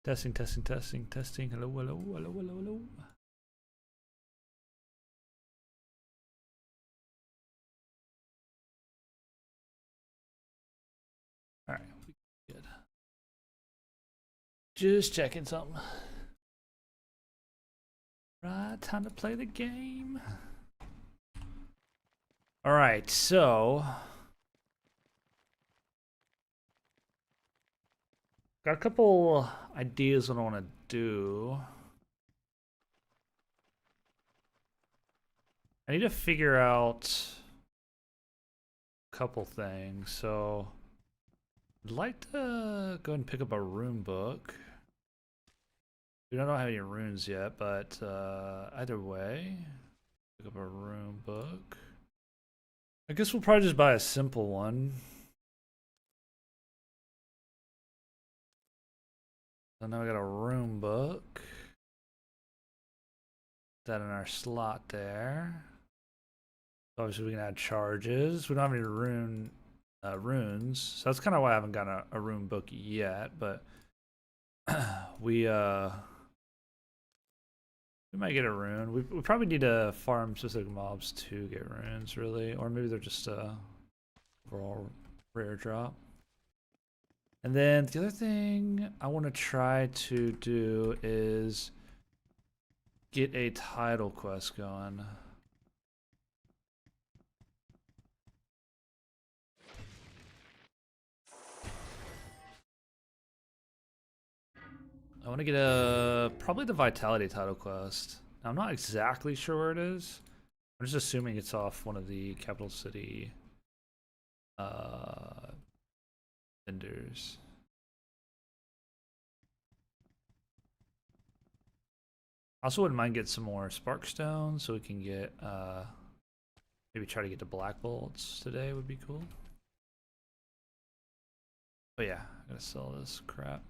Testing, testing, testing, testing. Hello, hello, hello, hello, hello. All right, good. Just checking something. Right, time to play the game. All right, so got a couple ideas what I want to do. I need to figure out a couple things. So I'd like to go ahead and pick up a rune book. We don't have any runes yet, but either way, pick up a rune book. I guess we'll probably just buy a simple one. So now we got a rune book. Put that in our slot there. Obviously, we can add charges. We don't have any runes, so that's kind of why I haven't gotten a rune book yet. But we might get a rune. We probably need to farm specific mobs to get runes, really, or maybe they're just overall rare drop. And then the other thing I want to try to do is get a title quest going. I want to get probably the Vitality title quest. Now, I'm not exactly sure where it is. I'm just assuming it's off one of the capital city vendors. I also wouldn't mind getting some more Sparkstone so we can get maybe try to get to Black Bolts today would be cool. But yeah, I gotta sell this crap.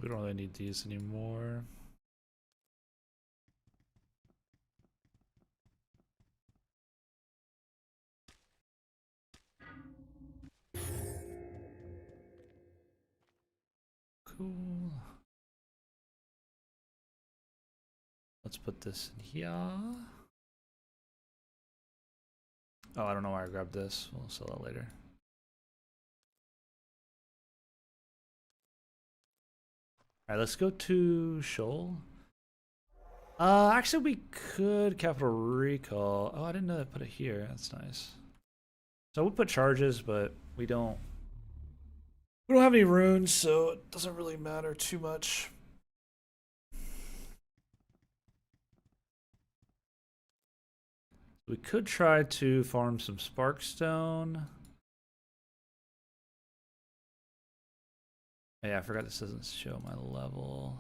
We don't really need these anymore. Cool. Let's put this in here. Oh, I don't know why I grabbed this. We'll sell that later. Alright, let's go to Shoal. Actually, we could capital recall. Oh, I didn't know I put it here. That's nice. So we'll put charges, but we don't have any runes, so it doesn't really matter too much. We could try to farm some Sparkstone. Oh, yeah, I forgot this doesn't show my level.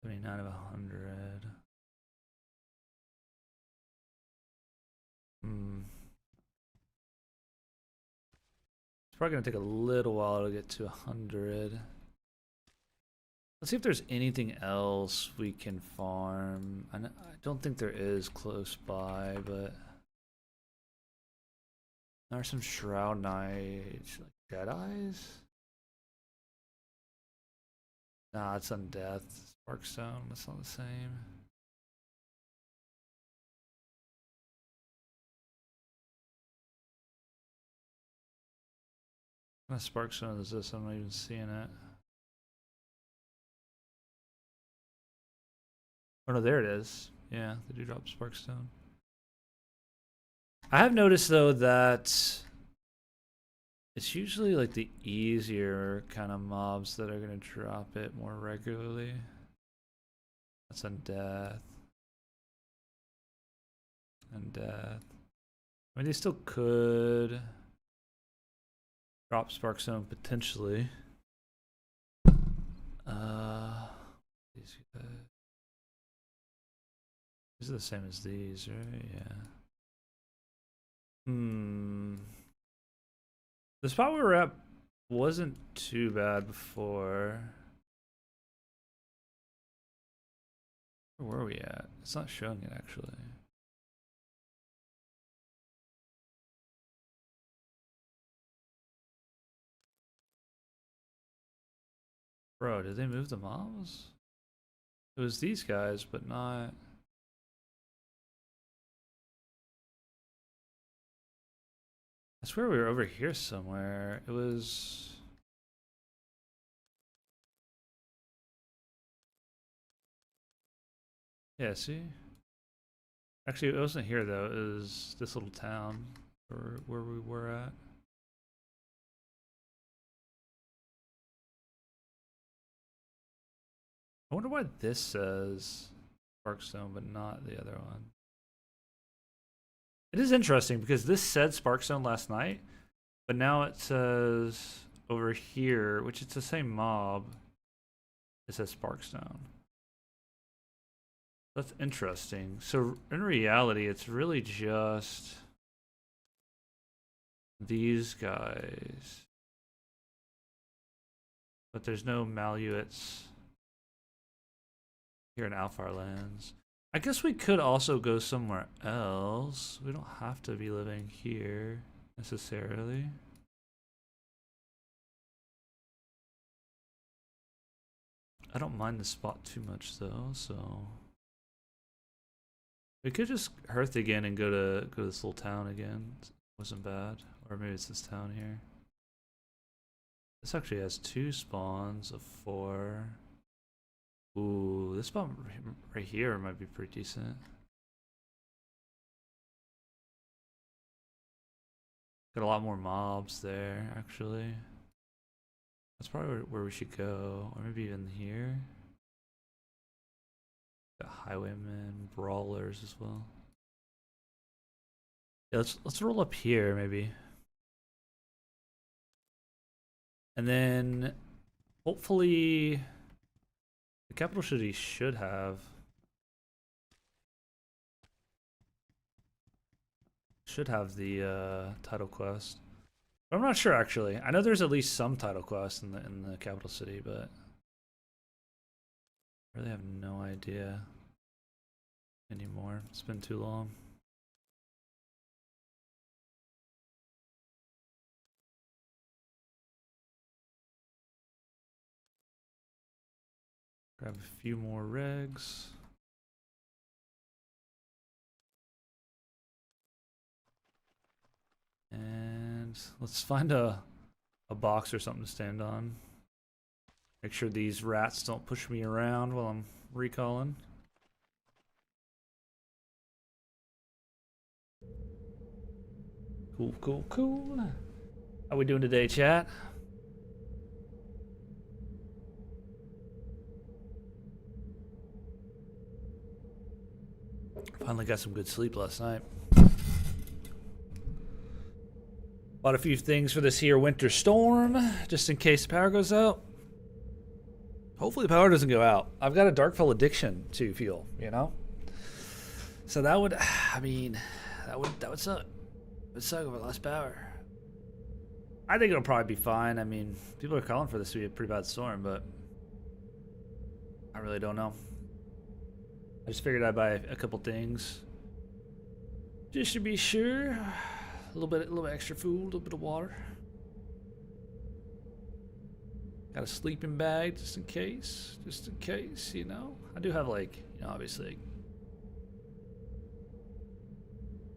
$79 of 100. It's probably gonna take a little while to get to 100. Let's see if there's anything else we can farm. I don't think there is close by, but there are some Shroud Knights, like Deadeyes. Nah, it's Undeath. Sparkstone, that's not the same. What kind of Sparkstone is this? I'm not even seeing it. Oh no, there it is. Yeah, they do drop Sparkstone. I have noticed though that it's usually like the easier kind of mobs that are gonna drop it more regularly. That's Undeath. Undeath. I mean, they still could Drop Spark Zone potentially. These guys. These are the same as these, right? Yeah. The spot we were at wasn't too bad before. Where were we at? It's not showing it actually. Bro, did they move the mobs? It was these guys, but not. I swear we were over here somewhere. It was. Yeah, see? Actually, it wasn't here though. It was this little town where we were at. I wonder why this says Sparkstone, but not the other one. It is interesting because this said Sparkstone last night, but now it says over here, which it's the same mob, it says Sparkstone. That's interesting. So in reality, it's really just these guys. But there's no Maluets here in Alfar lands. I guess we could also go somewhere else. We don't have to be living here necessarily. I don't mind the spot too much though, so we could just hearth again and go to this little town again. Wasn't bad. Or maybe it's this town here. This actually has 2 spawns of 4. Ooh, this spawn right here might be pretty decent. Got a lot more mobs there, actually. That's probably where we should go. Or maybe even here. Got highwaymen, brawlers as well. Yeah, let's roll up here maybe. And then hopefully the capital city should have the title quest. But I'm not sure actually. I know there's at least some title quests in the capital city, but I really have no idea anymore. It's been too long. Grab a few more regs. And let's find a box or something to stand on. Make sure these rats don't push me around while I'm recalling. Cool, cool, cool. How we doing today, chat? Finally got some good sleep last night. Bought a few things for this here winter storm, just in case the power goes out. Hopefully the power doesn't go out. I've got a Darkfell addiction to fuel, you know? So that would, I mean, that would suck. It would suck if I lost power. I think it'll probably be fine. I mean, people are calling for this to be a pretty bad storm, but I really don't know. I just figured I'd buy a couple things just to be sure. A little bit extra food, a little bit of water. Got a sleeping bag just in case, you know. I do have like, you know, obviously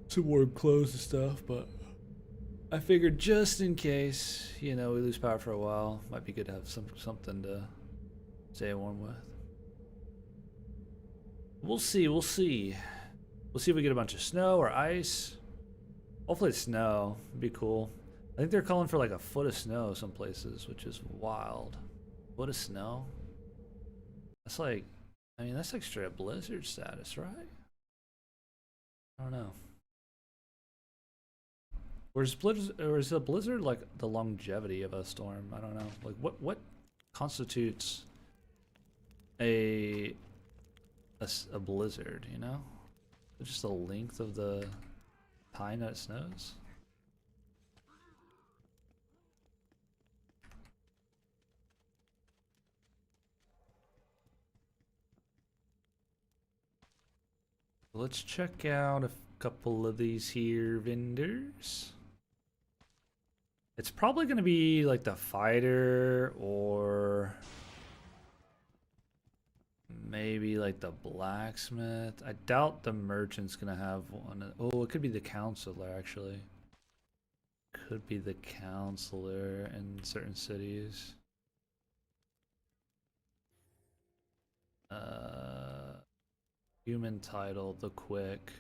some warm clothes and stuff, but I figured just in case, you know, we lose power for a while, might be good to have something to stay warm with. We'll see, we'll see. We'll see if we get a bunch of snow or ice. Hopefully it's snow. It'd be cool. I think they're calling for like a foot of snow some places, which is wild. Foot of snow? That's like, I mean, that's like straight up blizzard status, right? I don't know. Or is a blizzard like the longevity of a storm? I don't know. Like what constitutes a a blizzard, you know? Just the length of the time that it snows? Let's check out a couple of these here vendors. It's probably going to be like the fighter or maybe like the blacksmith. I doubt the merchant's going to have one. Oh, it could be the counselor actually. Could be the counselor in certain cities. Human title, the quick.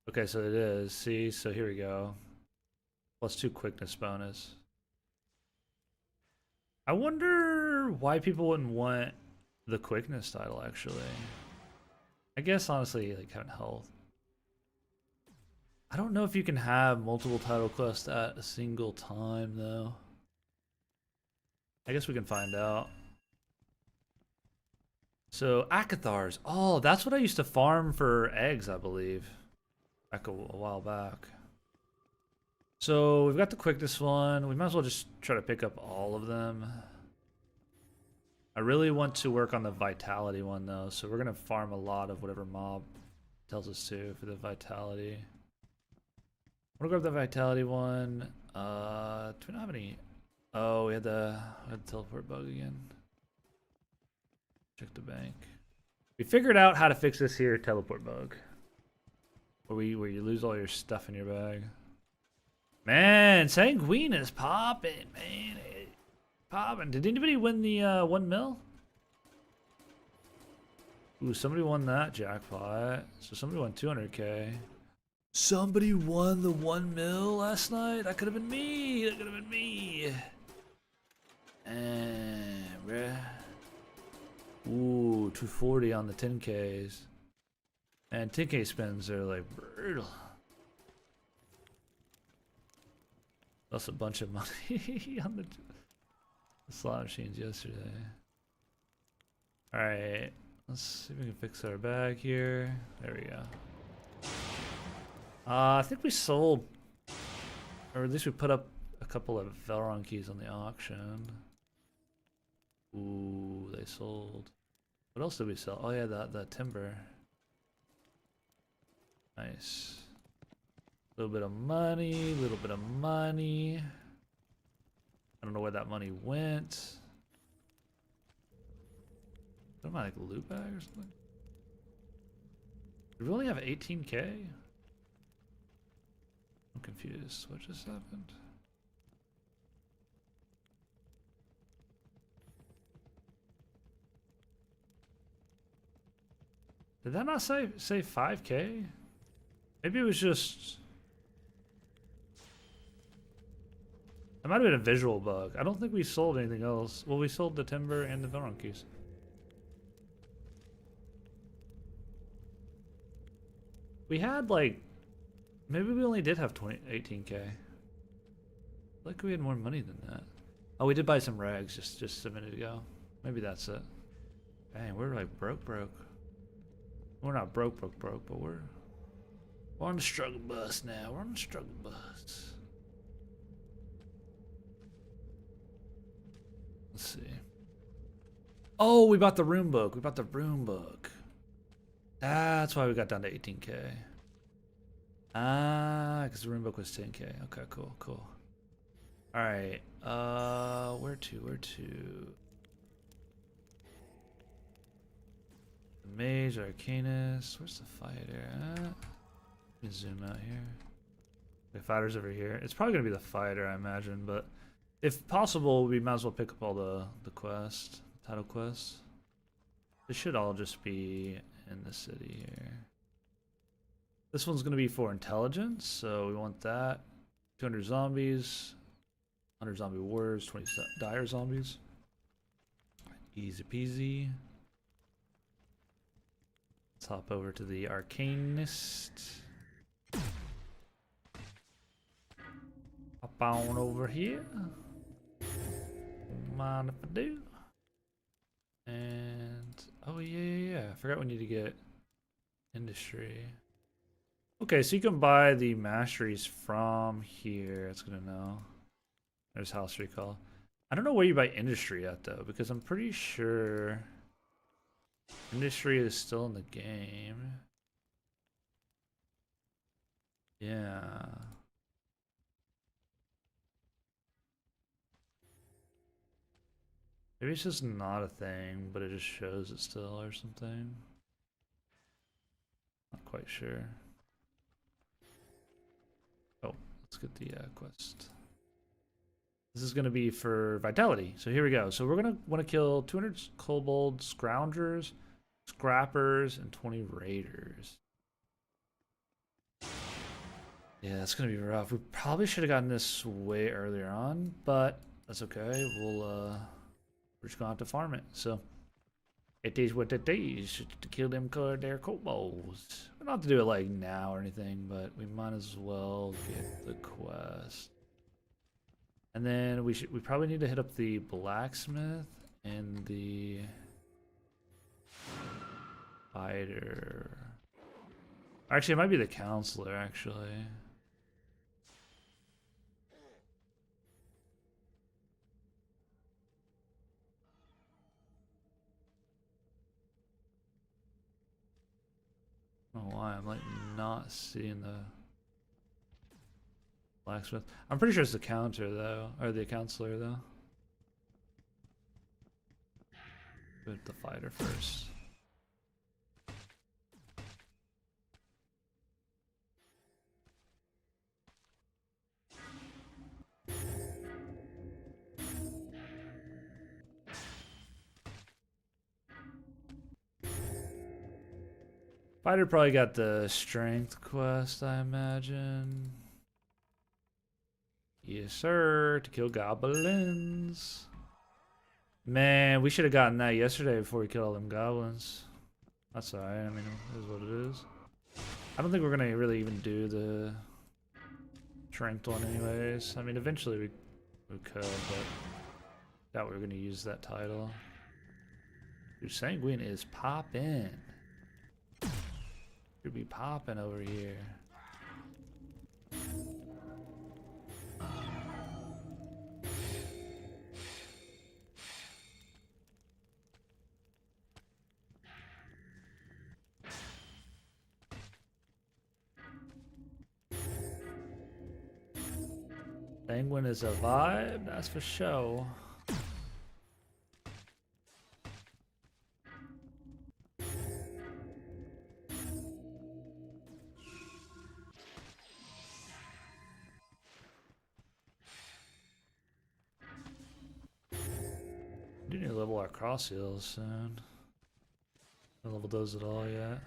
Okay, so it is. See, so here we go. +2 quickness bonus. I wonder why people wouldn't want the quickness title, actually. I guess, honestly, like, having health. I don't know if you can have multiple title quests at a single time, though. I guess we can find out. So, Akathars. Oh, that's what I used to farm for eggs, I believe. Back a while back. So, we've got the quickness one. We might as well just try to pick up all of them. I really want to work on the vitality one, though. So, we're going to farm a lot of whatever mob tells us to for the vitality. I'm going to grab the vitality one. Do we not have any? Oh, we had the teleport bug again. Check the bank. We figured out how to fix this here teleport bug. Where you lose all your stuff in your bag. Man, Sanguine is popping, man. Popping. Did anybody win the 1 mil? Ooh, somebody won that jackpot. So somebody won 200k. Somebody won the 1 mil last night? That could have been me. That could have been me. Bruh. Ooh, 240 on the 10Ks. And 10K spins are like brutal. That's a bunch of money on the slot machines yesterday. Alright, let's see if we can fix our bag here. There we go. I think we sold, or at least we put up a couple of Velron keys on the auction. Ooh, they sold. What else did we sell? Oh yeah, that timber. Nice. A little bit of money, little bit of money. I don't know where that money went. What am I, like a loot bag or something? Do we only have 18k? I'm confused. What just happened? Did that not say 5k? Maybe it was just... It might have been a visual bug. I don't think we sold anything else. Well, we sold the timber and the Velron keys. We had like... Maybe we only did have 18k. Like we had more money than that. Oh, we did buy some rags just a minute ago. Maybe that's it. Dang, we're like broke. We're not broke, but we're on the struggle bus now. We're on the struggle bus. Let's see. Oh, we bought the room book. That's why we got down to 18k. Ah, because the room book was 10k. Okay, cool. All right. Where to? The mage, arcanist. Where's the fighter at? Let me zoom out here. The fighter's over here. It's probably gonna be the fighter, I imagine, but if possible, we might as well pick up all the title quests. They should all just be in the city here. This one's gonna be for intelligence, so we want that. 200 zombies, 100 zombie warriors, 20 dire zombies. Easy peasy. Let's hop over to the arcanist. on over here. Don't mind if I do. And oh yeah. I forgot we need to get industry. Okay, so you can buy the masteries from here. It's gonna know. There's house recall. I don't know where you buy industry at though, because I'm pretty sure industry is still in the game. Yeah. Maybe it's just not a thing, but it just shows it still or something. Not quite sure. Oh, let's get the quest. This is going to be for vitality. So here we go. So we're going to want to kill 200 kobold scroungers, scrappers, and 20 raiders. Yeah, that's going to be rough. We probably should have gotten this way earlier on, but that's okay. We're just going to have to farm it. So it is what it is to kill them their kobolds. We don't have to do it like now or anything, but we might as well get the quest. And then we probably need to hit up the blacksmith and the fighter. Actually, it might be the counselor, actually. I don't know why I'm like not seeing the blacksmith. I'm pretty sure it's the counter though, or the counselor though. Put the fighter first. Fighter probably got the strength quest, I imagine. Yes, sir. To kill goblins. Man, we should have gotten that yesterday before we killed all them goblins. That's alright. I mean, it is what it is. I don't think we're gonna really even do the strength one anyways. I mean, eventually we could, but doubt we're gonna use that title. Dude, Sanguine is poppin'. Could be popping over here. Penguin is a vibe, that's for sure. We do need to level our cross heals soon. Haven't leveled those at all yet.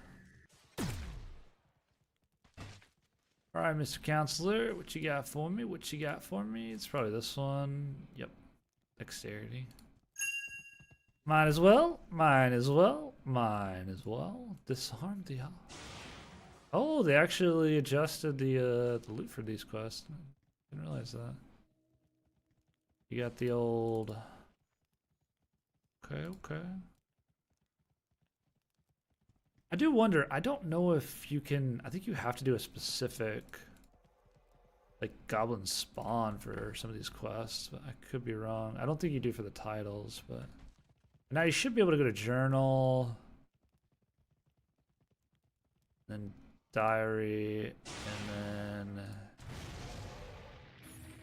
Alright, Mr. Counselor, what you got for me? What you got for me? It's probably this one. Yep. Dexterity. Mine as well. Mine as well. Mine as well. Disarm the... Oh, they actually adjusted the loot for these quests. Didn't realize that. You got the old... Okay. I do wonder, I don't know if you can, I think you have to do a specific, like, goblin spawn for some of these quests, but I could be wrong. I don't think you do for the titles, but... Now you should be able to go to journal, then diary, and then...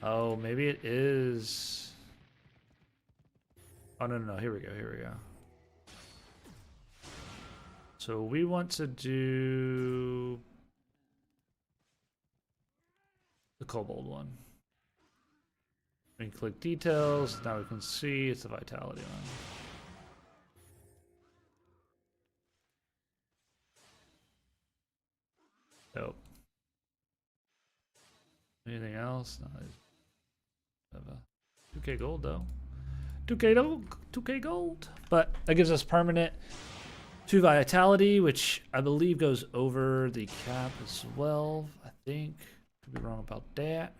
Oh, maybe it is... Oh, no, here we go. So we want to do the kobold one. We can click details, now we can see it's the vitality one. Nope. Anything else? No, 2k gold though. 2k gold. But that gives us permanent 2 vitality, which I believe goes over the cap as well. I think. Could be wrong about that.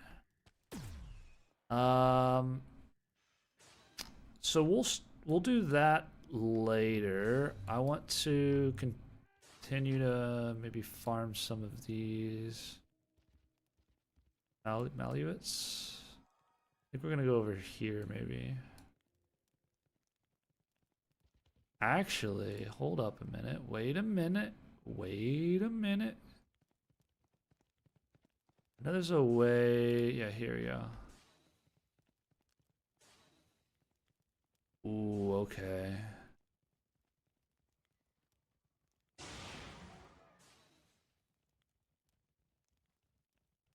So we'll do that later. I want to continue to maybe farm some of these Maluets. I think we're gonna go over here maybe. Actually, hold up a minute. Wait a minute. Wait a minute. I know there's a way. Yeah, here we go. Ooh, okay.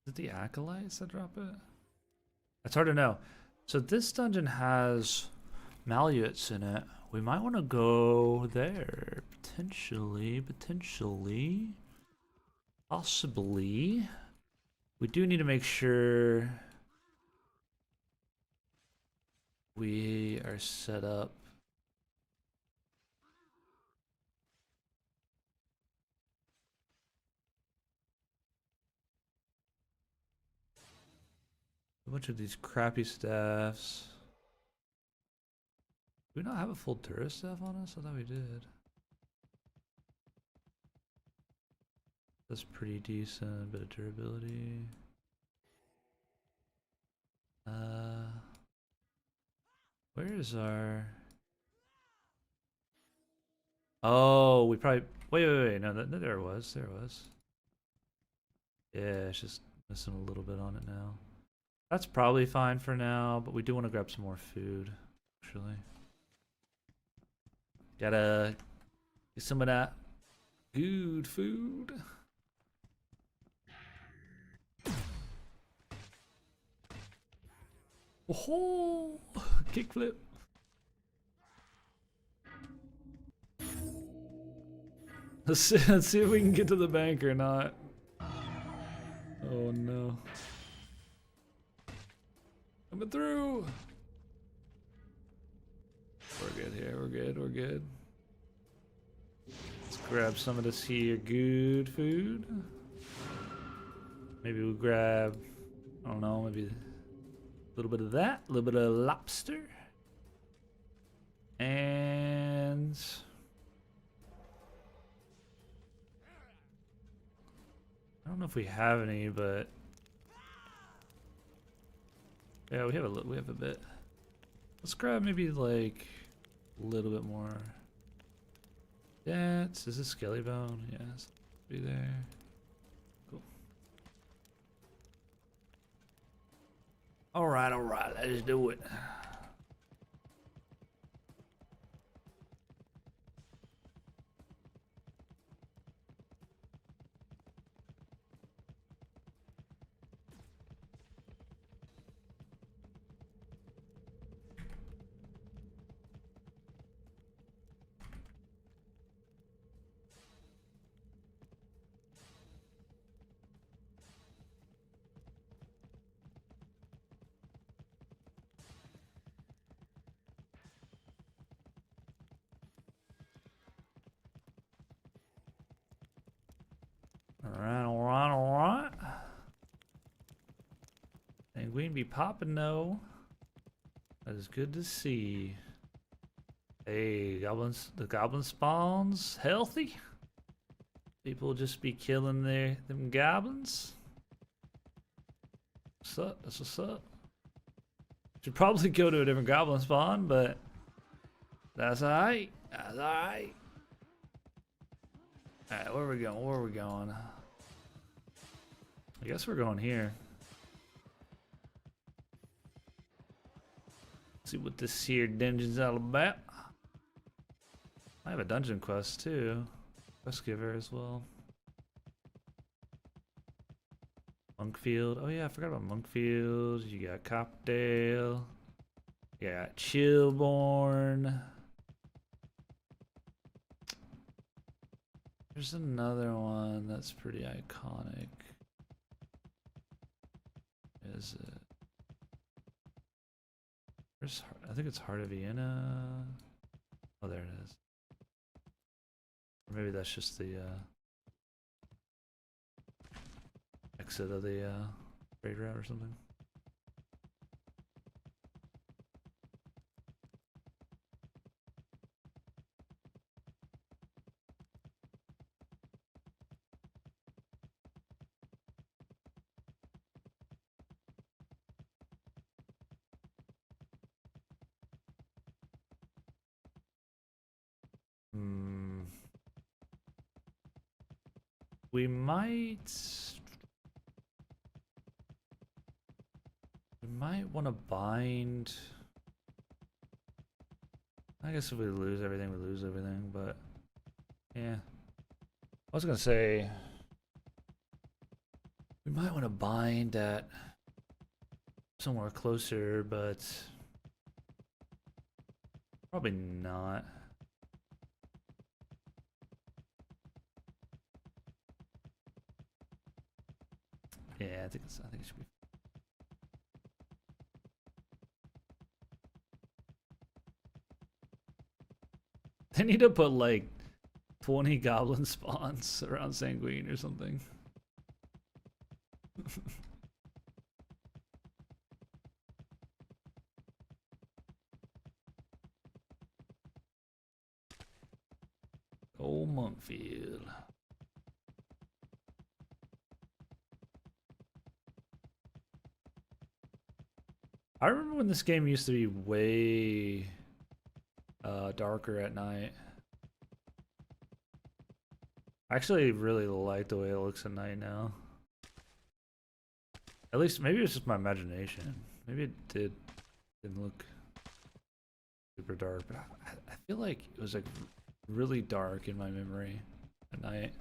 Is it the acolytes that drop it? It's hard to know. So this dungeon has Maluets in it. We might want to go there. Potentially. Possibly. We do need to make sure we are set up. A bunch of these crappy staffs. Do we not have a full tourist staff on us? I thought we did. That's pretty decent. Bit of durability. Where is our... Oh, we probably... Wait. No, there it was. There it was. Yeah, it's just missing a little bit on it now. That's probably fine for now, but we do want to grab some more food, actually. Gotta get some of that good food. Oh, kickflip. Let's see if we can get to the bank or not. Oh no. Coming through. We're good here. We're good. Let's grab some of this here good food. Maybe we'll grab, I don't know, maybe a little bit of that, a little bit of lobster. And I don't know if we have any, but yeah, we have a bit. Let's grab maybe like a little bit more. Is this skelly bone? Yes, be there. Cool. All right, let's do it. All right. And we be popping though. That is good to see. Hey, goblins! The goblin spawns healthy. People just be killing them goblins. What's up? That's what's up. Should probably go to a different goblin spawn, but that's alright. That's alright. Alright, where are we going? Where are we going? I guess we're going here. See what this here dungeon's all about. I have a dungeon quest too. Quest giver as well. Monkfield. Oh yeah, I forgot about Monkfield. You got Cockdale. You got Chillborn. There's another one that's pretty iconic. Is it? I think it's Heart of Vienna. Oh, there it is. Or maybe that's just the exit of the raid route or something. We might want to bind. I guess if we lose everything, we lose everything, but yeah. I was gonna say we might want to bind at somewhere closer, but probably not. Yeah, I think it should be. They need to put like 20 goblin spawns around Sanguine or something. Old Monkfield. I remember when this game used to be way darker at night. I actually really like the way it looks at night now. At least maybe it's just my imagination. Maybe it didn't look super dark, but I feel like it was like really dark in my memory at night.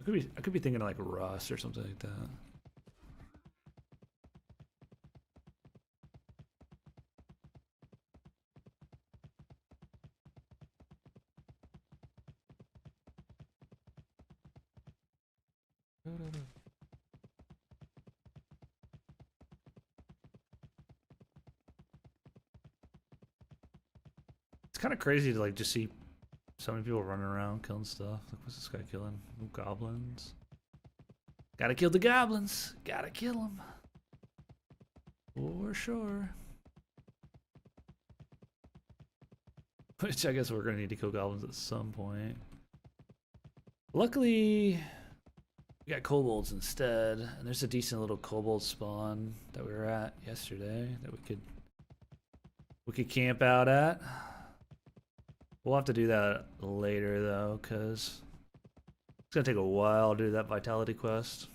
I could be thinking of like Rust or something like that. It's kind of crazy to like just see so many people running around killing stuff. Like, what's this guy killing? Ooh, goblins. Gotta kill the goblins. Gotta kill them. For sure. Which I guess we're gonna need to kill goblins at some point. Luckily, we got kobolds instead, and there's a decent little kobold spawn that we were at yesterday that we could camp out at. We'll have to do that later though, because it's gonna take a while to do that vitality quest.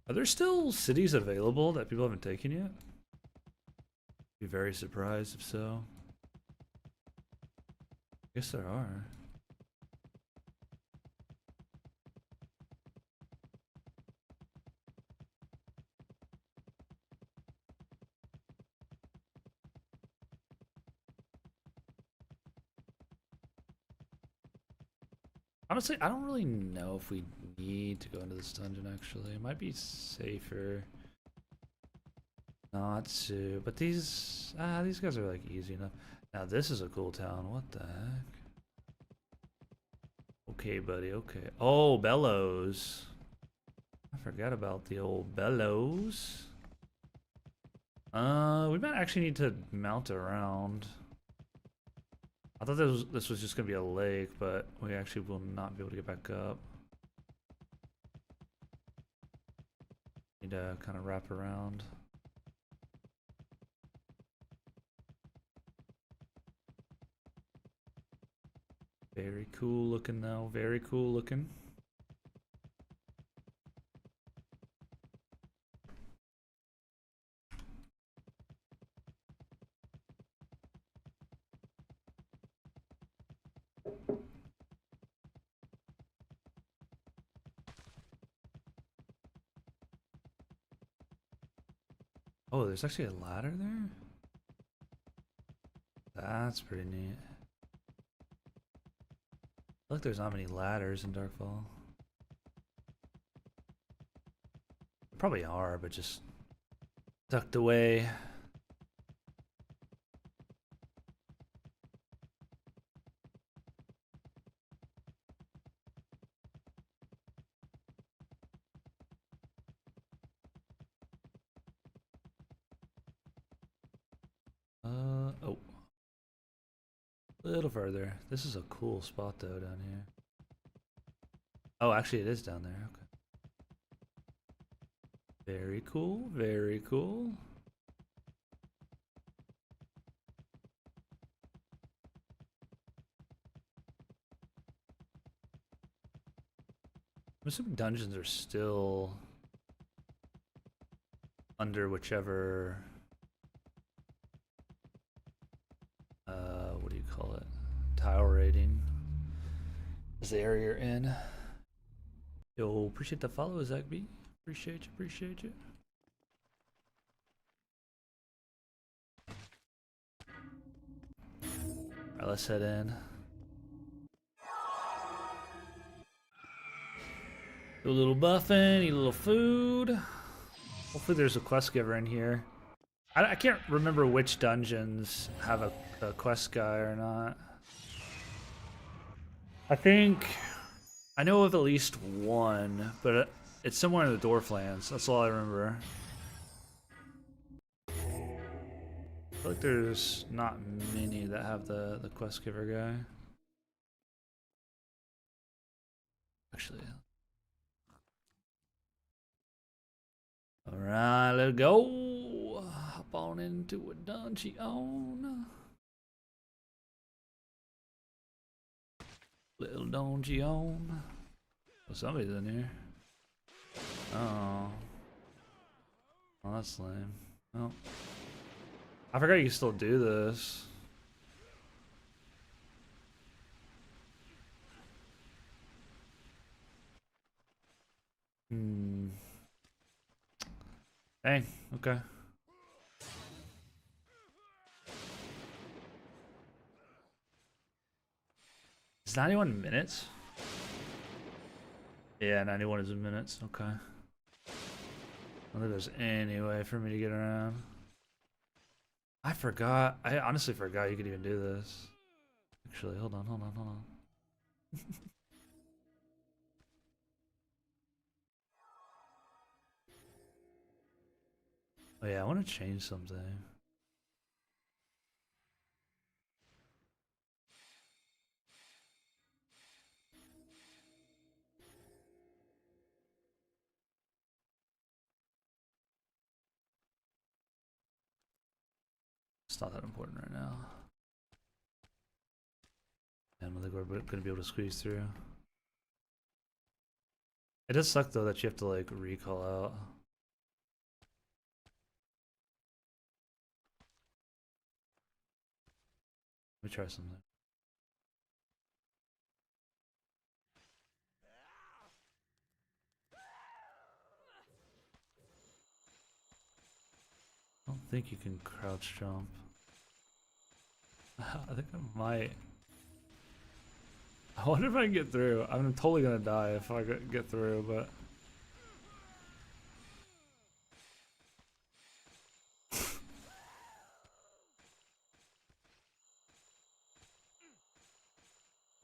Are there still cities available that people haven't taken yet? Be very surprised if so. I guess there are. Honestly, I don't really know if we need to go into this dungeon, actually. It might be safer not to, but these guys are like easy enough. Now this is a cool town. What the heck? Okay, buddy, okay. Oh, Bellows. I forgot about the old Bellows. We might actually need to mount around. I thought this was just gonna be a lake, but we actually will not be able to get back up. Need to kind of wrap around. Very cool looking though, very cool looking. Oh, there's actually a ladder there? That's pretty neat. Look, there's not many ladders in Darkfall. Probably are, but just tucked away. Oh. A little further. This is a cool spot though down here. Oh, actually it is down there. Okay. Very cool, very cool. I'm assuming dungeons are still under whichever what do you call it? Tile rating is the area you're in. Yo, appreciate the follow, Zach B. Appreciate you, appreciate you. Alright, let's head in. Do a little buffing, eat a little food. Hopefully there's a quest giver in here. I can't remember which dungeons have a quest guy or not. I know of at least one, but it's somewhere in the Dwarflands. That's all I remember. I feel like there's not many that have the quest giver guy. Actually. Alright, let's go. Hop on into a dungeon. Little dungeon. Oh, somebody's in here. Oh. Oh, that's lame. Oh. I forgot you can still do this. Dang, okay. It's 91 minutes? Yeah, 91 is in minutes, okay. I don't think there's any way for me to get around. I honestly forgot you could even do this. Actually, hold on. Oh yeah, I want to change something. It's not that important right now. I don't think we're going to be able to squeeze through. It does suck though that you have to like recall out. Let me try something. I don't think you can crouch jump. I think I might. I wonder if I can get through. I'm totally gonna die if I get through, but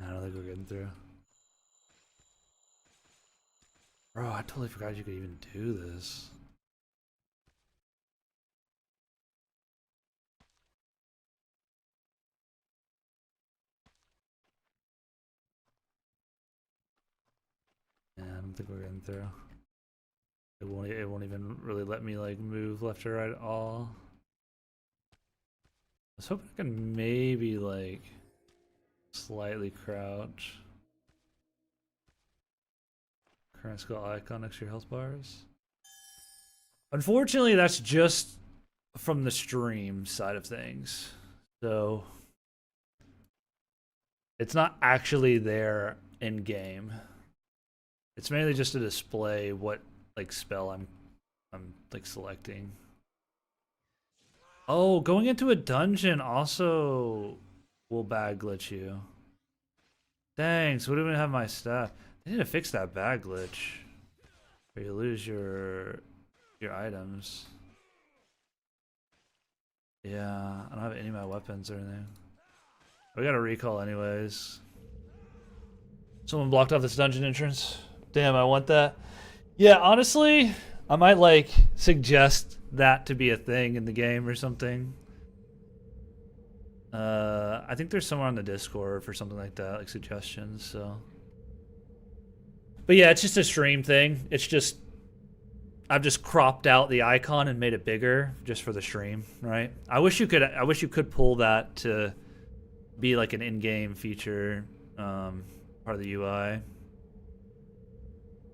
I don't think we're getting through. Bro, I totally forgot you could even do this. Yeah, I don't think we're getting through. It won't even really let me like move left or right at all. I was hoping I can maybe like slightly crouch. Current skill icon next to your health bars. Unfortunately, that's just from the stream side of things. So it's not actually there in game. It's mainly just to display what like spell I'm like selecting. Oh, going into a dungeon also will bag glitch you. Dang, so we don't even have my stuff. They need to fix that bag glitch. Where you lose your items. Yeah, I don't have any of my weapons or anything. We got a recall anyways. Someone blocked off this dungeon entrance. Damn, I want that. Yeah, honestly, I might like suggest that to be a thing in the game or something. I think there's somewhere on the Discord for something like that, like suggestions, so. But yeah, it's just a stream thing. It's just I've just cropped out the icon and made it bigger just for the stream, right? I wish you could pull that to be like an in-game feature, part of the UI.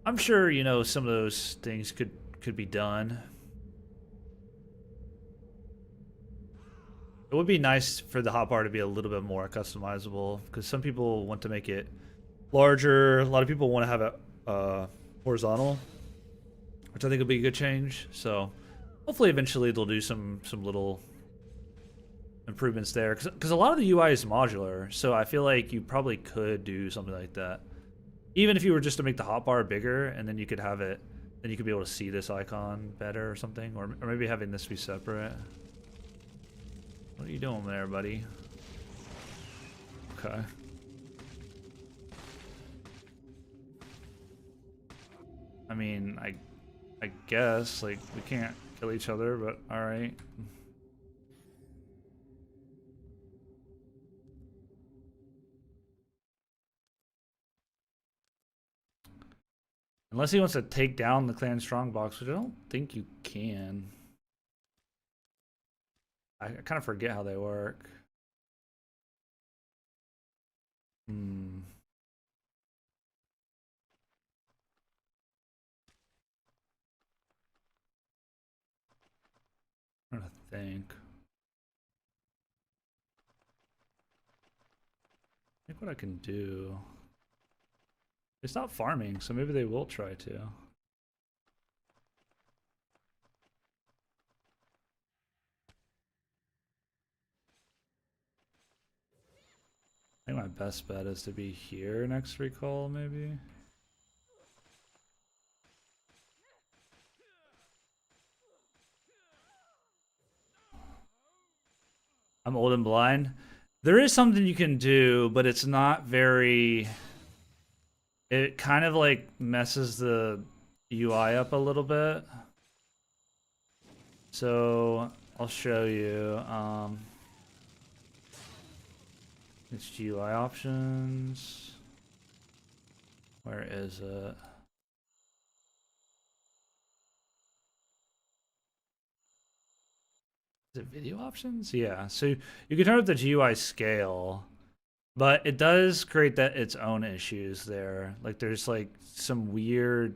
I'm sure, you know, some of those things could be done. It would be nice for the hotbar to be a little bit more customizable because some people want to make it larger. A lot of people want to have it horizontal, which I think would be a good change. So hopefully eventually they'll do some little improvements there because a lot of the UI is modular. So I feel like you probably could do something like that. Even if you were just to make the hotbar bigger and then you could have it, then you could be able to see this icon better or something. Or maybe having this be separate. What are you doing there, buddy? Okay. I mean, I guess, like, we can't kill each other, but alright. Unless he wants to take down the clan strongbox, which I don't think you can. I kind of forget how they work. Hmm. I'm trying to think. I think what I can do. It's not farming, so maybe they will try to. I think my best bet is to be here next recall, maybe. I'm old and blind. There is something you can do, but it's not very... It kind of like messes the UI up a little bit. So I'll show you. It's GUI options. Where is it? Is it video options? Yeah. So you can turn up the GUI scale, but it does create that its own issues there. Like there's like some weird,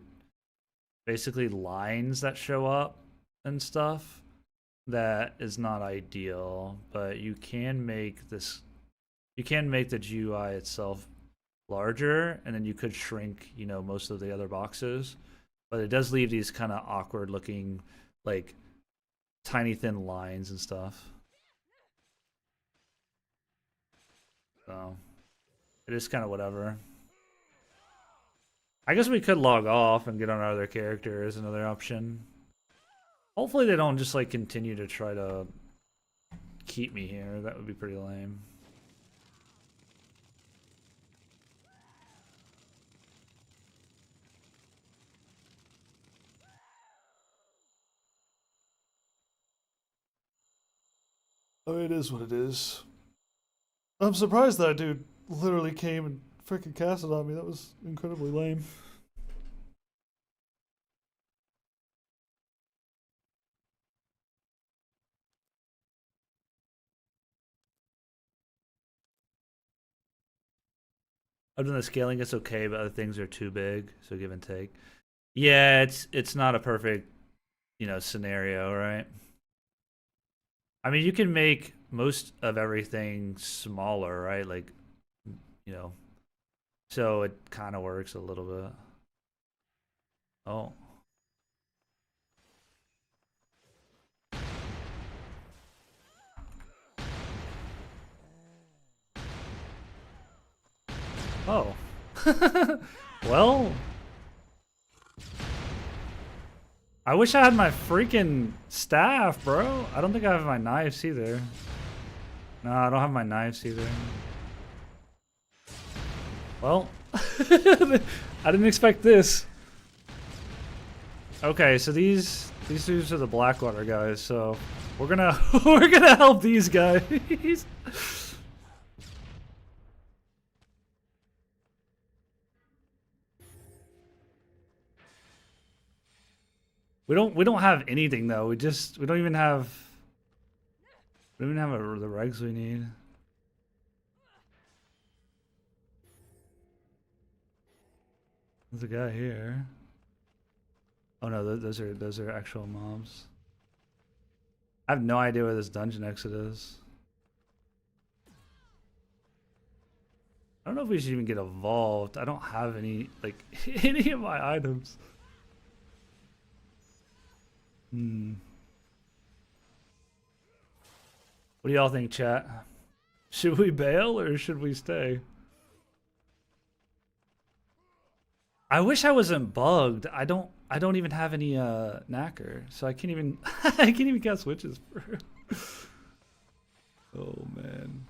basically lines that show up and stuff that is not ideal. But you can make this. You can make the GUI itself larger, and then you could shrink, you know, most of the other boxes. But it does leave these kind of awkward looking, like, tiny thin lines and stuff. So it is kind of whatever. I guess we could log off and get on our other character as another option. Hopefully they don't just like continue to try to keep me here. That would be pretty lame. I mean, it is what it is. I'm surprised that dude literally came and freaking casted on me. That was incredibly lame. Other than the scaling, it's okay, but other things are too big, so give and take. Yeah, it's not a perfect, you know, scenario, right? I mean, you can make most of everything smaller, right? Like, you know, so it kind of works a little bit. Oh. Oh. Well, I wish I had my freaking staff, bro. I don't think I have my knives either. No, I don't have my knives either. Well, I didn't expect this. Okay, so these dudes are the Blackwater guys, so we're gonna we're gonna help these guys. We don't have anything though. We don't even have the regs we need. There's a guy here. Oh no, those are actual mobs. I have no idea where this dungeon exit is. I don't know if we should even get evolved. I don't have any, like, any of my items. Hmm. What do y'all think, chat? Should we bail or should we stay? I wish I wasn't bugged. I don't even have any knacker, so I can't even I can't even cast witches for her. Oh man.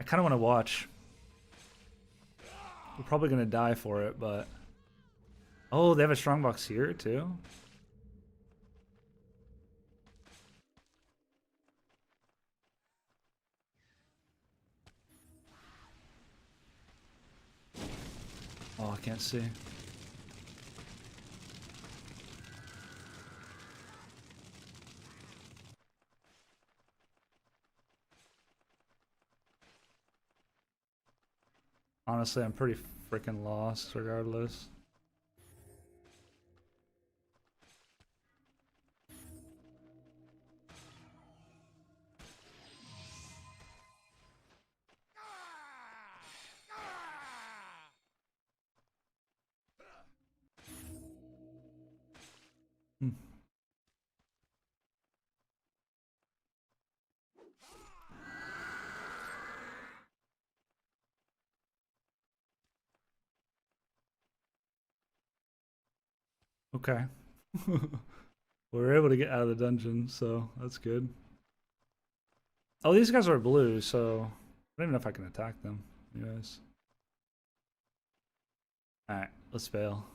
I kinda wanna watch. We're probably gonna die for it, but oh, they have a strongbox here too? Oh, I can't see. Honestly, I'm pretty freaking lost regardless. Hmm. Okay. We were able to get out of the dungeon, so that's good. Oh, these guys are blue, so I don't even know if I can attack them. Anyways. Alright, let's fail.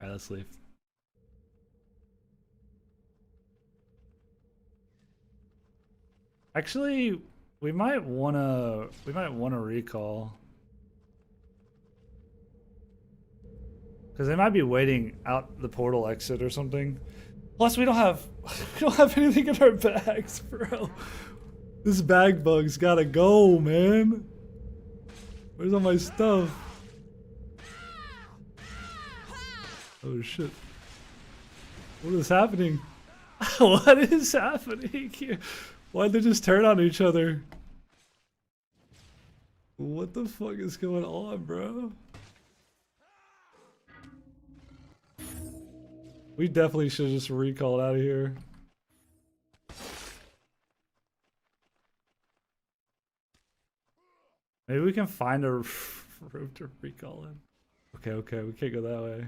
Alright, let's leave. Actually, we might wanna recall. Because they might be waiting out the portal exit or something. Plus we don't have anything in our bags, bro. This bag bug's gotta go, man. Where's all my stuff? Oh shit. What is happening? What is happening here? Why'd they just turn on each other? What the fuck is going on, bro? We definitely should have just recalled out of here. Maybe we can find a room to recall in. Okay, okay, we can't go that way.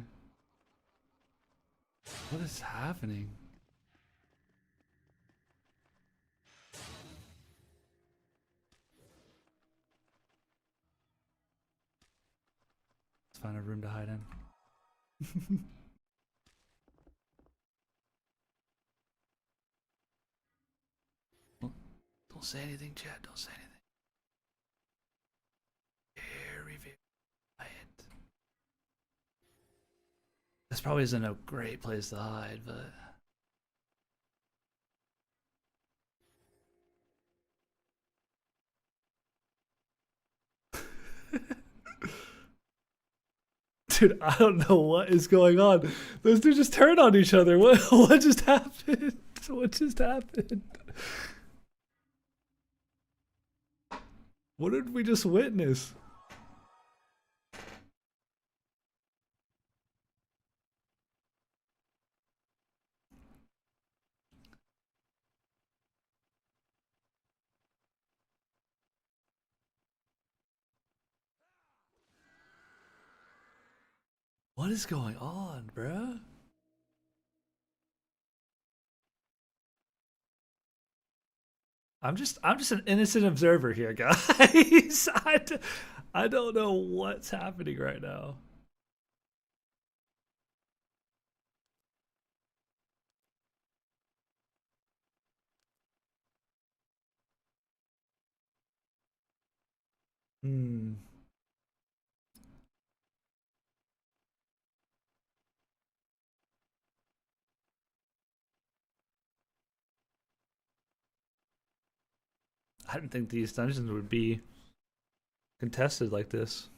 What is happening? Let's find a room to hide in. Don't say anything, Chad. Don't say anything. Very, very quiet. This probably isn't a great place to hide, but... Dude, I don't know what is going on. Those two just turned on each other. What just happened? What just happened? What did we just witness? What is going on, bruh? I'm just an innocent observer here, guys. I don't know what's happening right now. Hmm. I didn't think these dungeons would be contested like this.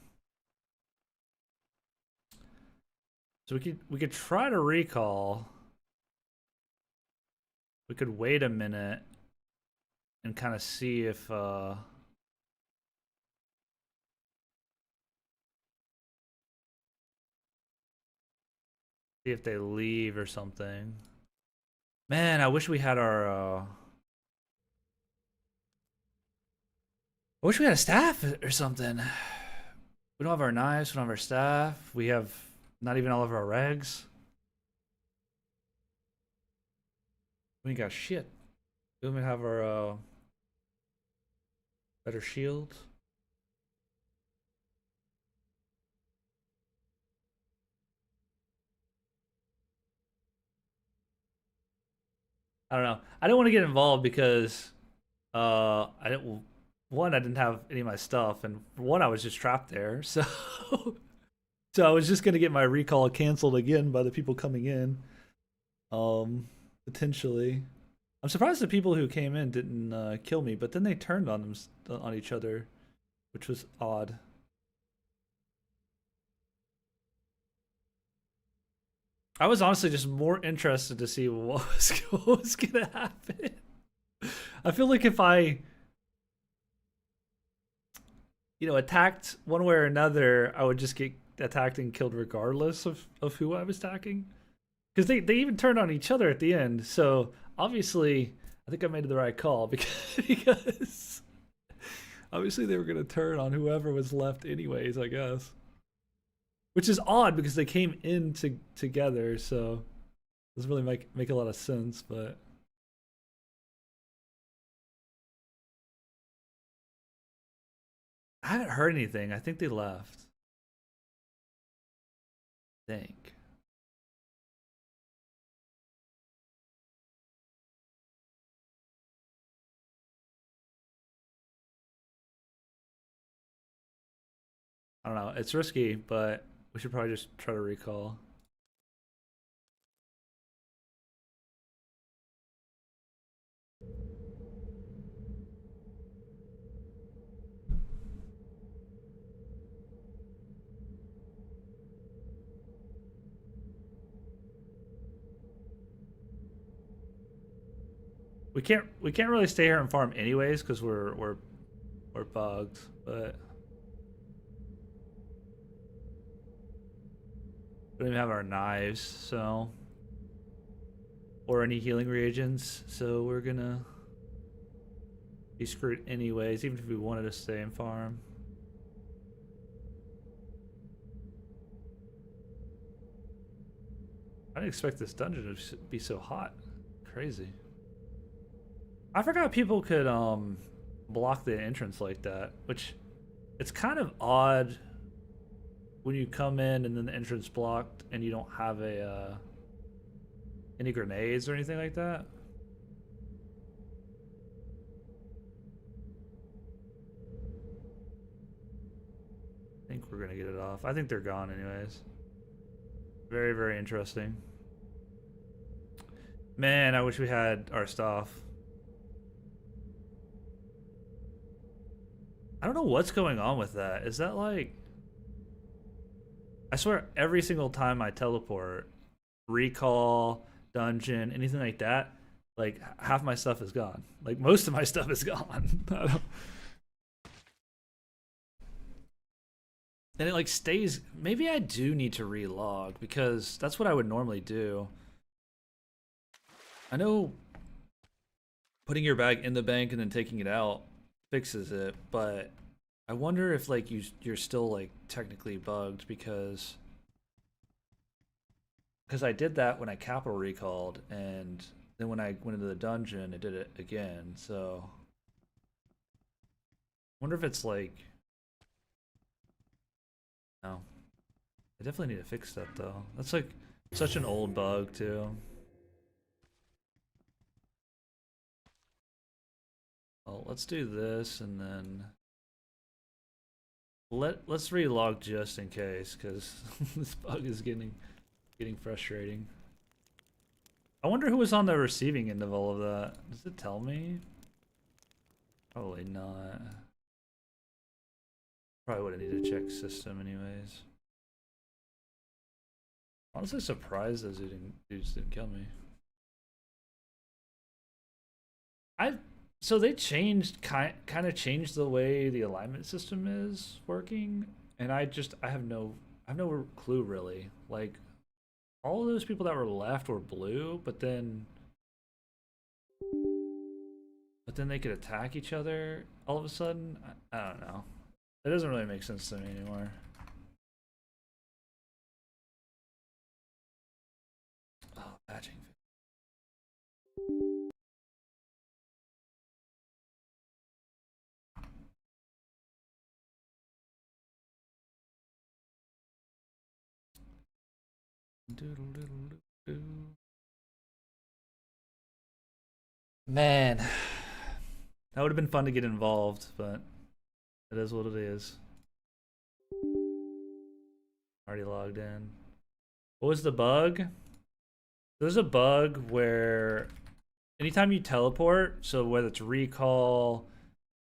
So we could try to recall. We could wait a minute and kind of see if they leave or something. Man, I wish we had our I wish we had a staff or something. We don't have our knives, we don't have our staff. We have not even all of our regs. We ain't got shit. We don't even have our better shields. I don't know. I didn't want to get involved because I didn't. One, I didn't have any of my stuff, and one, I was just trapped there. So, so I was just gonna get my recall canceled again by the people coming in. Potentially. I'm surprised the people who came in didn't kill me, but then they turned on on each other, which was odd. I was honestly just more interested to see what was gonna happen. I feel like if I, attacked one way or another, I would just get attacked and killed regardless of who I was attacking. Because they even turned on each other at the end. So obviously, I think I made the right call because obviously they were gonna turn on whoever was left anyways. I guess, which is odd because they came in together. So it doesn't really make a lot of sense. But I haven't heard anything. I think they left. I think. I don't know. It's risky, but we should probably just try to recall. We can't really stay here and farm anyways because we're bugged, but we don't even have our knives, so or any healing reagents, so we're gonna be screwed anyways, even if we wanted to stay and farm. I didn't expect this dungeon to be so hot. Crazy. I forgot people could block the entrance like that, which it's kind of odd when you come in and then the entrance blocked and you don't have a any grenades or anything like that. I think we're gonna get it off. I think they're gone anyways. Very, very interesting. Man, I wish we had our stuff. I don't know what's going on with that. Is that like... I swear every single time I teleport, recall, dungeon, anything like that, like half my stuff is gone. Like most of my stuff is gone. And it like stays. Maybe I do need to relog because that's what I would normally do. I know putting your bag in the bank and then taking it out fixes it, but I wonder if like you're still like technically bugged because I did that when I capital recalled, and then when I went into the dungeon, I did it again. So I wonder if it's like, no, I definitely need to fix that though. That's like such an old bug too. Well, let's do this and then Let's relog just in case, because this bug is getting frustrating. I wonder who was on the receiving end of all of that. Does it tell me? Probably not. Probably would have needed to check system anyways. Honestly surprised those dudes didn't kill me. So they changed kind of changed the way the alignment system is working, and I have no clue really. Like all of those people that were left were blue, but then they could attack each other all of a sudden. I don't know. It doesn't really make sense to me anymore. Oh, patching. Man, that would have been fun to get involved, but it is what it is. Already logged in. What was the bug? There's a bug where anytime you teleport, so whether it's recall,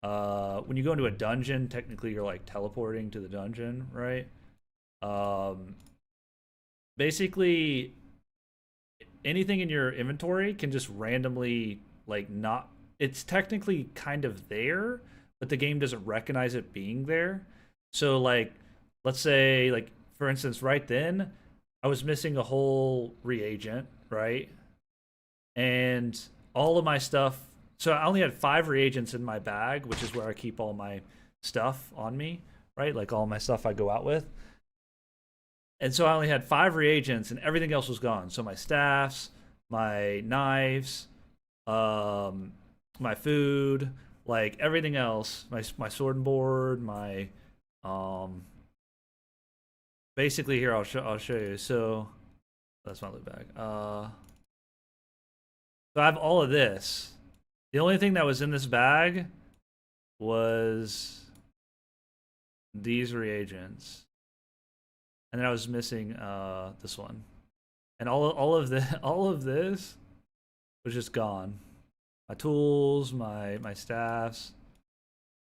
when you go into a dungeon, technically you're like teleporting to the dungeon, right? Basically, anything in your inventory can just randomly like not. It's technically kind of there, but the game doesn't recognize it being there. So like, let's say like for instance, right then, I was missing a whole reagent, right? And all of my stuff. So I only had 5 reagents in my bag, which is where I keep all my stuff on me, right? Like all my stuff I go out with. And so I only had 5 reagents, and everything else was gone. So my staffs, my knives, my food, like everything else, my sword and board, my um. Basically, here I'll show you. So that's my loot bag. So I have all of this. The only thing that was in this bag was these reagents, and then I was missing this one, and all of the all of this was just gone. My tools, my staffs,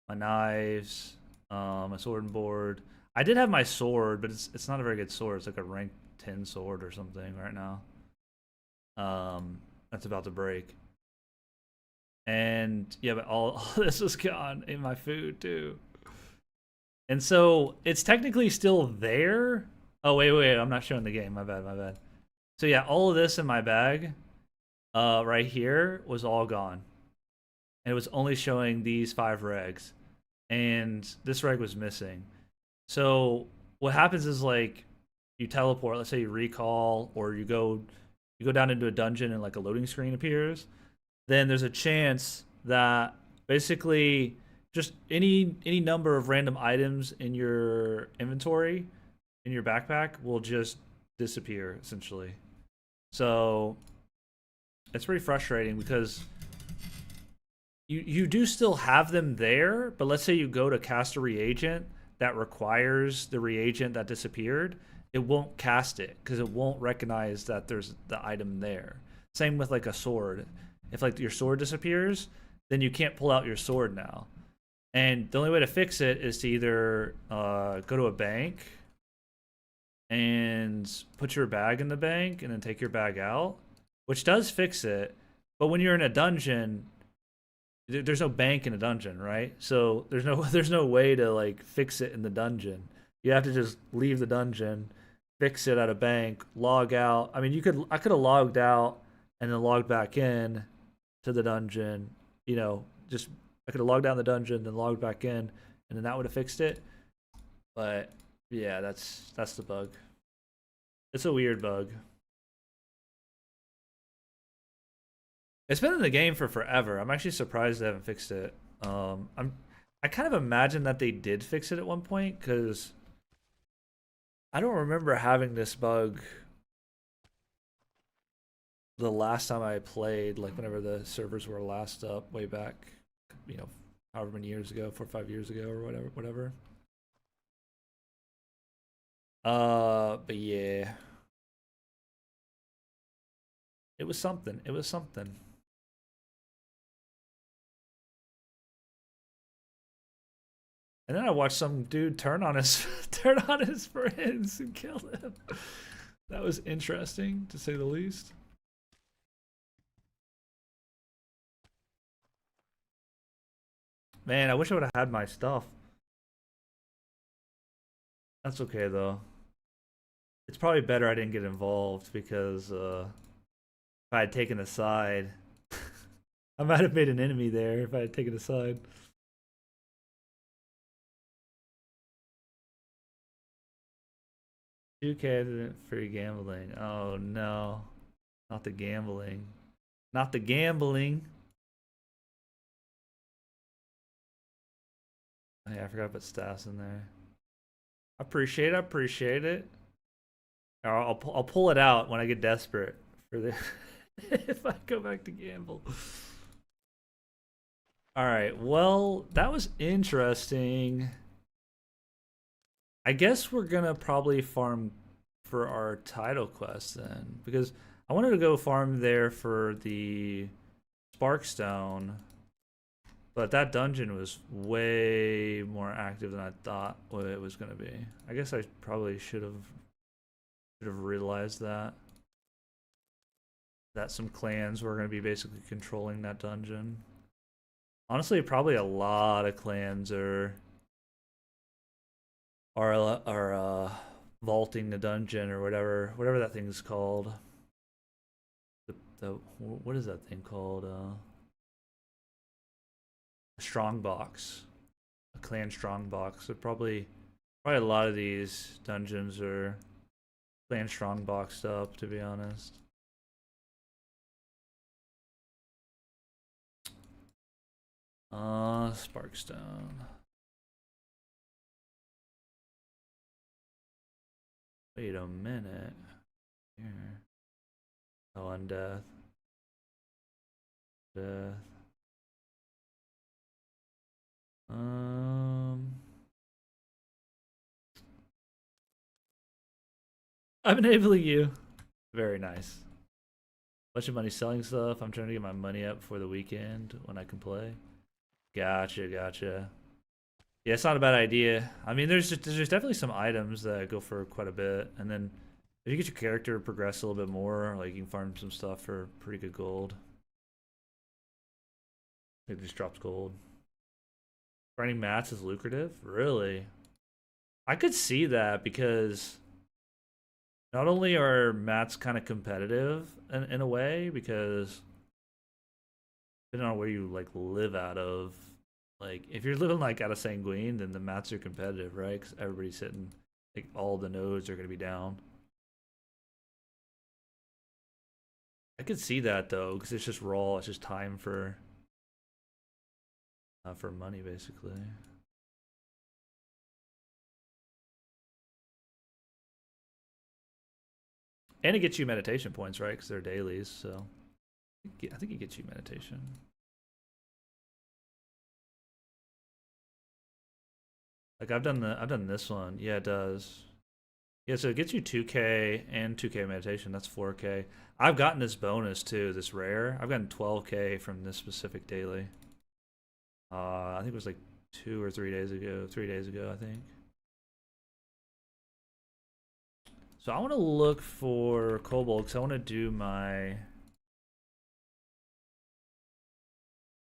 my knives, my sword and board. I did have my sword, but it's not a very good sword. It's like a rank 10 sword or something right now. That's about to break. And yeah, but all this is gone in my food too. And so it's technically still there. Oh wait, I'm not showing the game. My bad. So yeah, all of this in my bag, right here was all gone. And it was only showing these 5 regs. And this reg was missing. So what happens is like you teleport, let's say you recall, or you go down into a dungeon and like a loading screen appears, then there's a chance that basically just any number of random items in your inventory in your backpack will just disappear essentially. So it's pretty frustrating because you do still have them there, but let's say you go to cast a reagent that requires the reagent that disappeared, it won't cast it because it won't recognize that there's the item there. Same with like a sword. If like your sword disappears, then you can't pull out your sword now. And the only way to fix it is to either go to a bank and put your bag in the bank and then take your bag out, which does fix it. But when you're in a dungeon, there's no bank in a dungeon, right? So there's no way to like fix it in the dungeon. You have to just leave the dungeon, fix it at a bank, log out. I mean, I could have logged out and then logged back in to the dungeon. You know, just I could have logged out the dungeon, then logged back in, and then that would have fixed it. But yeah, that's the bug. It's a weird bug. It's been in the game for forever. I'm actually surprised they haven't fixed it. I kind of imagine that they did fix it at one point because I don't remember having this bug the last time I played, like whenever the servers were last up way back, however many years ago, 4 or 5 years ago or whatever. But yeah. It was something. It was something. And then I watched some dude turn on his turn on his friends and kill them. That was interesting to say the least. Man, I wish I would have had my stuff. That's okay though. It's probably better I didn't get involved because if I had taken a side, I might have made an enemy there if I had taken a side. 2K free gambling. Oh no. Not the gambling. Not the gambling. Oh, yeah, I forgot to put stats in there. I appreciate it. I appreciate it. I'll pull it out when I get desperate for the if I go back to gamble. All right. Well, that was interesting. I guess we're gonna probably farm for our title quest then, because I wanted to go farm there for the Sparkstone, but that dungeon was way more active than I thought it was gonna be. I guess I probably should have realized that some clans were gonna be basically controlling that dungeon. Honestly, probably a lot of clans are vaulting the dungeon or whatever that thing's called. The what is that thing called? A strong box, a clan strong box. So probably a lot of these dungeons are clan strong boxed up. To be honest. Sparkstone. Wait a minute. Here. Oh, and death. Death. I'm enabling you. Very nice. Bunch of money selling stuff. I'm trying to get my money up for the weekend when I can play. Gotcha, gotcha. Yeah, it's not a bad idea. I mean, there's definitely some items that go for quite a bit, and then if you get your character to progress a little bit more, like you can farm some stuff for pretty good gold. It just drops gold. Grinding mats is lucrative? Really? I could see that because not only are mats kind of competitive in a way, because depending on where you like live out of, like if you're living like out of Sanguine, then the mats are competitive, right? Because everybody's sitting, like all the nodes are gonna be down. I could see that though, because it's just raw. It's just time for money basically. And it gets you meditation points, right? Because they're dailies, so I think it gets you meditation. Like I've done this one. Yeah, it does. Yeah, so it gets you 2K and 2K meditation. That's 4K. I've gotten this bonus too, this rare. I've gotten 12K from this specific daily. I think it was like 2 or 3 days ago. 3 days ago, I think. So I want to look for Kobold because I want to do my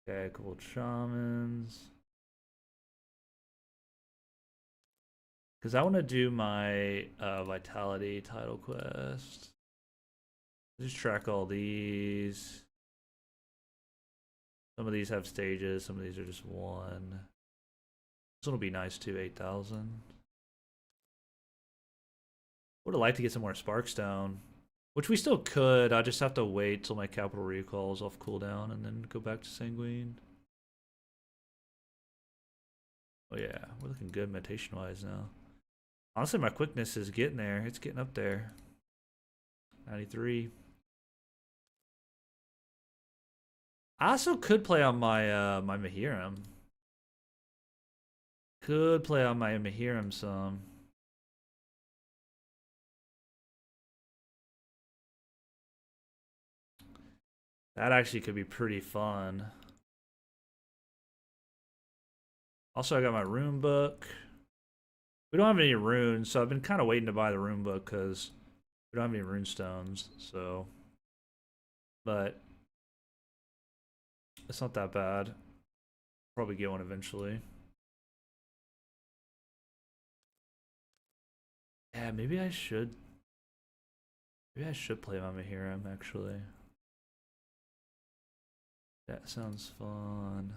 Kobold Shamans. Because I want to do my Vitality title quest. Just track all these. Some of these have stages, some of these are just one. This one will be nice too, 8,000. Would have liked to get some more Sparkstone, which we still could. I just have to wait till my capital recall is off cooldown and then go back to Sanguine. Oh yeah, we're looking good meditation wise now. Honestly, my quickness is getting there. It's getting up there. 93. I also could play on my my Mahiram. Could play on my Mahiram some. That actually could be pretty fun. Also, I got my rune book. We don't have any runes, so I've been kind of waiting to buy the rune book because we don't have any rune stones. So, but it's not that bad. Probably get one eventually. Yeah, maybe I should. Maybe I should play Mama Hiram actually. That sounds fun.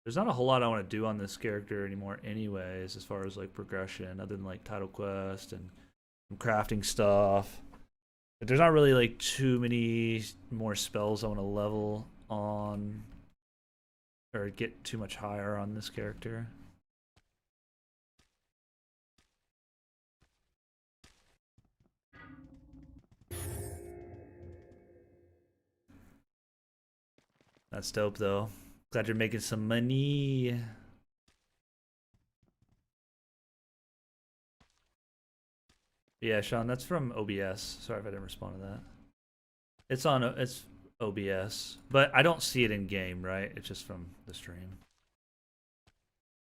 There's not a whole lot I want to do on this character anymore anyways, as far as like progression, other than like title quest and crafting stuff. But there's not really like too many more spells I want to level on or get too much higher on this character. That's dope though. Glad you're making some money. Yeah, Sean, that's from OBS. Sorry if I didn't respond to that. It's on it's OBS, but I don't see it in game, right? It's just from the stream.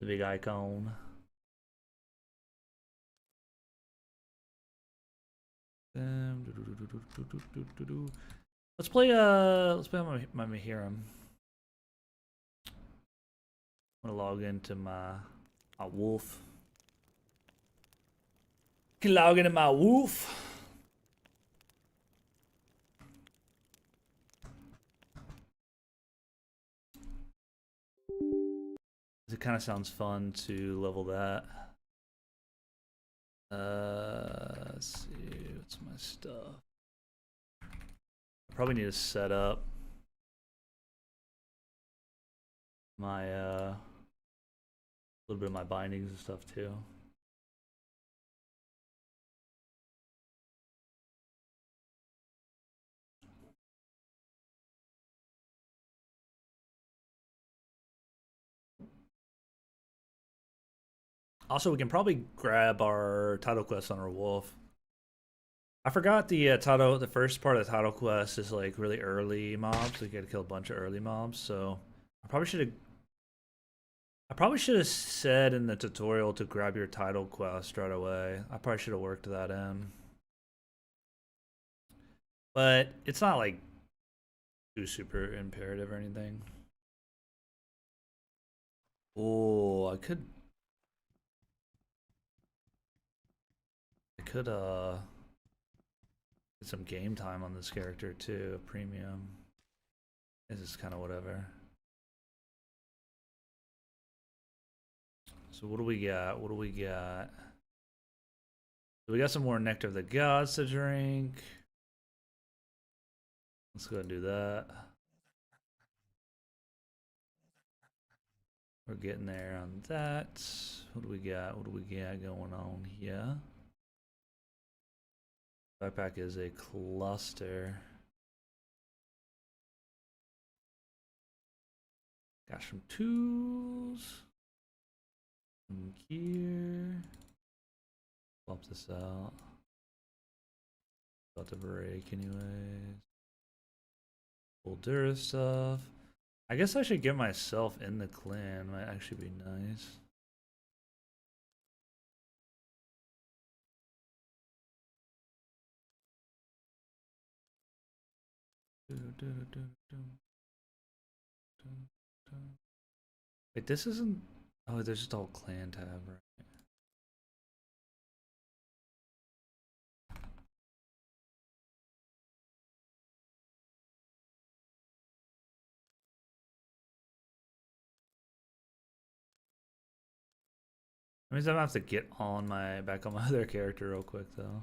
The big icon. Let's play on my Mihiram. I'm gonna log into my wolf. Can log into my wolf. It kind of sounds fun to level that. Let's see, what's my stuff? Probably need to set up my a little bit of my bindings and stuff too. Also, we can probably grab our title quest on our wolf. I forgot the title. The first part of the title quest is like really early mobs. So you gotta kill a bunch of early mobs. So I probably should have. I probably should have said in the tutorial to grab your title quest right away. I probably should have worked that in. But it's not like too super imperative or anything. Oh, I could get some game time on this character too, premium. This is kind of whatever. So what do we got? What do we got? So we got some more Nectar of the Gods to drink. Let's go ahead and do that. We're getting there on that. What do we got? What do we got going on here? Backpack is a cluster. Got some tools. Some gear. Swap this out. About to break anyways. Full stuff. I guess I should get myself in the clan. Might actually be nice. Wait, this isn't. Oh, there's just a whole clan tab, right? That means I'm gonna have to get on my back on my other character real quick though.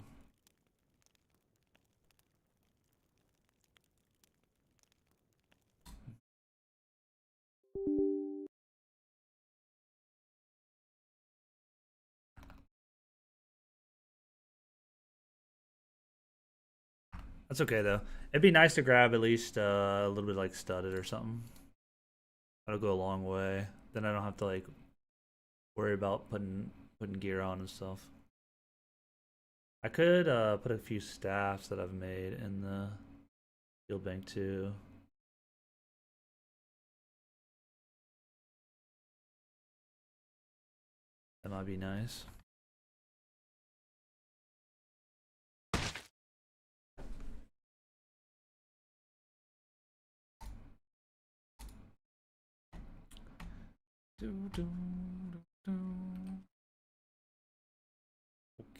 That's okay though. It'd be nice to grab at least a little bit like studded or something. That'll go a long way. Then I don't have to like worry about putting gear on and stuff. I could put a few staffs that I've made in the field bank too. That might be nice.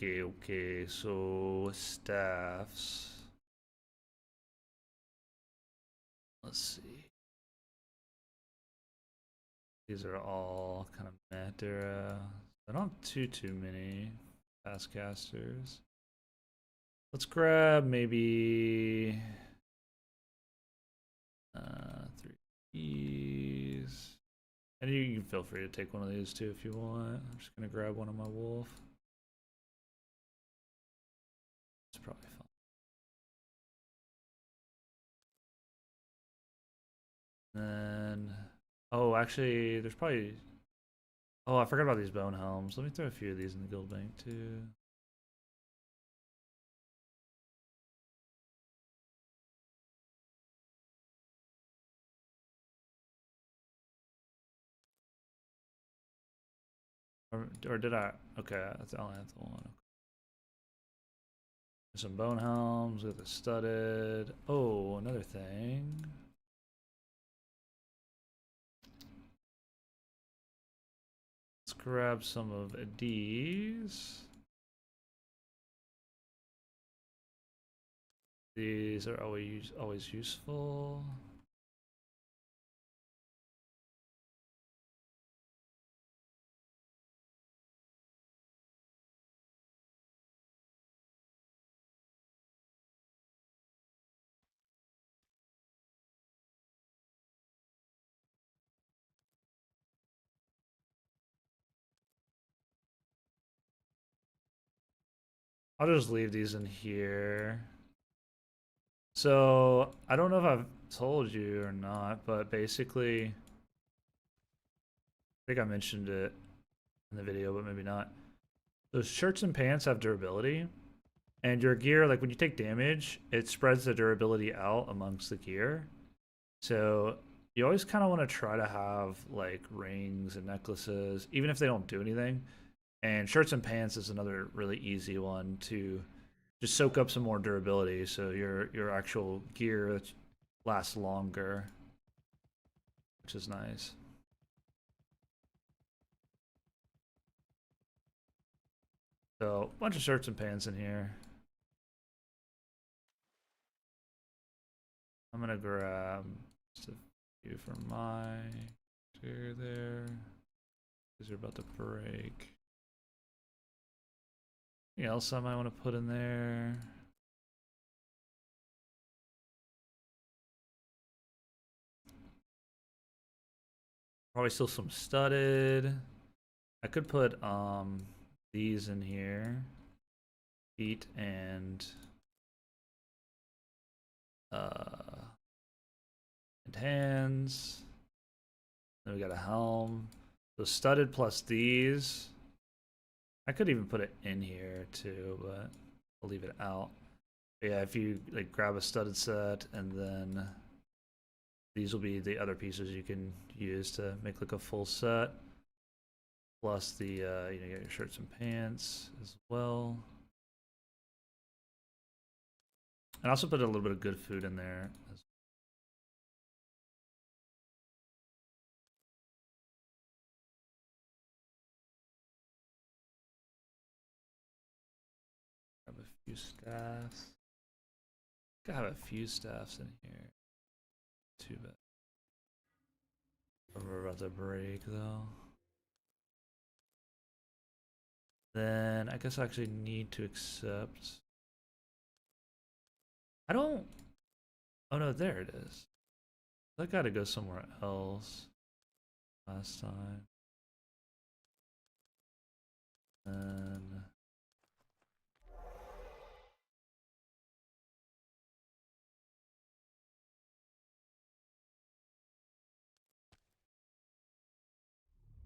Okay, so staffs. Let's see. These are all kind of meta. I don't have too many fast casters. Let's grab maybe 3 keys. And you can feel free to take one of these too if you want. I'm just gonna grab one on my wolf. It's probably fine. Then, oh, actually, there's probably. Oh, I forgot about these bone helms. Let me throw a few of these in the guild bank too. Or did I? Okay, I only have the one. Some bone helms with a studded. Oh, another thing. Let's grab some of these. These are always useful. I'll just leave these in here. So I don't know if I've told you or not, but basically, I think I mentioned it in the video, but maybe not. Those shirts and pants have durability, and your gear, like when you take damage, it spreads the durability out amongst the gear. So you always kind of want to try to have like rings and necklaces, even if they don't do anything. And shirts and pants is another really easy one to just soak up some more durability, so your actual gear lasts longer, which is nice. So a bunch of shirts and pants in here. I'm gonna grab just a few from my gear there. These are about to break. Anything else I might want to put in there? Probably still some studded. I could put these in here. Feet and hands. Then we got a helm. So studded plus these. I could even put it in here too, but I'll leave it out. But yeah, if you like grab a studded set, and then these will be the other pieces you can use to make like a full set. Plus the you know, you get your shirts and pants as well. And also put a little bit of good food in there. Grab a few staffs. Gotta have a few staffs in here. Too bad. We're about to break though. Then I guess I actually need to accept. I don't. Oh no, there it is. I gotta go somewhere else. Last time. And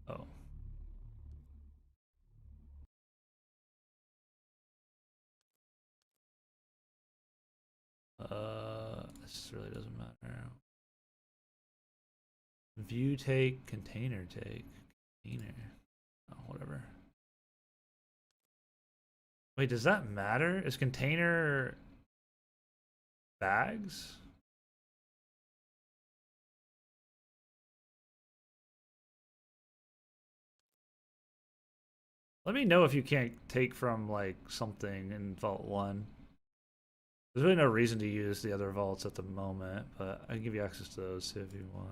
oh. this really doesn't matter. View take, container take, container. Oh, whatever. Wait, does that matter? Is container bags? Let me know if you can't take from like something in Vault 1. There's really no reason to use the other vaults at the moment, but I can give you access to those too if you want.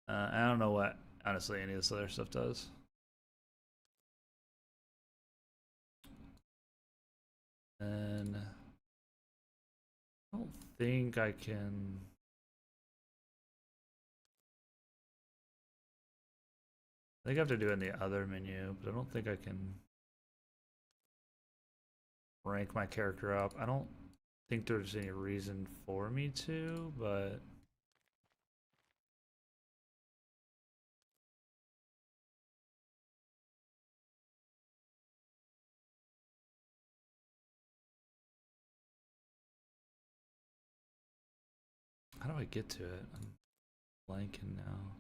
I don't know what, honestly, any of this other stuff does. And I don't think I can. I think I have to do it in the other menu, but I don't think I can rank my character up. I don't think there's any reason for me to, but how do I get to it? I'm blanking now.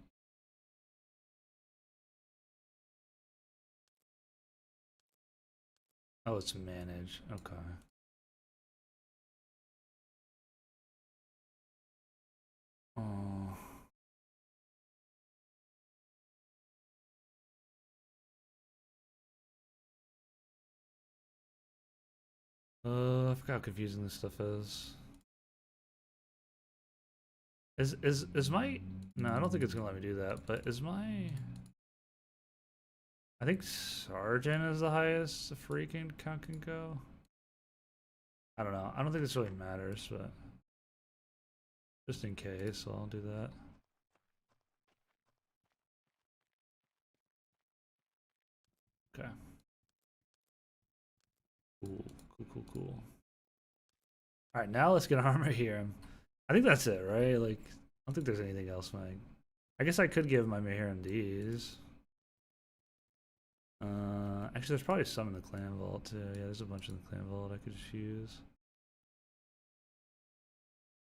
Oh, it's manage. Okay. Oh. I forgot how confusing this stuff is. Is my no? I don't think it's gonna let me do that. But is my I think sergeant is the highest the freaking count can go. I don't know. I don't think this really matters, but just in case, I'll do that. Okay. Cool. All right, now let's get armor here. I think that's it, right? Like, I don't think there's anything else, Mike. I guess I could give my Maharan these. Actually, there's probably some in the clan vault too. Yeah, there's a bunch in the clan vault I could just use.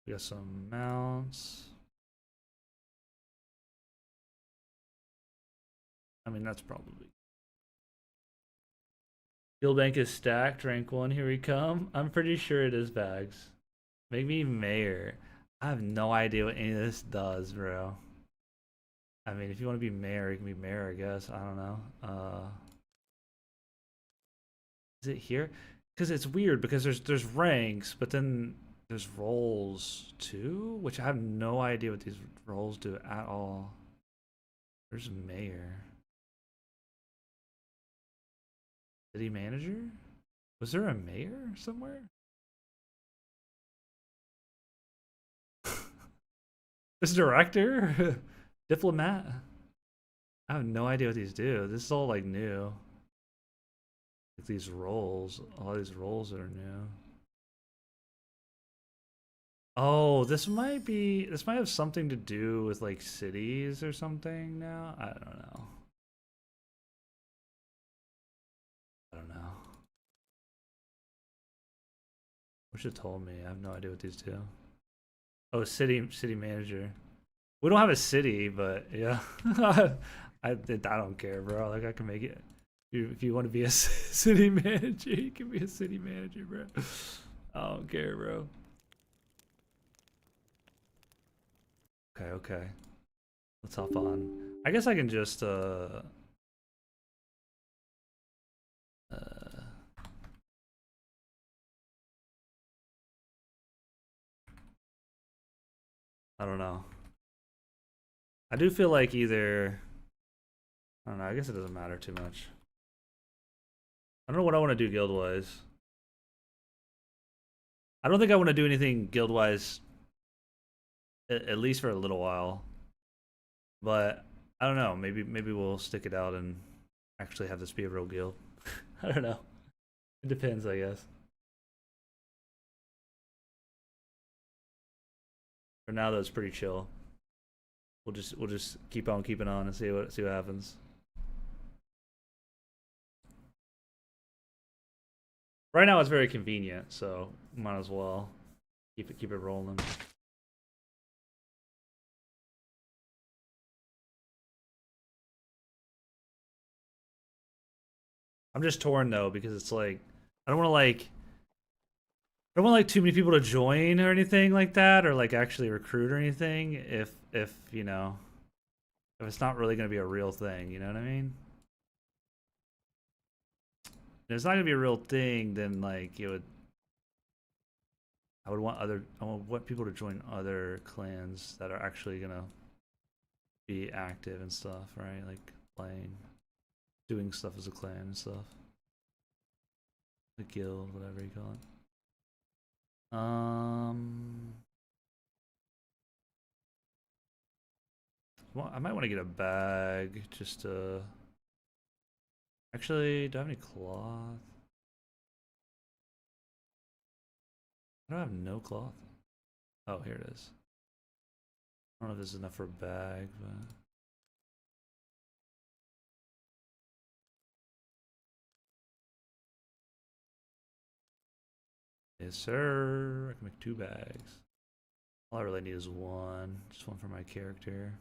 We got some mounts. I mean, that's probably. Guild bank is stacked. Rank 1, here we come. I'm pretty sure it is bags. Make me mayor. I have no idea what any of this does, bro. I mean, if you want to be mayor, you can be mayor, I guess. I don't know. Is it here? Because it's weird because there's ranks, but then there's roles too, which I have no idea what these roles do at all. There's mayor. City manager? Was there a mayor somewhere? This director? Diplomat? I have no idea what these do. This is all like new. Like these roles, all these roles that are new. Oh, this might have something to do with like cities or something now. I don't know. I don't know. Wish it told me. I have no idea what these do. Oh, city manager. We don't have a city, but yeah. I don't care, bro. Like I can make it. If you want to be a city manager, you can be a city manager, bro. I don't care, bro. Okay. Let's hop on. I guess I can just I don't know. I do feel like either I don't know, I guess it doesn't matter too much. I don't know what I want to do guild wise. I don't think I want to do anything guild wise at least for a little while. But I don't know, maybe we'll stick it out and actually have this be a real guild. I don't know. It depends, I guess. For now though, it's pretty chill. We'll just keep on keeping on and see what happens. Right now it's very convenient, so might as well Keep it rolling. I'm just torn though because it's like I don't want to like I don't want like too many people to join or anything like that, or like actually recruit or anything. If you know if it's not really gonna be a real thing, you know what I mean? If it's not gonna be a real thing, then like it would. I would want people to join other clans that are actually gonna be active and stuff, right? Like playing, doing stuff as a clan and stuff. The guild, whatever you call it. Well, I might want to get a bag just to. Actually, do I have any cloth? I don't have no cloth. Oh, here it is. I don't know if this is enough for a bag, but. Yes, sir. I can make 2 bags. All I really need is one. Just one for my character.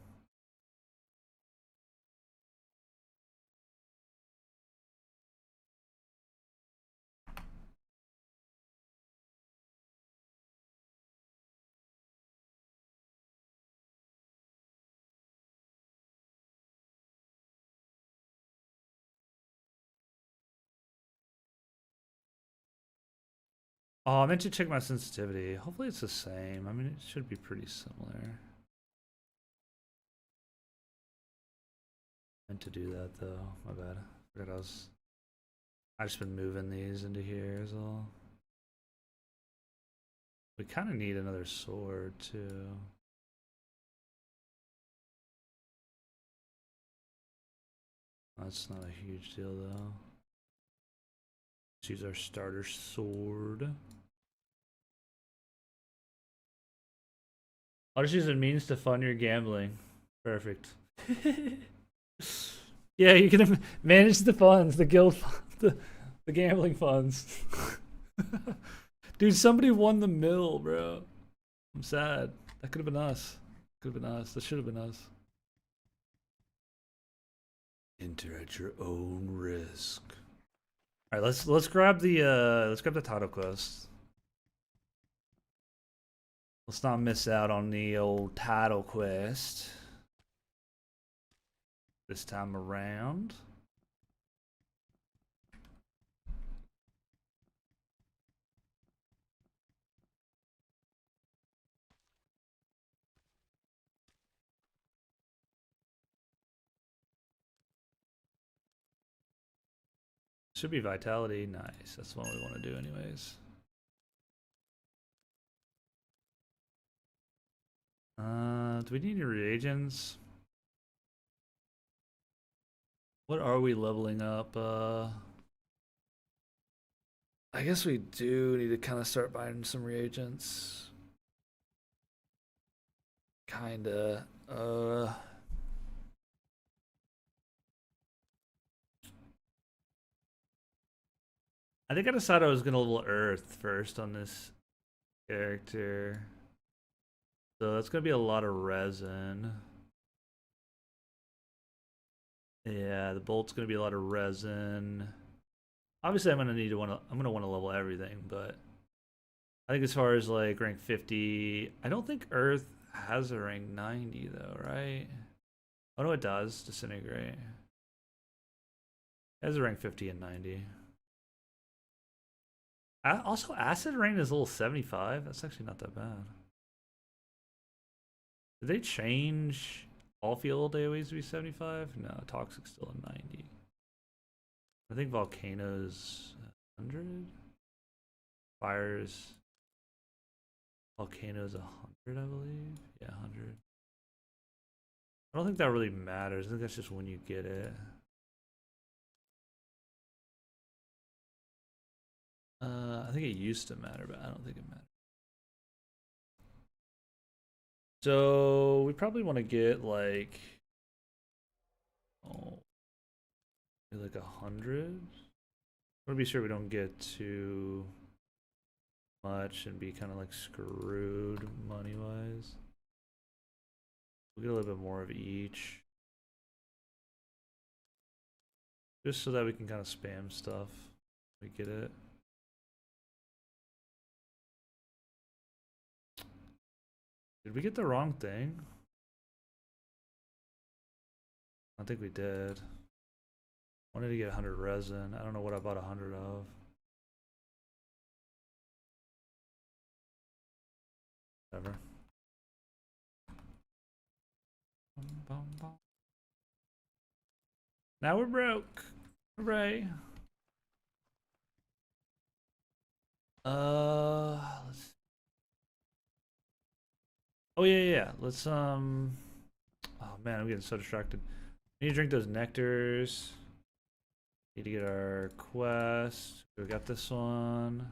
Oh, I meant to check my sensitivity. Hopefully it's the same. I mean, it should be pretty similar. Meant to do that though. My bad. Forgot I just been moving these into here as well. We kind of need another sword too. That's not a huge deal though. Let's use our starter sword. I'll just use it means to fund your gambling. Perfect. Yeah, you can manage the funds, the guild, the gambling funds. Dude, somebody won the mill, bro. I'm sad. That could have been us. Could have been us. That should have been us. Enter at your own risk. All right, let's grab the title quest. Let's not miss out on the old title quest this time around. Should be vitality. Nice. That's what we want to do anyways. Do we need any reagents? What are we leveling up? I guess we do need to kind of start buying some reagents. Kinda. I think I decided I was gonna level Earth first on this character. So that's gonna be a lot of resin. Yeah, the bolt's gonna be a lot of resin. Obviously, I'm gonna want to level everything, but I think as far as like rank 50, I don't think Earth has a rank 90 though, right? Oh no, it does. Disintegrate. It has a rank 50 and 90. Also, Acid Rain is level 75. That's actually not that bad. Did they change all field AoEs to be 75? No, Toxic's still a 90. I think Volcano's 100. Fire's Volcano's 100, I believe. Yeah, 100. I don't think that really matters. I think that's just when you get it. I think it used to matter, but I don't think it matters. So we probably want to get like, oh, like 100. I want to be sure we don't get too much and be kind of like screwed money wise. We'll get a little bit more of each. Just so that we can kind of spam stuff. We get it. Did we get the wrong thing? I think we did. Wanted to get 100 resin. I don't know what I bought 100 of. Whatever. Now we're broke. Hooray. Let's. Oh yeah. Let's Oh man, I'm getting so distracted. We need to drink those nectars. Need to get our quest. We got this one.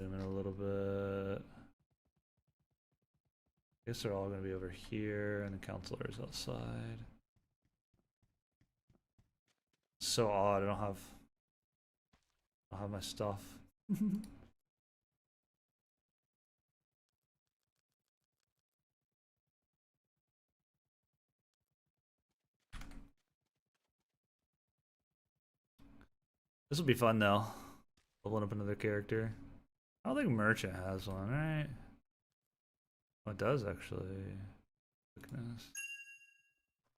Zoom in a little bit. I guess they're all gonna be over here, and the counselor is outside. It's so odd. I don't have my stuff. This will be fun though. Leveling up another character. I don't think Merchant has one, right? Oh, it does actually. Quickness.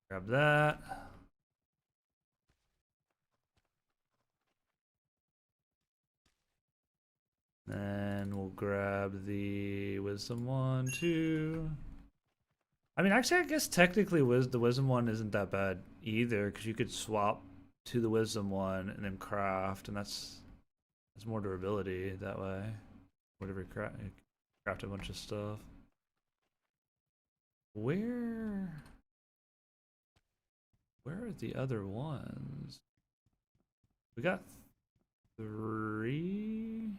Grab that. Then we'll grab the Wisdom one too. I mean, actually, I guess technically the Wisdom one isn't that bad either, because you could swap to the Wisdom one and then craft, and that's more durability that way. Whatever you craft a bunch of stuff. Where are the other ones? We got 3.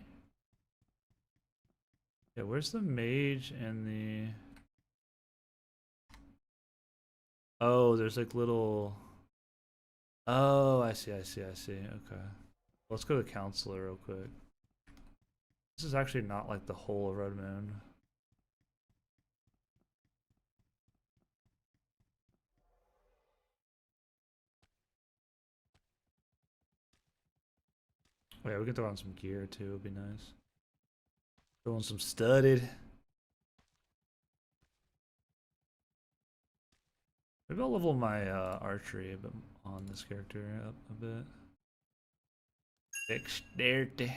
Yeah, where's the mage and the... Oh, there's like little... Oh, I see. Okay. Let's go to the counselor real quick. This is actually not like the whole of Red Moon. Oh yeah, we can throw on some gear too, it'd be nice. Throw on some studded. Maybe I'll level my archery a bit on this character up a bit. Dexterity.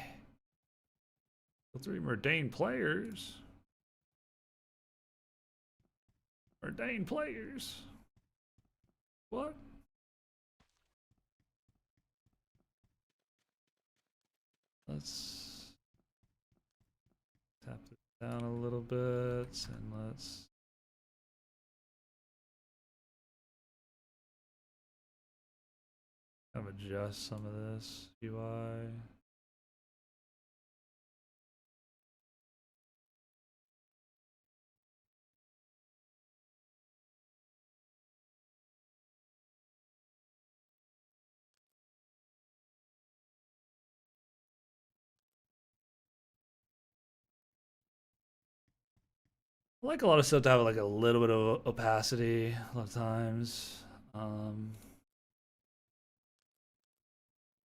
3 Mundane players. Mundane players. What? Let's tap this down a little bit and let's kind of adjust some of this UI. I like a lot of stuff to have like a little bit of opacity a lot of times. I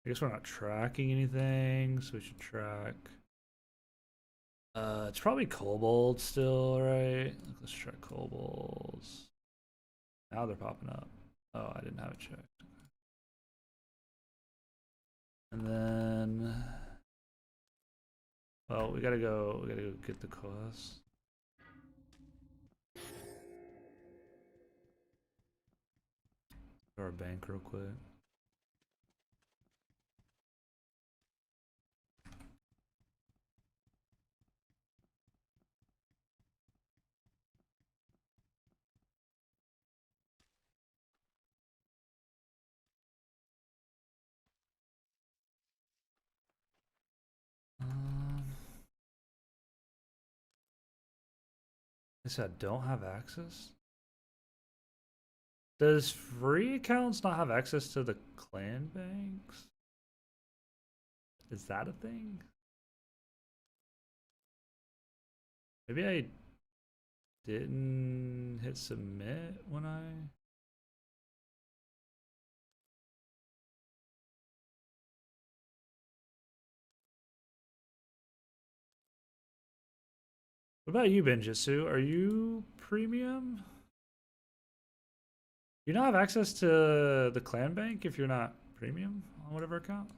guess we're not tracking anything, so we should track. It's probably kobold still, right? Let's try kobolds. Now they're popping up. Oh, I didn't have it checked. And then, well, we gotta go get the quest. Go to our bank real quick. I said don't have access? Does free accounts not have access to the clan banks? Is that a thing? Maybe I didn't hit submit when I... What about you, Benjitsu? Are you premium? You not have access to the clan bank if you're not premium on whatever account?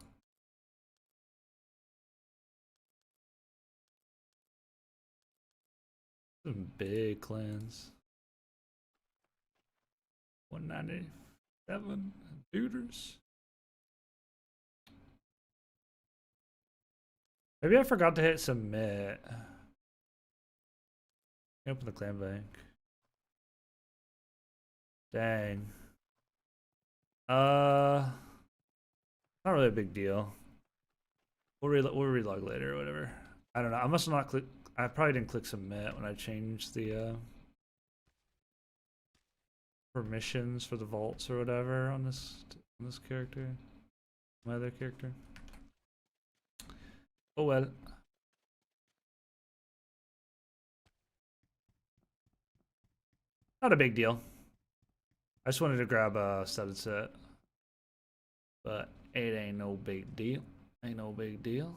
Some big clans. 197 duders. Maybe I forgot to hit submit. Open the clan bank. Dang. Not really a big deal. We'll relog later or whatever. I don't know. I must have not click. I probably didn't click submit when I changed the permissions for the vaults or whatever on this character. My other character. Oh well. Not a big deal. I just wanted to grab a studded set. But it ain't no big deal. Ain't no big deal.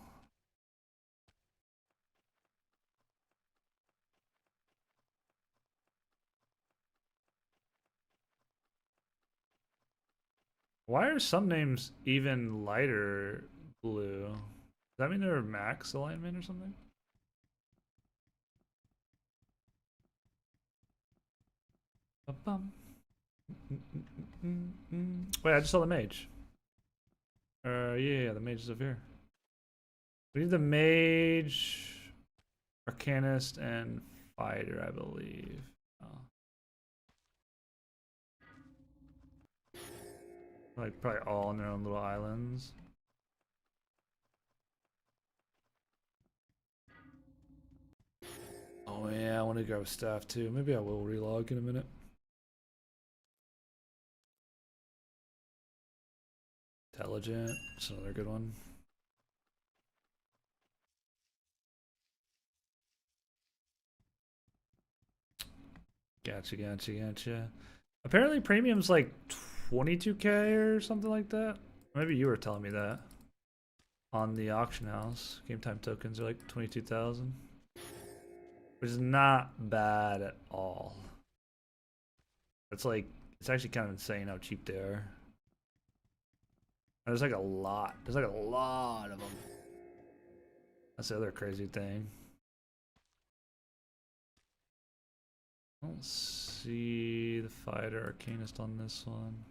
Why are some names even lighter blue? Does that mean they're max alignment or something? Ba-bum. Wait, I just saw the mage. Yeah, the mage is up here. We need the mage, arcanist, and fighter, I believe. Oh. Like probably all on their own little islands. Oh yeah, I want to grab staff too. Maybe I will relog in a minute. Intelligent, that's another good one. Gotcha. Apparently premium's like 22k or something like that. Maybe you were telling me that. On the auction house. Game time tokens are like 22,000. Which is not bad at all. It's like, it's actually kind of insane how cheap they are. There's like a lot. There's like a lot of them. That's the other crazy thing. I don't see the fighter arcanist on this one.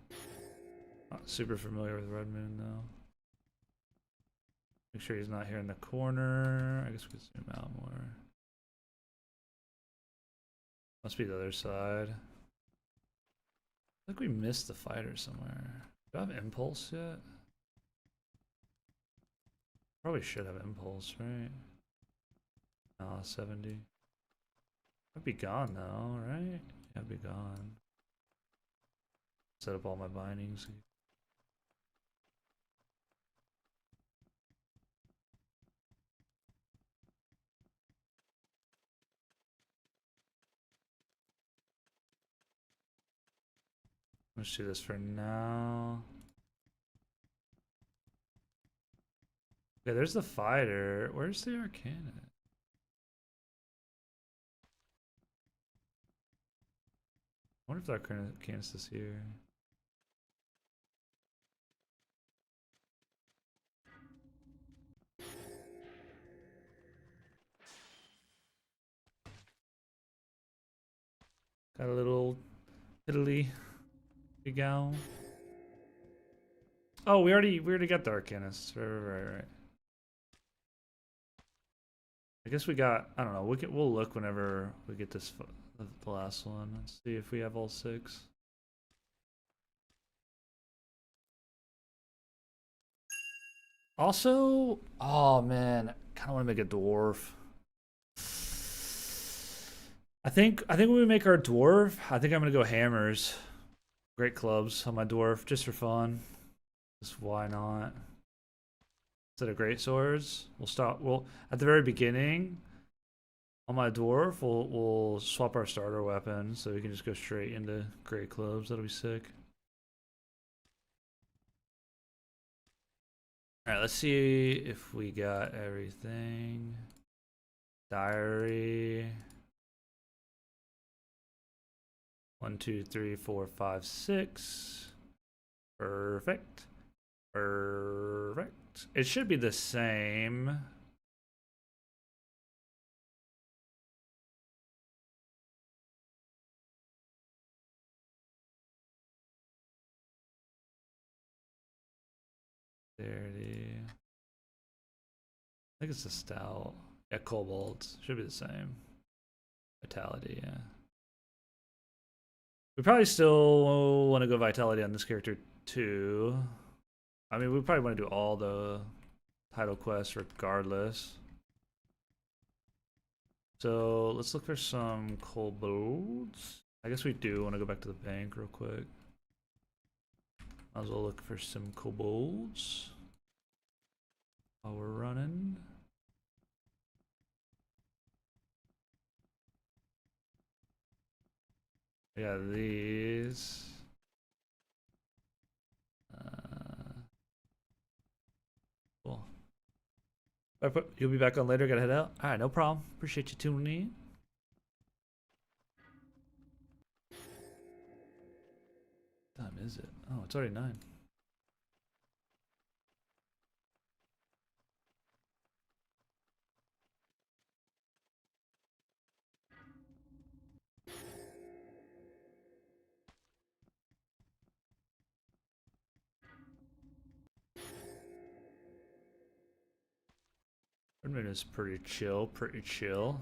Not super familiar with Red Moon though. Make sure he's not here in the corner. I guess we could zoom out more. Must be the other side. I think we missed the fighter somewhere. Do I have impulse yet? Probably should have impulse, right? 70. I'd be gone though, right? Yeah, I'd be gone. Set up all my bindings. Let's do this for now. Okay, there's the fighter. Where's the arcana? I wonder if the arcanist is here. Got a little Italy gown. Oh, we already got the arcanist. Right. I guess we got. I don't know. We'll look whenever we get this the last one. Let's see if we have all 6. Also, oh man, kind of want to make a dwarf. I think when we make our dwarf, I think I'm gonna go hammers, great clubs on my dwarf just for fun. Just why not? Instead of great swords, we'll at the very beginning. On my dwarf, we'll swap our starter weapon so we can just go straight into great clubs. That'll be sick. Alright, let's see if we got everything. Diary. 1, 2, 3, 4, 5, 6. Perfect. Perfect. It should be the same. Dexterity. I think it's a stout. Yeah, cobalt. Should be the same. Vitality, yeah. We probably still want to go vitality on this character too. I mean, we probably want to do all the title quests regardless. So let's look for some kobolds. I guess we do want to go back to the bank real quick. Might as well look for some kobolds while we're running. Yeah, these. Cool. You'll be back on later. Gotta head out. All right, no problem. Appreciate you tuning in. What time is it? Oh, it's already 9. Redmond is pretty chill, pretty chill.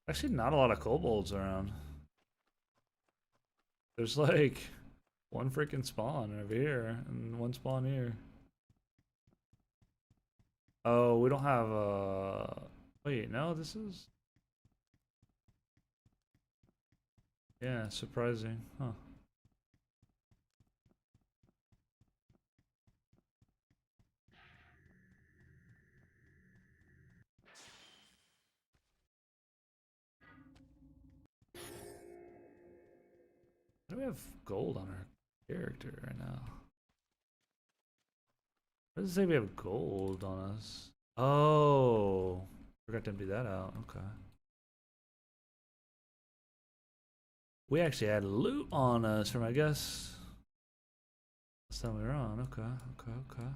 Actually, not a lot of kobolds around. There's like one freaking spawn over here and one spawn here. Oh, we don't have a... Wait, no, this is... Yeah, surprising. Huh. Why do we have gold on our character right now? Why does it say we have gold on us? Oh, forgot to empty that out. Okay. We actually had loot on us from, I guess, last time we were on. Okay, okay.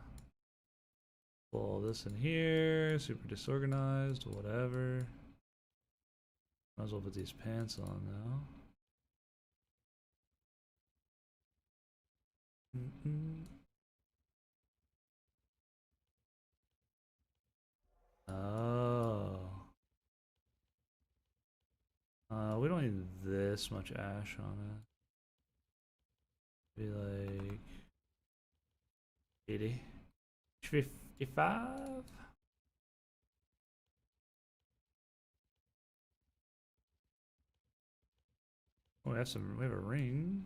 Pull all this in here. Super disorganized, whatever. Might as well put these pants on now. Oh. We don't need this much ash on it. Be like 80. 55? Oh, we have a ring.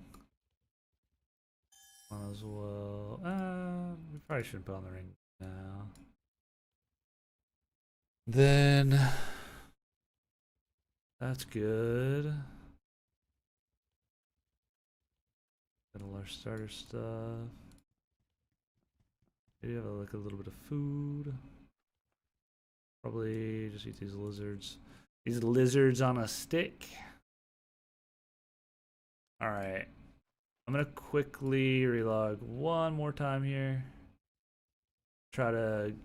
Might as well. We probably shouldn't put on the ring now. Then that's good. Got all our starter stuff. Maybe have like a little bit of food. Probably just eat these lizards. These lizards on a stick. Alright. I'm gonna quickly relog one more time here. Try to see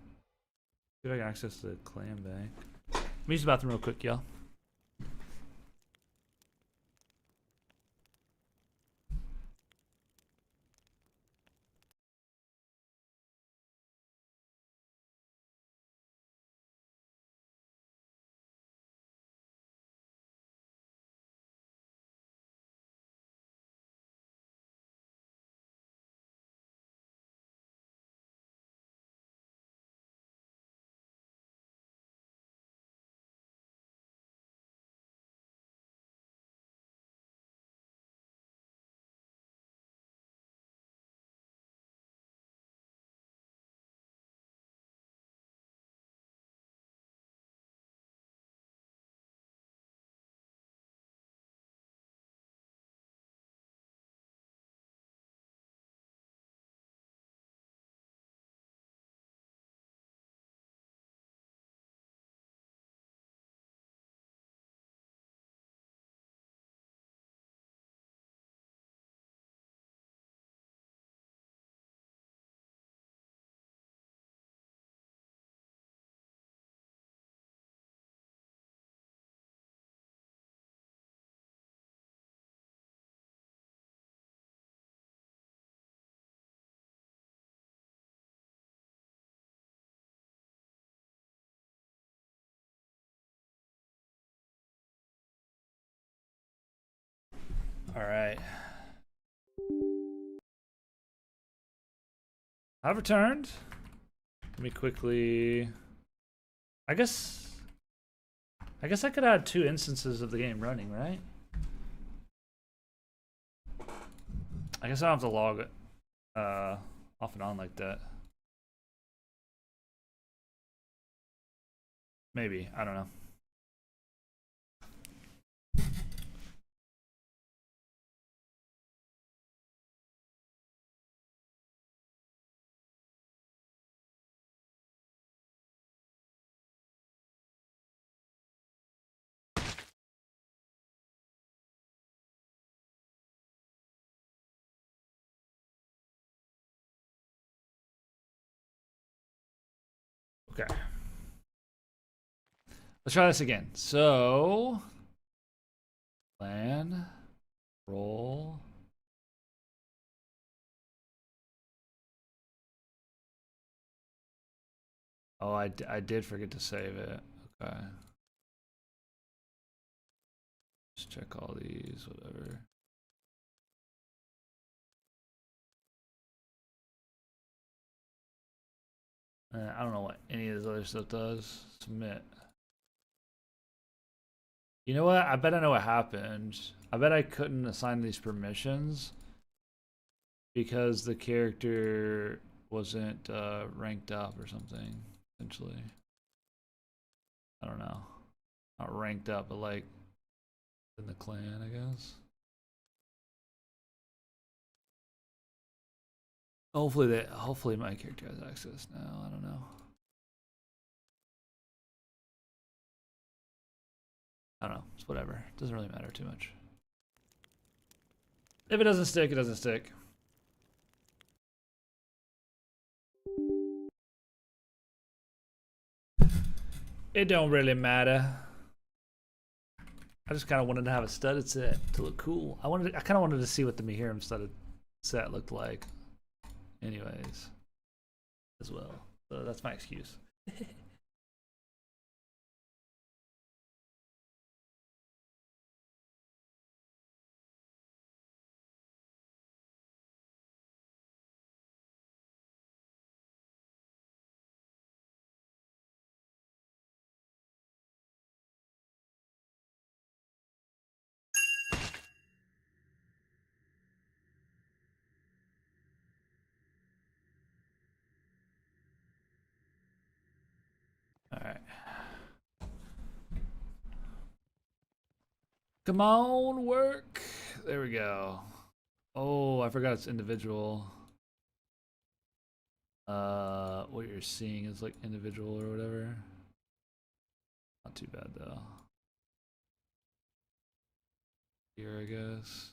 if I can access the clan bank. Let me use the bathroom real quick, y'all. All right. I've returned. Let me quickly. I guess I could add 2 instances of the game running, right? I guess I don't have to log it off and on like that. Maybe, I don't know. Okay. Let's try this again. So, plan, roll. Oh, I did forget to save it. Okay. Just check all these, whatever. I don't know what any of this other stuff does. Submit. You know what? I bet I know what happened. I bet I couldn't assign these permissions because the character wasn't ranked up or something, essentially. I don't know. Not ranked up, but like in the clan, I guess. Hopefully my character has access now. I don't know. I don't know. It's whatever. It doesn't really matter too much. If it doesn't stick, it doesn't stick. It don't really matter. I just kind of wanted to have a studded set to look cool. I kind of wanted to see what the Mihirim studded set looked like. Anyways, as well. So that's my excuse. All right. Come on, work. There we go. Oh, I forgot it's individual. What you're seeing is like individual or whatever. Not too bad though. Here, I guess.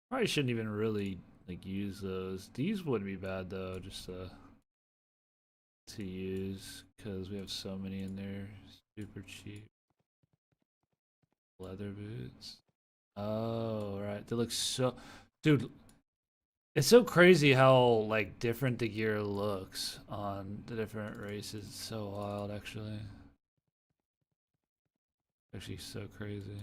Probably shouldn't even really like use those. These wouldn't be bad though, just to use because we have so many in there. Super cheap. Leather boots. Oh, right. They look so, dude. It's so crazy how like different the gear looks on the different races. It's so wild, actually. Actually, so crazy.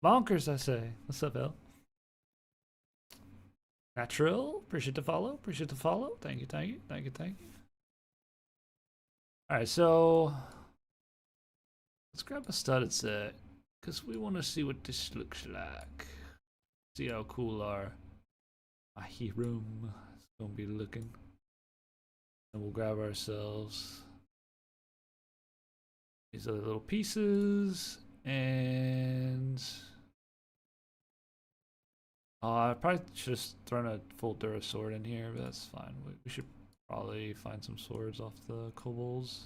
Bonkers, I say. What's up, L? Natural. Appreciate the follow. Appreciate the follow. Thank you. Thank you. Thank you. Thank you. All right, so let's grab a studded set because we want to see what this looks like. See how cool our room is gonna be looking. And we'll grab ourselves these other little pieces and I probably should have thrown a full Dura sword in here, but that's fine. We should probably find some swords off the kobolds.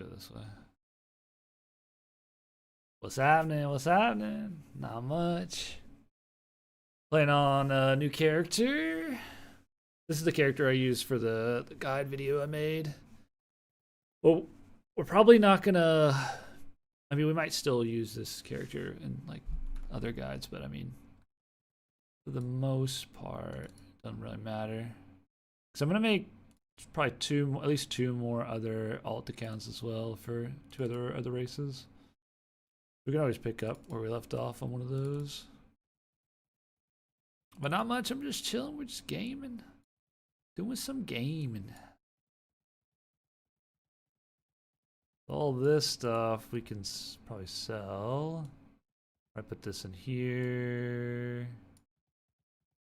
Go this way. What's happening? What's happening? Not much. Playing on a new character. This is the character I used for the guide video I made. Well, we're probably not gonna. I mean, we might still use this character in like other guides, but I mean, for the most part, it doesn't really matter. Because I'm gonna make probably at least two more other alt accounts as well for two other races. We can always pick up where we left off on one of those. But not much. I'm just chilling. We're just gaming, doing some gaming. All this stuff we can probably sell. I put this in here.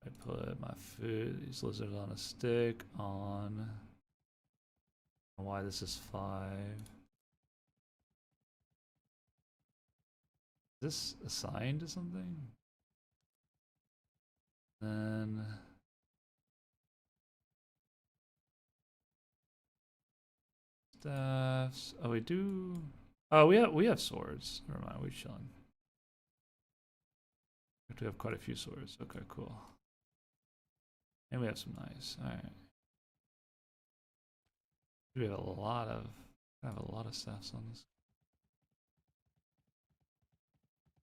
I put my food, these lizards on a stick on. Why this is 5. Is this assigned to something? Then staffs. Oh, we do. Oh, we have swords. Never mind, we're chilling. We have quite a few swords. Okay, cool. And we have some knives. All right. We have a lot of staffs on this.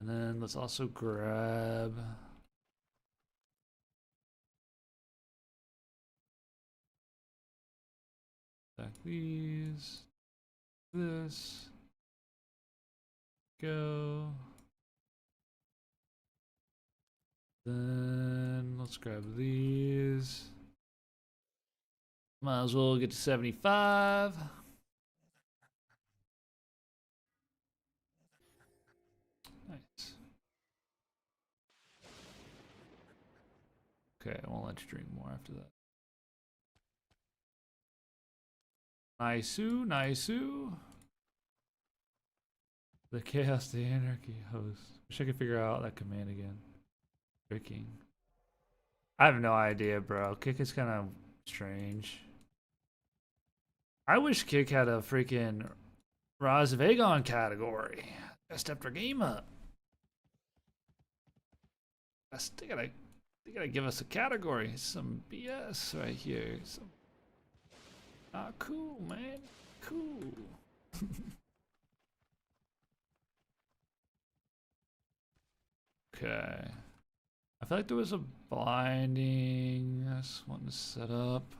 And then let's also grab back these. This. Go. Then let's grab these. Might as well get to 75. Nice. Okay, I won't let you drink more after that. Nice-oo, nice-oo. The chaos, the anarchy host. Wish I could figure out that command again. Drinking. I have no idea, bro. Kick is kind of strange. I wish Kick had a freaking Rise of Agon category. I stepped our game up. They gotta give us a category. Some BS right here. Some not cool, man. Cool. Okay. I feel like there was a binding I just wanted to set up.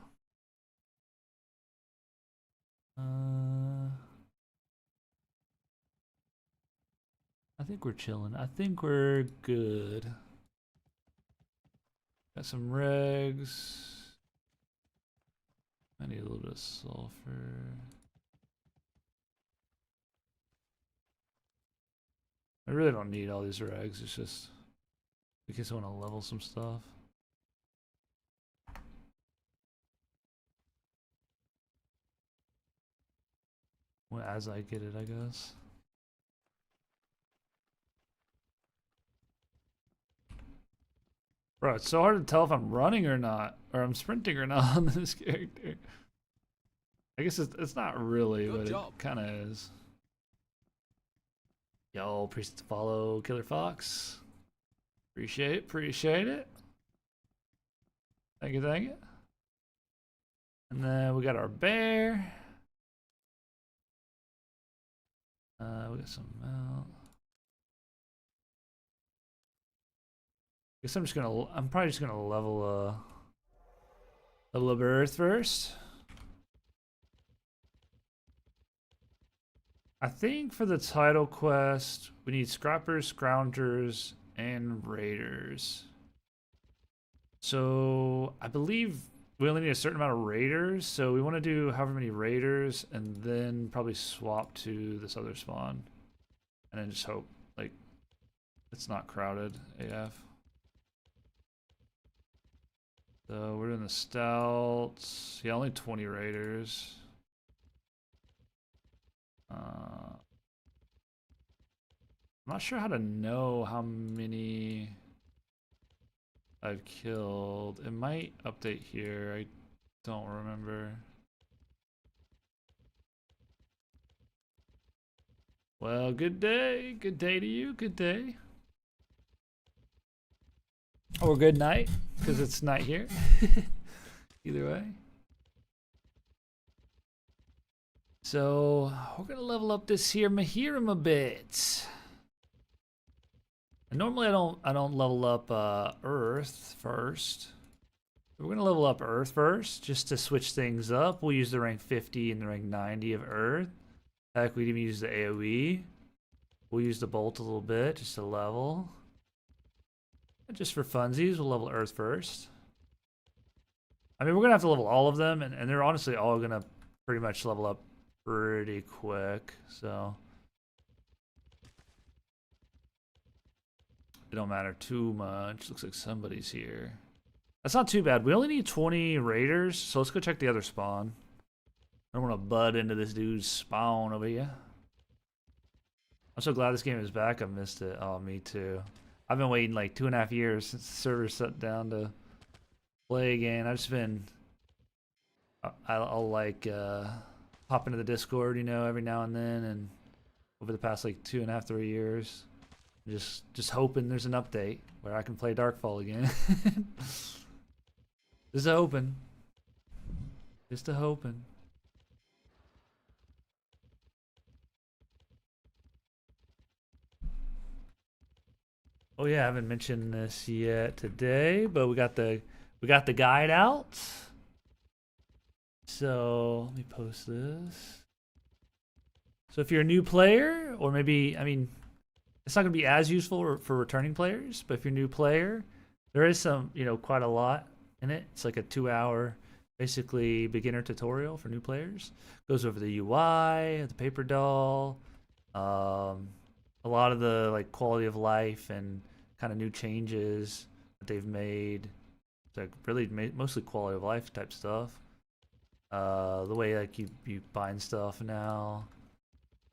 I think we're chilling. I think we're good. Got some regs. I need a little bit of sulfur. I really don't need all these regs. It's just in case I want to level some stuff. Well, as I get it, I guess. Bro, it's so hard to tell if I'm running or not, or I'm sprinting or not on this character. I guess it's not really, but it kind of is. Yo, appreciate the follow, Killer Fox. Appreciate it. Thank you, thank you. And then we got our bear. We got some mount. Guess I'm probably just gonna level up Earth first. I think for the title quest, we need scrappers, scroungers, and raiders. So I believe we only need a certain amount of raiders, so we want to do however many raiders and then probably swap to this other spawn. And then just hope like it's not crowded AF. So we're doing the stouts. Yeah, only 20 raiders. I'm not sure how to know how many I've killed. It might update here. I don't remember. Well, good day. Good day to you. Good day. Or good night, because it's night here. Either way. So we're gonna level up this here Mahirim a bit. And normally I don't level up Earth first. We're gonna level up Earth first, just to switch things up. We'll use the rank 50 and the rank 90 of Earth. Heck, we can use the AoE. We'll use the bolt a little bit, just to level. And just for funsies, we'll level Earth first. I mean, we're gonna have to level all of them, and they're honestly all gonna pretty much level up pretty quick, so it don't matter too much. Looks like somebody's here. That's not too bad. We only need 20 raiders, so let's go check the other spawn. I don't want to butt into this dude's spawn over here. I'm so glad this game is back. I missed it. Oh, me too. I've been waiting like 2.5 years since the server shut down to play again. I've just been... I'll like hop into the Discord, you know, every now and then, and over the past like 2.5, 3 years, just hoping there's an update where I can play Darkfall again. Just hoping. Just a hoping. Oh yeah, I haven't mentioned this yet today, but we got the guide out. So let me post this. So if you're a new player, or maybe, I mean, it's not gonna be as useful for returning players, but if you're a new player, there is some, you know, quite a lot in it. It's like a 2-hour, basically beginner tutorial for new players. Goes over the UI, the paper doll, a lot of the like quality of life and kind of new changes that they've made. It's like really mostly quality of life type stuff. The way like you bind stuff now,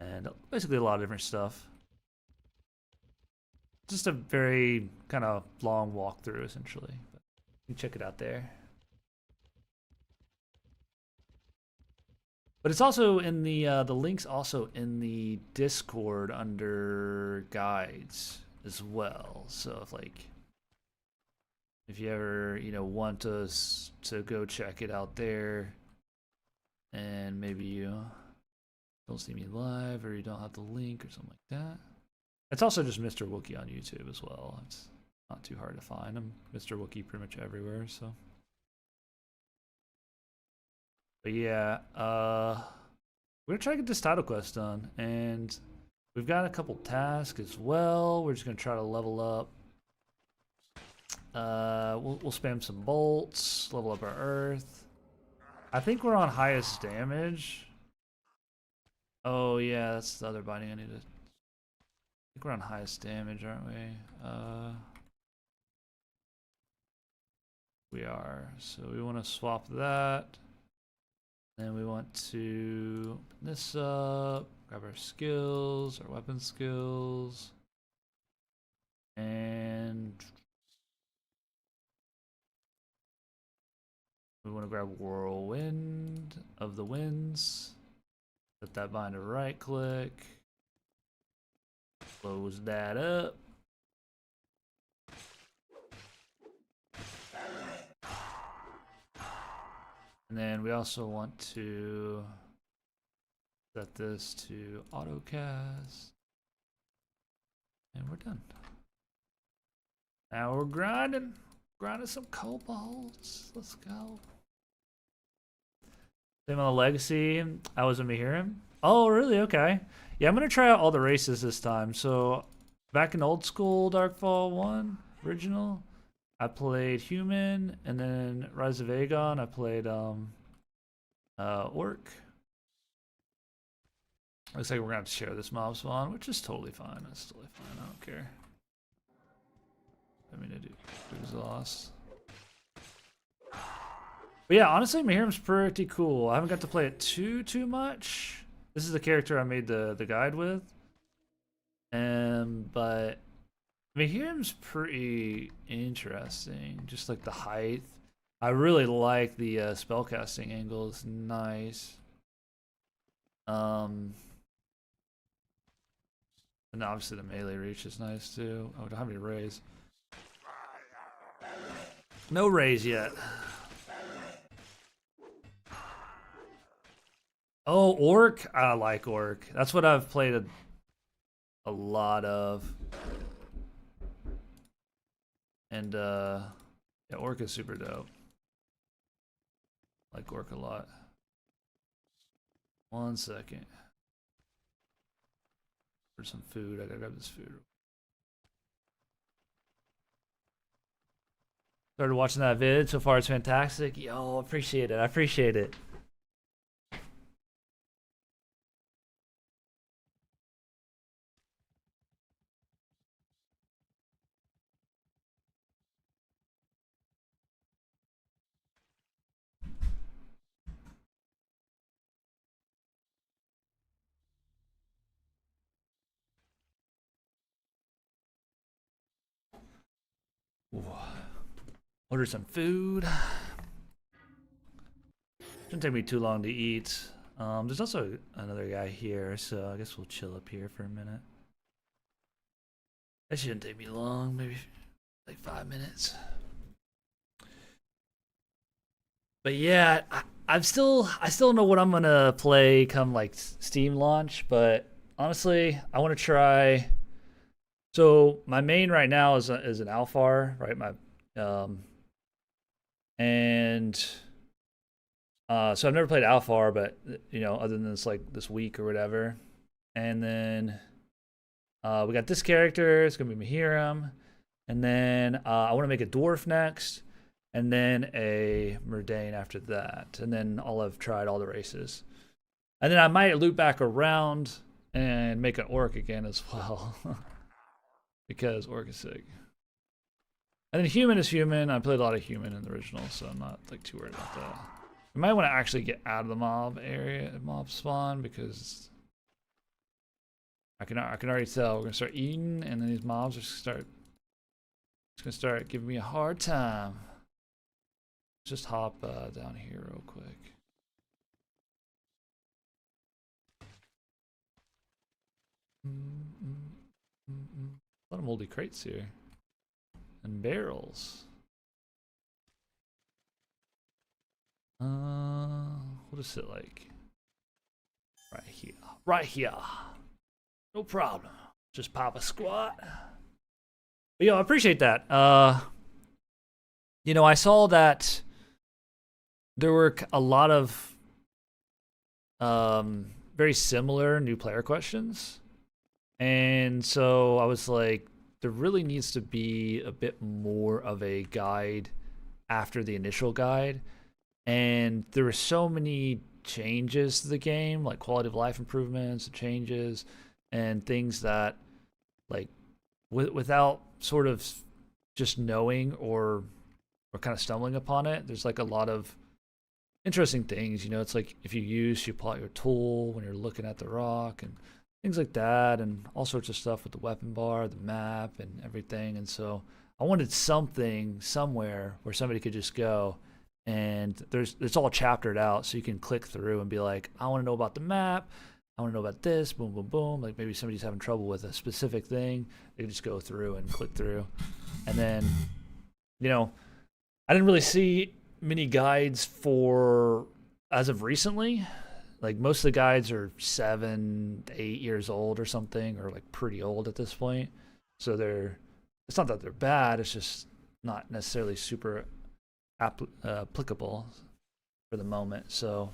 and basically a lot of different stuff. Just a very kind of long walkthrough essentially. But you can check it out there. But it's also in the link's also in the Discord under guides as well. So if you ever, you know, want us to go check it out there, and maybe you don't see me live or you don't have the link or something like that. It's also just Mr. Wookie on YouTube as well. It's not too hard to find. I'm Mr. Wookie pretty much everywhere, so. But yeah, we're gonna try to get this title quest done, and we've got a couple tasks as well. We're just gonna try to level up. We'll spam some bolts, level up our Earth. I think we're on highest damage. Oh yeah, that's the other binding I needed. I think we're on highest damage, aren't we? We are. So we want to swap that. Then we want to open this up, grab our skills, our weapon skills, and we want to grab Whirlwind of the Winds. Set that bind to right click. Close that up. And then we also want to set this to autocast. And we're done. Now we're grinding. Grinding some kobolds. Let's go. Same on the legacy. I was a Mahirim. Oh, really? Okay. Yeah, I'm going to try out all the races this time. So, back in old school Darkfall 1, original, I played human, and then Rise of Agon, I played orc. Looks like we're gonna have to share this mob spawn, which is totally fine. That's totally fine. I don't care. I mean, I do exhaust. But yeah, honestly, Mahirim's pretty cool. I haven't got to play it too much. This is the character I made the guide with, but Mahirim's pretty interesting. Just like the height. I really like the spellcasting angle. It's nice. And obviously the melee reach is nice too. Oh, don't have any raise. No raise yet. Oh, Orc? I like Orc. That's what I've played a lot of. And yeah, Orc is super dope. I like Orc a lot. 1 second. For some food. I gotta grab this food. Started watching that vid. So far, it's fantastic. Yo, appreciate it. I appreciate it. Ooh. Order some food. Shouldn't take me too long to eat. There's also another guy here, so I guess we'll chill up here for a minute. That shouldn't take me long, maybe like 5 minutes. But yeah, I still don't know what I'm gonna play come like Steam launch. But honestly, I want to try. So my main right now is an Alphar, right? My and so I've never played Alphar, but you know, other than this week or whatever. And then we got this character. It's gonna be Mahiram, and then I want to make a dwarf next, and then a Murdane after that, and then I'll have tried all the races, and then I might loop back around and make an orc again as well, because orc is sick. And then human is human. I played a lot of human in the original, so I'm not like too worried about that. We might want to actually get out of the mob area, mob spawn, because I can already tell we're gonna start eating, and then these mobs are gonna start giving me a hard time. Just hop down here real quick. A lot of moldy crates here and barrels. What is it like? Right here. Right here. No problem. Just pop a squat. But yo, I appreciate that. You know, I saw that there were a lot of very similar new player questions. And so I was like, there really needs to be a bit more of a guide after the initial guide. And there were so many changes to the game, like quality of life improvements, changes, and things that, like, without sort of just knowing or kind of stumbling upon it, there's like a lot of interesting things. You know, it's like if you pull out your tool when you're looking at the rock and things like that, and all sorts of stuff with the weapon bar, the map, and everything. And so I wanted something somewhere where somebody could just go, and it's all chaptered out, so you can click through and be like, I want to know about the map, I want to know about this, boom, boom, boom. Like maybe somebody's having trouble with a specific thing, they just go through and click through. And then, you know, I didn't really see many guides for as of recently. Like most of the guides are 7, 8 years old or something, or like pretty old at this point. So it's not that they're bad, it's just not necessarily super applicable for the moment. So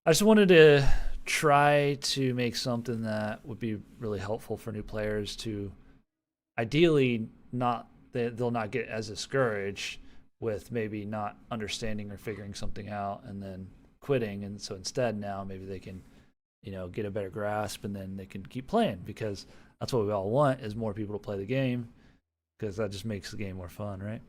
I just wanted to try to make something that would be really helpful for new players to ideally they'll not get as discouraged with maybe not understanding or figuring something out and then quitting. And so instead now maybe they can, you know, get a better grasp, and then they can keep playing, because that's what we all want, is more people to play the game, because that just makes the game more fun, right?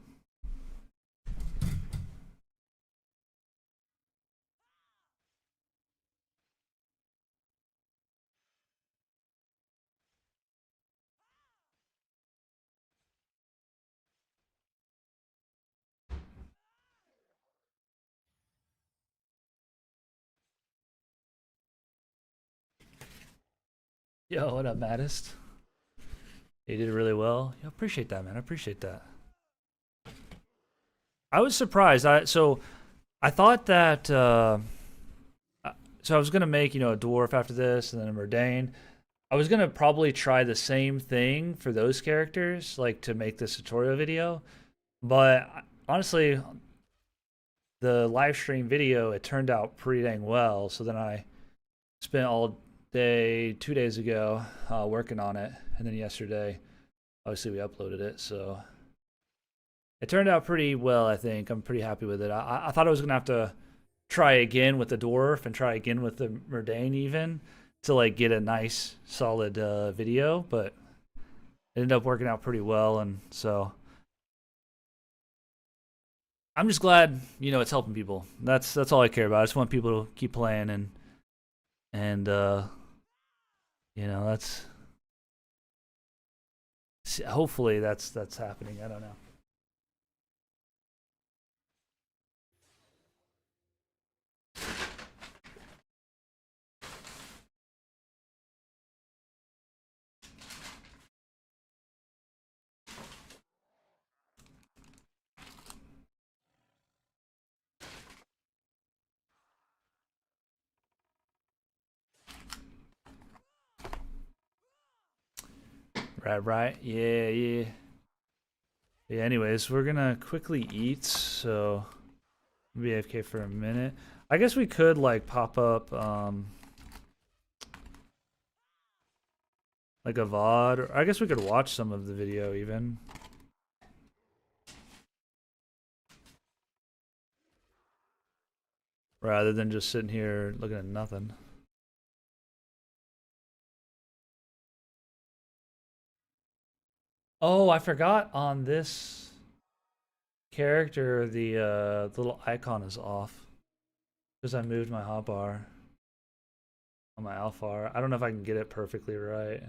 Yo, what up, Maddest? You did really well. Yo, appreciate that, man. I appreciate that. I was surprised. I thought that so I was gonna make a dwarf after this, and then a Murdane. I was gonna probably try the same thing for those characters, like to make this tutorial video. But honestly, the live stream video it turned out pretty dang well. So then I spent all day 2 days ago working on it, and then yesterday, obviously, we uploaded it. So it turned out pretty well, I think. I'm pretty happy with it. I thought I was gonna have to try again with the dwarf and try again with the Murdane even to like get a nice solid video, but it ended up working out pretty well, and so I'm just glad it's helping people. That's all I care about. I just want people to keep playing and that's hopefully that's happening. I don't know. Right. Yeah. Yeah, anyways, we're gonna quickly eat, so be AFK for a minute. I guess we could like pop up like a VOD, or I guess we could watch some of the video even. Rather than just sitting here looking at nothing. Oh, I forgot on this character the little icon is off because I moved my hotbar on my Alphar. I don't know if I can get it perfectly right.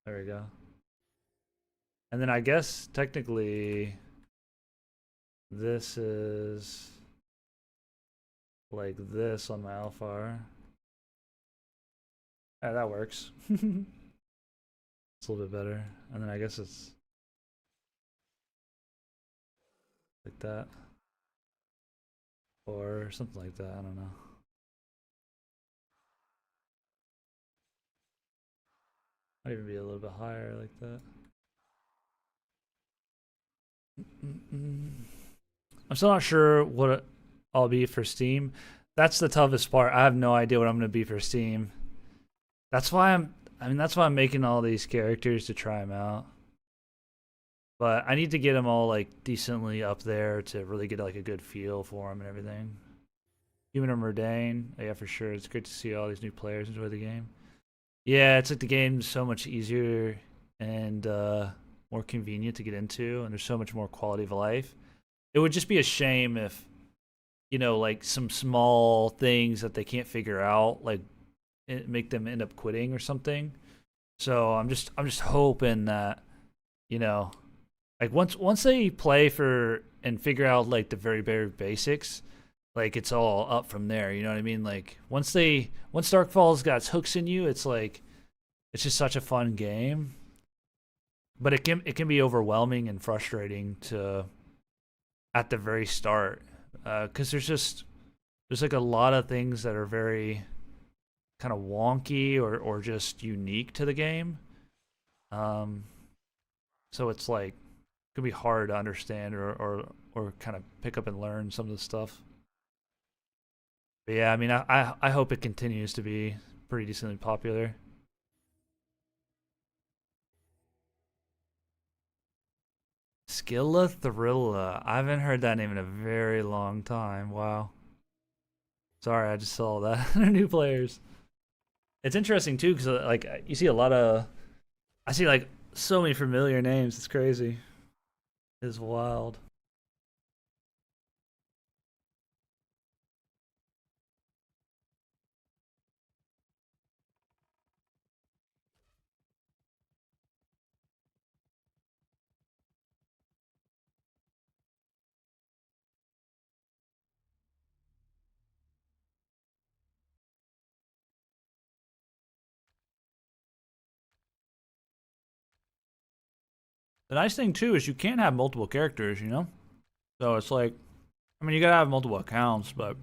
There we go. And then I guess technically this is like this on my Alphar. Yeah, that works. It's a little bit better. And then I guess it's like that. Or something like that. I don't know. Might even be a little bit higher like that. I'm still not sure what I'll be for Steam. That's the toughest part. I have no idea what I'm going to be for Steam. That's why that's why I'm making all these characters to try them out. But I need to get them all like decently up there to really get like a good feel for them and everything. Human or Murdane, oh, yeah, for sure. It's great to see all these new players enjoy the game. Yeah, it's like the game's so much easier and more convenient to get into, and there's so much more quality of life. It would just be a shame if, like some small things that they can't figure out, like make them end up quitting or something. So I'm just hoping that, you know, like once they play for and figure out like the very basics, like it's all up from there. You know what I mean? Like once Darkfall's got its hooks in you, it's like it's just such a fun game. But it can be overwhelming and frustrating to at the very start because there's like a lot of things that are very kind of wonky or just unique to the game. Um, so it's like it could be hard to understand or kind of pick up and learn some of the stuff. But yeah, I mean, I hope it continues to be pretty decently popular. Skilla Thrilla. I haven't heard that name in a very long time. Wow. Sorry, I just saw that. New players. It's interesting too, because like you see a lot of, I see like so many familiar names. It's crazy. It's wild. The nice thing too is you can have multiple characters, you know? So it's like, I mean, you gotta have multiple accounts, but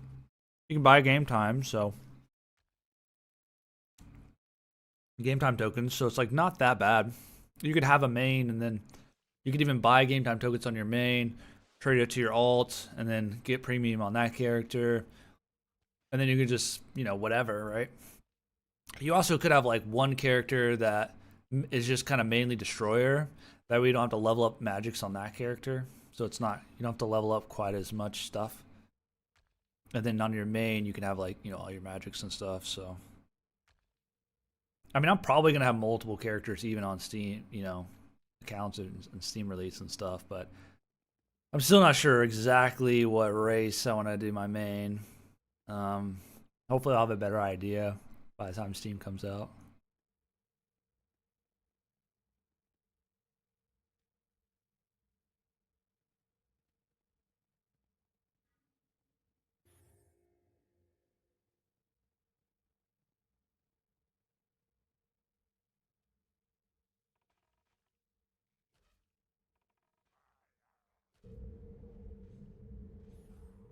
you can buy game time, so game time tokens, so it's like not that bad. You could have a main and then you could even buy game time tokens on your main, trade it to your alt, and then get premium on that character. And then you could just, you know, whatever, right? You also could have like one character that is just kind of mainly destroyer. That way you don't have to level up magics on that character. So it's not, you don't have to level up quite as much stuff. And then on your main, you can have like, you know, all your magics and stuff. So, I mean, I'm probably going to have multiple characters even on Steam, you know, accounts and Steam release and stuff. But I'm still not sure exactly what race I want to do my main. Hopefully I'll have a better idea by the time Steam comes out.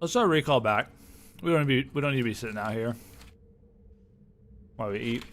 Let's start recall back. We don't need to be sitting out here while we eat.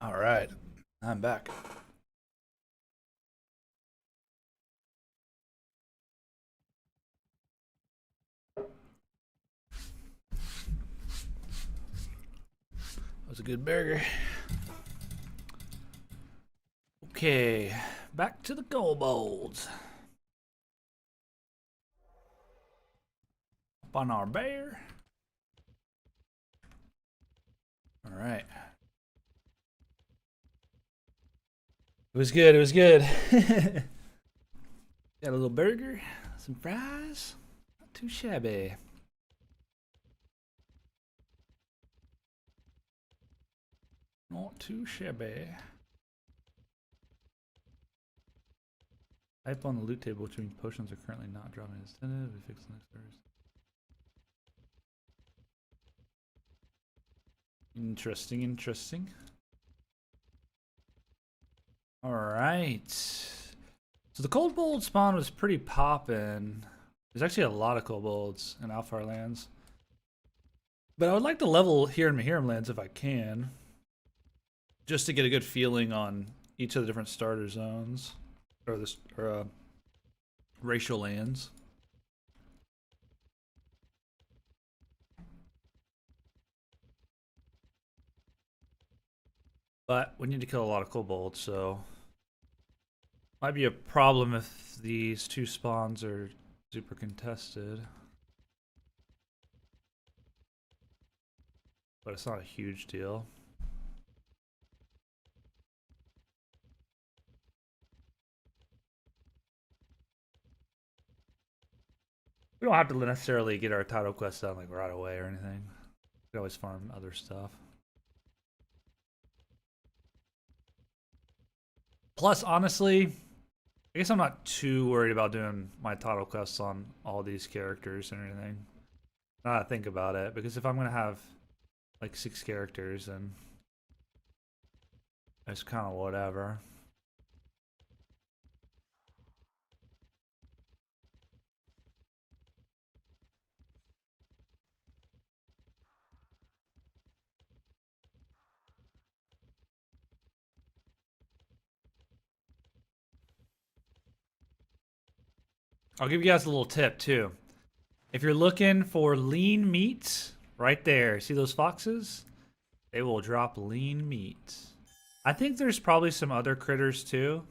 All right, I'm back. That was a good burger. Okay, back to the kobolds. Up on our bear. All right. It was good. It was good. Got a little burger, some fries. Not too shabby. Not too shabby. Type on the loot table, which means potions are currently not dropping as intended. We fix the next Thursday. Interesting, interesting. All right. So the kobold spawn was pretty poppin'. There's actually a lot of kobolds in Alfar lands. But I would like to level here in Mahiram lands if I can. Just to get a good feeling on each of the different starter zones. Or racial lands. But we need to kill a lot of kobolds, so might be a problem if these two spawns are super contested. But it's not a huge deal. We don't have to necessarily get our title quest done like right away or anything. We can always farm other stuff. Plus, honestly, I guess I'm not too worried about doing my title quests on all these characters and anything. Now that I think about it, because if I'm gonna have like 6 characters, then it's kind of whatever. I'll give you guys a little tip too. If you're looking for lean meat, right there, see those foxes? They will drop lean meat. I think there's probably some other critters too,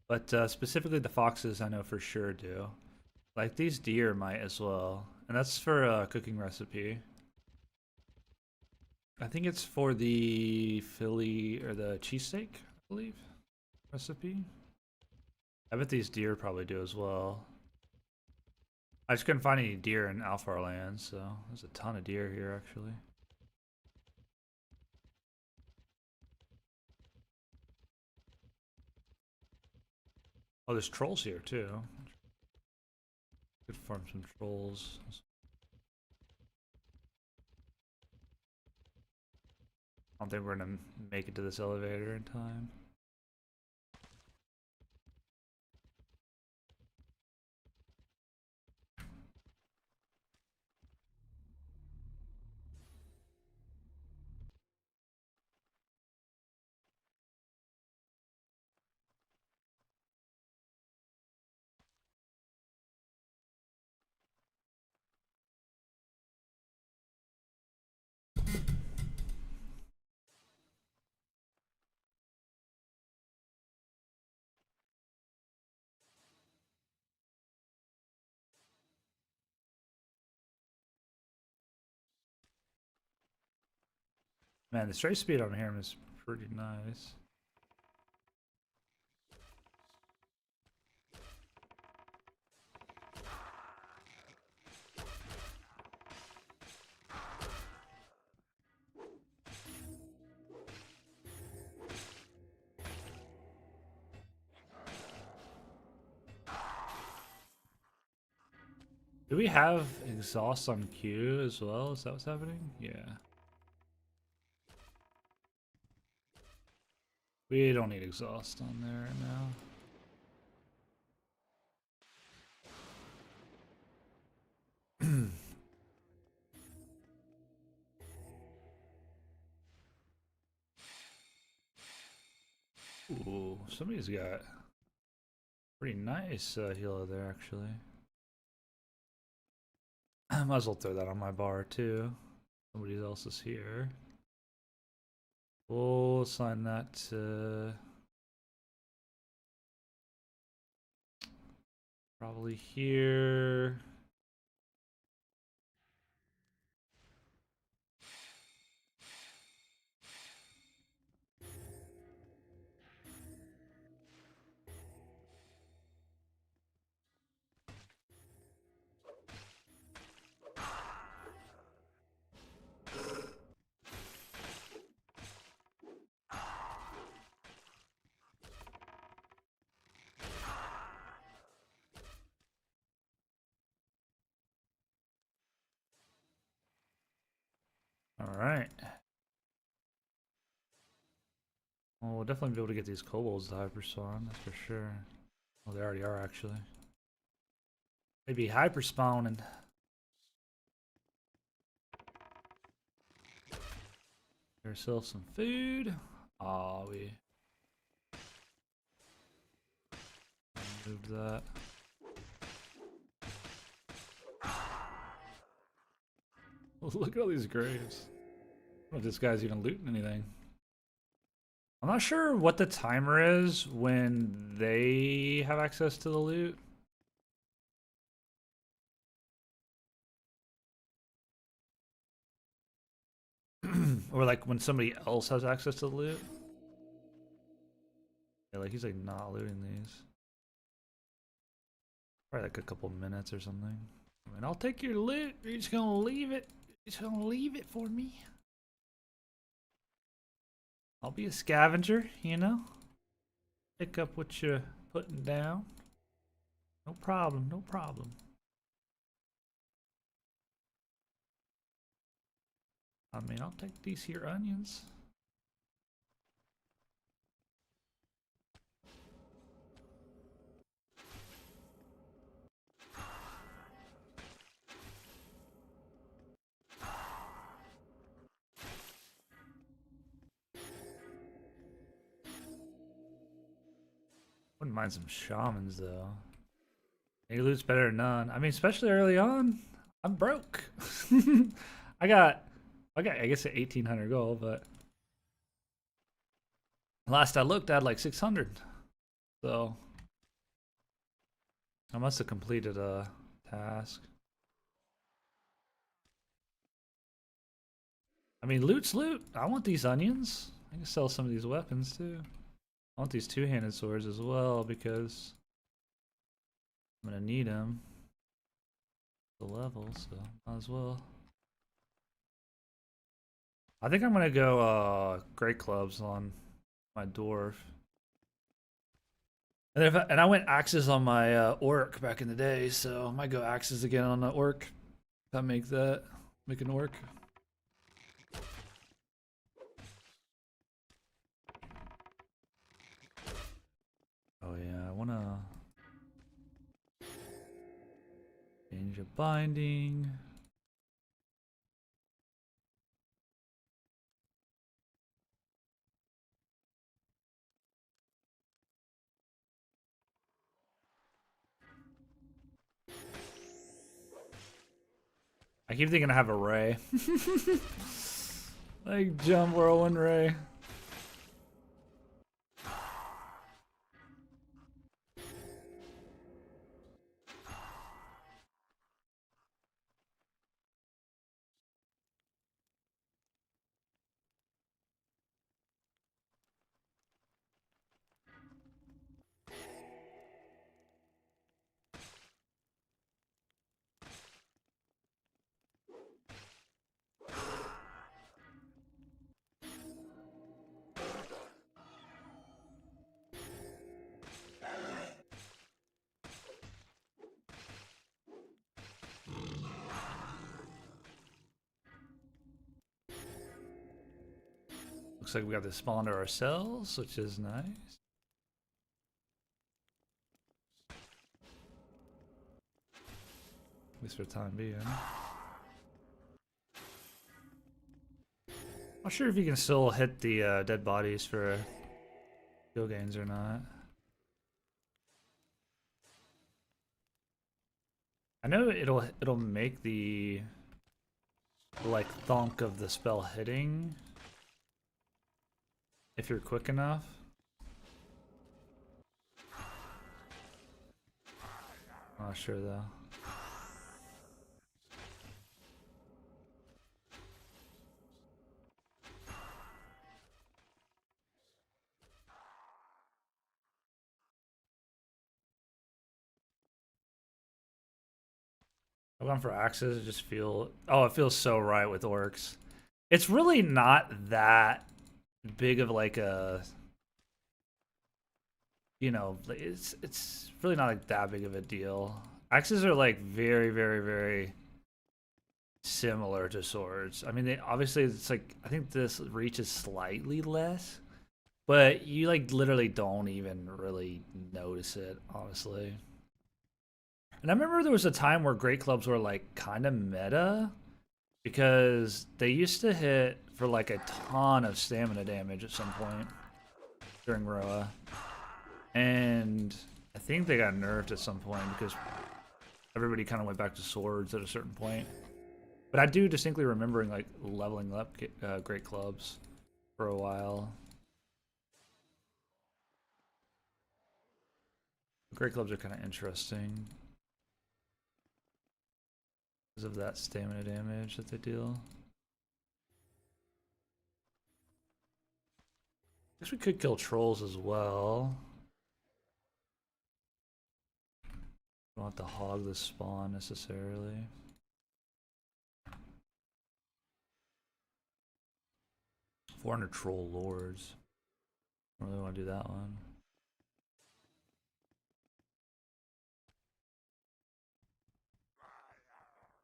but specifically the foxes I know for sure do. Like these deer might as well. And that's for a cooking recipe. I think it's for the Philly or the cheesesteak, I believe, recipe. I bet these deer probably do as well. I just couldn't find any deer in Alfar land, so there's a ton of deer here actually. Oh, there's trolls here too. Could farm some trolls. I don't think we're gonna make it to this elevator in time. Man, the straight speed on here is pretty nice. Do we have exhaust on Q as well? Is that what's happening? Yeah. We don't need exhaust on there right now. Ooh, somebody's got pretty nice healer there, actually. I might as well throw that on my bar, too. Somebody else is here. We'll assign that to... probably here. Alright. Well, we'll definitely be able to get these kobolds to hyperspawn, that's for sure. Well, they already are, actually. They'd be hyperspawning. Get ourselves some food. Aw, we moved that. Look at all these graves. I don't know if this guy's even looting anything. I'm not sure what the timer is when they have access to the loot. Or like when somebody else has access to the loot. Yeah, like he's like not looting these. Probably like a couple minutes or something. I mean, I'll take your loot. You're just gonna leave it. You're just gonna leave it for me. I'll be a scavenger, you know? Pick up what you're putting down. No problem, no problem. I mean, I'll take these here onions. Wouldn't mind some shamans though. Any loot's better than none. I mean, especially early on, I'm broke. I got, I guess 1,800 gold, but last I looked, I had like 600. So I must have completed a task. I mean, loot's loot. I want these onions. I can sell some of these weapons too. I want these two-handed swords as well because I'm gonna need them. The level, so might as well. I think I'm gonna go great clubs on my dwarf. And I went axes on my orc back in the day, so I might go axes again on the orc. If I make an orc. Oh yeah, I wanna change a binding. I keep thinking I have a ray. Like jump whirlwind ray. Looks like we got this spawner ourselves, which is nice. At least for the time being. Not sure if you can still hit the dead bodies for skill gains or not. I know it'll make the like thunk of the spell hitting if you're quick enough. Not sure though. I'm going for axes. Just feel. Oh, it feels so right with orcs. It's really not that big of like a. You know, it's really not like that big of a deal. Axes are like very, very, very similar to swords. I mean, they obviously it's like I think this reach is slightly less, but you like literally don't even really notice it, honestly. And I remember there was a time where great clubs were like kind of meta because they used to hit for like a ton of stamina damage at some point during ROA. And I think they got nerfed at some point because everybody kind of went back to swords at a certain point. But I do distinctly remembering like leveling up great clubs for a while. Great clubs are kind of interesting because of that stamina damage that they deal. I guess we could kill trolls as well. Don't have to hog the spawn necessarily. $400 troll lords. I don't really want to do that one.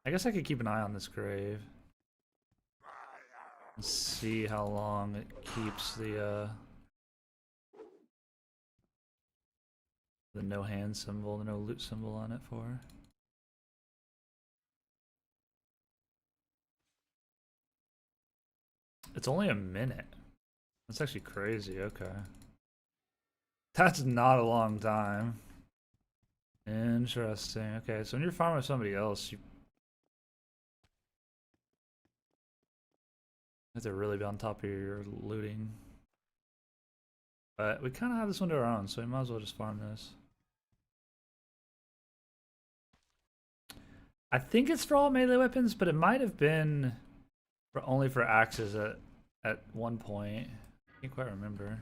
I guess I could keep an eye on this grave. And see how long it keeps the no hand symbol, the no loot symbol on it for. It's only a minute. That's actually crazy, okay. That's not a long time. Interesting. Okay, so when you're farming with somebody else, you have to really be on top of your looting. But we kind of have this one to our own, so we might as well just farm this. I think it's for all melee weapons, but it might have been for only for axes at one point. I can't quite remember.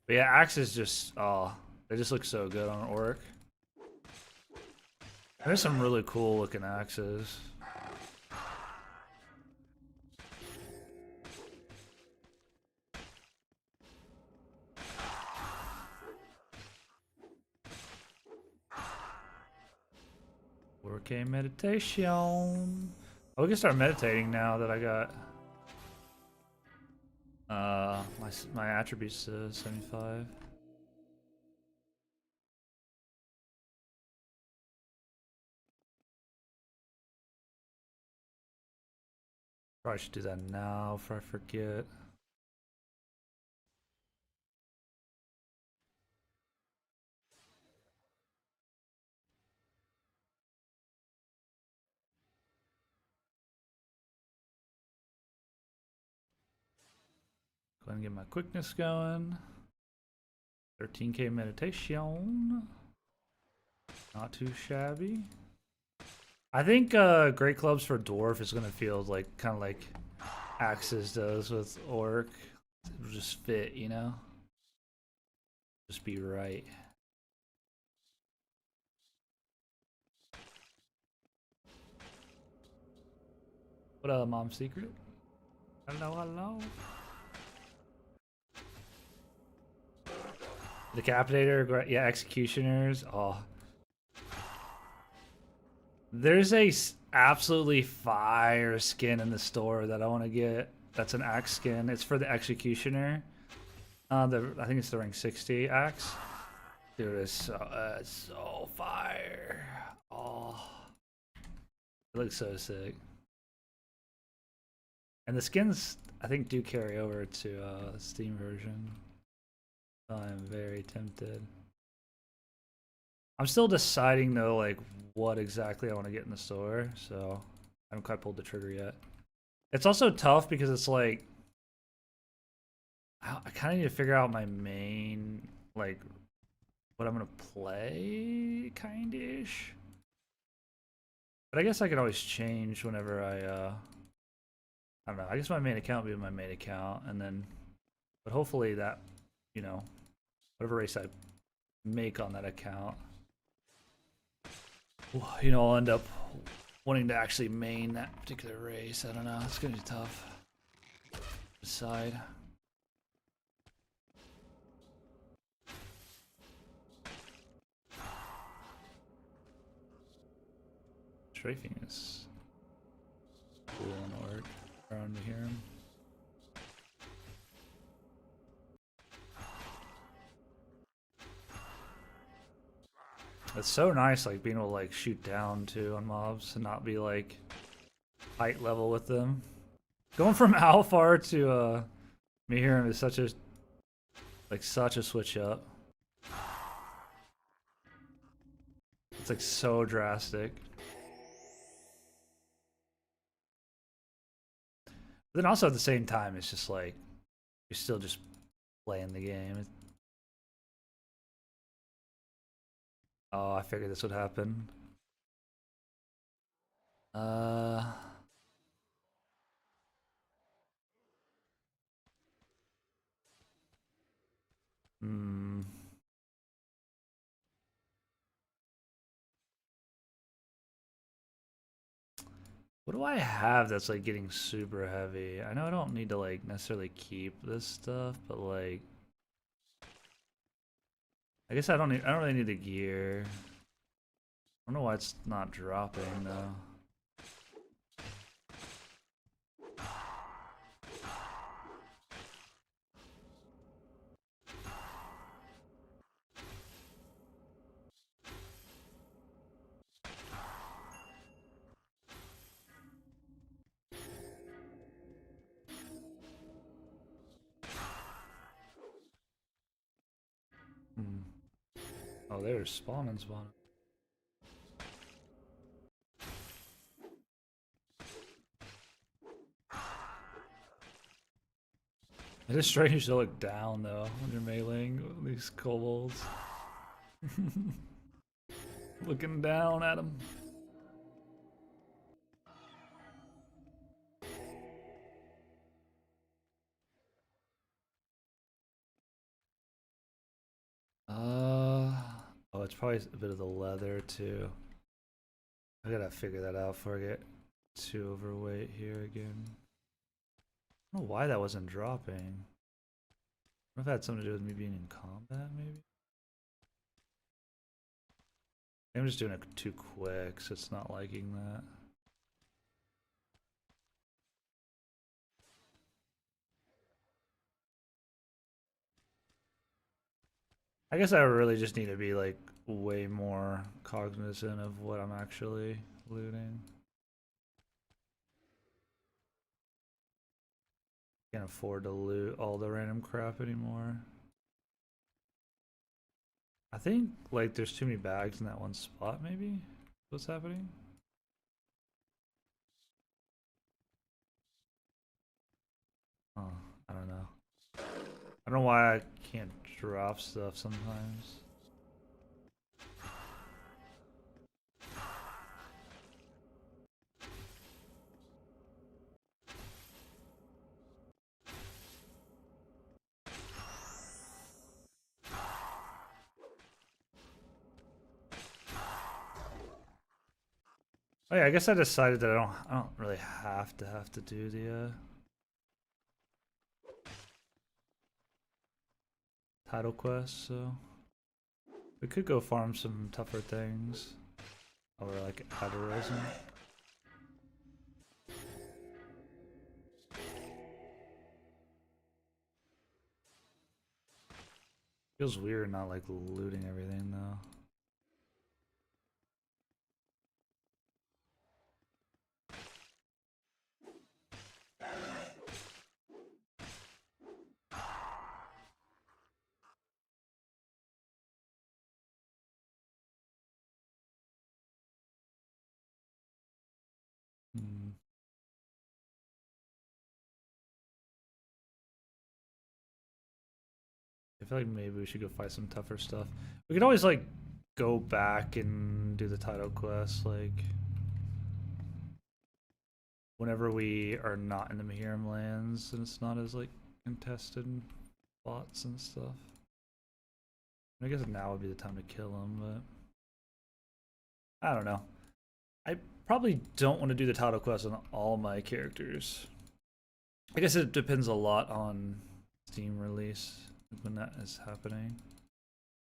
But yeah, axes just they just look so good on an orc. There's some really cool looking axes. Okay, meditation. Oh, we can start meditating now that I got my attributes to 75. Probably should do that now before I forget. Go ahead and get my quickness going. 13k meditation. Not too shabby. I think great clubs for dwarf is gonna feel like kind of like axes does with orc. It'll just fit, you know. Just be right. What up, Mom Secret? Hello, hello. Decapitator, yeah, executioners. Oh, there's a absolutely fire skin in the store that I want to get. That's an axe skin. It's for the executioner. I think it's the rank 60 axe. Dude, it's so fire. Oh, it looks so sick. And the skins, I think, do carry over to Steam version. So I'm very tempted. I'm still deciding though, like what exactly I want to get in the store. So I haven't quite pulled the trigger yet. It's also tough because it's like I kind of need to figure out my main, like what I'm gonna play, kind-ish. But I guess I can always change whenever I don't know. I guess my main account will be my main account, and then, but hopefully that, you know, whatever race I make on that account, you know, I'll end up wanting to actually main that particular race. I don't know. It's gonna be tough to decide. Strafing is cool and orc around here. It's so nice, like being able to like shoot down too on mobs and not be like height level with them. Going from Alfar to Mihirim is such a switch up. It's like so drastic. But then also at the same time, it's just like you're still just playing the game. Oh, I figured this would happen. Uh. Hmm. What do I have that's like getting super heavy? I know I don't need to like necessarily keep this stuff, but like I guess I don't really need the gear. I don't know why it's not dropping though. Hmm. Oh, there's spawning. It is strange to look down though when you're meleeing these kobolds. Looking down at them. Oh, it's probably a bit of the leather too. I gotta figure that out before I get too overweight here again. I don't know why that wasn't dropping. I wonder if that had something to do with me being in combat, maybe? I'm just doing it too quick, so it's not liking that. I guess I really just need to be like way more cognizant of what I'm actually looting. Can't afford to loot all the random crap anymore. I think like there's too many bags in that one spot, maybe? What's happening? Oh, I don't know. I don't know why I can't drop stuff sometimes. Oh yeah, I guess I decided that I don't really have to do the title quest, so we could go farm some tougher things. Or like Adorism. Feels weird not like looting everything though. feel like maybe we should go fight some tougher stuff. We could always like go back and do the title quest like whenever we are not in the Mahiram lands and it's not as like contested spots and stuff. I guess now would be the time to kill him, but I don't know. I probably don't want to do the title quest on all my characters. I guess it depends a lot on Steam release when that is happening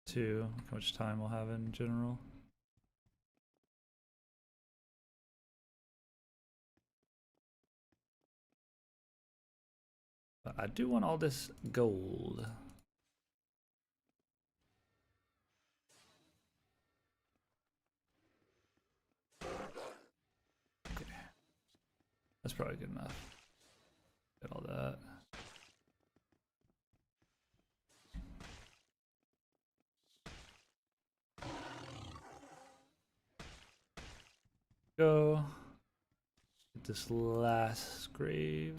too, how much time we'll have in general. But I do want all this gold. Okay. That's probably good enough. Get all that. Go. Get this last grave.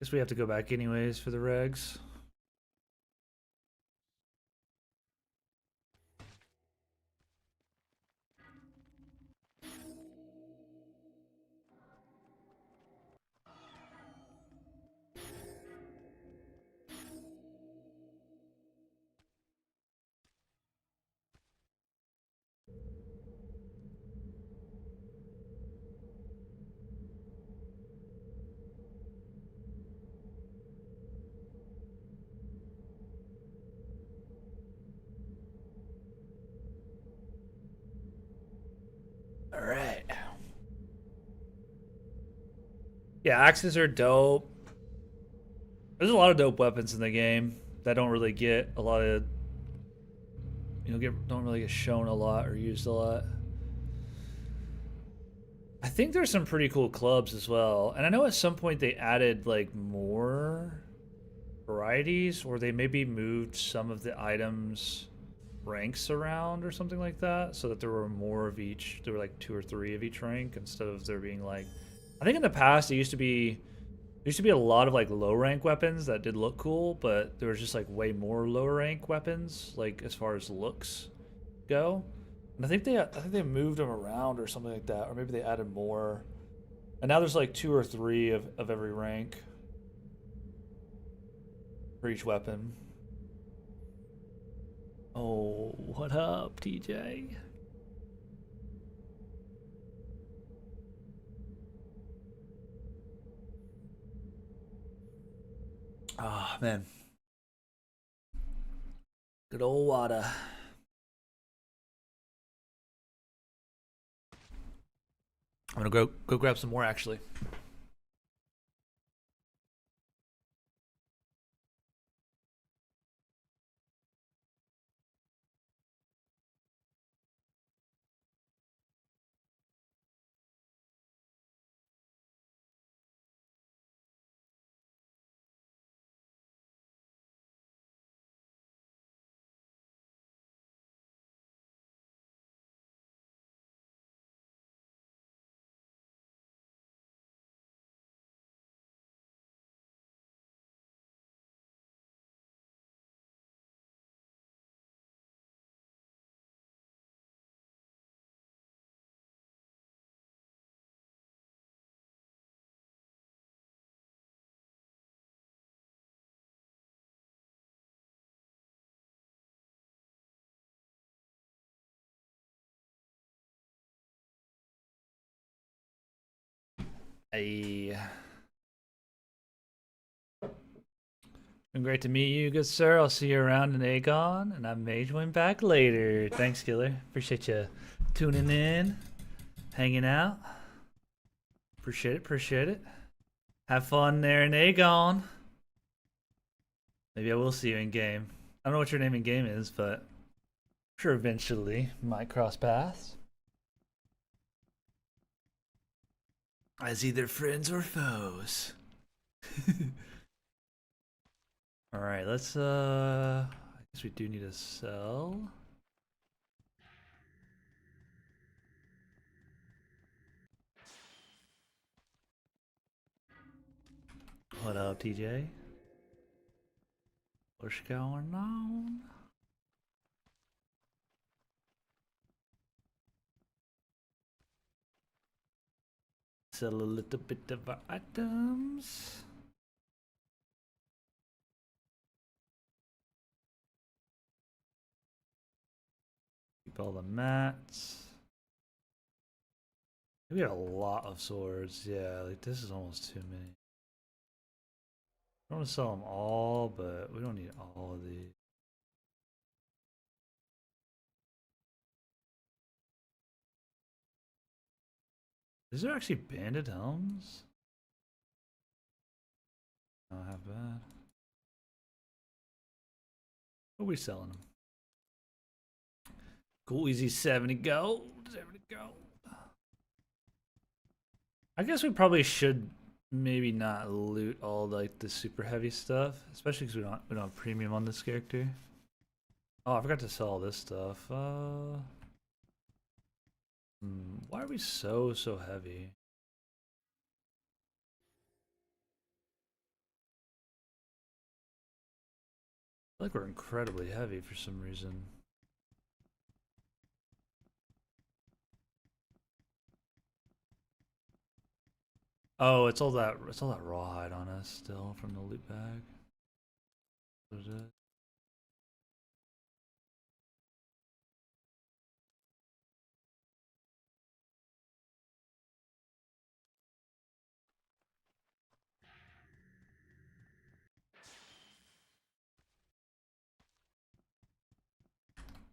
Guess we have to go back anyways for the regs. Alright. Yeah, axes are dope. There's a lot of dope weapons in the game that don't really get a lot of, don't really get shown a lot or used a lot. I think there's some pretty cool clubs as well. And I know at some point they added like more varieties, or they maybe moved some of the items ranks around or something like that, so that there were more of each. There were like 2 or 3 of each rank instead of there being like, I think in the past it used to be a lot of like low rank weapons that did look cool, but there was just like way more low rank weapons like as far as looks go. And I think they moved them around or something like that, or maybe they added more. And now there's like 2 or 3 of every rank for each weapon. Oh, what up, TJ? Ah, man. Good old water. I'm gonna go grab some more actually. Hey. Been great to meet you, good sir. I'll see you around in Agon, and I may join back later. Thanks, Killer. Appreciate you tuning in, hanging out. Appreciate it. Have fun there in Agon. Maybe I will see you in game. I don't know what your name in game is, but I'm sure eventually we might cross paths. As either friends or foes. Alright, let's I guess we do need to sell. up, TJ? What's going on? Sell a little bit of our items. Keep all the mats. We got a lot of swords. Yeah, like this is almost too many. I want to sell them all, but we don't need all of these. Is there actually banded helms? Not half bad. What are we selling them? Cool, easy 70 gold. 70 gold. I guess we probably should maybe not loot all like the super heavy stuff, especially because we don't have premium on this character. Oh, I forgot to sell all this stuff. Why are we so heavy? I feel like we're incredibly heavy for some reason. Oh, it's all that rawhide on us still from the loot bag. What is it?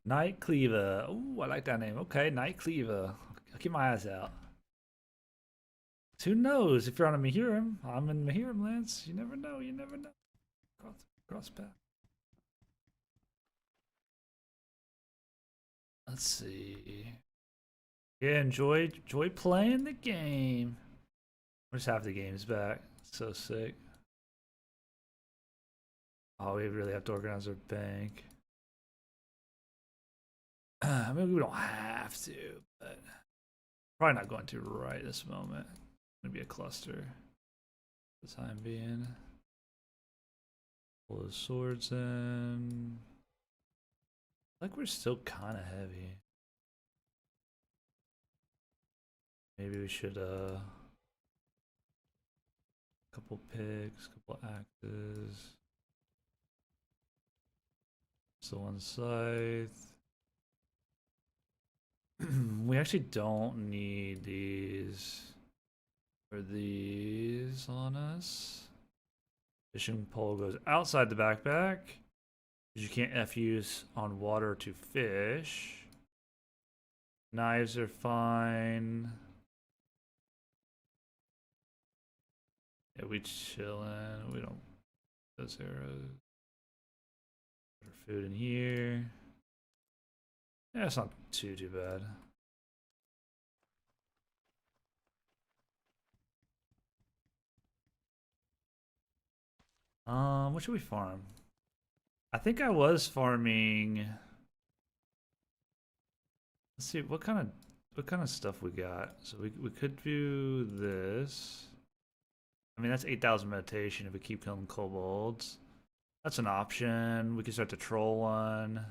Night Cleaver. Ooh, I like that name. Okay, Night Cleaver. I'll keep my eyes out. Who knows if you're on a Mahiram? I'm in Mahiram lands. You never know. You never know. Cross path. Let's see. Yeah, enjoy playing the game. Just half the game's back. So sick. Oh, we really have to organize our bank. I mean, we don't have to, but probably not going to right this moment. Gonna be a cluster for the time being. Pull the swords in. Like we're still kind of heavy. Maybe we should couple picks, couple axes. Still one scythe. We actually don't need these or these on us. Fishing pole goes outside the backpack because you can't F-use on water to fish. Knives are fine. Yeah, we chillin'. We don't those arrows. Put our food in here. Yeah, it's not too bad. What should we farm? I think I was farming. Let's see what kind of stuff we got. So we could do this. I mean that's 8,000 meditation if we keep killing kobolds. That's an option. We could start to troll one.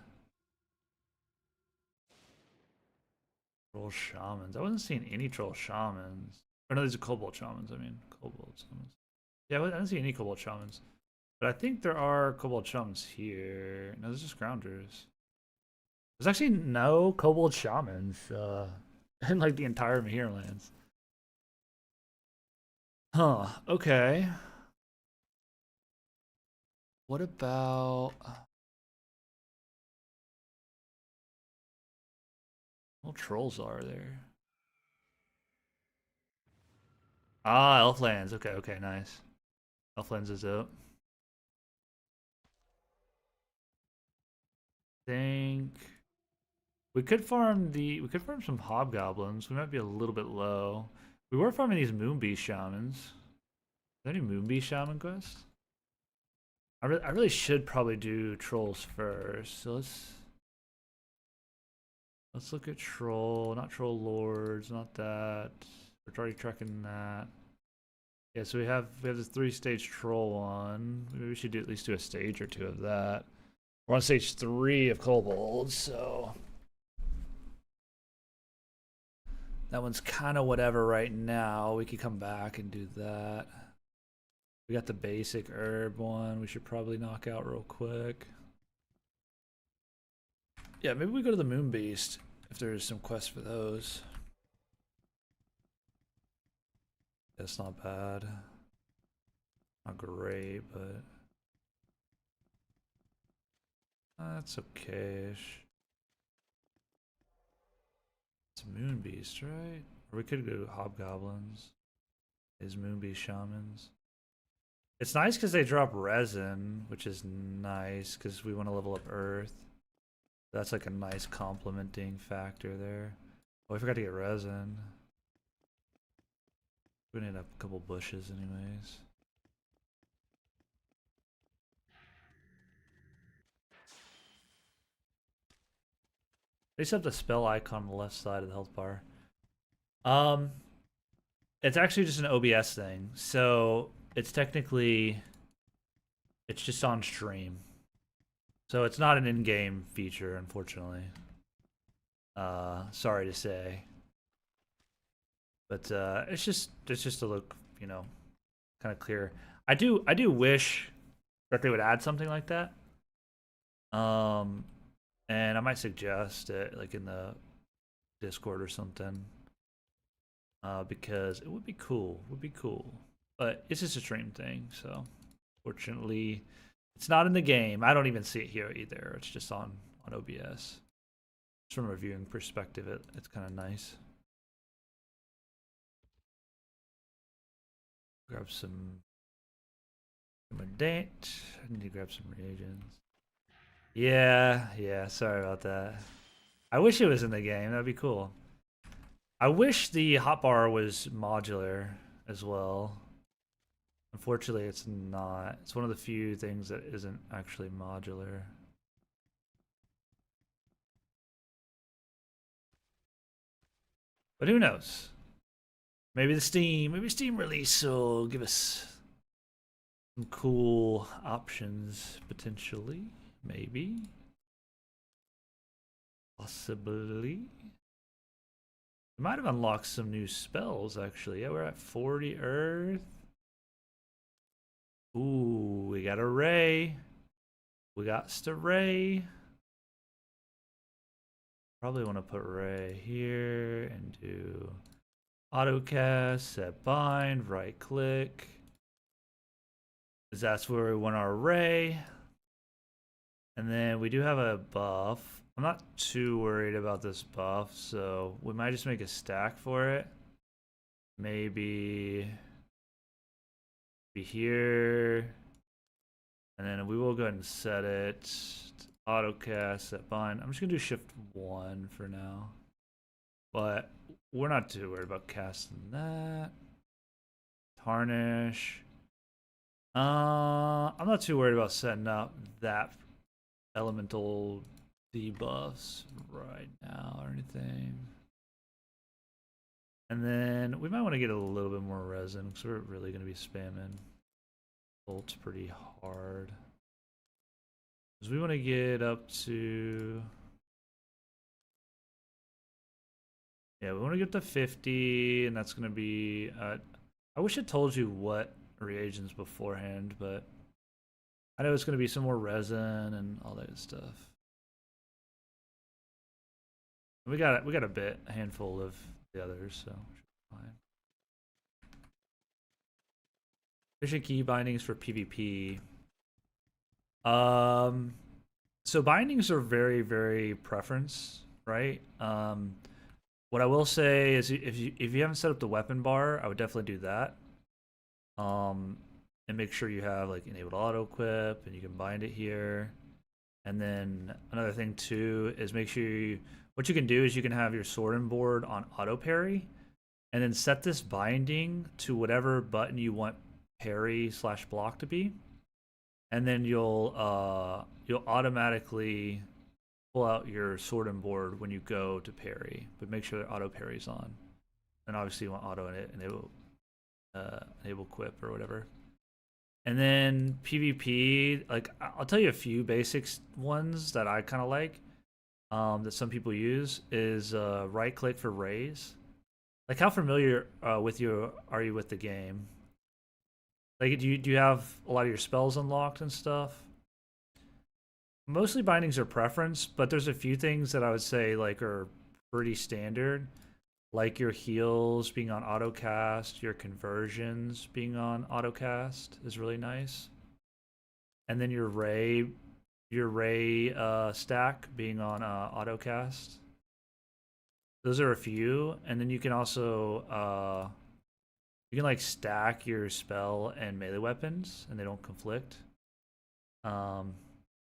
Troll shamans. I wasn't seeing any troll shamans. Or no, these are kobold shamans. I mean kobold shamans. Yeah, I didn't see any kobold shamans. But I think there are kobold shamans here. No, there's just grounders. There's actually no kobold shamans in like the entire Mahir lands. Huh, okay. What about... What trolls are there? Ah, Elflands. Okay, okay, nice. Elflands is up. Think we could farm some hobgoblins. We might be a little bit low. We were farming these moonbeast shamans. Is there any moonbeast shaman quests? I really should probably do trolls first. So let's look at troll, not troll lords, not that. We're already tracking that. Yeah, so we have this 3-stage troll one. Maybe we should at least do a stage or two of that. We're on stage 3 of kobolds, so that one's kind of whatever right now. We could come back and do that. We got the basic herb one. We should probably knock out real quick. Yeah, maybe we go to the Moon Beast if there's some quests for those. That's not bad. Not great, but that's okay-ish. It's Moon Beast, right? Or we could go Hobgoblins. Is Moon Beast Shamans. It's nice because they drop resin, which is nice because we want to level up Earth. That's like a nice complementing factor there. Oh, I forgot to get resin. We need a couple bushes anyways. They just have the spell icon on the left side of the health bar. It's actually just an OBS thing. So it's technically, it's just on stream. So it's not an in-game feature, unfortunately. Sorry to say. But it's just to look, you know, kind of clear. I do wish that they would add something like that. And I might suggest it like in the Discord or something. Because it would be cool. But it's just a stream thing, so fortunately it's not in the game. I don't even see it here either. It's just on OBS. Just from a viewing perspective, it's kind of nice. Grab some date. I need to grab some reagents. Yeah, sorry about that. I wish it was in the game. That'd be cool. I wish the hotbar was modular as well. Unfortunately, it's not. It's one of the few things that isn't actually modular. But who knows? Maybe Steam release will give us some cool options potentially. Maybe. Possibly. We might have unlocked some new spells actually. Yeah, we're at 40 Earth. Ooh, we got a Ray. We got Ray. Probably want to put Ray here and do autocast, set bind, right click. Because that's where we want our Ray. And then we do have a buff. I'm not too worried about this buff, so we might just make a stack for it. Maybe be here. And then we will go ahead and set it. Autocast, set bind. I'm just gonna do shift 1 for now. But we're not too worried about casting that. Tarnish. I'm not too worried about setting up that elemental debuffs right now or anything. And then we might want to get a little bit more resin because we're really going to be spamming bolts pretty hard. Because we want to get up to... Yeah, we want to get to 50, and that's going to be... I wish I told you what reagents beforehand, but I know it's going to be some more resin and all that good stuff. We got a handful of the others, so fine. Efficient key bindings for PvP. So bindings are very, very preference, right? What I will say is if you haven't set up the weapon bar, I would definitely do that. And make sure you have like enabled auto equip and you can bind it here. And then another thing too is make sure what you can do is you can have your sword and board on auto parry and then set this binding to whatever button you want parry / block to be. And then you'll automatically pull out your sword and board when you go to parry, but make sure that auto parry's on. And obviously you want auto enable enable quip or whatever. And then PvP, like I'll tell you a few basics ones that I kind of like. That some people use is right click for raise. Like how familiar with you are you with the game? Like do you have a lot of your spells unlocked and stuff? Mostly bindings are preference, but there's a few things that I would say like are pretty standard, like your heals being on autocast, your conversions being on autocast is really nice, and then your ray stack being on autocast. Those are a few, and then you can also you can like stack your spell and melee weapons, and they don't conflict. Um,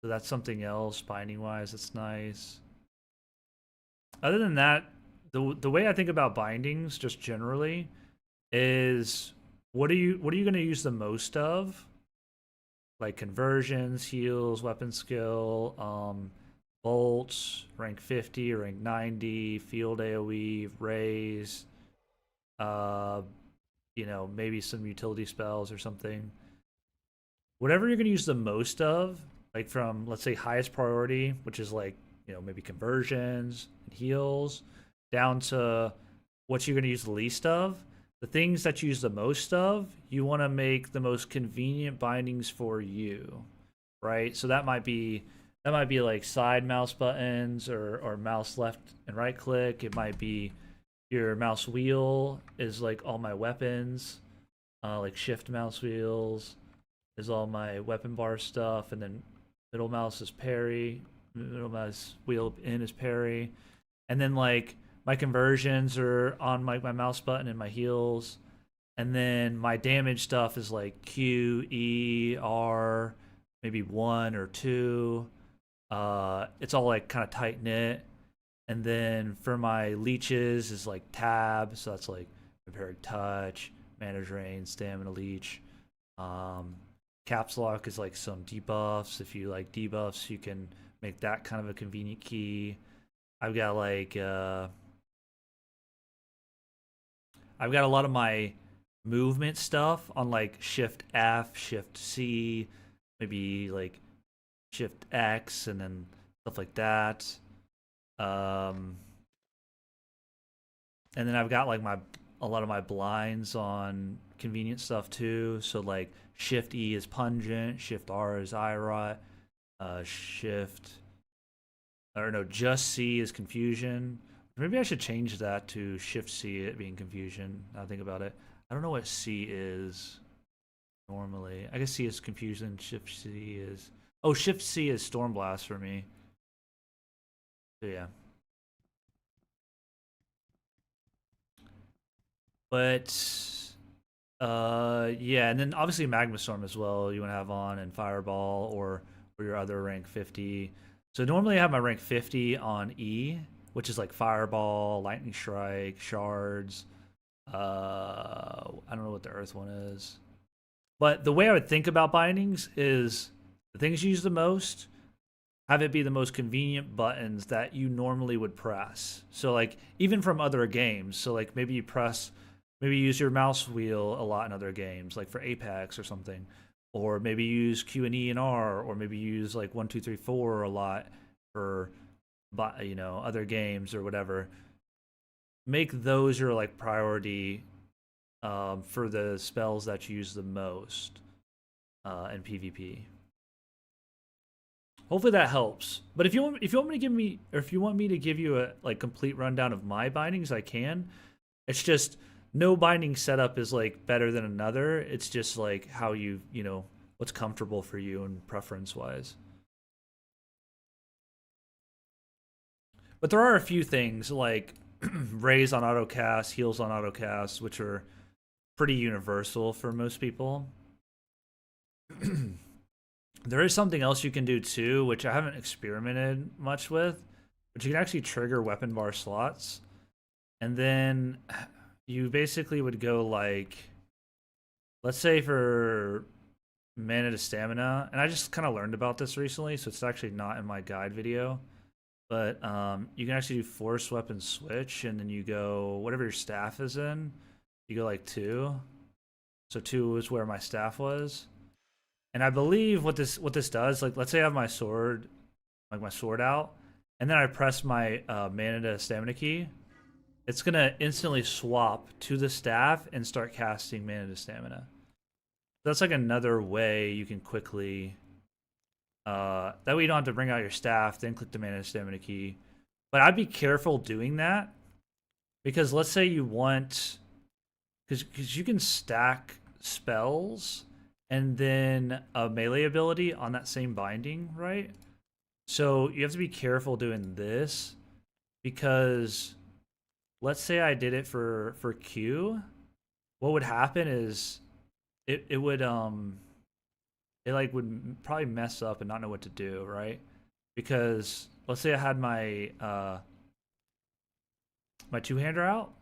so that's something else binding wise that's nice. Other than that, the way I think about bindings just generally is what are you going to use the most of? Like conversions, heals, weapon skill, bolts, rank 50, rank 90, field AoE, raise, uh, maybe some utility spells or something. Whatever you're going to use the most of, like from let's say highest priority, which is like maybe conversions and heals, down to what you're going to use the least of. The things that you use the most of, you want to make the most convenient bindings for you, right? So that might be like side mouse buttons or mouse left and right click. It might be your mouse wheel is like all my weapons, like shift mouse wheels is all my weapon bar stuff, and then middle mouse is parry, middle mouse wheel in is parry, and then like my conversions are on my mouse button and my heels, and then my damage stuff is like Q, E, R, maybe one or two. It's all like kind of tight knit. And then for my leeches is like tab, so that's like prepared touch, mana drain, stamina leech. Um, Caps lock is like some debuffs. If you like debuffs, you can make that kind of a convenient key. I've got like I've got a lot of my movement stuff on like Shift F, Shift C, maybe like Shift X, and then stuff like that. Um, and then I've got like my a lot of my blinds on convenient stuff too. So like Shift E is pungent, Shift R is IROT, Shift or no, just C is confusion. Maybe I should change that to Shift C it being confusion. Now I think about it. I don't know what C is normally. I guess C is confusion. Shift C is Shift C is Stormblast for me. So yeah. But yeah, and then obviously Magma Storm as well. You want to have on and Fireball or your other rank 50. So normally I have my rank 50 on E, which is like Fireball, Lightning Strike, Shards. I don't know what the Earth one is. But the way I would think about bindings is the things you use the most, have it be the most convenient buttons that you normally would press. So like even from other games. So like maybe use your mouse wheel a lot in other games, like for Apex or something. Or maybe use Q and E and R, or maybe use like 1, 2, 3, 4 a lot for other games or whatever. Make those your like priority for the spells that you use the most in PvP. Hopefully that helps. But if you want me to give you a like complete rundown of my bindings, I can. It's just no binding setup is like better than another. It's just like how what's comfortable for you and preference wise. But there are a few things like raise on autocast, heals on autocast, which are pretty universal for most people. There is something else you can do too, which I haven't experimented much with, but you can actually trigger weapon bar slots. And then you basically would go like, let's say for mana to stamina, and I just kind of learned about this recently, so it's actually not in my guide video. But you can actually do force weapon switch, and then you go whatever your staff is in, you go like 2. So 2 is where my staff was. And I believe what this does, like let's say I have my sword, like my sword out, and then I press my mana to stamina key, it's gonna instantly swap to the staff and start casting mana to stamina. That's like another way you can quickly. That way you don't have to bring out your staff, then click the mana to stamina key. But I'd be careful doing that because let's say you want, because you can stack spells and then a melee ability on that same binding, right? So you have to be careful doing this because let's say I did it for Q, what would happen is it would it like would probably mess up and not know what to do, right? Because let's say I had my my two-hander out,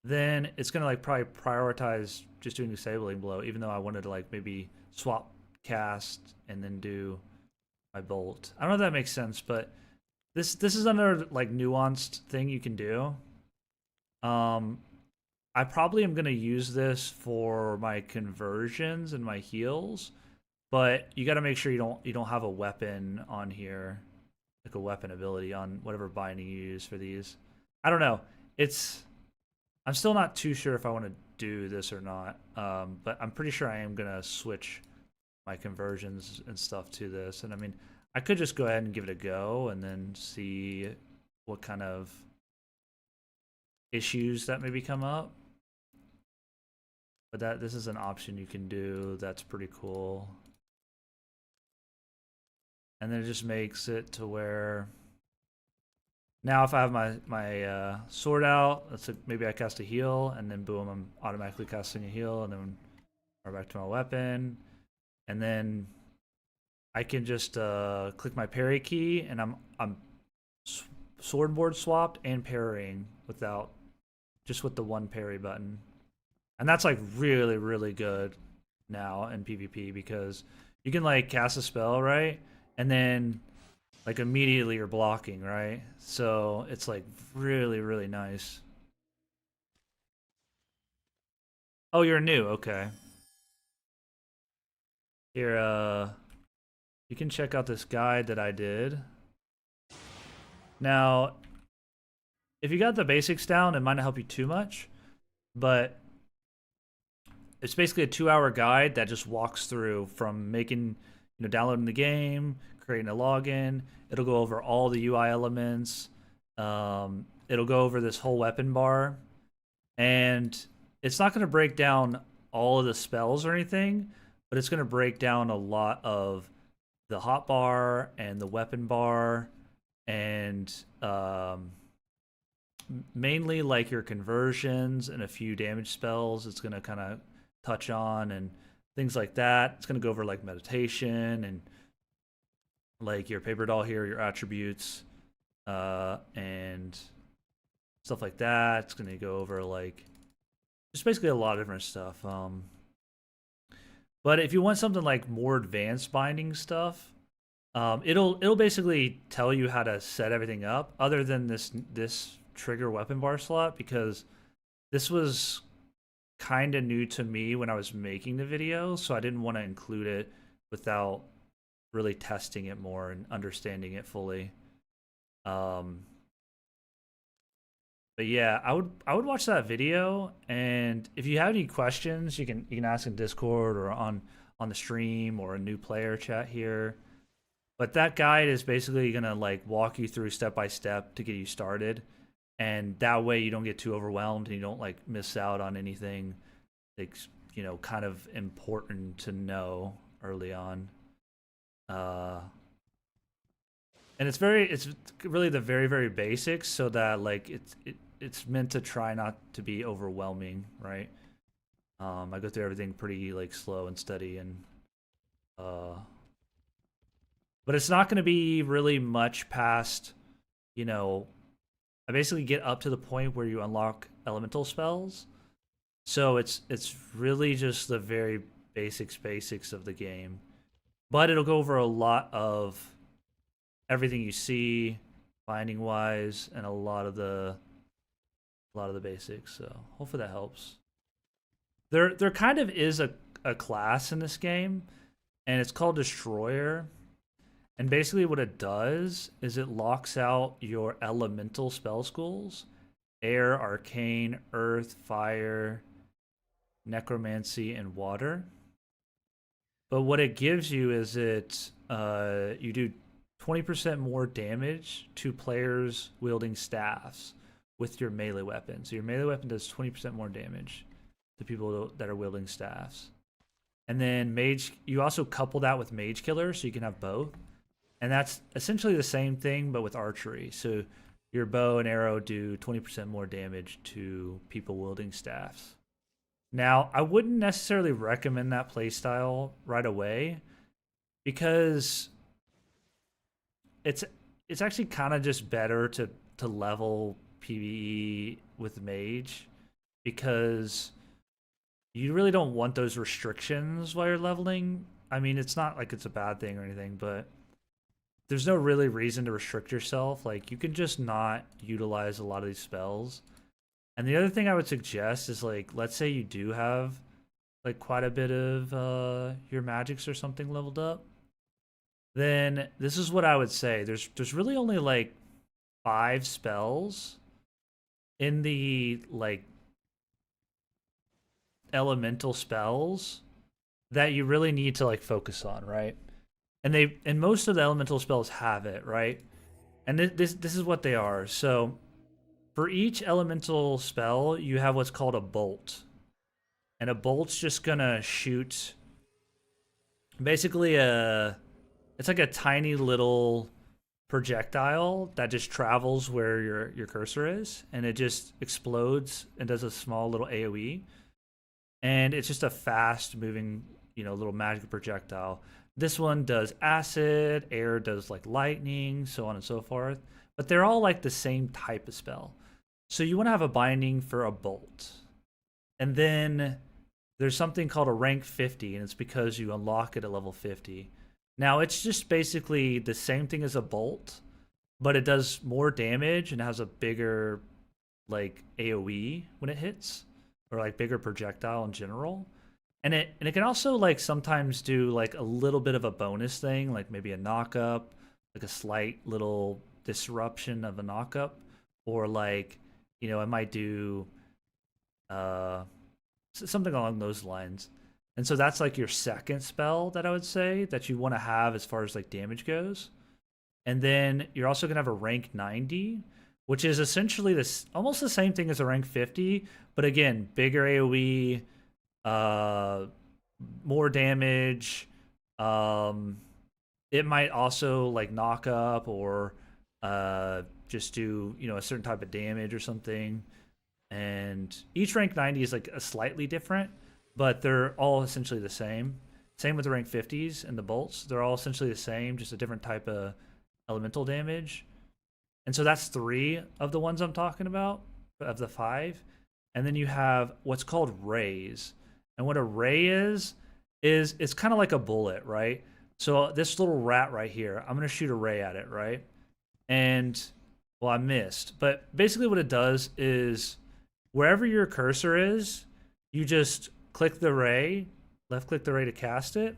then it's gonna like probably prioritize just doing disabling blow, even though I wanted to like maybe swap cast and then do my bolt. I don't know if that makes sense, but this is another like nuanced thing you can do. I probably am gonna use this for my conversions and my heals, but you got to make sure you don't have a weapon on here, like a weapon ability on whatever binding you use for these. I don't know. I'm still not too sure if I want to do this or not. But I'm pretty sure I am gonna switch my conversions and stuff to this. And I mean, I could just go ahead and give it a go and then see what kind of issues that maybe come up. But this is an option you can do. That's pretty cool. And then it just makes it to where now if I have my sword out, maybe I cast a heal, and then boom, I'm automatically casting a heal, and then we're back to my weapon, and then I can just click my parry key, and I'm sword board swapped and parrying without just with the one parry button, and that's like really really good now in PvP because you can like cast a spell, right, and then like immediately you're blocking, right? So it's like really really nice. Oh, you're new. Okay. Here, you can check out this guide that I did. Now, if you got the basics down, it might not help you too much, but it's basically a 2-hour guide that just walks through from making, downloading the game, creating a login. It'll go over all the UI elements. It'll go over this whole weapon bar, and it's not going to break down all of the spells or anything, but it's going to break down a lot of the hotbar and the weapon bar, and mainly like your conversions and a few damage spells. It's going to kind of touch on and things like that. It's going to go over like meditation and like your paper doll here, your attributes, and stuff like that. It's going to go over like just basically a lot of different stuff. But if you want something like more advanced binding stuff, it'll basically tell you how to set everything up, other than this trigger weapon bar slot, because this was kind of new to me when I was making the video, so I didn't want to include it without really testing it more and understanding it fully. But yeah, I would watch that video, and if you have any questions, you can ask in Discord or on the stream or a new player chat here. But that guide is basically gonna like walk you through step by step to get you started, and that way you don't get too overwhelmed and you don't like miss out on anything like kind of important to know early on. And it's really the very very basics, so that like it's meant to try not to be overwhelming, right? I go through everything pretty like slow and steady, and but it's not going to be really much past, I basically get up to the point where you unlock elemental spells. So it's really just the very basics of the game. But it'll go over a lot of everything you see binding wise and a lot of the basics. So hopefully that helps. There kind of is a class in this game, and it's called Destroyer. And basically, what it does is it locks out your elemental spell schools: air, arcane, earth, fire, necromancy, and water. But what it gives you is you do 20% more damage to players wielding staffs with your melee weapon. So your melee weapon does 20% more damage to people that are wielding staffs. And then mage, you also couple that with mage killer, so you can have both. And that's essentially the same thing, but with archery. So your bow and arrow do 20% more damage to people wielding staffs. Now, I wouldn't necessarily recommend that playstyle right away because it's it's actually kind of just better to level PvE with mage because you really don't want those restrictions while you're leveling. I mean, it's not like it's a bad thing or anything, but there's no really reason to restrict yourself. Like, you can just not utilize a lot of these spells. And the other thing I would suggest is, like, let's say you do have like quite a bit of your magics or something leveled up, then this is what I would say. There's really only like 5 spells in the like elemental spells that you really need to like focus on, right? And most of the elemental spells have it, right? And this is what they are. So for each elemental spell, you have what's called a bolt. And a bolt's just gonna shoot basically it's like a tiny little projectile that just travels where your cursor is, and it just explodes and does a small little AoE. And it's just a fast moving, little magic projectile. This one does acid, air does like lightning, so on and so forth. But they're all like the same type of spell. So you want to have a binding for a bolt. And then there's something called a rank 50, and it's because you unlock it at level 50. Now, it's just basically the same thing as a bolt, but it does more damage and has a bigger like AoE when it hits, or like bigger projectile in general. And it can also like sometimes do like a little bit of a bonus thing, like maybe a knock up, like a slight little disruption of a knock up, or like, it might do something along those lines. And so that's like your second spell that I would say that you want to have as far as like damage goes. And then you're also going to have a rank 90, which is essentially this almost the same thing as a rank 50, but again, bigger AoE, more damage. It might also like knock up or just do, a certain type of damage or something. And each rank 90 is like a slightly different, but they're all essentially the same. Same with the rank 50s and the bolts. They're all essentially the same, just a different type of elemental damage. And so that's 3 of the ones I'm talking about, of the 5. And then you have what's called rays. And what a ray is it's kind of like a bullet, right? So this little rat right here, I'm going to shoot a ray at it, right? And, well, I missed. But basically what it does is wherever your cursor is, you just click the ray, left click the ray to cast it,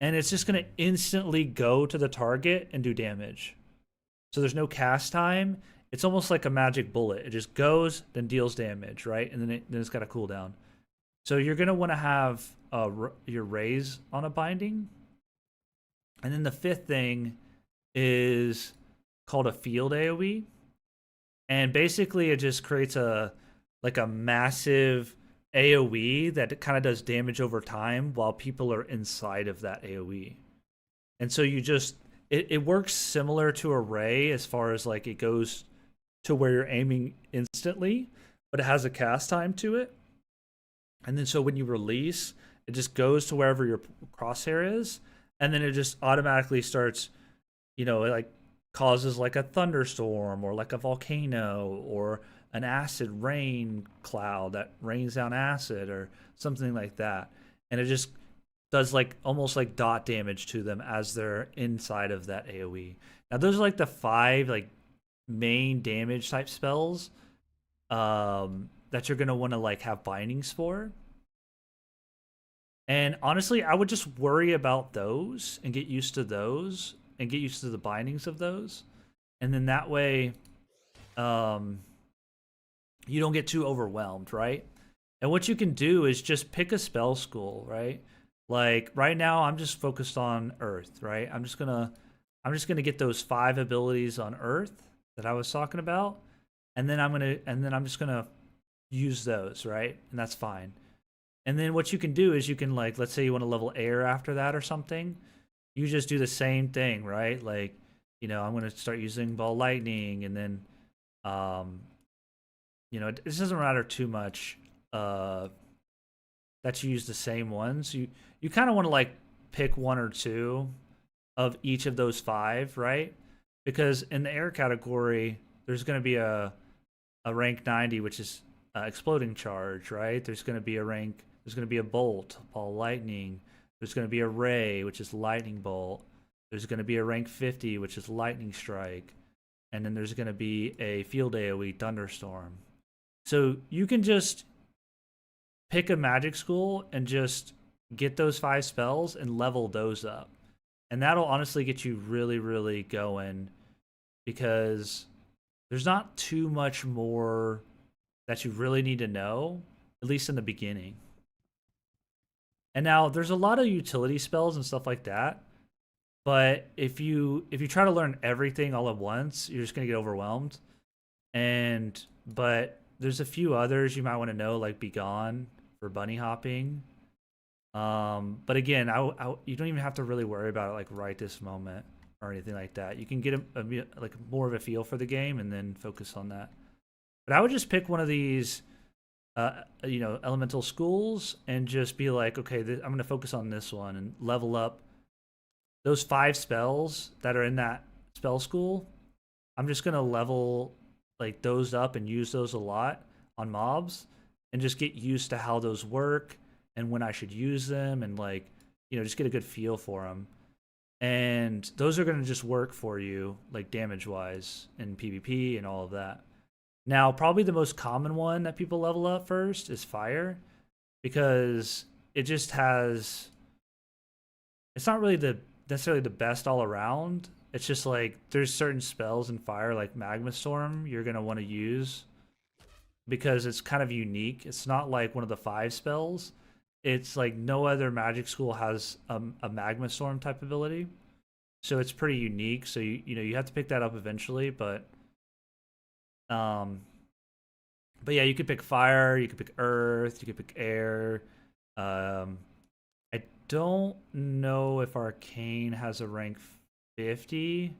and it's just going to instantly go to the target and do damage. So there's no cast time. It's almost like a magic bullet. It just goes, then deals damage, right? And then it's got a cooldown. So you're going to want to have your rays on a binding. And then the 5th thing is called a field AoE. And basically it just creates a massive AoE that kind of does damage over time while people are inside of that AoE. And so it works similar to a ray as far as like it goes to where you're aiming instantly, but it has a cast time to it. And then so when you release, it just goes to wherever your crosshair is, and then it just automatically starts, it like causes like a thunderstorm or like a volcano or an acid rain cloud that rains down acid or something like that. And it just does like almost like dot damage to them as they're inside of that AoE. Now those are like the 5 like main damage type spells that you're gonna want to like have bindings for. And honestly, I would just worry about those and get used to those and get used to the bindings of those. And then that way, um, you don't get too overwhelmed, right? And what you can do is just pick a spell school, right? Like right now, I'm just focused on Earth, right? I'm just gonna get those 5 abilities on Earth that I was talking about, and then I'm just gonna use those, right? And that's fine. And then what you can do is you can like, let's say you want to level air after that or something, you just do the same thing, right? Like, I'm gonna start using ball lightning, and then, um, it doesn't matter too much uh, that you use the same ones. You kind of want to like pick one or two of each of those 5, right? Because in the air category, there's going to be a rank 90, which is exploding charge, right? There's going to be a bolt, ball lightning. There's going to be a ray, which is lightning bolt. There's going to be a rank 50, which is lightning strike. And then there's going to be a field AoE thunderstorm. So you can just pick a magic school and just get those 5 spells and level those up. And that'll honestly get you really, really going, because there's not too much more that you really need to know, at least in the beginning. And now there's a lot of utility spells and stuff like that, but if you try to learn everything all at once, you're just going to get overwhelmed. But there's a few others you might want to know, like Begone for bunny hopping. But again, you don't even have to really worry about it like right this moment or anything like that. You can get like more of a feel for the game and then focus on that. But I would just pick one of these, elemental schools and just be like, okay, I'm going to focus on this one and level up those 5 spells that are in that spell school. I'm just going to level like those up and use those a lot on mobs and just get used to how those work and when I should use them, and like, just get a good feel for them. And those are going to just work for you, like damage wise and PvP and all of that. Now, probably the most common one that people level up first is fire, because it just has, it's not really necessarily the best all around. It's just like there's certain spells in fire, like Magma Storm, you're going to want to use because it's kind of unique. It's not like one of the 5 spells. It's like no other magic school has a Magma Storm type ability, so it's pretty unique. So you have to pick that up eventually, but yeah, you could pick fire, you could pick earth, you could pick air. I don't know if arcane has a rank 50,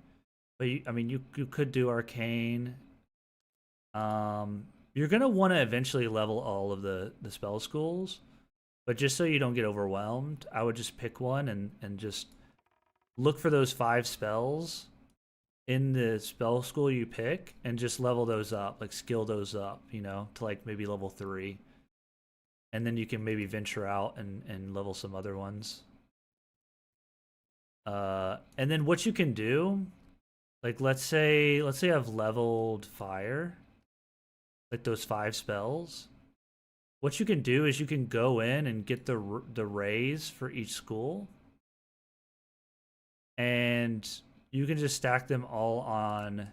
but you could do arcane. You're gonna want to eventually level all of the spell schools. But just so you don't get overwhelmed, I would just pick one and just look for those 5 spells in the spell school you pick and just level those up, like skill those up, to like maybe level 3. And then you can maybe venture out and level some other ones. And then what you can do, like let's say I've leveled fire, like those 5 spells. What you can do is you can go in and get the rays for each school, and you can just stack them all on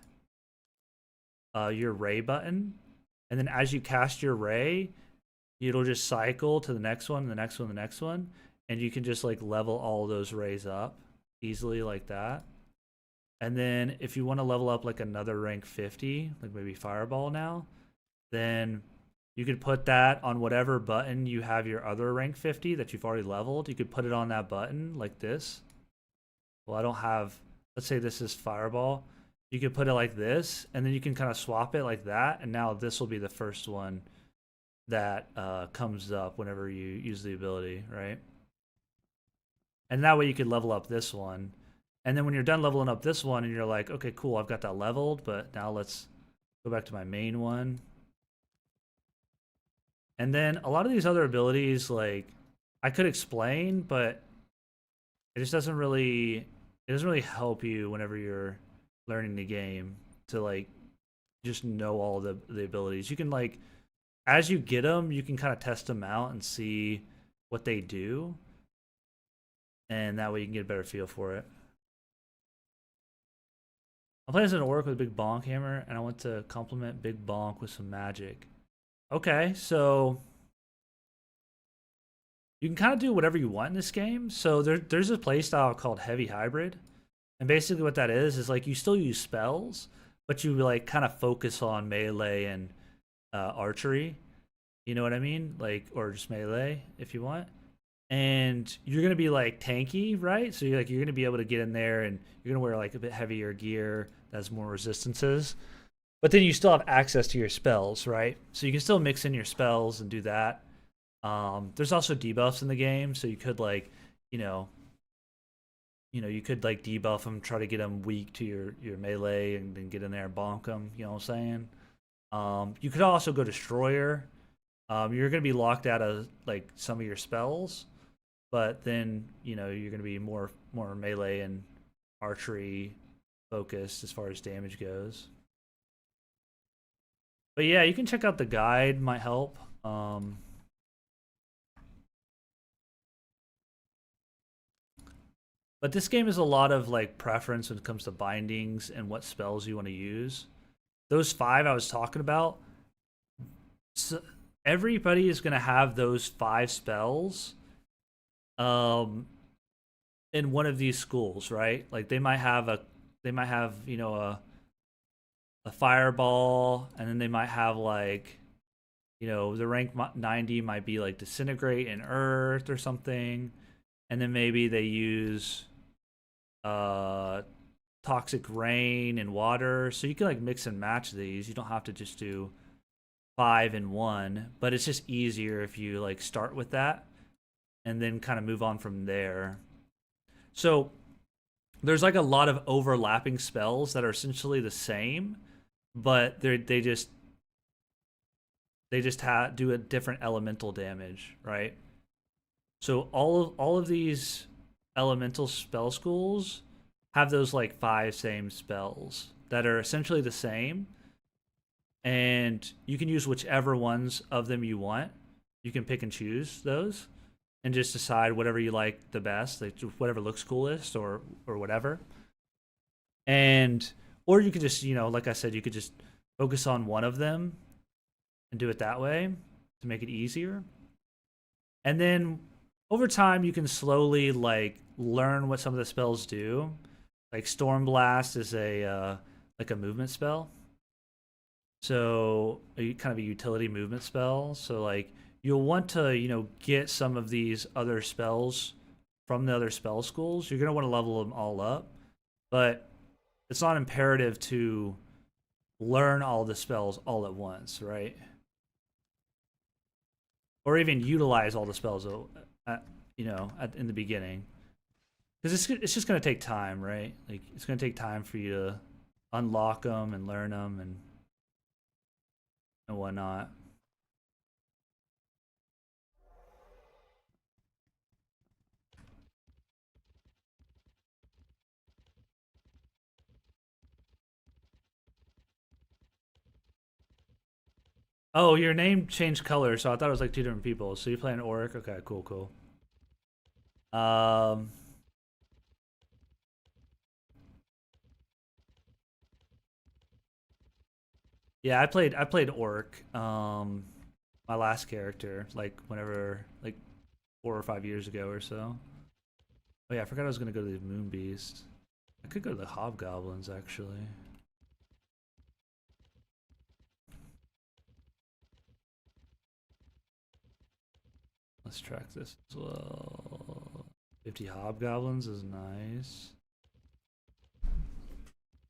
your ray button, and then as you cast your ray, it'll just cycle to the next one, the next one, the next one, and you can just like level all those rays up easily like that. And then if you want to level up like another rank 50, like maybe fireball now, then you could put that on whatever button you have your other rank 50 that you've already leveled. You could put it on that button like this. Well, I don't have, let's say this is fireball. You could put it like this, and then you can kind of swap it like that. And now this will be the first one that comes up whenever you use the ability, right? And that way you could level up this one. And then when you're done leveling up this one and you're like, okay, cool, I've got that leveled, but now let's go back to my main one. And then a lot of these other abilities, like, I could explain, but it just doesn't really help you whenever you're learning the game to like just know all the abilities. You can like, as you get them, you can kind of test them out and see what they do. and that way you can get a better feel for it. I'm playing as an orc with a big bonk hammer, and I want to complement big bonk with some magic. Okay, so you can kind of do whatever you want in this game. So there's a playstyle called heavy hybrid, and basically what that is like you still use spells, but you like kind of focus on melee and archery. You know what I mean? Like, or just melee if you want. And you're gonna be like tanky, right? So you're gonna be able to get in there, and you're gonna wear like a bit heavier gear that has more resistances. But then you still have access to your spells, right? So you can still mix in your spells and do that. There's also debuffs in the game, so you could like, you know, you could like debuff them, try to get them weak to your melee, and then get in there and bonk them. You know what I'm saying? You could also go destroyer. You're gonna be locked out of like some of your spells, but then you're gonna be more melee and archery focused as far as damage goes. But yeah, you can check out the guide, might help. But this game is a lot of like preference when it comes to bindings and what spells you want to use. Those 5 I was talking about, so everybody is gonna have those 5 spells in one of these schools, right? Like they might have a fireball, and then they might have like the rank 90 might be like disintegrate and earth or something, and then maybe they use uh toxic rain and water. So you can like mix and match these. You don't have to just do 5 and 1, but it's just easier if you like start with that and then kind of move on from there. So there's like a lot of overlapping spells that are essentially the same, but they just do a different elemental damage, right? So all of these elemental spell schools have those like 5 same spells that are essentially the same, and you can use whichever ones of them you want. You can pick and choose those and just decide whatever you like the best, like whatever looks coolest or whatever. And or you could just, like I said, you could just focus on one of them and do it that way to make it easier. And then over time you can slowly like learn what some of the spells do. Like Storm Blast is a like a movement spell. So kind of a utility movement spell. So like you'll want to, get some of these other spells from the other spell schools. You're going to want to level them all up, but it's not imperative to learn all the spells all at once, right? Or even utilize all the spells in the beginning. Because it's just going to take time, right? Like it's going to take time for you to unlock them and learn them and whatnot. Oh, your name changed color, so I thought it was like 2 different people. So you play an orc? Okay, cool, cool. Um, yeah, I played orc. My last character, like whenever, like 4 or 5 years ago or so. Oh yeah, I forgot I was gonna go to the Moon Beast. I could go to the Hobgoblins actually. Let's track this as well. 50 Hobgoblins is nice.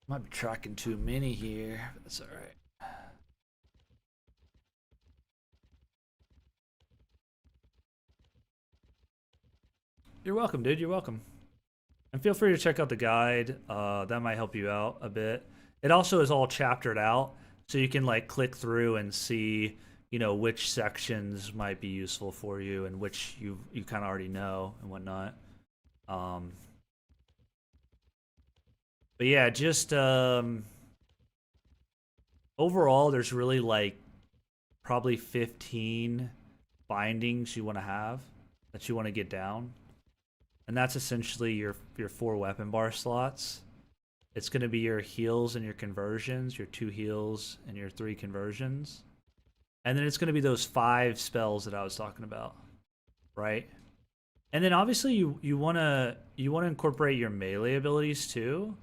Might be tracking too many here. But that's alright. You're welcome, dude. You're welcome. And feel free to check out the guide. That might help you out a bit. It also is all chaptered out, so you can like click through and see, which sections might be useful for you and which you kind of already know and whatnot. Um, but yeah, just overall, there's really like probably 15 bindings you want to have that you want to get down. and that's essentially your 4 weapon bar slots. It's going to be your heals and your conversions, your 2 heals and your 3 conversions. And then it's going to be those 5 spells that I was talking about, right? And then obviously you want to incorporate your melee abilities too.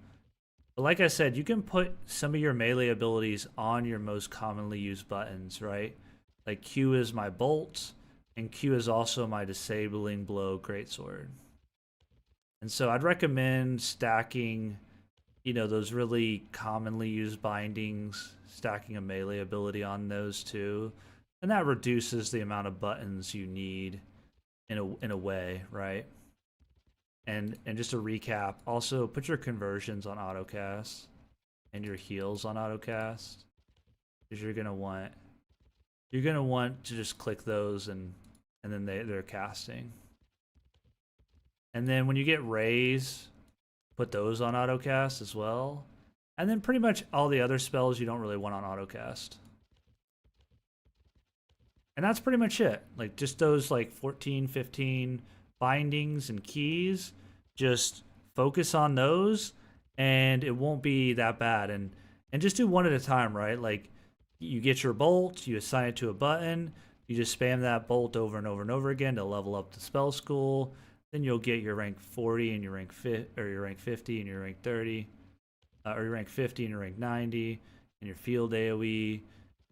But like I said, you can put some of your melee abilities on your most commonly used buttons, right? Like Q is my bolt, and Q is also my disabling blow greatsword. And so I'd recommend stacking, those really commonly used bindings, stacking a melee ability on those too. And that reduces the amount of buttons you need in a way, right? And just to recap, also put your conversions on autocast and your heals on autocast, because you're gonna want to just click those and then they're casting. And then when you get rays, put those on autocast as well. And then pretty much all the other spells you don't really want on autocast. And that's pretty much it. Like just those like 14, 15 bindings and keys, just focus on those and it won't be that bad. And just do one at a time, right? Like you get your bolt, you assign it to a button, you just spam that bolt over and over and over again to level up the spell school. Then you'll get your rank 40 and your rank 50 and your rank 30, or your rank 50 and your rank 90 and your field AoE,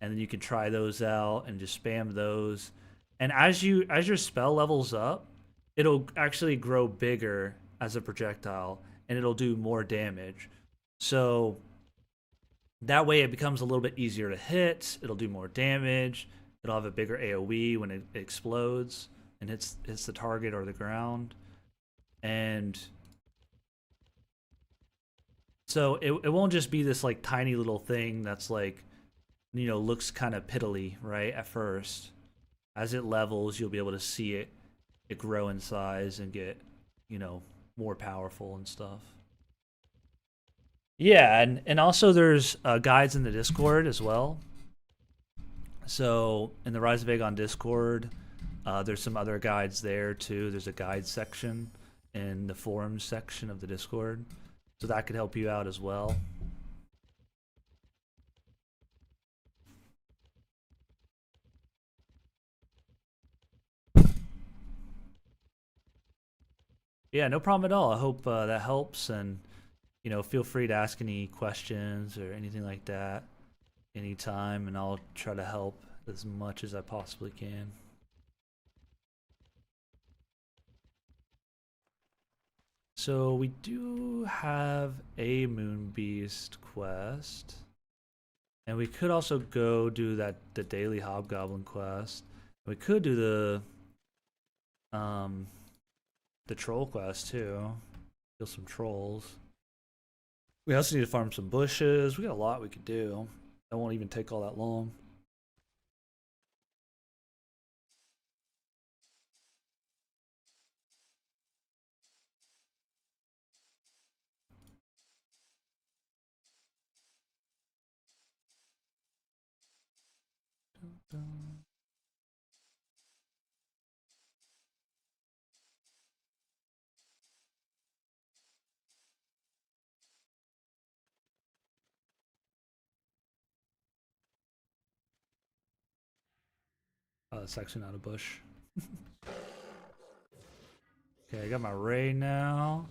and then you can try those out and just spam those. And as your spell levels up, it'll actually grow bigger as a projectile and it'll do more damage. So that way it becomes a little bit easier to hit, it'll do more damage, it'll have a bigger AoE when it explodes and hits the target or the ground. And so it won't just be this like tiny little thing that's like, looks kind of piddly, right, at first. As it levels, you'll be able to see it grow in size and get, more powerful and stuff. Yeah, and also there's guides in the Discord as well. So in the Rise of Agon Discord, there's some other guides there too. There's a guide section in the forums section of the Discord, so that could help you out as well. Yeah, no problem at all. I hope that helps, and feel free to ask any questions or anything like that anytime, and I'll try to help as much as I possibly can. So we do have a Moonbeast quest, and we could also go do the daily Hobgoblin quest. We could do the troll quest too. Kill some trolls. We also need to farm some bushes. We got a lot we could do. That won't even take all that long. Oh, that's actually not a bush. Okay, I got my ray now.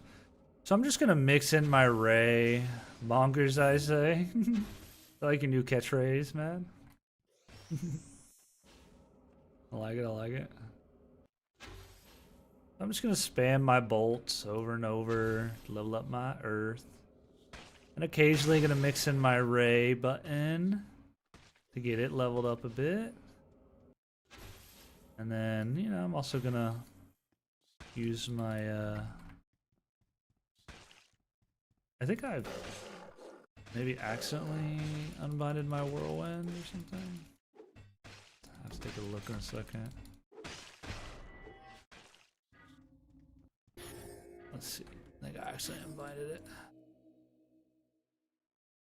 So I'm just gonna mix in my ray. Mongers, I say. I like your new catchphrase, man. I like it, I like it. I'm just gonna spam my bolts over and over, level up my earth. And occasionally gonna mix in my ray button to get it leveled up a bit. And then, I'm also gonna use my I think I've maybe accidentally unbinded my whirlwind or something. I'll have to take a look in a second. Let's see. I think I accidentally unbinded it.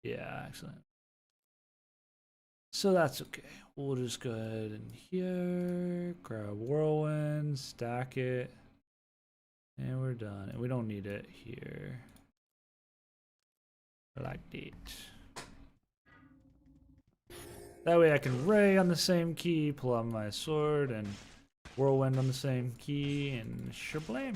Yeah, excellent. So that's okay. We'll just go ahead and here, grab whirlwind, stack it, And we're done. And we don't need it here. Like that. That way I can Ray on the same key, pull out my sword, and Whirlwind on the same key, and shablam.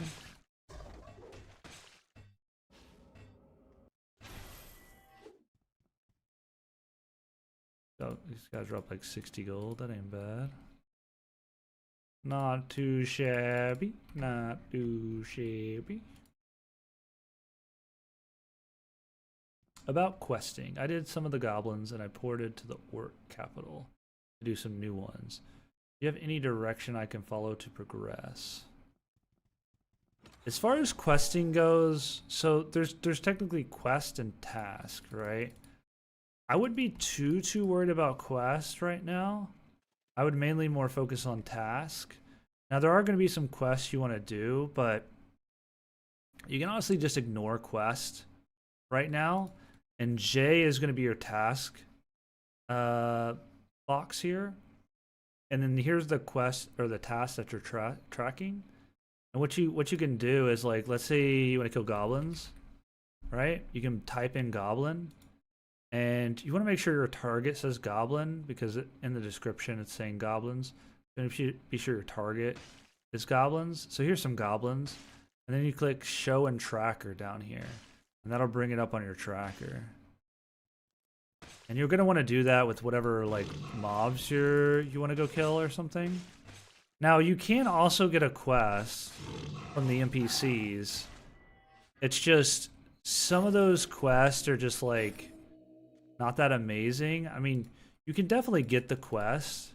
So these guys drop like 60 gold. That ain't bad. Not too shabby. Not too shabby. About questing. I did some of the goblins and I ported to the orc capital to do some new ones. Do you have any direction I can follow to progress? As far as questing goes, so there's technically quest and task, right? I wouldn't be too worried about quest right now. I would mainly more focus on task. Now there are going to be some quests you want to do, but you can honestly just ignore quest right now. And J is going to be your task box here. And then here's the quest or the task that you're tracking. And what you can do is, like, let's say you want to kill goblins, right? You can type in goblin. And you want to make sure your target says goblin, because in the description it's saying goblins. And be sure your target is goblins. So here's some goblins. And then you click show and tracker down here. And that'll bring it up on your tracker. And you're going to want to do that with whatever like mobs you want to go kill or something. Now you can also get a quest from the NPCs. It's just some of those quests are just like not that amazing. I mean, you can definitely get the quest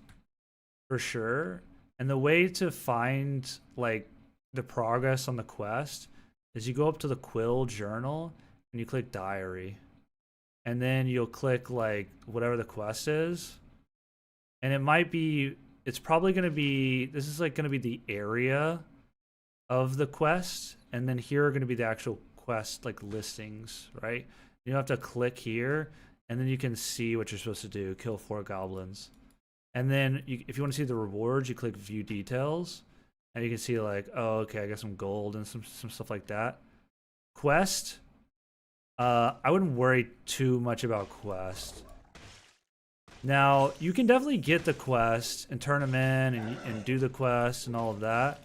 for sure. And the way to find like the progress on the quest is you go up to the Quill journal and you click diary. And then you'll click like whatever the quest is. And it might be, it's probably going to be, this is like going to be the area of the quest. And then here are going to be the actual quest like listings, right? You have to click here and then you can see what you're supposed to do. Kill 4 goblins. And then if you want to see the rewards, you click view details. And you can see like, oh, okay, I got some gold and some stuff like that. Quest, I wouldn't worry too much about quest. Now, you can definitely get the quest and turn them in and do the quest and all of that.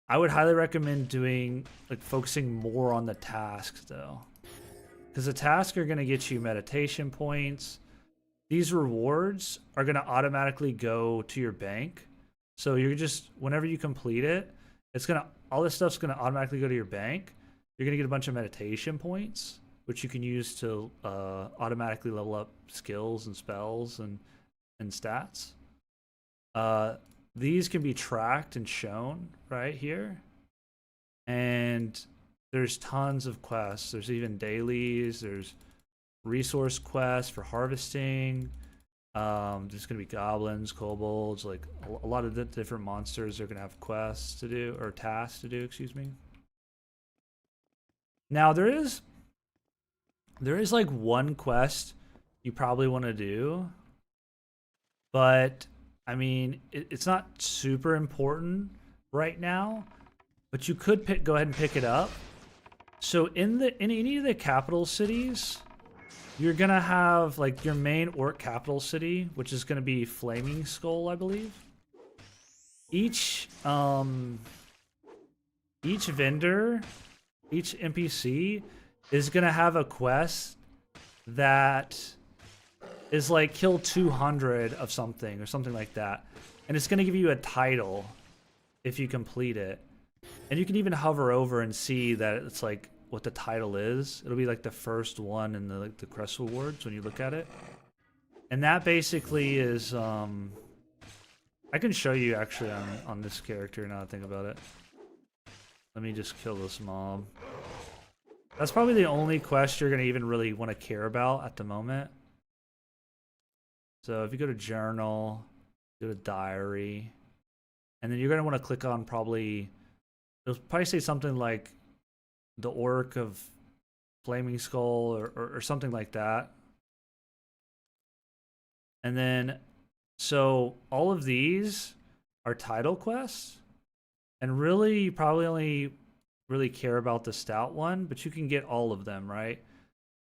I would highly recommend focusing more on the tasks though. Because the tasks are going to get you meditation points. These rewards are going to automatically go to your bank. So you're just, whenever you complete it, all this stuff's going to automatically go to your bank. You're going to get a bunch of meditation points, which you can use to automatically level up skills and spells and stats. These can be tracked and shown right here. And there's tons of quests. There's even dailies. There's resource quests for harvesting. There's going to be goblins, kobolds, like a lot of the different monsters are going to have quests to do, or tasks to do, excuse me. Now there is like one quest you probably want to do, but I mean, it's not super important right now, but you could go ahead and pick it up. So in any of the capital cities, you're gonna have like your main orc capital city, which is gonna be Flaming Skull, I believe. Each vendor, each NPC is gonna have a quest that is like kill 200 of something or something like that, and it's gonna give you a title if you complete it. And you can even hover over and see that it's like what the title is. It'll be like the first one in the quest rewards when you look at it. And that basically is I can show you actually on this character now that I think about it. Let me just kill this mob. That's probably the only quest you're gonna even really want to care about at the moment. So if you go to journal, go to diary, and then you're gonna want to click on it'll probably say something like the Orc of Flaming Skull or something like that. And then, so all of these are title quests. And really, you probably only really care about the stout one, but you can get all of them, right?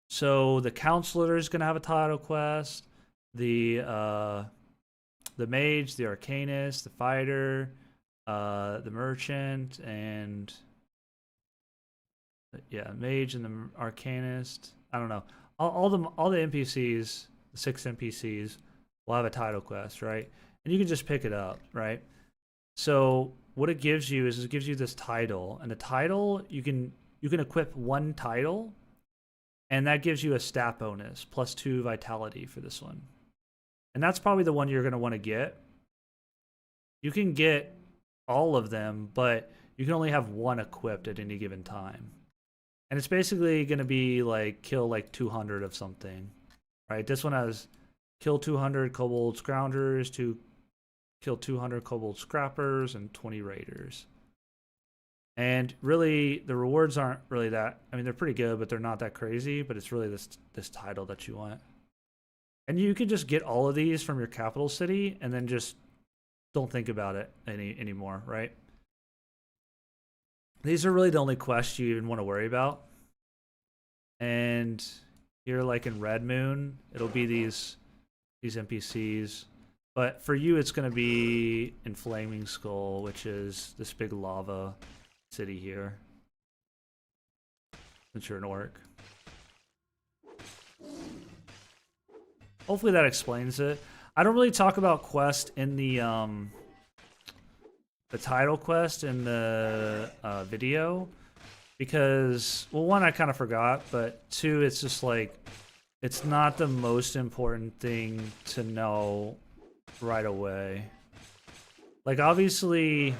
So the counselor is going to have a title quest. The mage, the arcanist, the fighter, the merchant, and yeah, mage and the arcanist. I don't know. All the NPCs, the 6 NPCs, will have a title quest, right? And you can just pick it up, right? So what it gives you is it gives you this title, and the title you can equip one title, and that gives you a stat bonus +2 vitality for this one. And that's probably the one you're going to want to get. You can get all of them, but you can only have one equipped at any given time. And it's basically going to be like kill like 200 of something, right? This one has kill 200 kobold scroungers, to kill 200 kobold scrappers, and 20 raiders. And really, the rewards aren't really that. I mean, they're pretty good, but they're not that crazy. But it's really this title that you want. And you can just get all of these from your capital city, and then just don't think about it anymore, right? These are really the only quests you even want to worry about. And here, like in Red Moon, it'll be these NPCs. But for you, it's going to be in Flaming Skull, which is this big lava city here. Since you're an orc. Hopefully that explains it. I don't really talk about quest in the title quest in the video because, well, one, I kind of forgot, but two, it's just like it's not the most important thing to know right away. Like, obviously,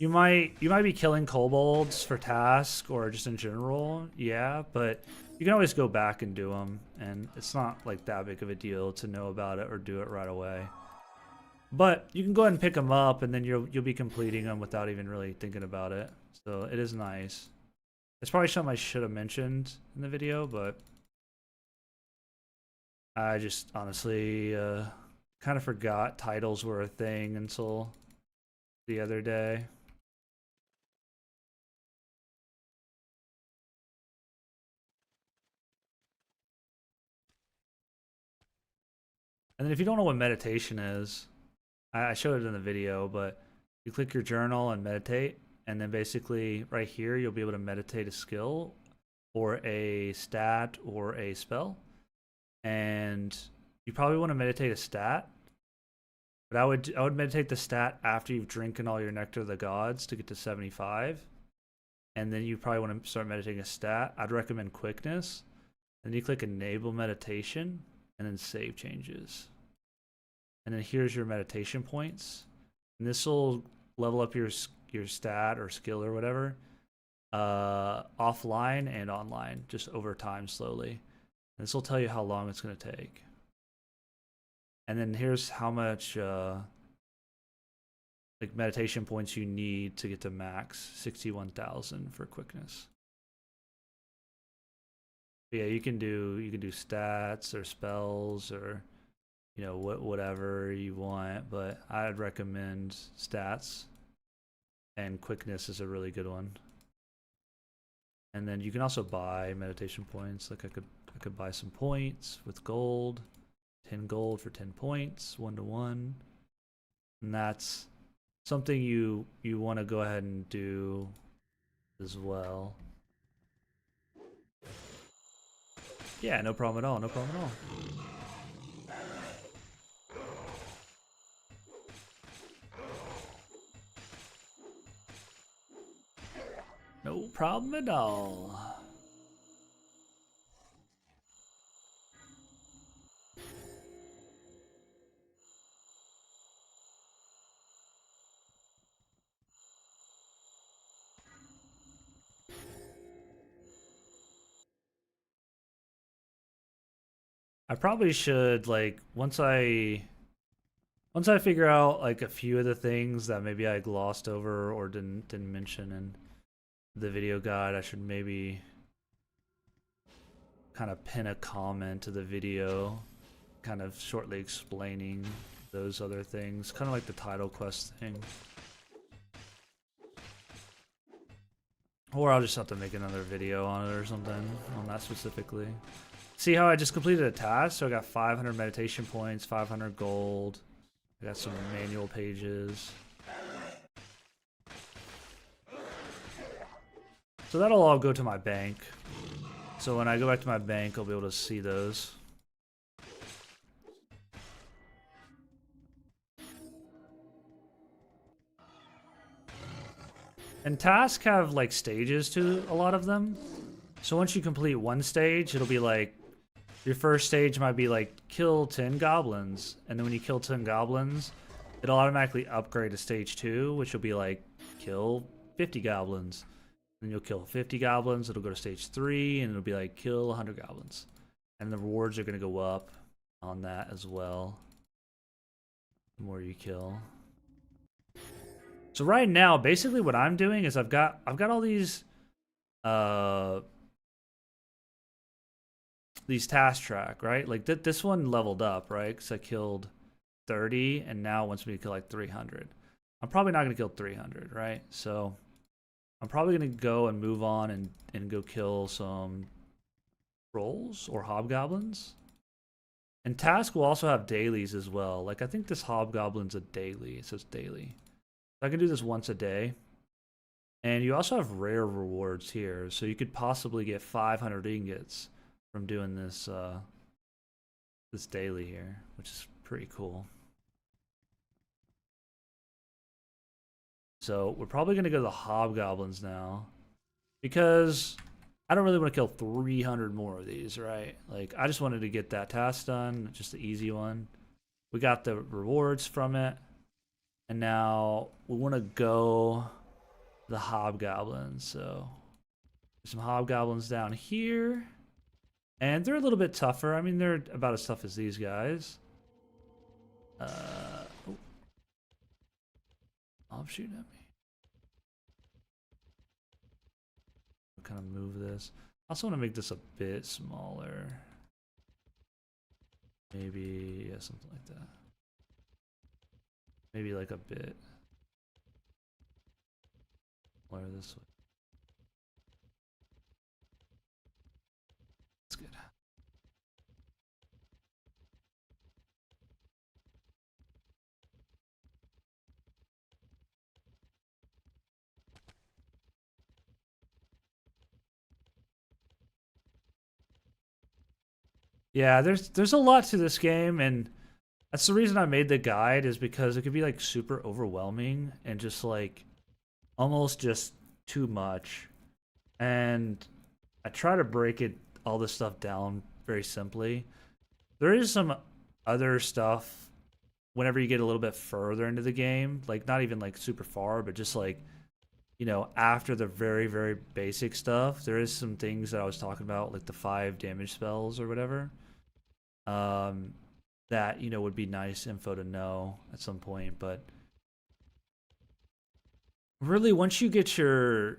you might be killing kobolds for task or just in general, yeah, but you can always go back and do them, and it's not like that big of a deal to know about it or do it right away. But you can go ahead and pick them up, and then you'll be completing them without even really thinking about it. So it is nice. It's probably something I should have mentioned in the video, but I just honestly kind of forgot titles were a thing until the other day. And then if you don't know what meditation is, I showed it in the video, but you click your journal and meditate, and then basically right here you'll be able to meditate a skill or a stat or a spell. And you probably want to meditate a stat, but I would meditate the stat after you've drinking all your Nectar of the Gods to get to 75. And then you probably want to start meditating a stat. I'd recommend quickness. And then you click enable meditation and then save changes. And then here's your meditation points. And this will level up your stat or skill or whatever offline and online, just over time slowly. And this will tell you how long it's going to take. And then here's how much like meditation points you need to get to max 61,000 for quickness. But yeah, you can do stats or spells or whatever you want, but I'd recommend stats, and quickness is a really good one. And then you can also buy meditation points. Like I could buy some points with gold, 10 gold for 10 points, 1-to-1. And that's something you want to go ahead and do as well. Yeah, no problem at all. No problem at all. No problem at all. I probably should, like, once I figure out like a few of the things that maybe I glossed over or didn't mention in the video guide, I should maybe kind of pin a comment to the video kind of shortly explaining those other things, kind of like the title quest thing. Or I'll just have to make another video on it or something on that specifically. See how I just completed a task? So I got 500 meditation points, 500 gold. I got some manual pages. So that'll all go to my bank. So when I go back to my bank, I'll be able to see those. And tasks have like stages to a lot of them. So once you complete one stage, it'll be like your first stage might be like kill 10 goblins. And then when you kill 10 goblins, it'll automatically upgrade to stage 2, which will be like kill 50 goblins. Then you'll kill 50 goblins, it'll go to stage 3, and it'll be like kill 100 goblins. And the rewards are going to go up on that as well. The more you kill. So right now, basically what I'm doing is I've got all these task track, right? Like this one leveled up, right? Because I killed 30 and now it wants me to kill like 300. I'm probably not going to kill 300, right? So I'm probably going to go and move on and go kill some trolls or hobgoblins. And task will also have dailies as well. Like I think this hobgoblin's a daily. It says daily. I can do this once a day. And you also have rare rewards here. So you could possibly get 500 ingots from doing this this daily here, which is pretty cool. So we're probably going to go to the hobgoblins now. Because I don't really want to kill 300 more of these, right? Like, I just wanted to get that task done. Just the easy one. We got the rewards from it. And now we want to go the hobgoblins. So there's some hobgoblins down here. And they're a little bit tougher. I mean, they're about as tough as these guys. Oh, shooting at me. I'll kind of move this. I also want to make this a bit smaller. Maybe, yeah, something like that. Maybe like a bit. Or this way. That's good. Yeah, there's a lot to this game, and that's the reason I made the guide, is because it could be like super overwhelming and just like almost just too much. And I try to break all this stuff down very simply. There is some other stuff whenever you get a little bit further into the game, like not even like super far, but just like, you know, after the very, very basic stuff, there is some things that I was talking about, like the 5 damage spells or whatever. That, you know, would be nice info to know at some point, but really once you get your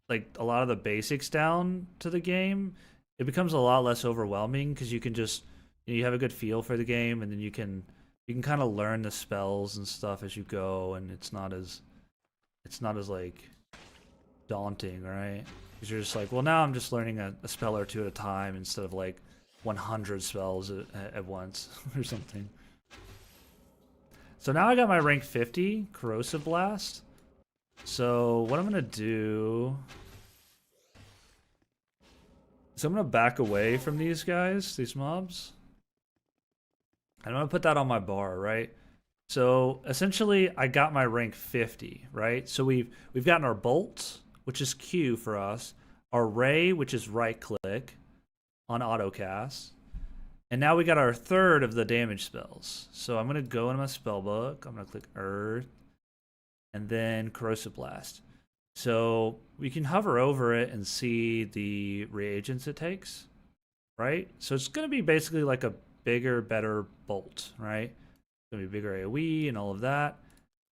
like a lot of the basics down to the game, it becomes a lot less overwhelming because you can just, you have a good feel for the game, and then you can kind of learn the spells and stuff as you go, and it's not as like daunting, right? Because you're just like, well, now I'm just learning a spell or two at a time instead of like 100 spells at once or something. So now I got my rank 50 corrosive blast. So what I'm gonna do is I'm gonna back away from these guys, these mobs. And I'm gonna put that on my bar, right? So essentially I got my rank 50, right? So we've gotten our bolt, which is Q for us, our ray, which is right click on autocast. And now we got our third of the damage spells. So I'm gonna go into my spell book, I'm gonna click Earth, and then Corrosive Blast. So we can hover over it and see the reagents it takes, right? So it's gonna be basically like a bigger, better bolt, right? It's gonna be bigger AoE and all of that.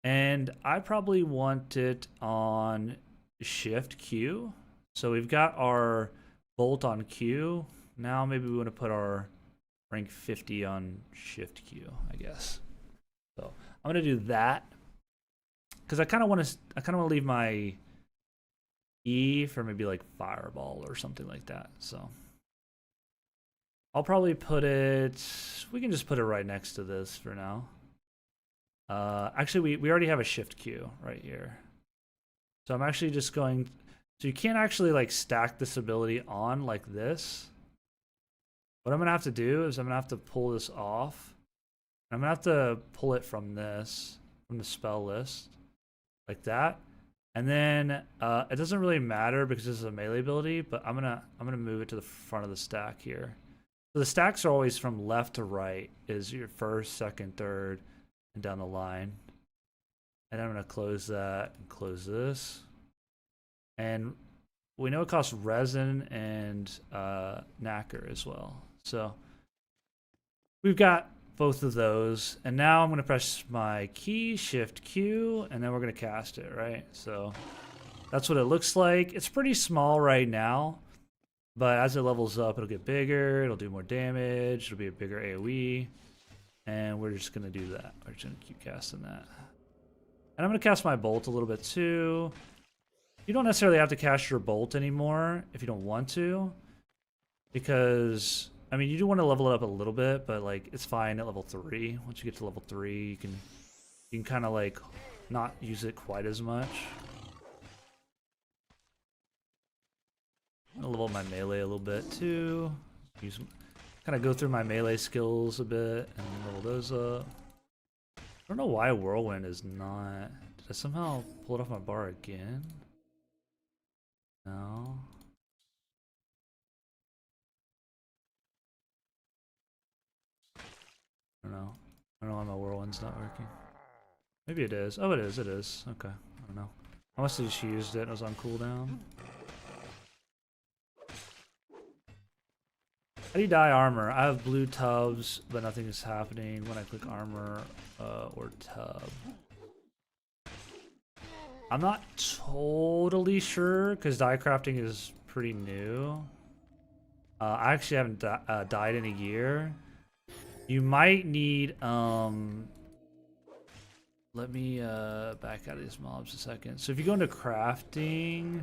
And I probably want it on Shift Q. So we've got our bolt on Q. Now maybe we want to put our rank 50 on Shift Q, I guess. So I'm gonna do that because I kind of want to leave my E for maybe like fireball or something like that. So I'll probably put it, we can just put it right next to this for now. Actually, we already have a shift Q right here. So I'm actually just going, so you can't actually like stack this ability on like this. What I'm gonna have to do is I'm gonna have to pull this off. I'm gonna have to pull it from this, from the spell list, like that. And then it doesn't really matter because this is a melee ability, but I'm gonna move it to the front of the stack here. So the stacks are always from left to right, is your first, second, third, and down the line. And I'm gonna close that and close this. And we know it costs resin and knacker as well. So we've got both of those. And now I'm gonna press my key, shift Q, and then we're gonna cast it, right? So that's what it looks like. It's pretty small right now, but as it levels up, it'll get bigger, it'll do more damage, it'll be a bigger AoE, and we're just gonna do that. We're just gonna keep casting that. And I'm gonna cast my bolt a little bit too. You don't necessarily have to cast your bolt anymore if you don't want to, because I mean you do want to level it up a little bit, but like it's fine at level 3. Once you get to level 3, you can kind of like not use it quite as much. I'm gonna level up my melee a little bit too. Kind of go through my melee skills a bit and level those up. I don't know why Whirlwind is not. Did I somehow pull it off my bar again? No. I don't know. I don't know why my Whirlwind's not working. Maybe it is. Oh, it is. It is. Okay. I don't know. I must have just used it and it was on cooldown. How do you dye armor? I have blue tubs, but nothing is happening when I click armor or tub. I'm not totally sure because dye crafting is pretty new. I actually haven't dyed in a year. You might need let me back out of these mobs a second. So if you go into crafting,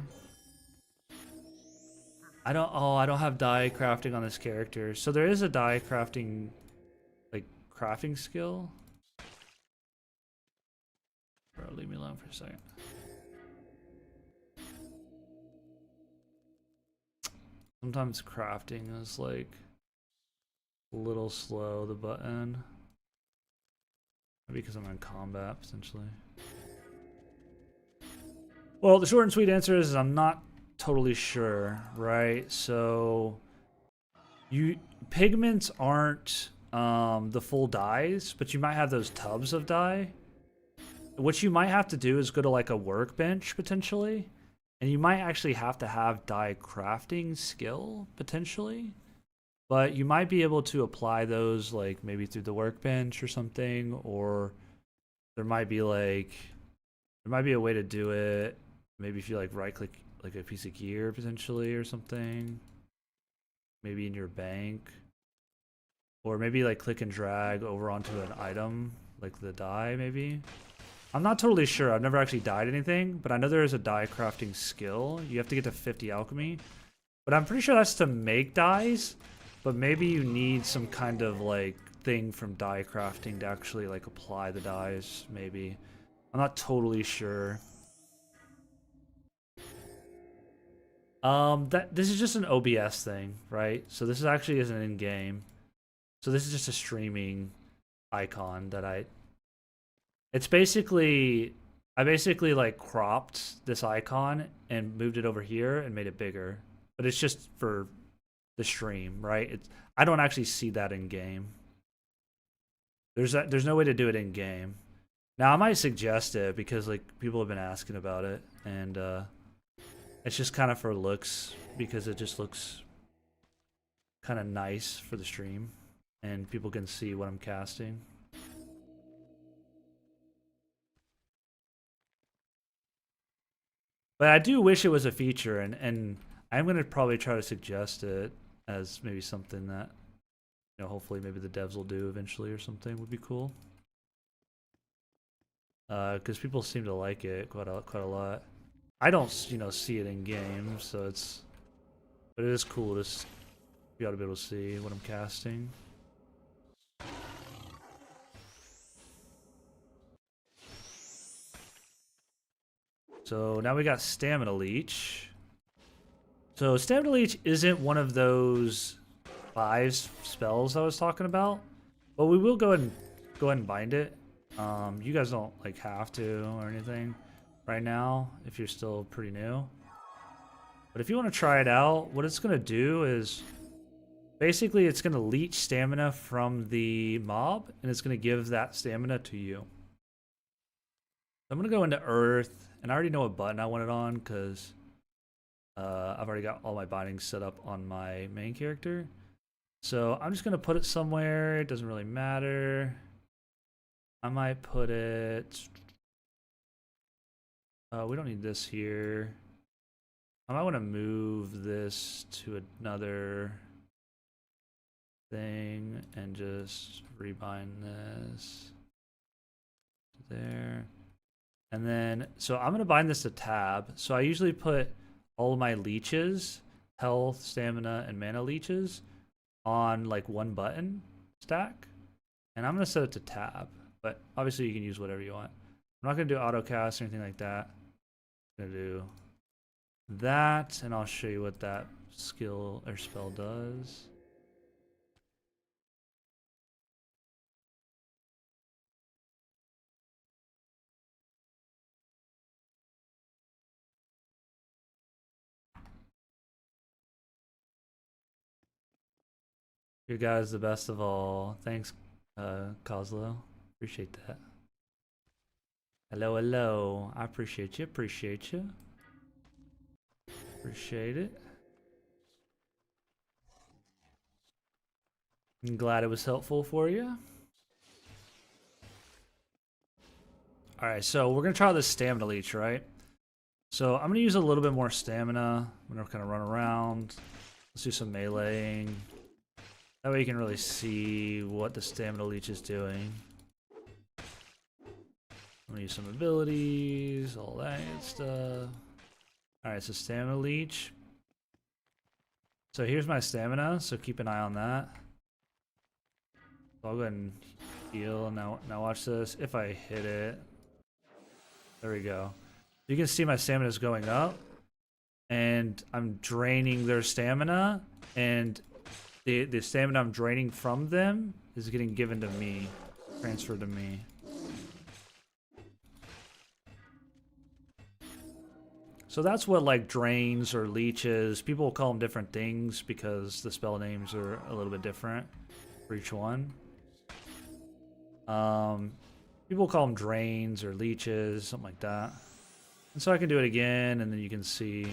I don't have dye crafting on this character. So there is a dye crafting like crafting skill. Bro, leave me alone for a second. Sometimes crafting is like a little slow, the button. Maybe because I'm in combat, potentially. Well, the short and sweet answer is I'm not totally sure, right? So pigments aren't the full dyes, but you might have those tubs of dye. What you might have to do is go to like a workbench potentially, and you might actually have to have dye crafting skill potentially. But you might be able to apply those like maybe through the workbench or something, or there might be a way to do it. Maybe if you like right click like a piece of gear potentially or something. Maybe in your bank. Or maybe like click and drag over onto an item, like the dye maybe. I'm not totally sure. I've never actually dyed anything, but I know there is a dye crafting skill. You have to get to 50 alchemy. But I'm pretty sure that's to make dyes. But maybe you need some kind of like thing from dye crafting to actually like apply the dyes, maybe. I'm not totally sure. This is just an OBS thing, right? So this is actually isn't in game. So this is just a streaming icon that it's basically I basically like cropped this icon and moved it over here and made it bigger. But it's just for the stream, right? I don't actually see that in game. There's no way to do it in game. Now I might suggest it because like people have been asking about it, and it's just kind of for looks because it just looks kind of nice for the stream, and people can see what I'm casting. But I do wish it was a feature, and I'm gonna probably try to suggest it as maybe something that, you know, hopefully maybe the devs will do eventually or something would be cool. Because people seem to like it quite a lot. I don't, see it in game, so but it is cool to be able to see what I'm casting. So now we got Stamina Leech. So Stamina Leech isn't one of those 5 spells I was talking about, but we will go ahead and bind it. You guys don't like have to or anything right now if you're still pretty new. But if you want to try it out, what it's gonna do is basically it's gonna leech stamina from the mob, and it's gonna give that stamina to you. I'm gonna go into Earth, and I already know what button I want it on because I've already got all my bindings set up on my main character. So I'm just gonna put it somewhere. It doesn't really matter. I might put it. We don't need this here. I might want to move this to another thing and just rebind this there. And then, so I'm going to bind this to tab. So I usually put all of my leeches, health, stamina, and mana leeches on like one button stack. And I'm going to set it to tab. But obviously you can use whatever you want. I'm not going to do auto cast or anything like that. I'm going to do that, and I'll show you what that skill or spell does. Your guy's the best of all. Thanks, Coslo. Appreciate that. Hello, hello. I appreciate you. Appreciate you. Appreciate it. I'm glad it was helpful for you. Alright, so we're going to try this stamina leech, right? So I'm going to use a little bit more stamina. I'm going to kind of run around. Let's do some meleeing. That way you can really see what the stamina leech is doing. I'm going to use some abilities, all that good stuff. Alright, so stamina leech. So here's my stamina, so keep an eye on that. So I'll go ahead and heal. Now watch this. If I hit it, there we go. You can see my stamina is going up, and I'm draining their stamina, and the stamina I'm draining from them is getting given to me, transferred to me. So that's what like drains or leeches. People will call them different things because the spell names are a little bit different for each one. People call them drains or leeches, something like that. And so I can do it again, and then you can see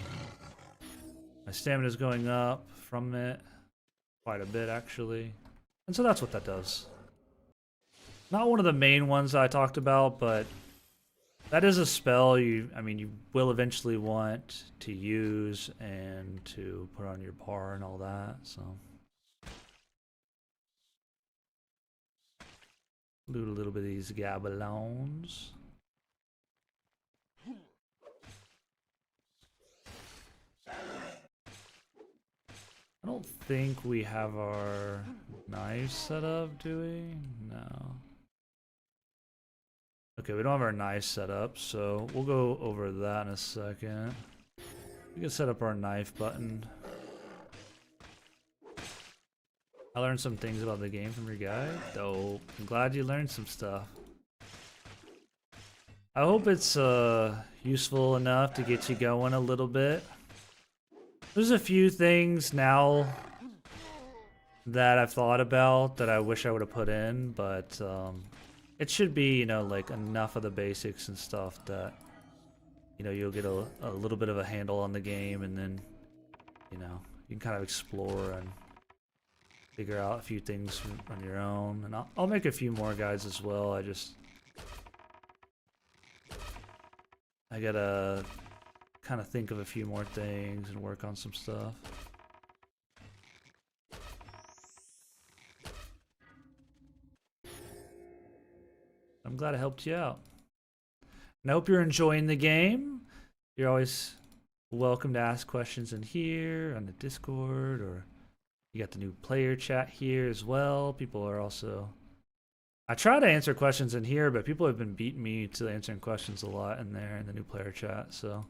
my stamina is going up from it quite a bit, actually. And so that's what that does. Not one of the main ones I talked about, but that is a spell you will eventually want to use and to put on your bar and all that, so. Loot a little bit of these gabalons. I don't think we have our knives set up, do we? No. Okay, we don't have our knife set up, so we'll go over that in a second. We can set up our knife button. I learned some things about the game from your guide. Dope. I'm glad you learned some stuff. I hope it's useful enough to get you going a little bit. There's a few things now that I've thought about that I wish I would have put in, but it should be, like enough of the basics and stuff that, you'll get a little bit of a handle on the game, and then, you can kind of explore and figure out a few things on your own. And I'll make a few more guides as well. I gotta kind of think of a few more things and work on some stuff. I'm glad I helped you out. And I hope you're enjoying the game. You're always welcome to ask questions in here on the Discord, or you got the new player chat here as well. People are also. I try to answer questions in here, but people have been beating me to answering questions a lot in there in the new player chat. So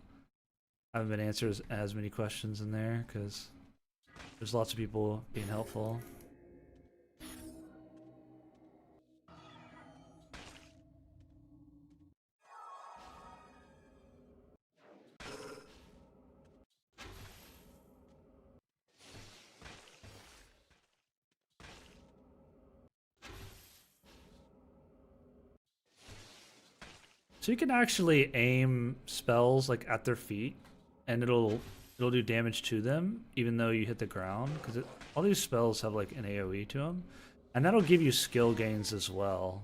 I haven't been answering as many questions in there because there's lots of people being helpful. So you can actually aim spells like at their feet, and it'll do damage to them even though you hit the ground, because all these spells have like an AOE to them, and that'll give you skill gains as well,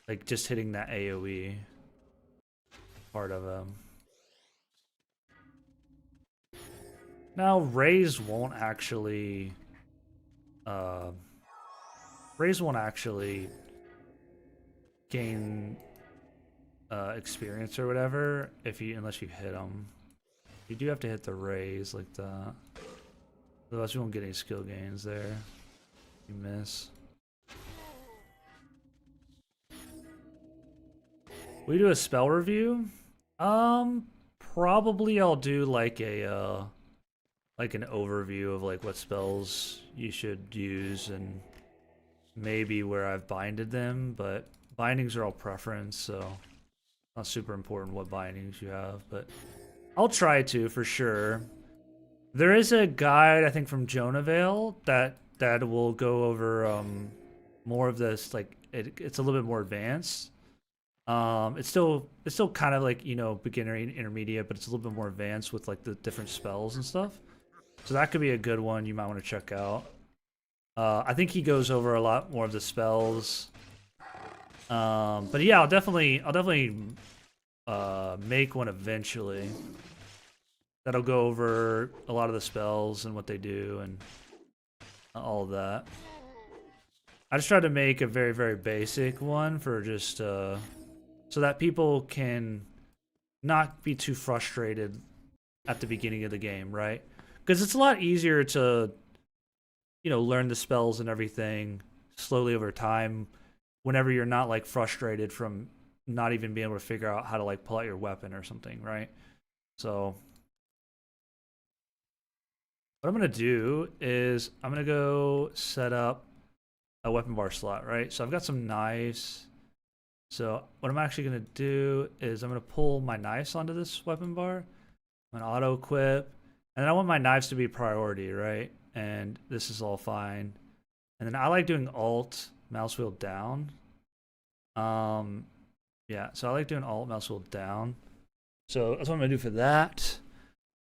like just hitting that AOE part of them. Now raise won't actually, uh, raise won't actually gain experience or whatever if you unless you hit them. You do have to hit the raise like that. Otherwise, you won't get any skill gains there. You miss. We do a spell review. Probably I'll do like a like an overview of like what spells you should use and maybe where I've binded them. But bindings are all preference, so not super important what bindings you have. But I'll try to for sure. There is a guide I think from Jonavale that will go over more of this. Like it's a little bit more advanced. It's still kind of like, you know, beginner and intermediate, but it's a little bit more advanced with like the different spells and stuff. So that could be a good one you might want to check out. I think he goes over a lot more of the spells. But yeah, I'll definitely make one eventually. That'll go over a lot of the spells and what they do and all of that. I just tried to make a very, very basic one for just so that people can not be too frustrated at the beginning of the game, right? Because it's a lot easier to, you know, learn the spells and everything slowly over time whenever you're not like frustrated from not even being able to figure out how to like pull out your weapon or something, right? So what I'm gonna do is I'm gonna go set up a weapon bar slot, right? So I've got some knives. So what I'm actually gonna do is I'm gonna pull my knives onto this weapon bar. I'm gonna auto equip, and then I want my knives to be priority, right? And this is all fine. And then I like doing Alt mouse wheel down. Yeah, so I like doing Alt mouse wheel down. So that's what I'm gonna do for that.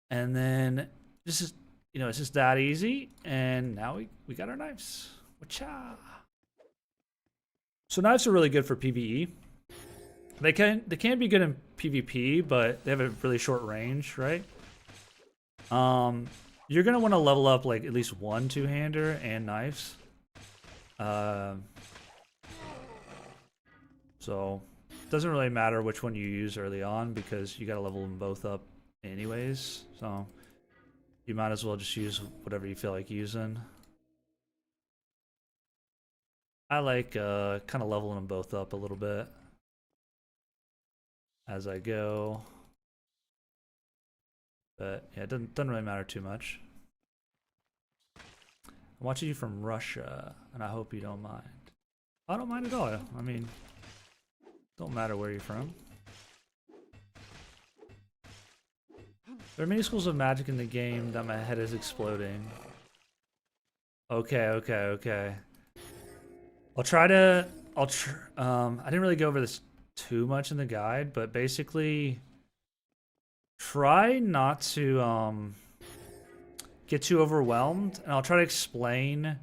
And then this is, you know, it's just that easy. And now we got our knives. Wacha. So knives are really good for PvE. They can be good in PvP, but they have a really short range, right? You're gonna want to level up like at least one two-hander and knives. So it doesn't really matter which one you use early on because you gotta level them both up anyways. So you might as well just use whatever you feel like using. I like kind of leveling them both up a little bit as I go. But yeah, it doesn't really matter too much. I'm watching you from Russia, and I hope you don't mind. I don't mind at all. I mean, don't matter where you're from. There are many schools of magic in the game that my head is exploding. Okay. I'll try to. I didn't really go over this too much in the guide, but basically, try not to get too overwhelmed, and I'll try to explain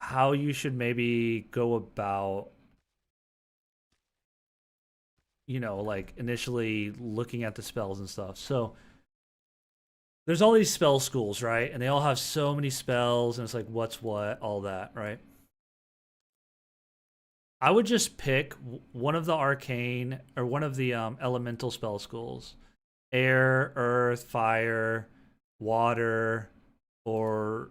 how you should maybe go about, you know, like initially looking at the spells and stuff. So there's all these spell schools, right? And they all have so many spells, and it's like what's what, all that, right? I would just pick one of the arcane or one of the elemental spell schools: air, earth, fire, water, or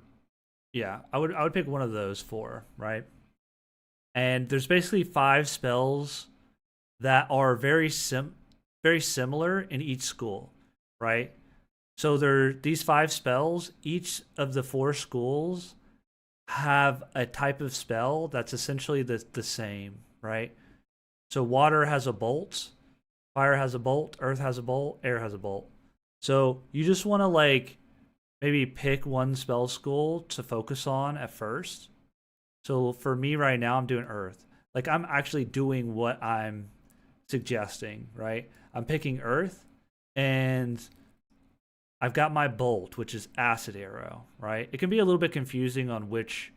yeah, I would pick one of those four, right? And there's basically five spells that are very similar in each school, right? So there these five spells, each of the four schools have a type of spell that's essentially the same, right? So water has a bolt, fire has a bolt, earth has a bolt, air has a bolt. So you just want to like maybe pick one spell school to focus on at first. So for me right now, I'm doing earth. Like I'm actually doing what I'm suggesting, right? I'm picking earth and I've got my bolt, which is acid arrow, right? It can be a little bit confusing on which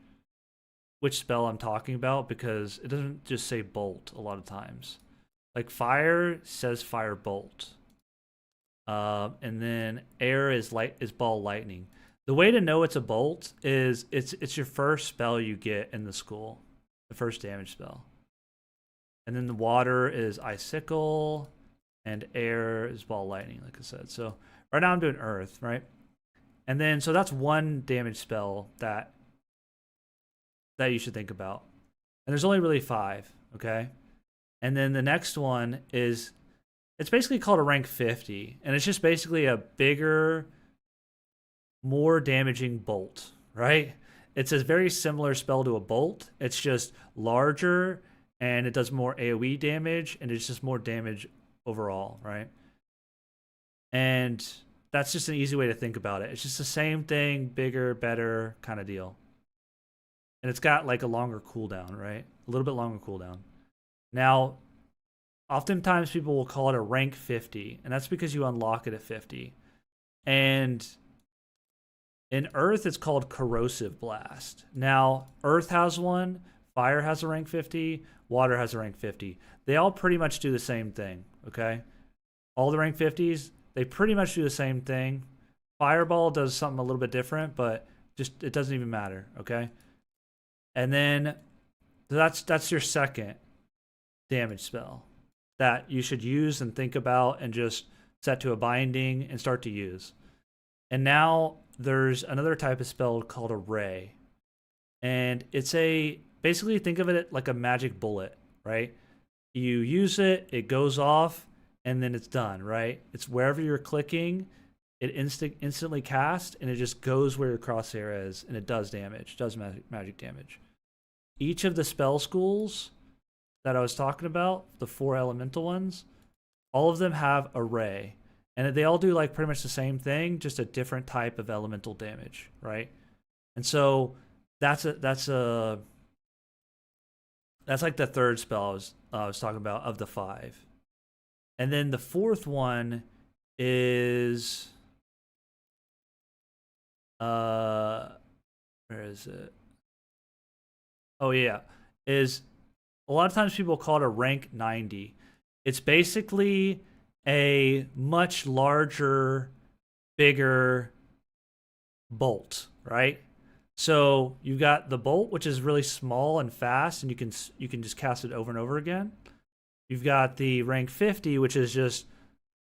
spell I'm talking about because it doesn't just say bolt a lot of times. Like fire says fire bolt. And then air is ball lightning. The way to know it's a bolt is it's your first spell you get in the school, the first damage spell. And then the water is icicle, and air is ball lightning, like I said. So right now I'm doing earth, right? And then so that's one damage spell that you should think about. And there's only really five, okay? And then the next one is it's basically called a rank 50, and it's just basically a bigger, more damaging bolt, right? It's a very similar spell to a bolt. It's just larger and it does more AoE damage and it's just more damage overall, right? And that's just an easy way to think about it. It's just the same thing, bigger, better kind of deal. And it's got like a longer cooldown, right? A little bit longer cooldown. Now, oftentimes people will call it a rank 50, and that's because you unlock it at 50. And in Earth, it's called Corrosive Blast. Now, Earth has one, Fire has a rank 50, Water has a rank 50. They all pretty much do the same thing, okay? All the rank 50s, they pretty much do the same thing. Fireball does something a little bit different, but just it doesn't even matter, okay? And then that's your second damage spell that you should use and think about and just set to a binding and start to use. And now there's another type of spell called a ray. And it's basically think of it like a magic bullet, right? You use it, it goes off, and then it's done, right? It's wherever you're clicking, it instantly casts, and it just goes where your crosshair is, and it does damage, does magic damage. Each of the spell schools that I was talking about, the four elemental ones, all of them have a ray. And they all do like pretty much the same thing, just a different type of elemental damage, right? And so that's like the third spell I was talking about of the five. And then the fourth one is where is it? Oh yeah, is a lot of times people call it a rank 90. It's basically a much larger, bigger bolt, right? So you've got the bolt, which is really small and fast, and you can just cast it over and over again. You've got the rank 50, which is just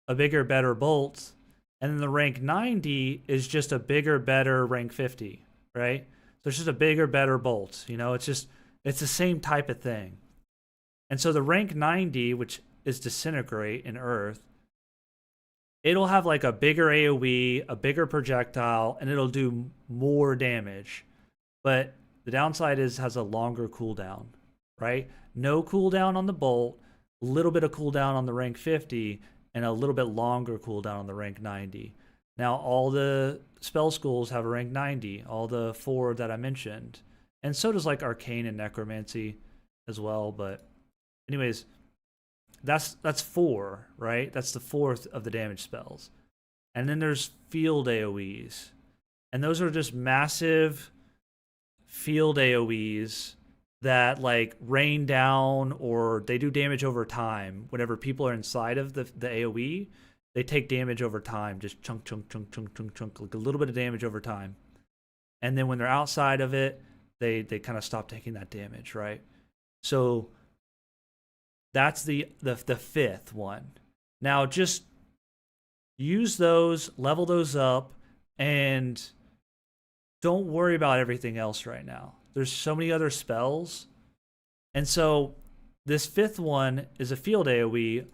a bigger, better bolt, and then the rank 90 is just a bigger, better rank 50, right? So it's just a bigger, better bolt. You know, it's the same type of thing. And so the rank 90, which is disintegrate in Earth, it'll have like a bigger AoE, a bigger projectile, and it'll do more damage. But the downside is it has a longer cooldown, right? No cooldown on the bolt, a little bit of cooldown on the rank 50, and a little bit longer cooldown on the rank 90. Now, all the spell schools have a rank 90, all the four that I mentioned. And so does like Arcane and Necromancy as well. But anyways, that's four, right? That's the fourth of the damage spells. And then there's field AoEs. And those are just massive field AoEs that like rain down or they do damage over time. Whenever people are inside of the AoE, they take damage over time, just chunk, chunk, chunk, chunk, chunk, chunk, like a little bit of damage over time. And then when they're outside of it, they kind of stop taking that damage, right? So That's the fifth one. Now just use those, level those up, and don't worry about everything else right now. There's so many other spells. And so this fifth one is a field AoE.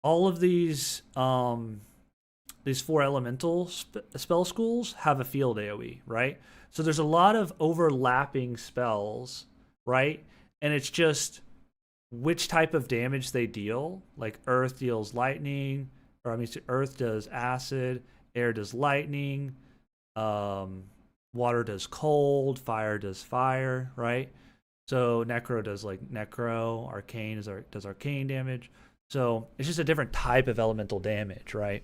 All of these 4 elemental spell schools have a field AoE, right? So there's a lot of overlapping spells, right? And it's just which type of damage they deal. Like earth deals lightning, or I mean, earth does acid, air does lightning, water does cold, fire does fire, right? So necro does like necro, arcane does arcane damage. So it's just a different type of elemental damage, right?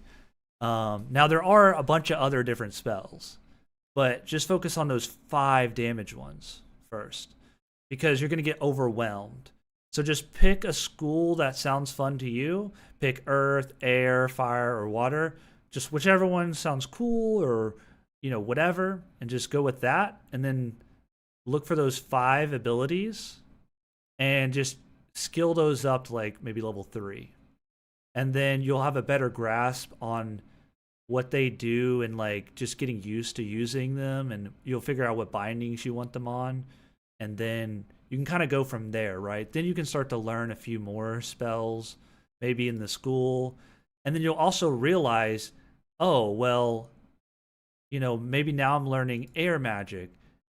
Now there are a bunch of other different spells, but just focus on those 5 damage ones first, because you're going to get overwhelmed. So just pick a school that sounds fun to you. Pick earth, air, fire, or water. Just whichever one sounds cool, or whatever, and just go with that. And then look for those 5 abilities and just skill those up to like maybe level 3. And then you'll have a better grasp on what they do and like just getting used to using them, and you'll figure out what bindings you want them on. And then you can kind of go from there, right? Then you can start to learn a few more spells, maybe in the school. And then you'll also realize, oh, well, maybe now I'm learning air magic.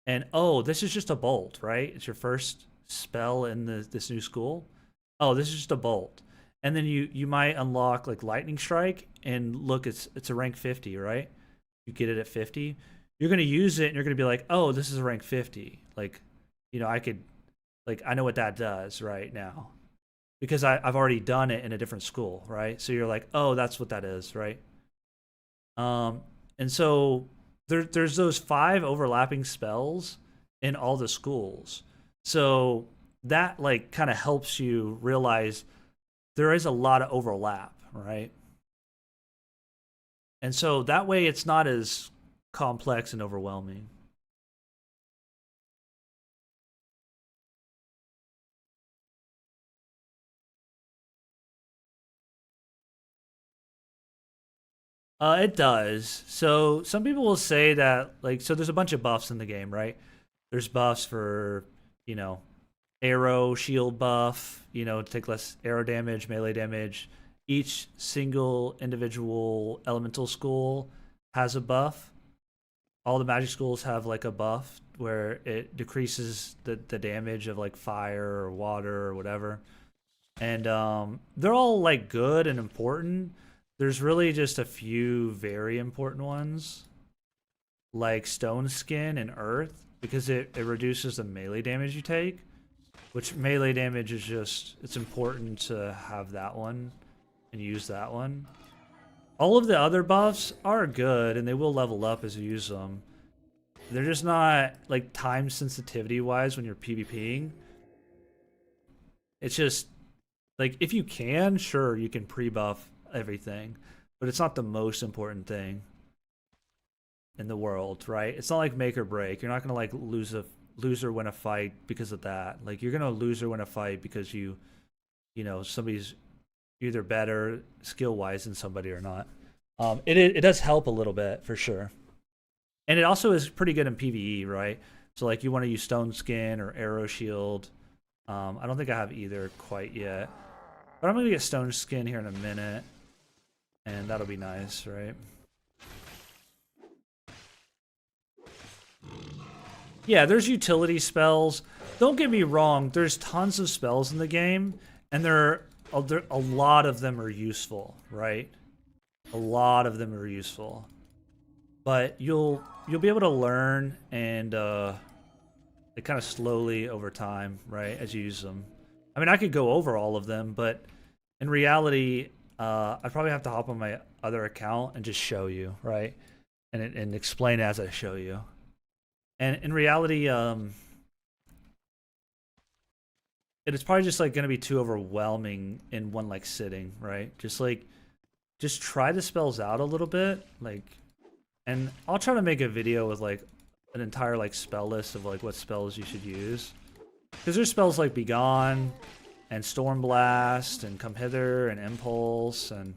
And oh, this is just a bolt, right? It's your first spell in this new school. Oh, this is just a bolt. And then you might unlock like lightning strike, and look, it's a rank 50, right? You get it at 50. You're going to use it and you're going to be like, oh, this is a rank 50. Like, I know what that does right now, because I've already done it in a different school, right? So you're like, oh, that's what that is, right? And so there's those 5 overlapping spells in all the schools. So that like kind of helps you realize there is a lot of overlap, right? And so that way it's not as complex and overwhelming. It does. So some people will say that like, so there's a bunch of buffs in the game, right? There's buffs for, you know, arrow shield buff, to take less arrow damage, melee damage. Each single individual elemental school has a buff. All the magic schools have like a buff where it decreases the damage of like fire or water or whatever. And they're all like good and important. There's really just a few very important ones, like stone skin and earth, because it reduces the melee damage you take, which melee damage is just, it's important to have that one and use that one. All of the other buffs are good, and they will level up as you use them. They're just not, like, time sensitivity-wise when you're PvPing. It's just, like, if you can, sure, you can pre-buff everything, but it's not the most important thing in the world, right? It's not like make or break. You're not gonna, like, lose or win a fight because of that. Like, you're gonna lose or win a fight because somebody's either better skill-wise than somebody or not. It does help a little bit, for sure. And it also is pretty good in PvE, right? So, like, you want to use Stone Skin or Arrow Shield. I don't think I have either quite yet. But I'm going to get Stone Skin here in a minute. And that'll be nice, right? Yeah, there's utility spells. Don't get me wrong, there's tons of spells in the game, and a lot of them are useful, right? A lot of them are useful. But you'll be able to learn and like kind of slowly over time, right, as you use them. I mean, I could go over all of them, but in reality, I'd probably have to hop on my other account and just show you, right? And explain as I show you. And in reality, it is probably just like gonna be too overwhelming in one like sitting, right? Just try the spells out a little bit, like, and I'll try to make a video with like an entire like spell list of like what spells you should use, because there's spells like Begone, and Storm Blast, and Come Hither, and Impulse, and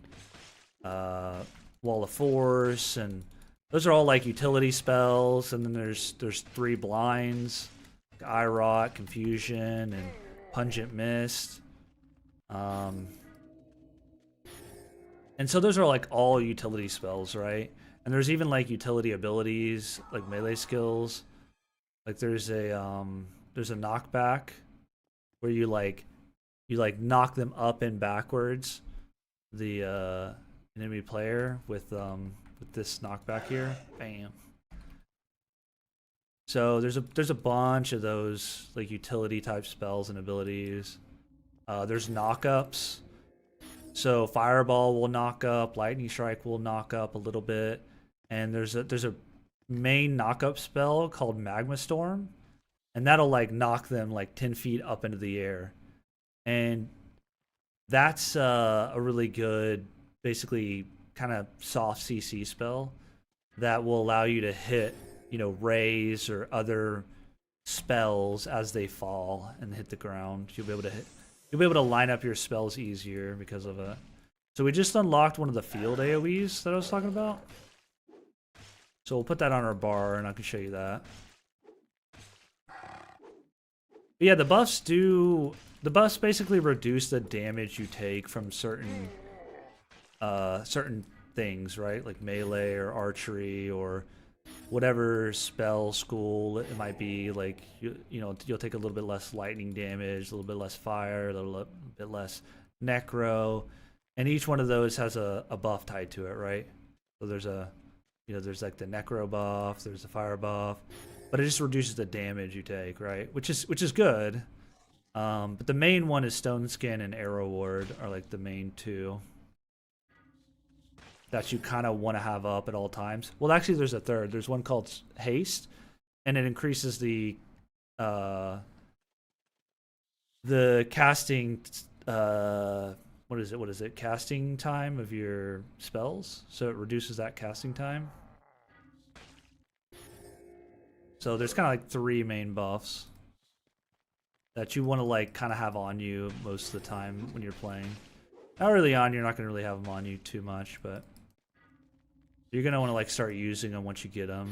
Wall of Force, and those are all like utility spells. And then there's 3 blinds, like Eye Rot, Confusion, and Pungent Mist. And so those are like all utility spells, right? And there's even like utility abilities, like melee skills. Like there's a knockback where you knock them up and backwards, the enemy player with this knockback here. Bam. So there's a bunch of those like utility type spells and abilities. There's knockups. So Fireball will knock up, Lightning Strike will knock up a little bit, and there's a main knockup spell called Magma Storm, and that'll like knock them like 10 feet up into the air, and that's a really good, basically kind of soft CC spell that will allow you to hit, rays or other spells as they fall and hit the ground. You'll be able to line up your spells easier because of it. So we just unlocked one of the field AoEs that I was talking about. So we'll put that on our bar and I can show you that. But yeah, the buffs basically reduce the damage you take from certain things, right? Like melee or archery or whatever spell school it might be. Like you'll take a little bit less lightning damage, a little bit less fire, a little bit less necro, and each one of those has a buff tied to it, right? So there's there's like the necro buff, there's the fire buff, but it just reduces the damage you take, right? Which is good. But the main one is Stone Skin and Arrow Ward are like the main 2 that you kind of want to have up at all times. Well, actually, there's a third. There's one called Haste, and it increases the casting. What is it? Casting time of your spells. So it reduces that casting time. So there's kind of like 3 main buffs that you want to like kind of have on you most of the time when you're playing. Not early on, you're not going to really have them on you too much, but you're going to want to like start using them once you get them.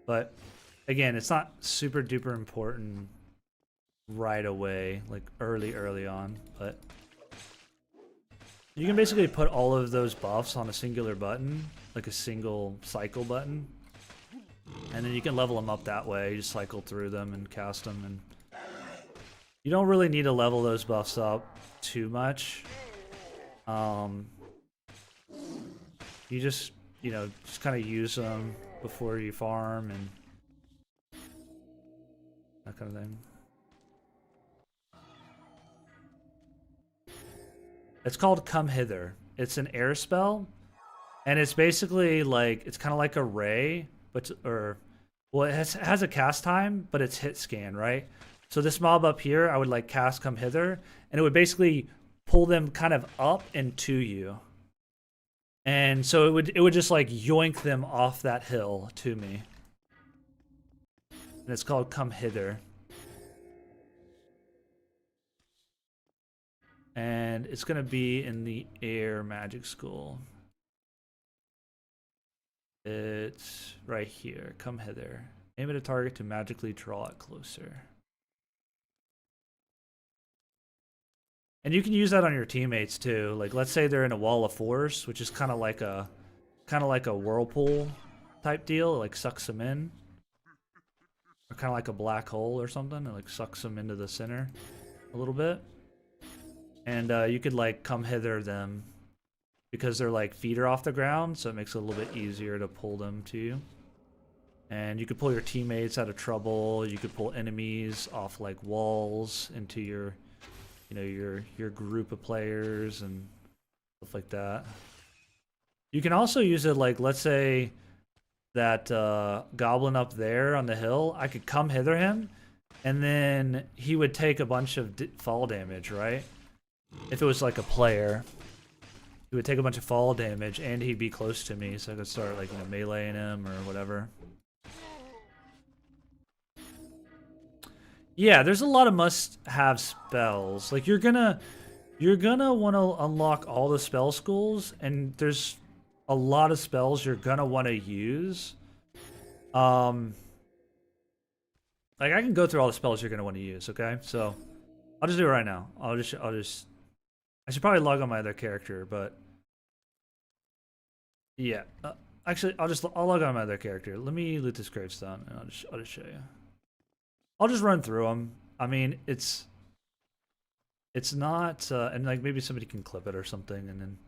But again, it's not super duper important right away, like early on, but you can basically put all of those buffs on a singular button, like a single cycle button, and then you can level them up that way. You just cycle through them and cast them, and you don't really need to level those buffs up too much. You just kind of use them before you farm and that kind of thing. It's called Come Hither. It's an air spell, and it's basically like, it's kind of like a ray, but it has a cast time, but it's hit scan, right? So this mob up here, I would like cast Come Hither, and it would basically pull them kind of up and to you. And so it would just like yoink them off that hill to me. And it's called Come Hither. And it's going to be in the Air Magic School. It's right here. Come Hither. Aim at a target to magically draw it closer. And you can use that on your teammates too. Like, let's say they're in a wall of force, which is kind of like a whirlpool type deal. It like sucks them in, or kind of like a black hole or something. It like sucks them into the center a little bit. And you could like Come Hither them because their like feet are off the ground, so it makes it a little bit easier to pull them to you. And you could pull your teammates out of trouble. You could pull enemies off like walls into your your group of players and stuff like that. You can also use it like, let's say that goblin up there on the hill, I could Come Hither him, and then he would take a bunch of fall damage, right? If it was like a player, he would take a bunch of fall damage, and he'd be close to me, so I could start like meleeing him or whatever. Yeah, there's a lot of must-have spells. Like you're gonna want to unlock all the spell schools, and there's a lot of spells you're gonna want to use. Um, like I can go through all the spells you're gonna want to use. Okay, so I'll just do it right now. I'll just. I should probably log on my other character, but yeah. Actually, I'll log on my other character. Let me loot this gravestone, and I'll just show you. I'll just run through them. I mean, it's not, and like maybe somebody can clip it or something, and then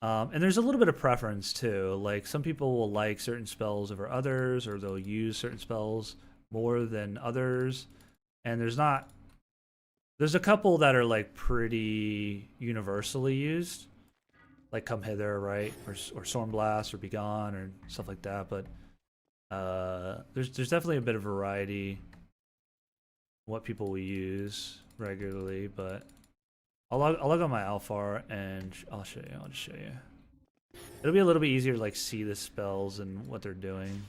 and there's a little bit of preference too. Like some people will like certain spells over others, or they'll use certain spells more than others. And there's a couple that are like pretty universally used, like Come Hither, right, or Storm Blast, or Be Gone, or stuff like that. But there's definitely a bit of variety what people will use regularly. But I'll log on my Alphar and I'll show you. I'll just show you. It'll be a little bit easier to like see the spells and what they're doing.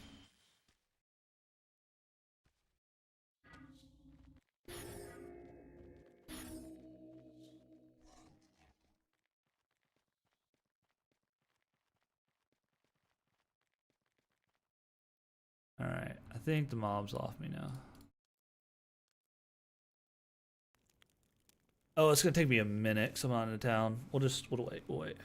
All right, I think the mob's off me now. Oh, it's gonna take me a minute because I'm out of town. We'll wait. We'll wait.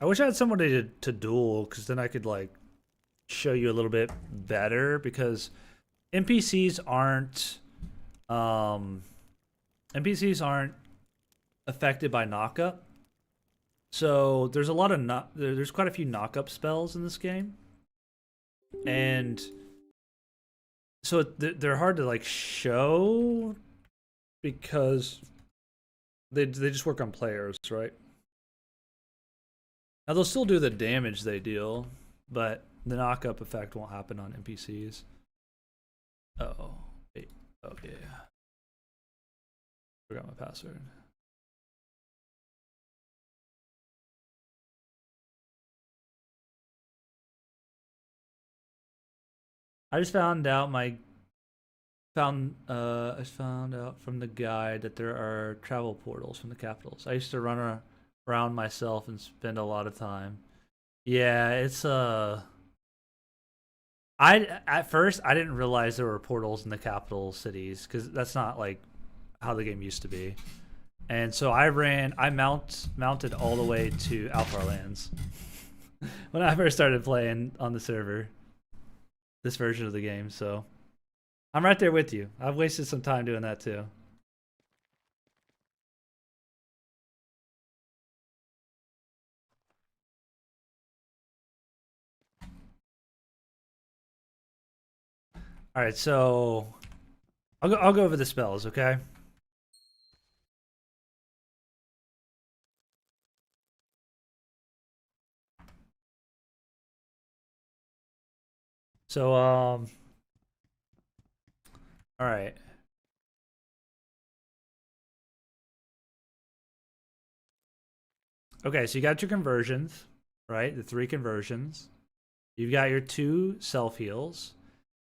I wish I had somebody to duel because then I could like show you a little bit better because NPCs aren't um NPCs aren't affected by knockup. So there's a lot of there's quite a few knockup spells in this game, and so they're hard to like show because they just work on players, right? Now they'll still do the damage they deal, but the knockup effect won't happen on NPCs. Oh, wait. Oh yeah, forgot my password. I just found out I just found out from the guide that there are travel portals from the capitals. I used to run around myself and spend a lot of time. Yeah, it's I at first I didn't realize there were portals in the capital cities because that's not like how the game used to be. And so I mounted all the way to Alpha Lands when I first started playing on the server, this version of the game. So I'm right there with you. I've wasted some time doing that too. All right, so I'll go over the spells, okay? So all right. Okay, so you got your conversions, right? The three conversions. You've got your two self heals.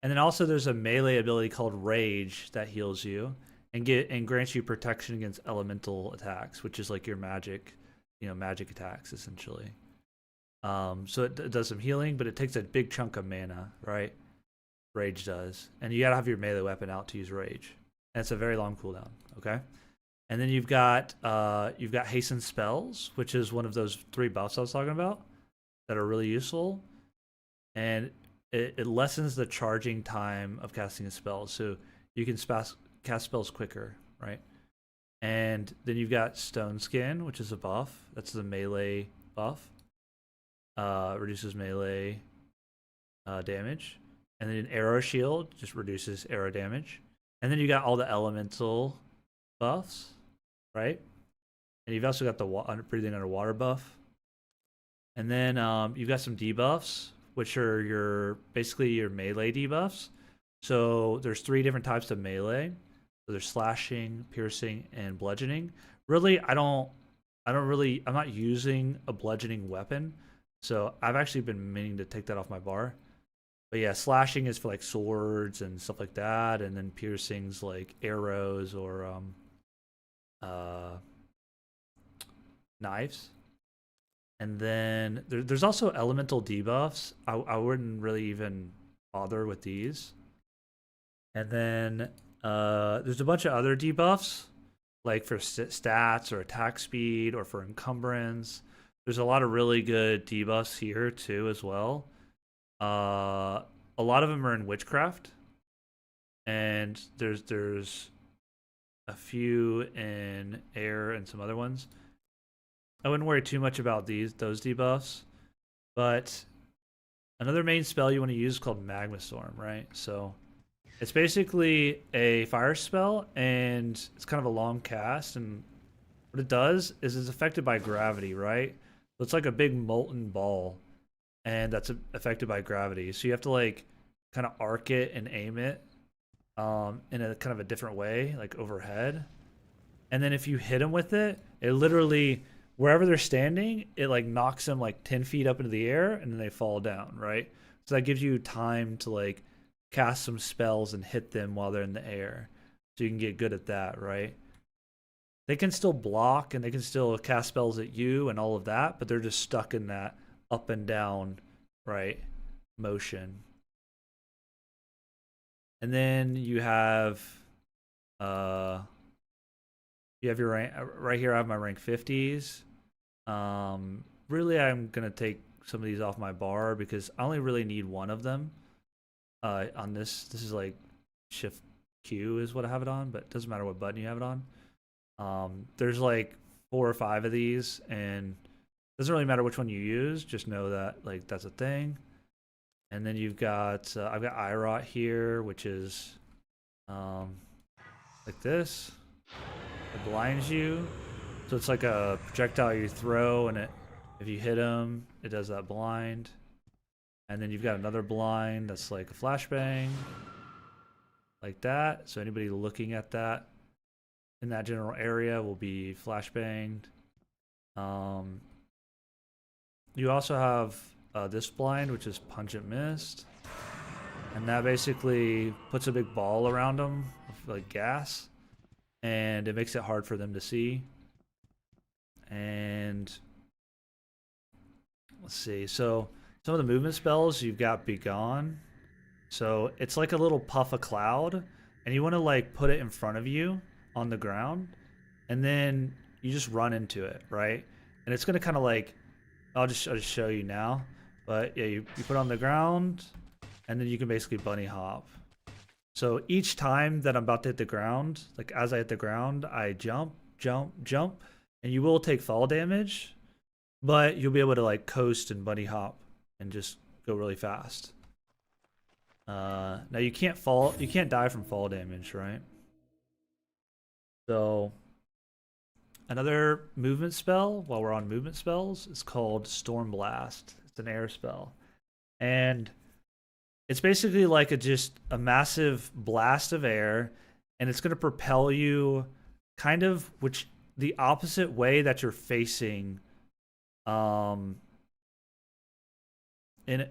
And then also there's a melee ability called Rage that heals you and grants you protection against elemental attacks, which is like your magic, magic attacks essentially. So it does some healing, but it takes a big chunk of mana, right? Rage does, and you gotta have your melee weapon out to use Rage, and it's a very long cooldown. Okay, and then you've got hasten spells, which is one of those three buffs I was talking about that are really useful, and it lessens the charging time of casting a spell, so you can cast spells quicker, right? And then you've got Stone Skin, which is a buff. That's the melee buff. Reduces melee damage. And then Arrow Shield just reduces arrow damage. And then you got all the elemental buffs, right? And you've also got the breathing underwater buff. And then you've got some debuffs, which are basically your melee debuffs. So there's 3 different types of melee. So there's slashing, piercing, and bludgeoning. Really, I'm not using a bludgeoning weapon. So I've actually been meaning to take that off my bar. But yeah, slashing is for like swords and stuff like that, and then piercings like arrows or knives. And then there's also elemental debuffs. I wouldn't really even bother with these. And then there's a bunch of other debuffs, like for stats or attack speed or for encumbrance. There's a lot of really good debuffs here too as well. A lot of them are in witchcraft, and there's a few in air and some other ones. I wouldn't worry too much about those debuffs, but another main spell you want to use is called Magma Storm, right? So it's basically a fire spell, and it's kind of a long cast, and what it does is it's affected by gravity, right? So it's like a big molten ball, and that's affected by gravity. So you have to like kind of arc it and aim it in a kind of a different way, like overhead. And then if you hit them with it, it literally, wherever they're standing, it like knocks them like 10 feet up into the air, and then they fall down, right? So that gives you time to like cast some spells and hit them while they're in the air. So you can get good at that, right? They can still block and they can still cast spells at you and all of that, but they're just stuck in that up and down, right, motion. And then you have your rank right here. I have my rank 50s. Really, I'm gonna take some of these off my bar because I only really need one of them. On this is like Shift Q is what I have it on, but it doesn't matter what button you have it on. There's like 4 or 5 of these, and it doesn't really matter which one you use. Just know that like that's a thing. And then you've got I've got IROT here, which is like this. It blinds you, so it's like a projectile you throw, and if you hit them, it does that blind. And then you've got another blind that's like a flashbang, like that. So anybody looking at that in that general area will be flashbanged. You also have this blind, which is Pungent Mist, and that basically puts a big ball around them with like gas, and it makes it hard for them to see. And let's see, so some of the movement spells, you've got Begone. So it's like a little puff of cloud, and you want to like put it in front of you on the ground, and then you just run into it, right? And it's gonna kind of like, I'll just show you now. But yeah, you put it on the ground, and then you can basically bunny hop. So each time that I'm about to hit the ground, like as I hit the ground, I jump, jump, jump, and you will take fall damage, but you'll be able to like coast and bunny hop and just go really fast. Now you can't die from fall damage, right? So another movement spell, while we're on movement spells, is called Storm Blast. It's an air spell, and it's basically like just a massive blast of air, and it's going to propel you kind of the opposite way that you're facing. In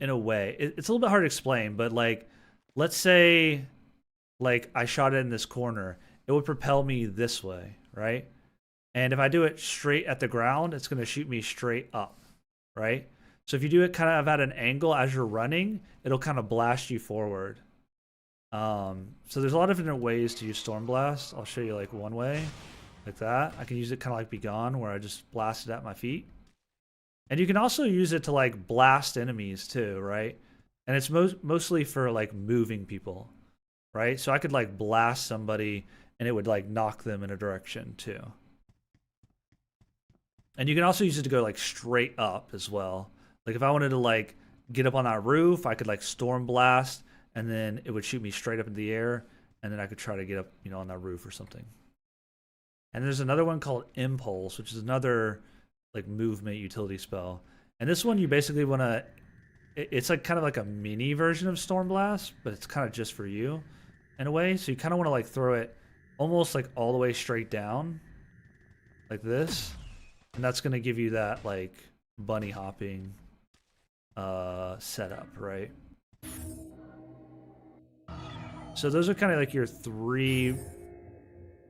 a way, it's a little bit hard to explain, but like, let's say, like I shot it in this corner, it would propel me this way, right? And if I do it straight at the ground, it's going to shoot me straight up, right? So if you do it kind of at an angle as you're running, it'll kind of blast you forward. So there's a lot of different ways to use Storm Blast. I'll show you like one way, like that. I can use it kind of like Begone, where I just blast it at my feet. And you can also use it to like blast enemies too, right? And it's mostly for like moving people, right? So I could like blast somebody and it would like knock them in a direction too. And you can also use it to go like straight up as well. Like if I wanted to like get up on that roof, I could like storm blast, and then it would shoot me straight up into the air, and then I could try to get up, you know, on that roof or something. And there's another one called Impulse, which is another like movement utility spell. And this one you basically want to it's like kind of like a mini version of Storm Blast, but it's kind of just for you in a way. So you kind of want to like throw it almost like all the way straight down like this. And that's going to give you that like bunny hopping setup, right? So those are kind of like your 3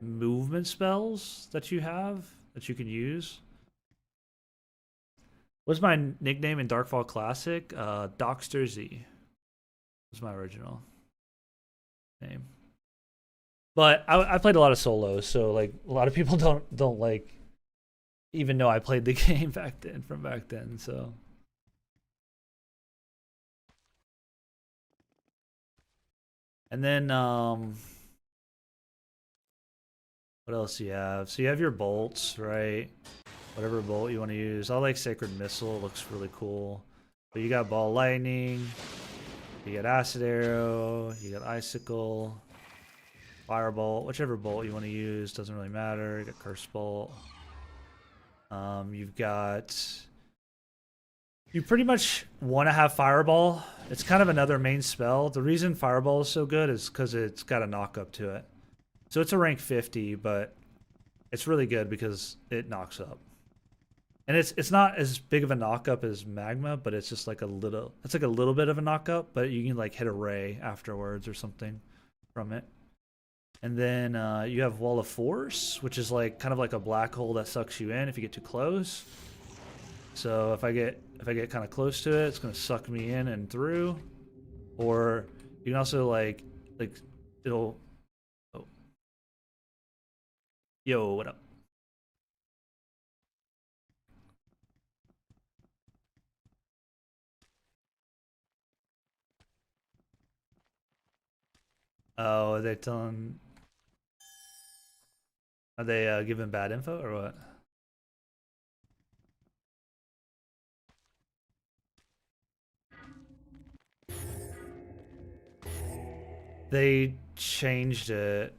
movement spells that you have that you can use. What's my nickname in Darkfall Classic? Dockster Z was my original name. But I played a lot of solos, so like a lot of people don't like even know I played the game back then. So and then what else do you have? So you have your bolts, right? Whatever bolt you want to use. I like Sacred Missile. It looks really cool. But you got Ball Lightning. You got Acid Arrow. You got Icicle. Firebolt. Whichever bolt you want to use. Doesn't really matter. You got Curse Bolt. You've got... You pretty much want to have Fireball. It's kind of another main spell. The reason Fireball is so good is because it's got a knock up to it. So it's a rank 50, but it's really good because it knocks up. And it's not as big of a knock up as Magma, but it's just like a little bit of a knock up, but you can like hit a ray afterwards or something from it. And then you have Wall of Force, which is like kind of like a black hole that sucks you in if you get too close. So if I get kind of close to it, it's gonna suck me in and through. Or you can also like it'll. Oh, yo, what up? Oh, are they telling? Are they giving bad info or what? They changed it.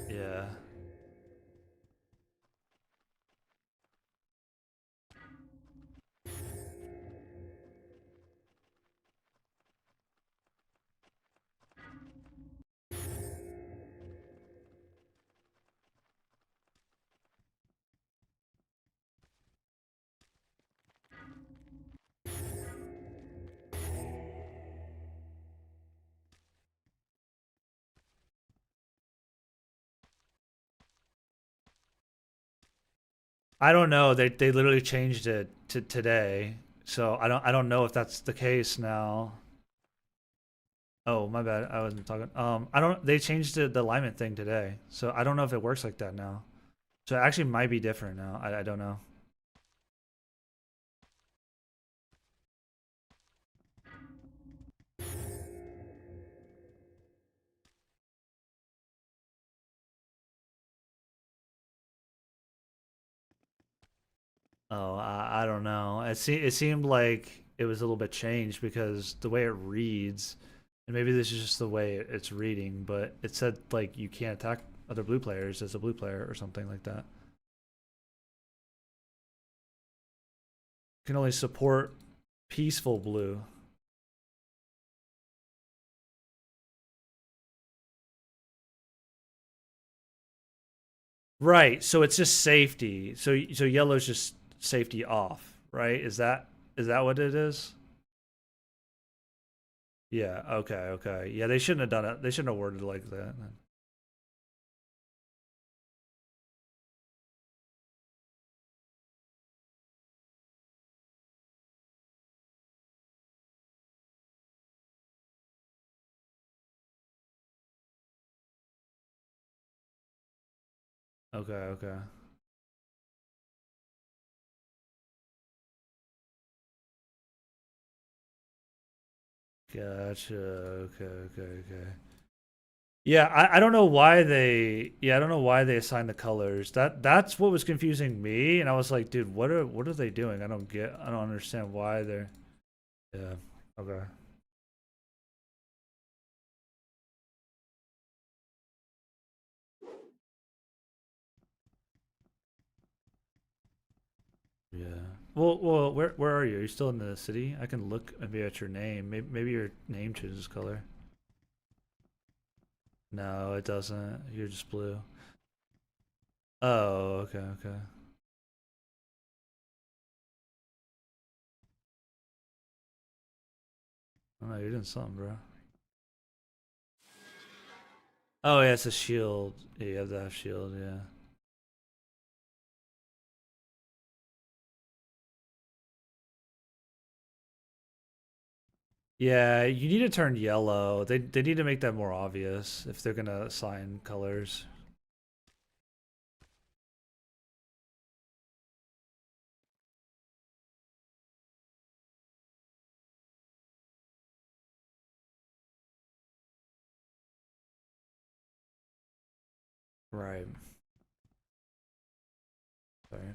Yeah. I don't know. They literally changed it to today. So I don't know if that's the case now. Oh, my bad. I wasn't talking. I don't they changed the alignment thing today. So I don't know if it works like that now. So it actually might be different now. I don't know. Oh, I don't know. It seemed like it was a little bit changed because the way it reads, and maybe this is just the way it's reading, but it said like you can't attack other blue players as a blue player or something like that. You can only support peaceful blue. Right. So it's just safety. So yellow's just safety off, right? Is that what it is? Yeah. Okay. Okay. Yeah. They shouldn't have done it. They shouldn't have worded it like that. Okay. Okay. Gotcha. Okay. Yeah, I don't know why I don't know why they assigned the colors. That's what was confusing me, and I was like, dude, what are they doing? I don't understand why they're yeah. Okay. Yeah. Well, where are you? Are you still in the city? I can look maybe at your name. Maybe your name changes color. No, it doesn't. You're just blue. Oh, okay. Oh, no, you're doing something, bro. Oh, yeah, it's a shield. Yeah, you have that shield, yeah. Yeah, you need to turn yellow. They need to make that more obvious if they're gonna assign colors. Right. Sorry.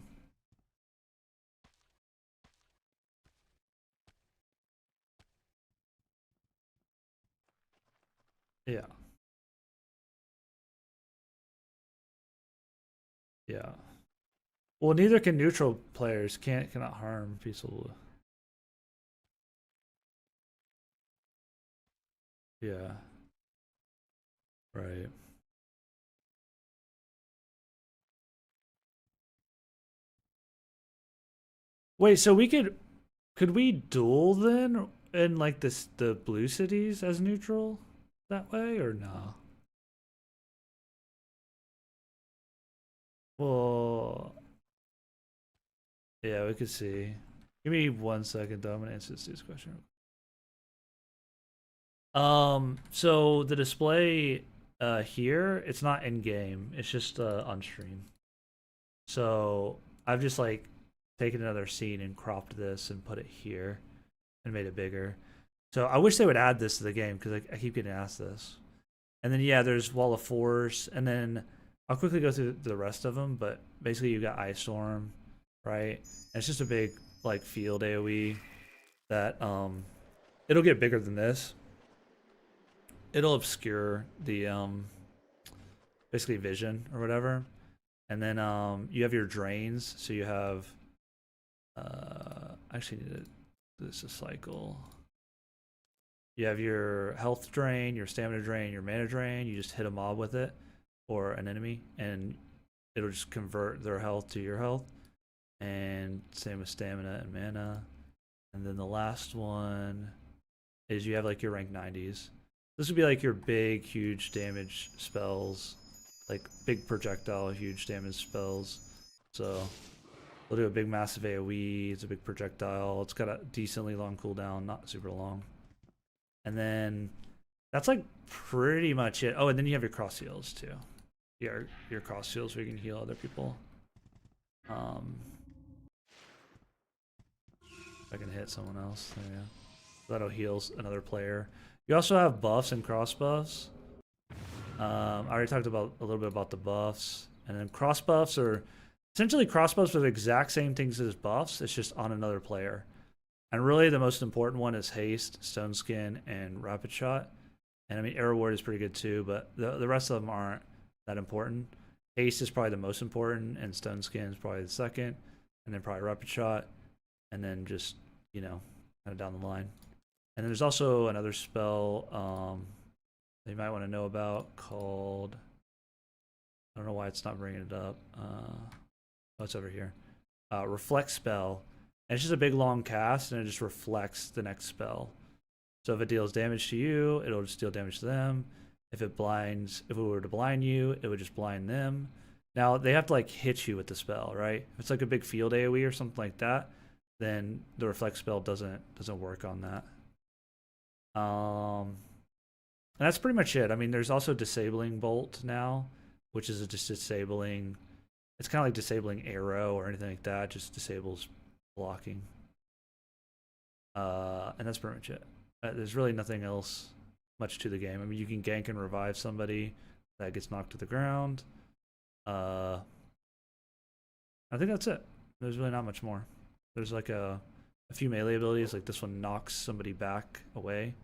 Yeah. Yeah. Well, neither can neutral players. Cannot harm peaceful. Yeah. Right. Wait, so could we duel then in like the blue cities as neutral that way or no? Well, yeah, we could see. Give me 1 second though. I'm gonna answer this question. So the display here, it's not in game. It's just on stream. So I've just like taken another scene and cropped this and put it here and made it bigger. So I wish they would add this to the game because I keep getting asked this. And then yeah, there's Wall of Force, and then I'll quickly go through the rest of them. But basically, you got Ice Storm, right? And it's just a big like field AOE that it'll get bigger than this. It'll obscure the basically vision or whatever. And then you have your drains, so you have I actually need to do this a cycle. You have your health drain, your stamina drain, your mana drain. You just hit a mob with it or an enemy, and it'll just convert their health to your health. And same with stamina and mana. And then the last one is you have like your rank 90s. This would be like your big, huge damage spells, like big projectile, huge damage spells. So we'll do a big, massive AoE. It's a big projectile. It's got a decently long cooldown, not super long. And then that's like pretty much it. Oh, and then you have your cross heals too. Your cross heals where you can heal other people. Um, if I can hit someone else, there you go. That'll heal another player. You also have buffs and cross buffs. I already talked about a little bit about the buffs, and then cross buffs are essentially cross buffs are the exact same things as buffs. It's just on another player. And really, the most important one is haste, stone skin, and rapid shot. And I mean, arrow ward is pretty good too, but the rest of them aren't that important. Haste is probably the most important, and stone skin is probably the second, and then probably rapid shot, and then just kind of down the line. And then there's also another spell that you might want to know about called. I don't know why it's not bringing it up. Oh, it's over here. Reflect spell. And it's just a big long cast, and it just reflects the next spell. So if it deals damage to you, it'll just deal damage to them. If it were to blind you, it would just blind them. Now they have to like hit you with the spell, right? If it's like a big field AoE or something like that, then the reflect spell doesn't work on that. And that's pretty much it. I mean, there's also disabling bolt now, which is just disabling. It's kind of like disabling arrow or anything like that. Just disables blocking. And that's pretty much it. There's really nothing else much to the game. I mean, you can gank and revive somebody that gets knocked to the ground. I think that's it. There's really not much more. There's like a few melee abilities, like this one knocks somebody back away,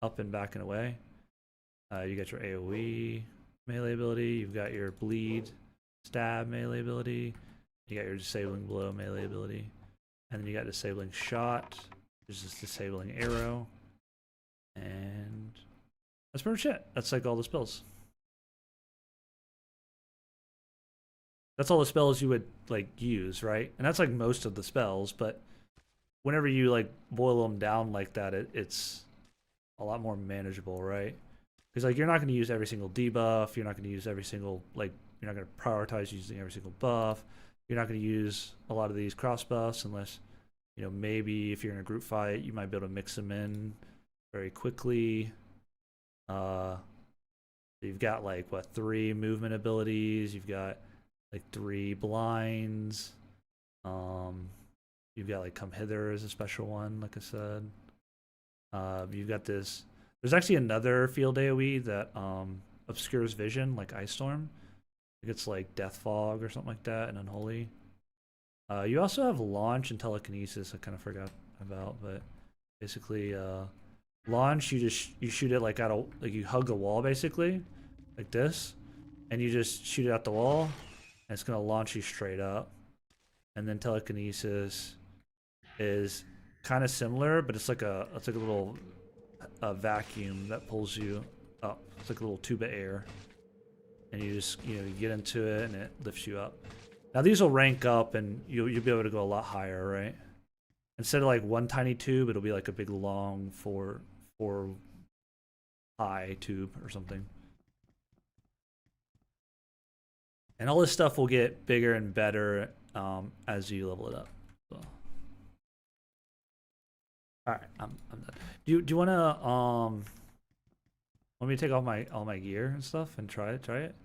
up and back and away. You got your AoE melee ability. You've got your bleed, stab melee ability. You got your disabling blow melee ability, and then you got disabling shot. There's this disabling arrow, and that's pretty much it. That's like all the spells. That's all the spells you would like use, right? And that's like most of the spells, but whenever you like boil them down like that, it's a lot more manageable, right? Because like you're not going to use every single debuff, you're not going to use every single like you're not going to prioritize using every single buff. You're not going to use a lot of these cross buffs unless, you know, maybe if you're in a group fight, you might be able to mix them in very quickly. You've got like what, 3 movement abilities, you've got like 3 blinds. You've got like come hither as a special one, like I said. You've got this. There's actually another field AoE that obscures vision, like Ice Storm. It's like Death Fog or something like that, and Unholy. You also have Launch and Telekinesis. I kind of forgot about, but basically, Launch you shoot it like like you hug a wall basically, like this, and you just shoot it out the wall, and it's gonna launch you straight up. And then Telekinesis is kind of similar, but it's like a little vacuum that pulls you up. It's like a little tube of air, and you just you get into it and it lifts you up. Now these will rank up, and you'll be able to go a lot higher, right? Instead of like one tiny tube, it'll be like a big long four high tube or something. And all this stuff will get bigger and better as you level it up. So. All right, I'm done. Do you wanna want me to take off all my gear and stuff and try it?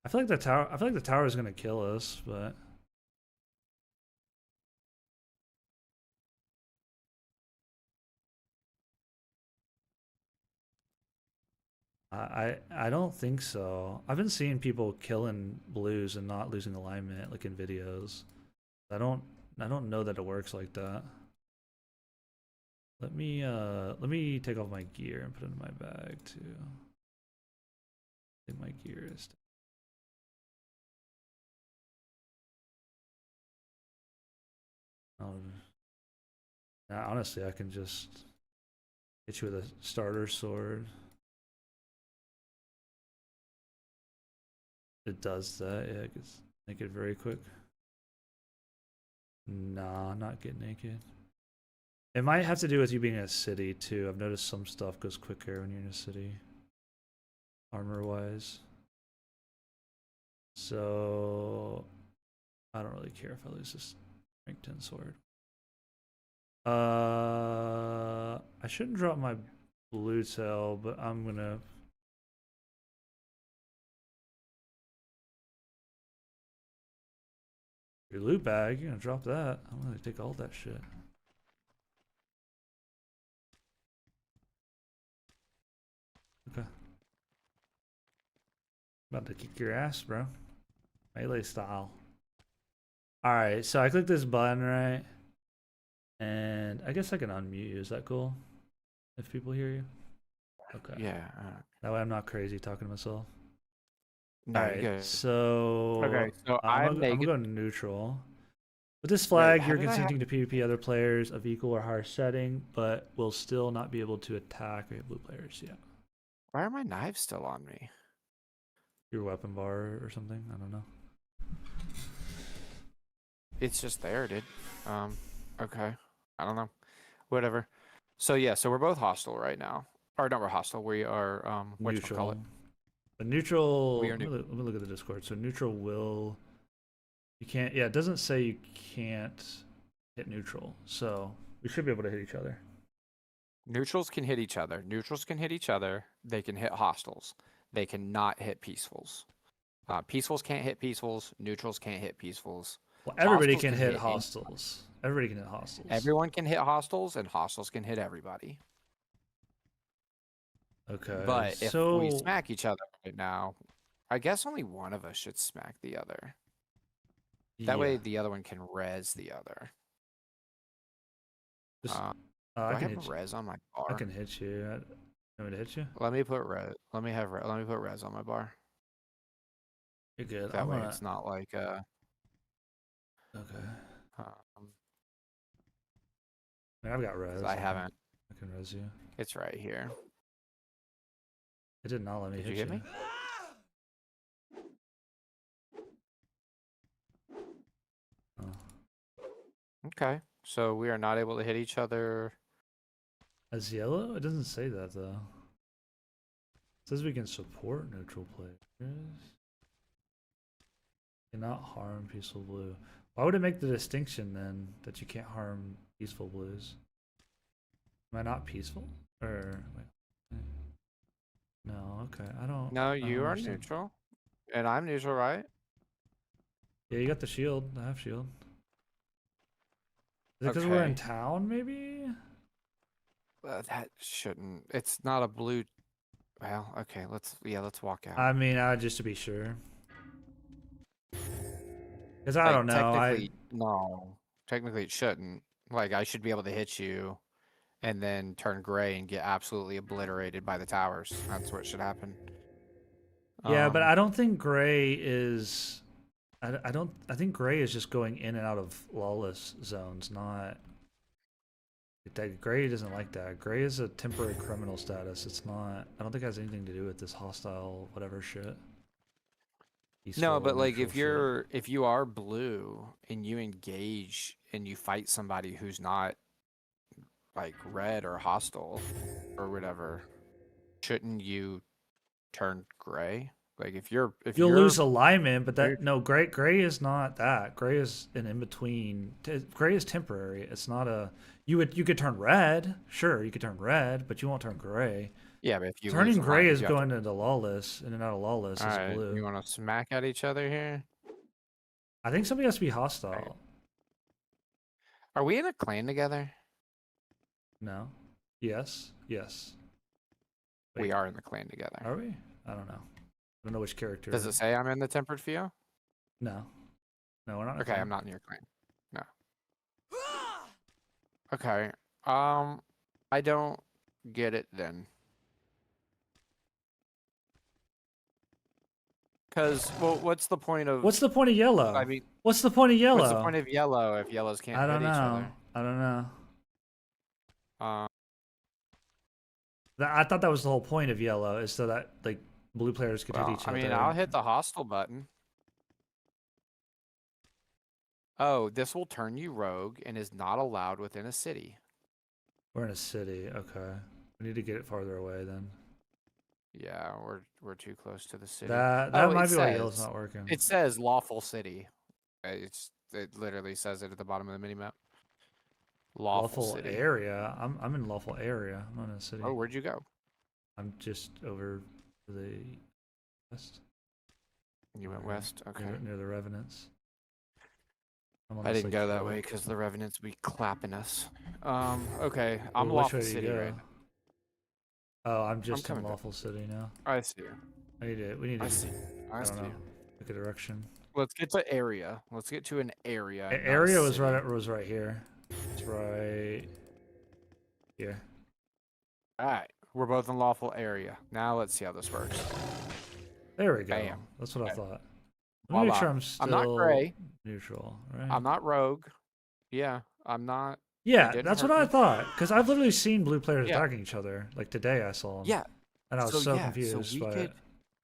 I feel like the tower is gonna kill us, but I don't think so. I've been seeing people killing blues and not losing alignment, like in videos. I don't know that it works like that. Let me take off my gear and put it in my bag too. I think my gear is. Honestly, I can just hit you with a starter sword. It does that, yeah, it gets naked very quick. Nah, not get naked. It might have to do with you being in a city too. I've noticed some stuff goes quicker when you're in a city. Armor wise. So I don't really care if I lose this rank 10 sword. I shouldn't drop my blue tail, but I'm gonna. Your loot bag, you're gonna drop that. I'm gonna take all that shit. Okay. About to kick your ass, bro. Melee style. Alright, so I click this button, right? And I guess I can unmute you. Is that cool? If people hear you? Okay. Yeah. That way I'm not crazy talking to myself. No, Alright, you're good. so Okay, so I'm gonna go neutral. With this flag, you're consenting to PvP other players of equal or higher setting, but will still not be able to attack or hit blue players. Yeah. Why are my knives still on me? Your weapon bar or something? I don't know. It's just there, dude. Okay. I don't know. Whatever. So yeah, so we're both hostile right now. Or no, we're hostile. We are neutral. But neutral. We are let me look at the Discord. So neutral will. You can't. Yeah, it doesn't say you can't hit neutral. So we should be able to hit each other. Neutrals can hit each other. Neutrals can hit each other. They can hit hostiles. They cannot hit peacefuls. Peacefuls can't hit peacefuls. Neutrals can't hit peacefuls. Well, everybody can hit hostiles. Everybody can hit hostiles. Everyone can hit hostiles, and hostiles can hit everybody. Okay. But if we So smack each other right now, I guess only one of us should smack the other. That way yeah, the other one can res the other. just Do I I can have a hit you. res on my I bar? can hit you. Want me to hit you? Let me put res. Let me put res on my bar. You're good. That I'm way gonna. it's not like Okay. um, I mean, I've got res. 'cause I I can. haven't. I can res you. It's right here. It did not let me Did you hit hit you. me? Oh. Okay. So we are not able to hit each other. As yellow? It doesn't say that though. It says we can support neutral players. Cannot harm peaceful blue. Why would it make the distinction then that you can't harm peaceful blues? Am I not peaceful? Or wait. No, okay. No, I don't you are understand. neutral. And I'm neutral, right? Yeah, you got the shield, the half shield. Is it because we're in Okay. town, maybe? That shouldn't. It's not a blue. Well, okay. Let's walk out. I mean, just to be sure. Because I Like don't know. technically, no. Technically, it shouldn't. Like I should be able to hit you, and then turn gray and get absolutely obliterated by the towers. That's what should happen. Yeah, but Um. I don't think gray is. I don't. I think gray is just going in and out of lawless zones, not. Gray doesn't like that. Gray is a temporary criminal status. It's not. I don't think it has anything to do with this hostile whatever shit. No, Peaceful but like neutral shit. if you are blue and you engage and you fight somebody who's not like red or hostile or whatever, shouldn't you turn gray? Like if You'll you're lose alignment, but blue, that no gray is not that. Gray is an in between. Gray is temporary. It's not a. You could turn red. Sure, you could turn red, but you won't turn gray. yeah, but if you lose Turning gray alignment, is you have to. going into lawless, in and out of lawless All as a right, blue. you want to smack at each other here? I think somebody has to be All right. hostile. Are we in a clan together? No. Yes. Yes. We Wait. are in the clan together. Are we? I don't know. I don't know which character. Does it say I'm in the tempered Fio? No. No, we're not in a Okay, clan. I'm not in your clan. No. Okay. I don't get it then. Because, well, what's the point of? What's the point of yellow? I mean, What's the point of what's the yellow? point of yellow if yellows can't I hit don't each know. other? I don't know. Um, I thought that was the whole point of yellow, is so that like blue players could hit well, each I other. mean, I'll hit the hostile button. Oh, this will turn you rogue and is not allowed within a city. We're in a city. Okay. We need to get it farther away then. Yeah, we're too close to the city. That Oh, might be why yellow's not working. it says lawful city. It literally says it at the bottom of the minimap. Lawful Lawful city. area. I'm in lawful area. I'm not in a city. Oh, where'd you go? I'm just over to the west. You went west. Okay. Near the revenants. I didn't go that way because the revenants be clapping us. Okay, I'm Which lawful way do you city go? right now. Oh, I'm just in coming back. lawful city now. I see you. We need to. I see. I don't see. know. Pick a direction. Let's get to area. Let's get to an area. not a Area was city. right here. It's right here. All right, we're both in lawful area. Now let's see how this works. There we go. Bam. That's what I Okay. thought. Let me make Voila. sure I'm still I'm not gray. neutral, right? I'm not rogue. Yeah, I'm not. Yeah, didn't that's hurt what I me. thought. Because I've literally seen blue players Yeah. attacking each other. Like today, I saw them. Yeah. And I was so confused So by it.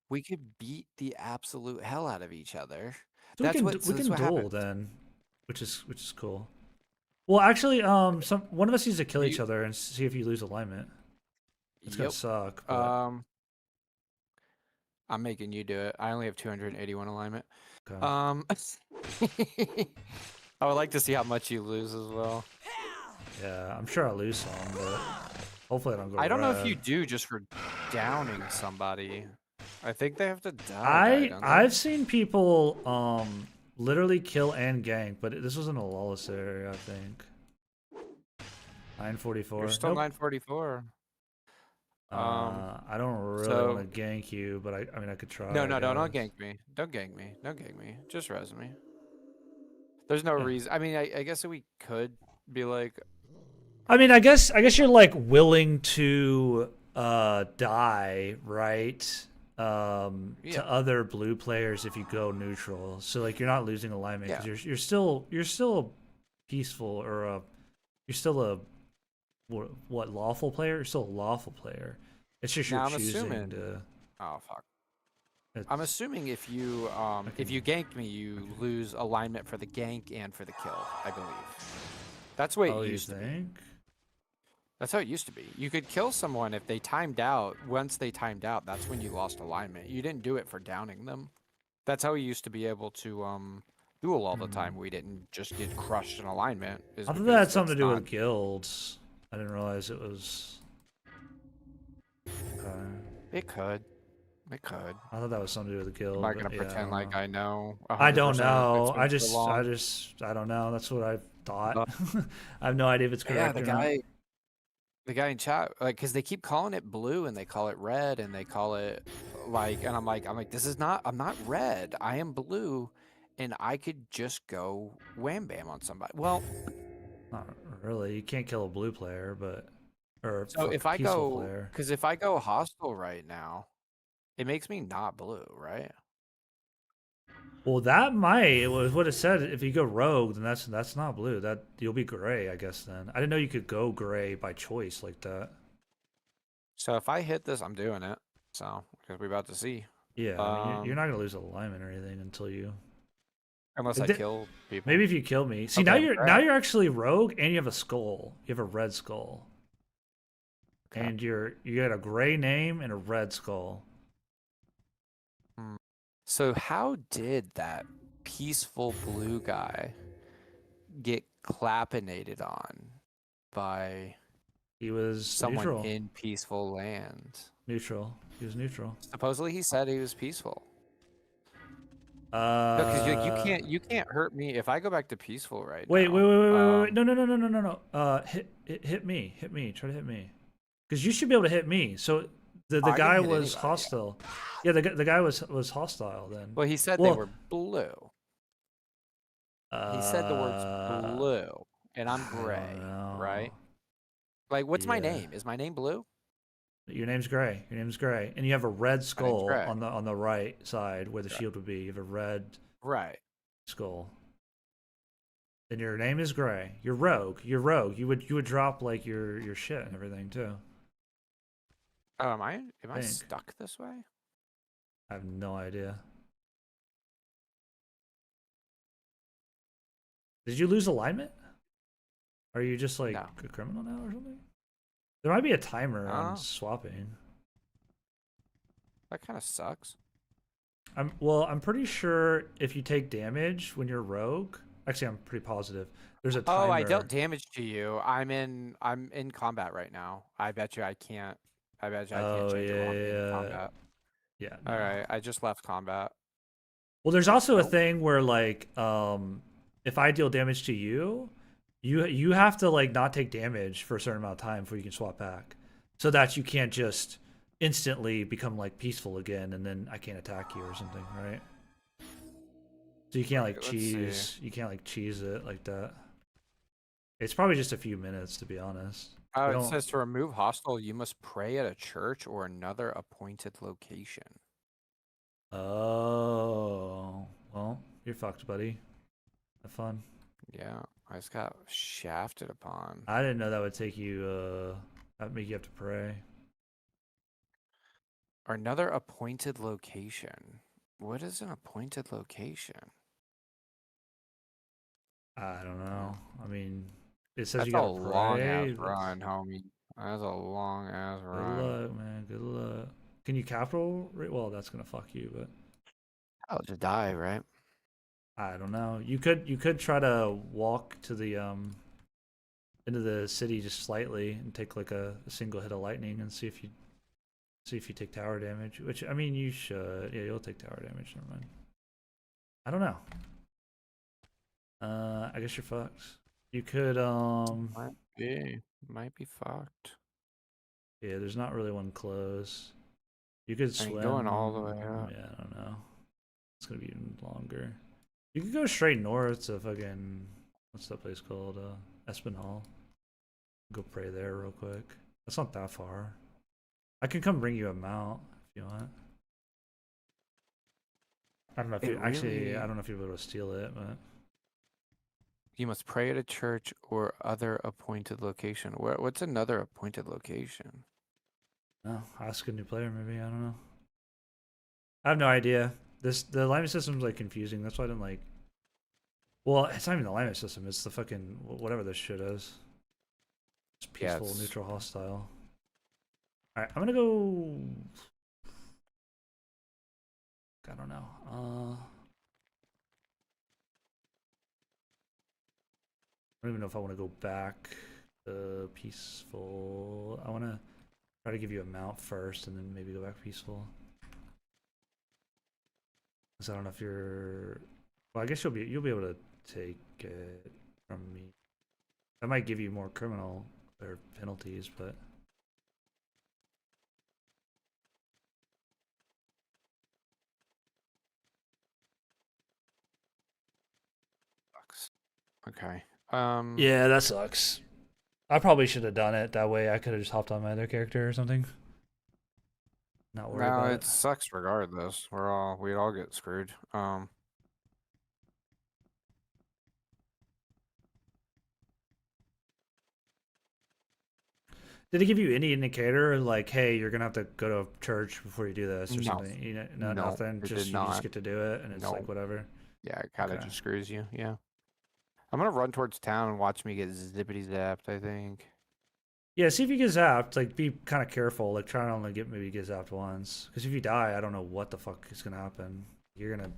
we could beat the absolute hell out of each other. So That's we what duel happens. then, which is cool. Well, actually, one of us needs to kill each other and see if you lose alignment. It's gonna suck. But... I'm making you do it. I only have 281 alignment. Okay. I would like to see how much you lose as well. Yeah, I'm sure I'll lose some, but hopefully I don't go. I don't know if red. you do just for downing somebody. I think they have to die. I've seen people literally kill and gank, but this was in a lawless area, I think. 944. You're still 944. I don't really want So to gank you, but I mean, I could no, try, I no, don't guess. gank me. Don't gank me. Don't gank me. Just res me. There's no Yeah. reason. I mean, I guess we could be like, I mean, I guess you're like willing to die, right? yeah, To other blue players if you go neutral. So like you're not losing alignment yeah. because you're still a peaceful or a you're still a what lawful player? You're still a lawful player. It's just you're Now I'm choosing assuming. to. Oh fuck. I'm It's assuming if I if can you ganked me, I you can. lose alignment for the gank and for the kill. I believe. That's the way it Oh, you used to be. think? That's how it used to be. You could kill someone if they timed out. Once they timed out, that's when you lost alignment. You didn't do it for downing them. That's how we used to be able to duel all the Hmm. time. We didn't just get crushed in alignment, is I thought that had because something it's to do not. with guilds. I didn't realize it was. Okay. It could. It could. I thought that was something to do with the I'm guild, not but gonna yeah, I pretend don't like know. I know I don't 100%. It's know. been so long. I don't know. That's what I thought. But I have no idea if it's yeah, correct or not. the guy in chat, like, because they keep calling it blue and they call it red and they call it like, and I'm like, this is not. I'm not red. I am blue, and I could just go wham bam on somebody. Well, Not really. You can't kill a blue player, but or so a if I peaceful go, player. because if I go hostile right now, it makes me not blue, right? Well, that might it was what it said. If you go rogue, then that's not blue. That you'll be gray, I guess. Then I didn't know you could go gray by choice like that. So if I hit this, I'm doing it. So because we're about to see. Yeah, I mean you're Um, not gonna lose alignment or anything until you. unless Like I that, kill people. maybe if you kill me. See now Okay, you're all now right. you're actually rogue and you have a skull. You have a red skull. Okay. And you got a gray name and a red skull. Hmm. So how did that peaceful blue guy get clapinated on by He was someone neutral. in peaceful land? Neutral. He was neutral. Supposedly he said he was peaceful. No, because you Uh, can't hurt me if I go back to peaceful right wait, wait, now. wait, wait, wait, wait. No, no, no, no, no, no, no. Hit me, hit me. Try to hit me, because you should be able to hit me. So the I can guy hit was anybody. Yeah. hostile. Yeah, the guy was hostile then. Well, he said they Well, were blue. He said the words uh, blue, and I'm I don't gray, right? know. Like, what's my Yeah, name? Is my name blue? your name's Gray. Your name's Gray, and you have a red My name's skull Gray. on the right side where the Gray. shield would be. You have a red Right. skull. Then your name is Gray. You're rogue. You're rogue. You would drop like your shit and everything too. Oh, am I I think. stuck this way? I have no idea. Did you lose alignment? Are you just like No. a criminal now or something? There might be a timer on Oh, swapping. that kind of sucks. I'm pretty sure if you take damage when you're rogue, actually I'm pretty positive. There's a Oh, I dealt timer. damage to you. I'm in combat right now. I bet you I can't. I bet you I can't Oh change it while yeah, I'm in yeah, combat. yeah. All No. right, I just left combat. Well, there's also a Nope. thing where like if I deal damage to you, you have to like not take damage for a certain amount of time before you can swap back. So that you can't just instantly become like peaceful again and then I can't attack you or something, right? So you can't like Right, let's see. cheese it like that. It's probably just a few minutes to be honest. Oh, They it don't. says to remove hostile, you must pray at a church or another appointed location. Oh, well, you're fucked, buddy. Have fun. Yeah, I just got shafted upon. I didn't know that would take you that'd make you have to pray. Or another appointed location. What is an appointed location? I don't know. Oh, I mean, it says you that's a gotta long ass pray. run, homie. That's a long ass Good run. luck, man. Good luck. Can you capital? Well, that's gonna fuck you, but I'll just die, right? I don't know. You could try to walk to the into the city just slightly and take like a single hit of lightning and see if you take tower damage. Which I mean, you should. Yeah, you'll take tower damage. Never mind. I don't know. I guess you're fucked. You could Might be. Might be fucked. Yeah, there's not really one close. You could I mean, going all the swim. way up. Yeah, I don't know. It's gonna be even longer. You could go straight north to fucking what's that place called? Espinal. Go pray there real quick. That's not that far. I can come bring you a mount if you want. I don't know if It you actually. I really. don't know if you'll be able to steal it, but You must pray at a church or other appointed location. What's another appointed location? no. Ask a new player maybe. I don't know. I have no idea. The alignment system's like confusing. That's why I didn't like. Well, it's not even the alignment system. It's the fucking whatever this shit is. It's Yeah, peaceful, it's neutral, hostile. All right, I'm gonna go. I don't know. I don't even know if I want to go back to peaceful. I want to try to give you a mount first, and then maybe go back peaceful. Because I don't know if you're. Well, I guess you'll be able to take it from me. That might give you more criminal or penalties, but sucks. Okay. yeah, that sucks. I probably should have done it that way. I could have just hopped on my other character or something. Not worry No, about it. it sucks regardless. We'd all get screwed. Did it give you any indicator like, hey, you're gonna have to go to church before you do this or No, something? You know, no, no, nothing. it did Just you just not. get to do it, and it's like No. whatever. Yeah, it kind of Okay. just screws you. Yeah. I'm gonna run towards town and watch me get zippity zapped, I think. Yeah, see if you get zapped. Like, be kind of careful. Like, try to only get zapped once. Because if you die, I don't know what the fuck is gonna happen. You're gonna.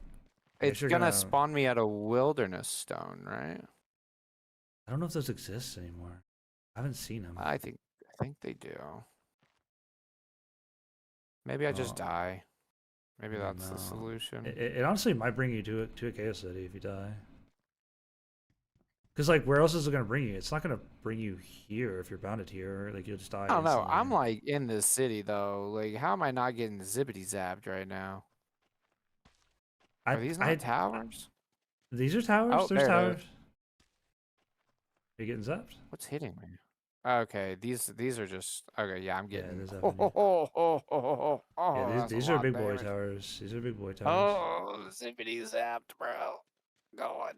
I guess It's you're gonna gonna. spawn me at a wilderness stone, right? I don't know if those exist anymore. I haven't seen them. I think they do. Maybe I just Oh, die. Maybe give me a that's the mount. solution. It honestly might bring you to a chaos city if you die. Because like, where else is it gonna bring you? It's not gonna bring you here if you're bounded here. Like, you'll just die I don't know. instantly. I'm like in this city though. Like, how am I not getting zippity zapped right now? I Are these not I towers? These are towers. Oh, There's there it is. towers. Are you getting zapped? What's hitting me? Okay, these are just okay. Yeah, I'm Yeah, getting. there's Oh, zapping you. oh, oh, oh, oh, oh, Yeah, oh, that's a these are lot of big boy damage. towers. These are big boy towers. Oh, zippity zapped, bro. Going.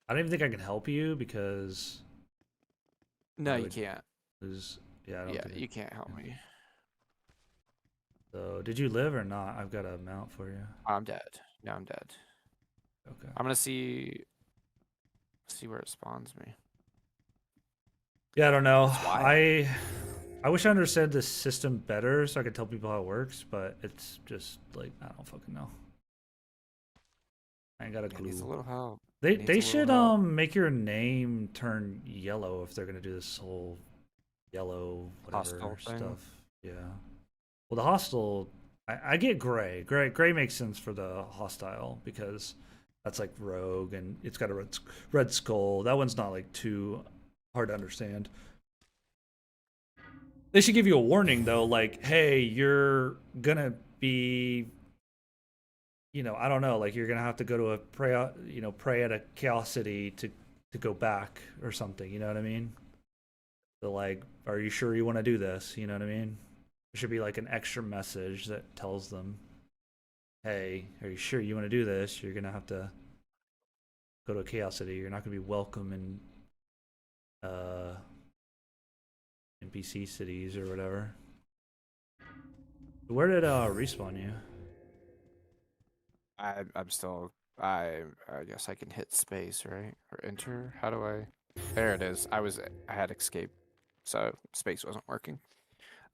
I don't even think I can help you because No, I you would can't. lose. Yeah, I don't Yeah, think. you can't help me. So, did you live or not? I've got a mount for you. I'm dead. No, I'm dead. Okay. I'm gonna see where it spawns me. Yeah, I don't know. It's wild. I wish I understood this system better so I could tell people how it works, but it's just like I don't fucking know. I ain't got a It needs a clue. little help. It needs They a little should help. make your name turn yellow if they're gonna do this whole yellow Hostile whatever thing. stuff. Yeah. Well, the hostile, I get gray. Gray makes sense for the hostile because that's like rogue and it's got a red skull. That one's not like too hard to understand. They should give you a warning though, like, hey, you're gonna be, I don't know, like you're gonna have to go to a pray at a chaos city to go back or something. You know what I mean? So like, are you sure you want to do this? You know what I mean? There should be like an extra message that tells them, hey, are you sure you want to do this? You're gonna have to go to a chaos city. You're not gonna be welcome in uh NPC cities or whatever. Where did respawn you? I'm still. I guess I can hit space, right? Or enter. How do I? There it is. I had escape, so space wasn't working.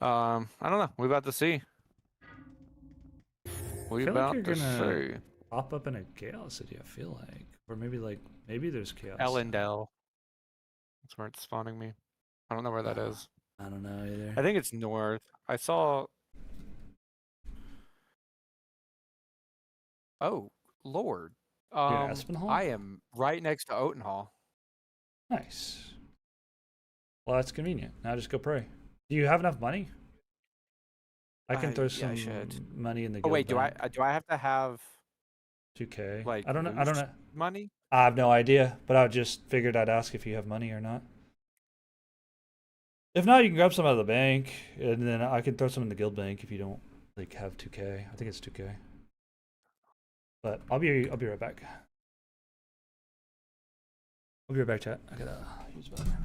I don't know. We about to see. I We feel like about you're to gonna see. pop up in a chaos city. I feel like, or maybe there's chaos. Ellendale. That's where it's spawning me. I don't know where that is. I don't know either. I think it's north. I saw. Oh, Lord. You're in Espenhall? I am right next to Oatenhall. Nice. Well, that's convenient. Now just go pray. Do you have enough money? I can throw Yeah, I should. some money in the Oh guild wait, bank. do I have to have 2K. like I don't know. I don't loose know. money? I have no idea, but I just figured I'd ask if you have money or not. If not, you can grab some out of the bank, and then I can throw some in the guild bank if you don't like have 2K. I think it's 2K. But I'll be right back. I'll be right back, chat. I gotta use the bathroom.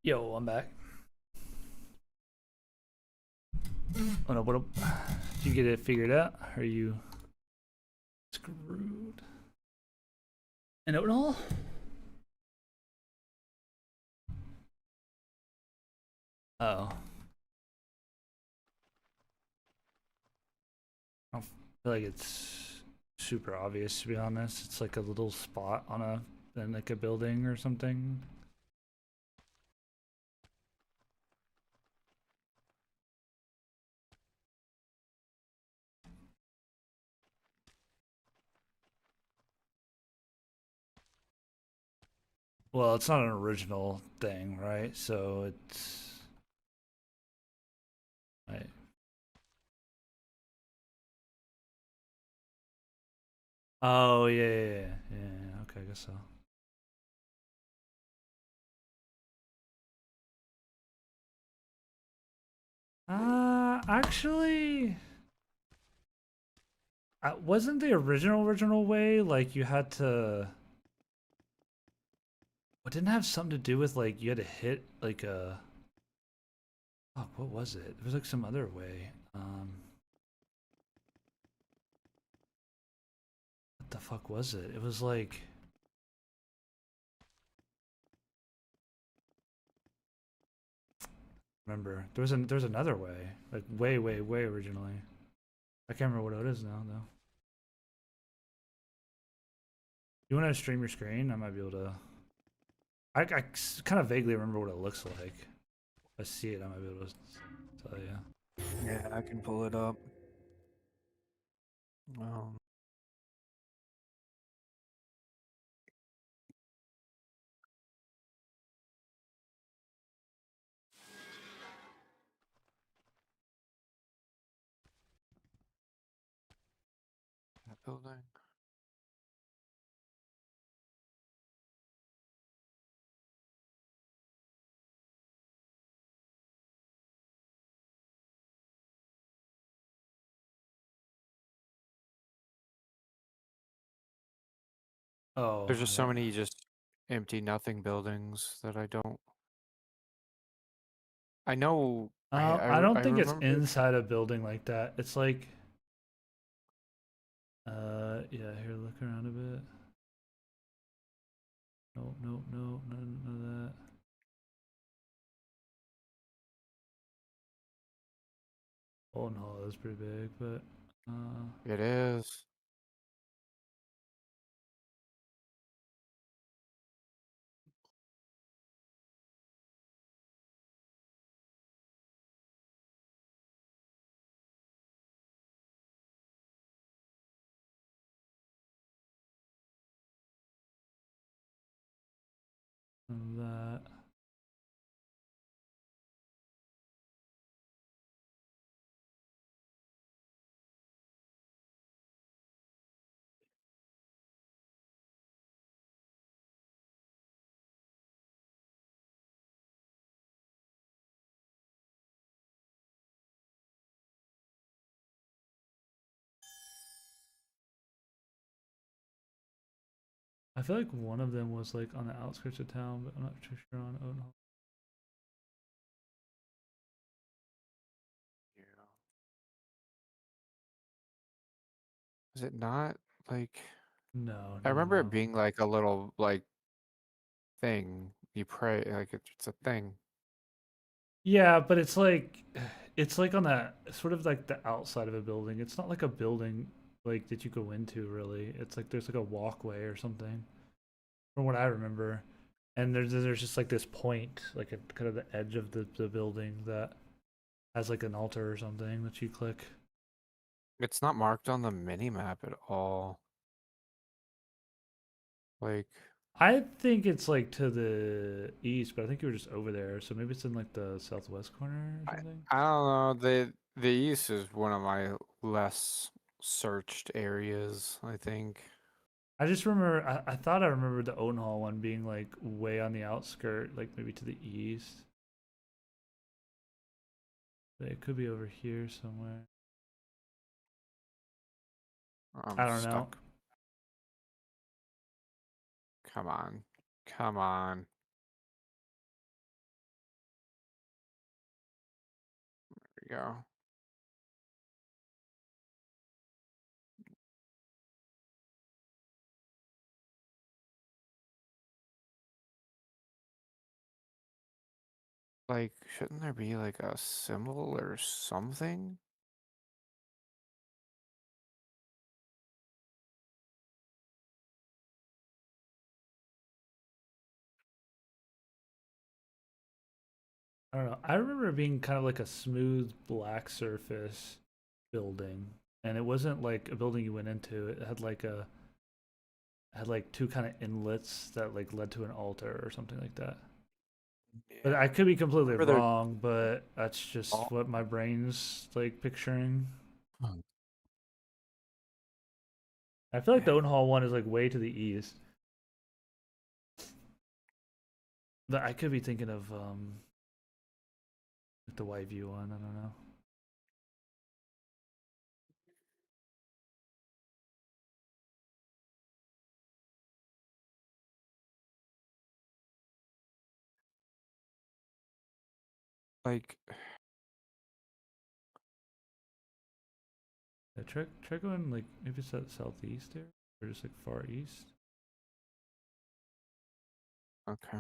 Yo, I'm back. Oh no, what? Did you get it figured out? Are you screwed? And it all? Oh. I don't feel like it's super obvious, to be honest. It's like a little spot on in like a building or something. Well, it's not an original thing, right? So it's right. Oh yeah. Okay, I guess so. Actually, wasn't the original way like you had to? It didn't have something to do with like you had to hit like a. Oh, what was it? It was like some other way. What the fuck was it? It was like. Remember, there's another way, like way originally. I can't remember what it is now though. You want to stream your screen? I might be able to. I kind of vaguely remember what it looks like. If I see it, I might be able to tell you. Yeah, I can pull it up. That building. Oh, There's just so many just empty nothing buildings that I don't. I know. I don't I think it's remember. inside a building like that. It's like, yeah. Here, look around a bit. No, none of that. Olden Hall is pretty big, but It is. none of that. I feel like one of them was like on the outskirts of town, but I'm not too sure on Olden Hall. Yeah. Is it not like? No, I no, remember it no. being like a little like thing. You pray like it's a thing. Yeah, but it's like on that sort of like the outside of a building. It's not like a building like that you go into really. It's like there's like a walkway or something from what I remember. And there's just like this point, like at kind of the edge of the building that has like an altar or something that you click. It's not marked on the mini map at all. Like I think it's like to the east, but I think you were just over there, so maybe it's in like the southwest corner or I something. I don't know. The east is one of my less searched areas, I think. I just remember I thought I remembered the Odenhall one being like way on the outskirt, like maybe to the east. But it could be over here somewhere. I'm I don't know. stuck. Come on. Come on. go. Like, shouldn't there be like a symbol or something? I don't know. I remember it being kind of like a smooth black surface building, and it wasn't like a building you went into. It had like a had like two kind of inlets that like led to an altar or something like that. But I Yeah. could be completely Remember there. wrong, but that's just Oh, what my brain's like picturing. I feel like the yeah. Owen Hall one is like way to the east. But I could be thinking of like the Whiteview one. I don't know. Like, Yeah, try going like maybe it's that southeast there or just like far east. okay.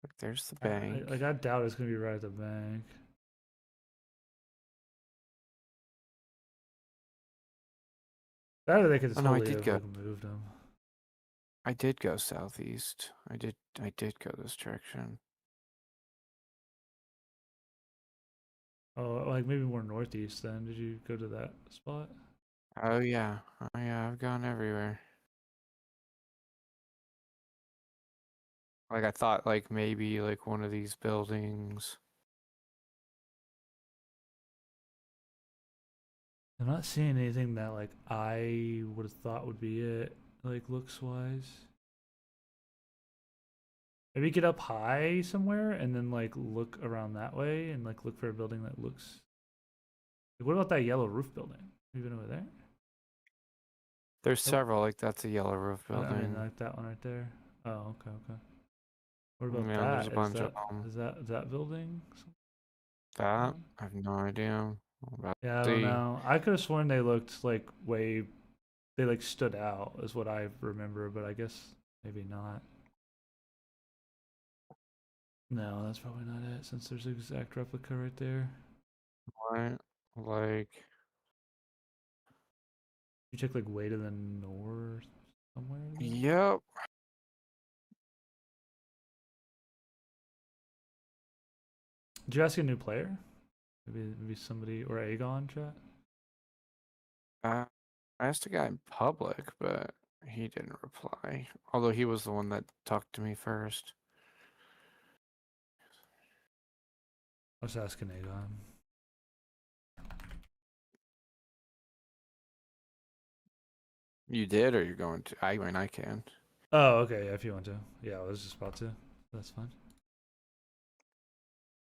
Like, there's the I bank. like I doubt it's gonna be right at the bank. That or they could Oh no, totally have like moved them. I did go southeast. I did go this direction. Oh, like maybe more northeast then. Did you go to that spot? Oh yeah. Oh yeah, I've gone everywhere. Like I thought like maybe like one of these buildings. I'm not seeing anything that like I would have thought would be it, like looks wise. Maybe get up high somewhere and then like look around that way and like look for a building that looks. Like, what about that yellow roof building? Have you been over there? There's Oh, several, like that's a yellow roof I mean building. like that one right there. Oh, okay, okay. What about Yeah, there's a that? bunch of them. Is that building? That One? I have no idea. We'll about Yeah, I to don't see. know. I could have sworn they looked like way they like stood out is what I remember, but I guess maybe not. No, that's probably not it since there's an exact replica right there. Right? Like You check like way to the north somewhere though. yep. Did you ask a new player? Maybe somebody or Agon chat. I asked a guy in public, but he didn't reply. Although he was the one that talked to me first. I was asking Agon. You did, or you're going to? I mean, I can. Oh, okay. Yeah, if you want to. Yeah, I was just about to. That's fine.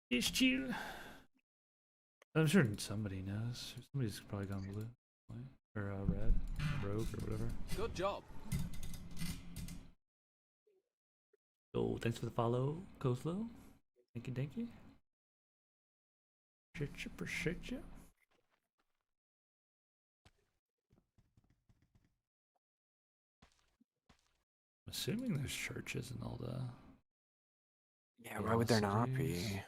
It's chill. I'm sure somebody knows. Somebody's probably gone blue, or red, rogue, or whatever. Good job. So thanks for the follow, Coaslow. Thank you, thank you. Appreciate you. I'm assuming there's churches and all the Yeah, why yellow would there not cities. be?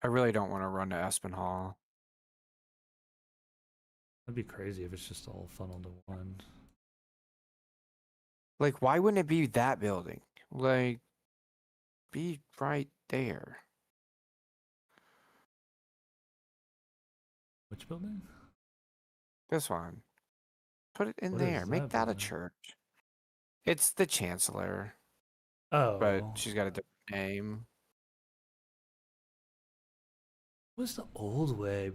I really don't want to run to Espenhall. That'd be crazy if it's just all funneled to one. Like, why wouldn't it be that building? Like, be right there. Which building? This one. Put it in What there. is Make that that a building? church. It's the Chancellor, but Oh, she's got a different name. what's the old way?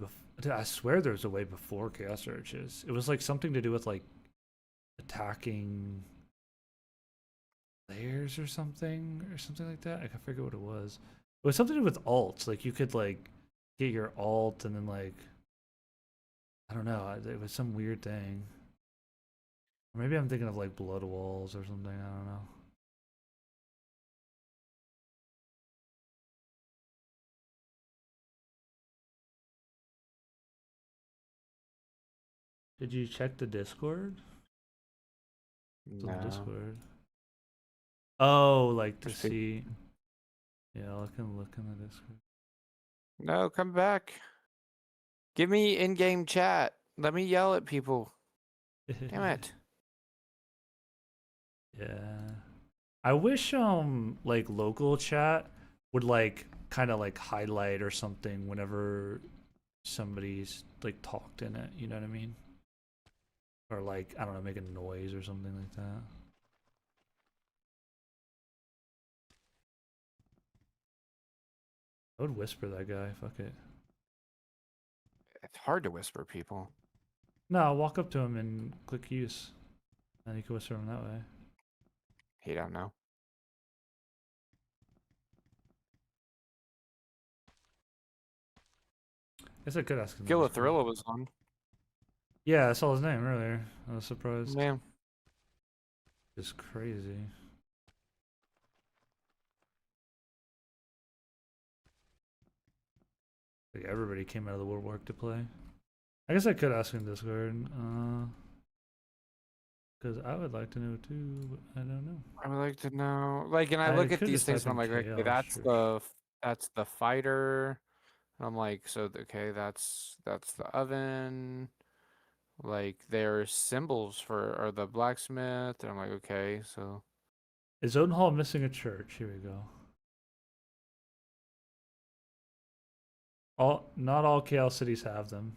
I swear there was a way before chaos searches. It was like something to do with like attacking layers or something like that. I can forget what it was. It was something to do with alts. Like you could like get your alt and then like I don't know. It was some weird thing. Or maybe I'm thinking of like blood walls or something. I don't know. Did you check the Discord? It's on the No. Discord. Oh, like to There's people. see. Yeah, I can look in the Discord. No, come back. Give me in-game chat. Let me yell at people. Damn it. Yeah. I wish like local chat would like kind of like highlight or something whenever somebody's like talked in it, you know what I mean? Or like I don't know, make a noise or something like that. I would whisper that guy, fuck it. It's hard to whisper people. No, I'll walk up to him and click use. And you can whisper him that way. He don't know. Guess I could ask him. Gilla Thrilla was on. Yeah, I saw his name earlier. I was surprised. Man. It's crazy. Like everybody came out of the woodwork to play. I guess I could ask in Discord. Because I would like to know too, but I don't know. I would like to know. Like, and I I look at could these just things type and I'm in like, okay, chaos, that's sure. the fighter. And I'm like, so okay, that's the oven. Like, there's symbols for or the blacksmith, and I'm like, okay, so Is Odenhall missing a church? Here we go. Not all chaos cities have them.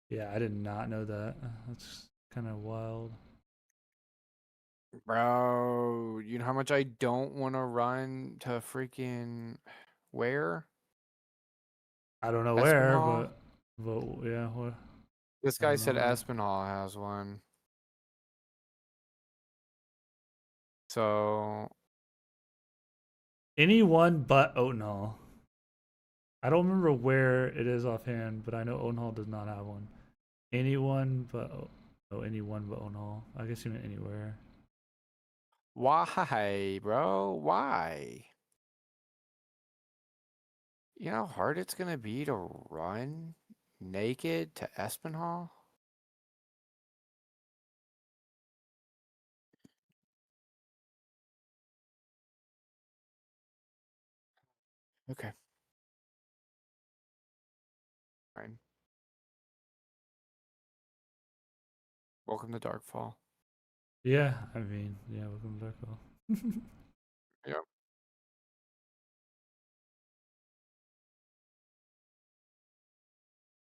Yeah, I did not know that. That's kind of wild. bro, you know how much I don't want to run to freaking where? I don't know where, Espenhall? but yeah, what? This I guy don't know said where. Espenhall has one. So Anyone but Odenhall. I don't remember where it is offhand, but I know Odenhall does not have one. Anyone but anyone but Odenhall. I guess you meant anywhere. why, bro? Why? You know how hard it's gonna be to run naked to Espenhall? Okay, fine. Welcome to Darkfall. Yeah, I mean, yeah, welcome to Darkfall. Yep.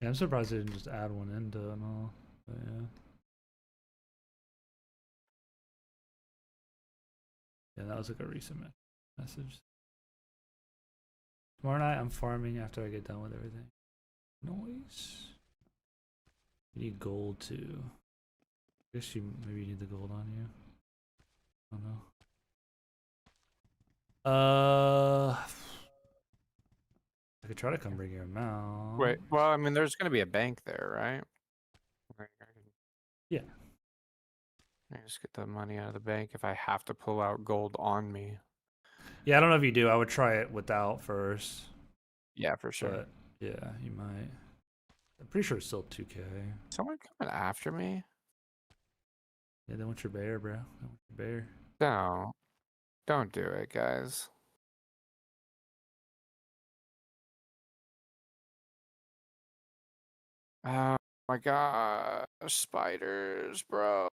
Yeah, I'm surprised they didn't just add one into and all. But yeah. Yeah, that was like a recent message. Tomorrow night I'm farming after I get done with everything. Noise. You need gold too. I guess you maybe need the gold on you. I don't know. I could try to come bring your Wait, amount. well, I mean, there's gonna be a bank there, right? Right, Yeah. I just get the money out of the bank if I have to pull out gold on me. Yeah, I don't know if you do. I would try it without first. Yeah, for sure. But yeah, you might. I'm pretty sure it's still 2K. Someone coming after me? Yeah, they want your bear, bro. They want your bear. No, don't do it, guys. Oh my gosh, spiders, bro.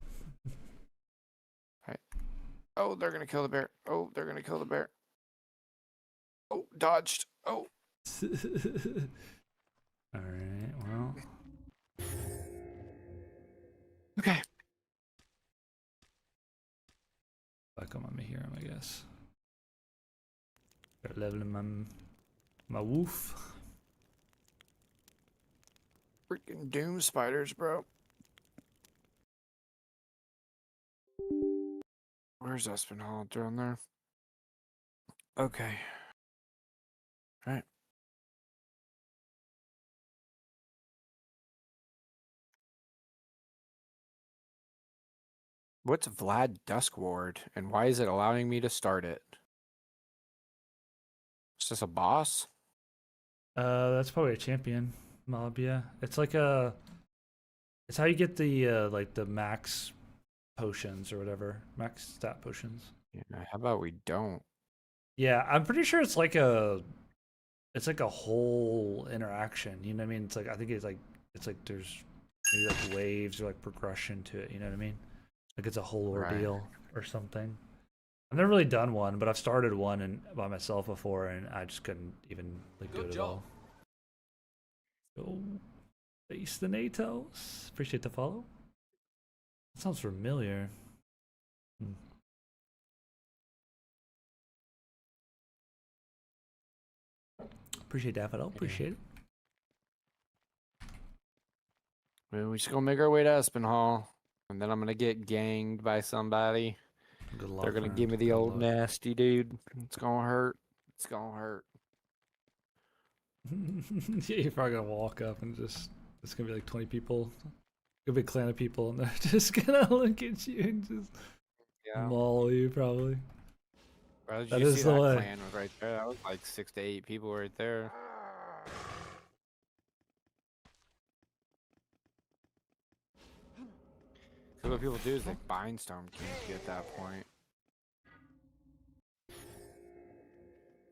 Right. Oh, they're gonna kill the bear. Oh, they're gonna kill the bear. Oh, dodged. Oh. Alright, well. Okay. Back on my Mihiram, I guess. Start leveling my wolf. Freaking doom spiders, bro. Where's Espenhall? Down there. Okay. All right. What's Vlad Duskward, and why is it allowing me to start it? Is this a boss? That's probably a champion. mob. Yeah, it's like it's how you get the like the max potions or whatever, max stat potions. Yeah, how about we don't? Yeah, I'm pretty sure it's like a whole interaction. You know what I mean? It's like I think it's like there's maybe like waves or like progression to it. You know what I mean? Like it's a whole Right. ordeal or something. I've never really done one, but I've started one and by myself before, and I just couldn't even like do it at all. Oh, face the NATOs. Appreciate the follow. That sounds familiar. Hmm. Appreciate that, Daffodil. Yeah. Appreciate it. Well, we just gonna make our way to Espenhall, and then I'm gonna get ganged by somebody. Good They're luck, gonna friend. give me the Good old luck. nasty dude. It's gonna hurt. It's gonna hurt. Yeah, you're probably gonna walk up and just it's gonna be like 20 people, a big clan of people, and they're just gonna look at you and just Yeah. maul you. Probably. Bro, did That you see is the that way. clan was right there? That was like 6 to 8 people right there. So what people do is they bind storm camp you at that point.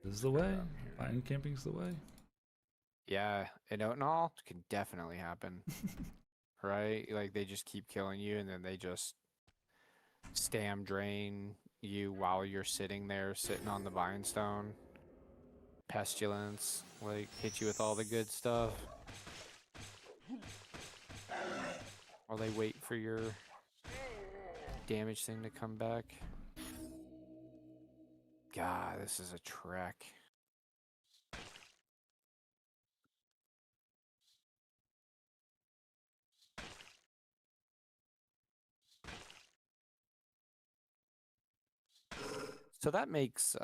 This is the Got it way. up here. Fine camping's the way. Yeah, in Otenall, it can definitely happen. Right? Like they just keep killing you and then they just stam drain you while you're sitting there, sitting on the bindstone. Pestilence, like hit you with all the good stuff. While they wait for your damage thing to come back. God, this is a trek. So that makes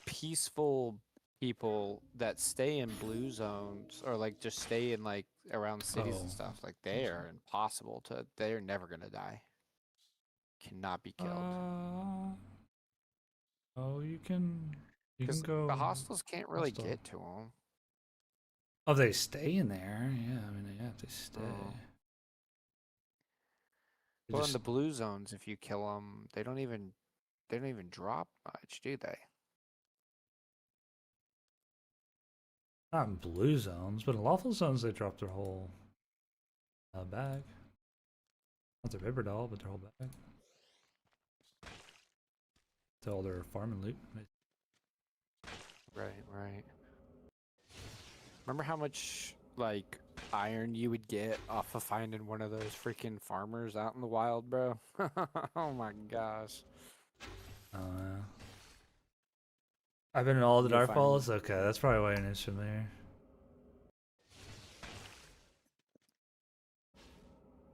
peaceful people that stay in blue zones or like just stay in like around cities and Oh. stuff, like they are impossible to they're never gonna die. Cannot be killed. Oh, you can Because the go hostiles can't really hostile. get to them. Oh, they stay in there. Yeah, I mean, yeah, they stay. Oh. They Well, in just the blue zones, if you kill them, they don't even drop much, do they? not in blue zones, but in lawful zones they drop their whole bag. Not their paper doll, but their whole bag. To all their farming loot. Right, right. Remember how much like iron you would get off of finding one of those freaking farmers out in the wild, bro? Oh my gosh. Oh yeah. I've been in all the You go find Darkfalls? Okay, that's probably why your name's familiar.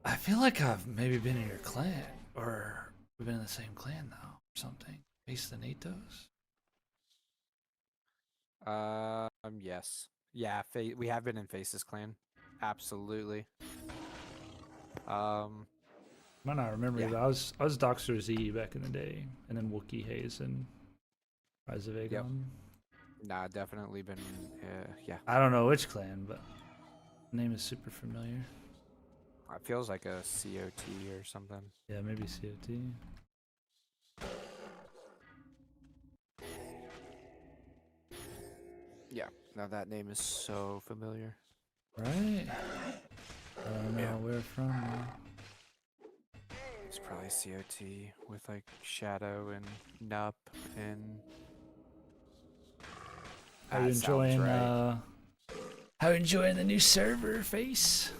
I feel like I've maybe been in your clan, or we've been in the same clan now, or something. Face the Natos? yes. Yeah, we have been in Faces Clan. Absolutely. Um, I might not remember you, yeah. but I was Doctor Z back in the day, and then Wookiee Haze and Rise of Yep. Agon. Nah, definitely been yeah. I don't know which clan, but the name is super familiar. It feels like a COT or something. Yeah, maybe COT. Yeah. Now that name is so familiar. Right? I don't know Yeah. where from. Though. It's probably COT with like Shadow and Nup and How you that sounds enjoying right. how you enjoying the new server, Face?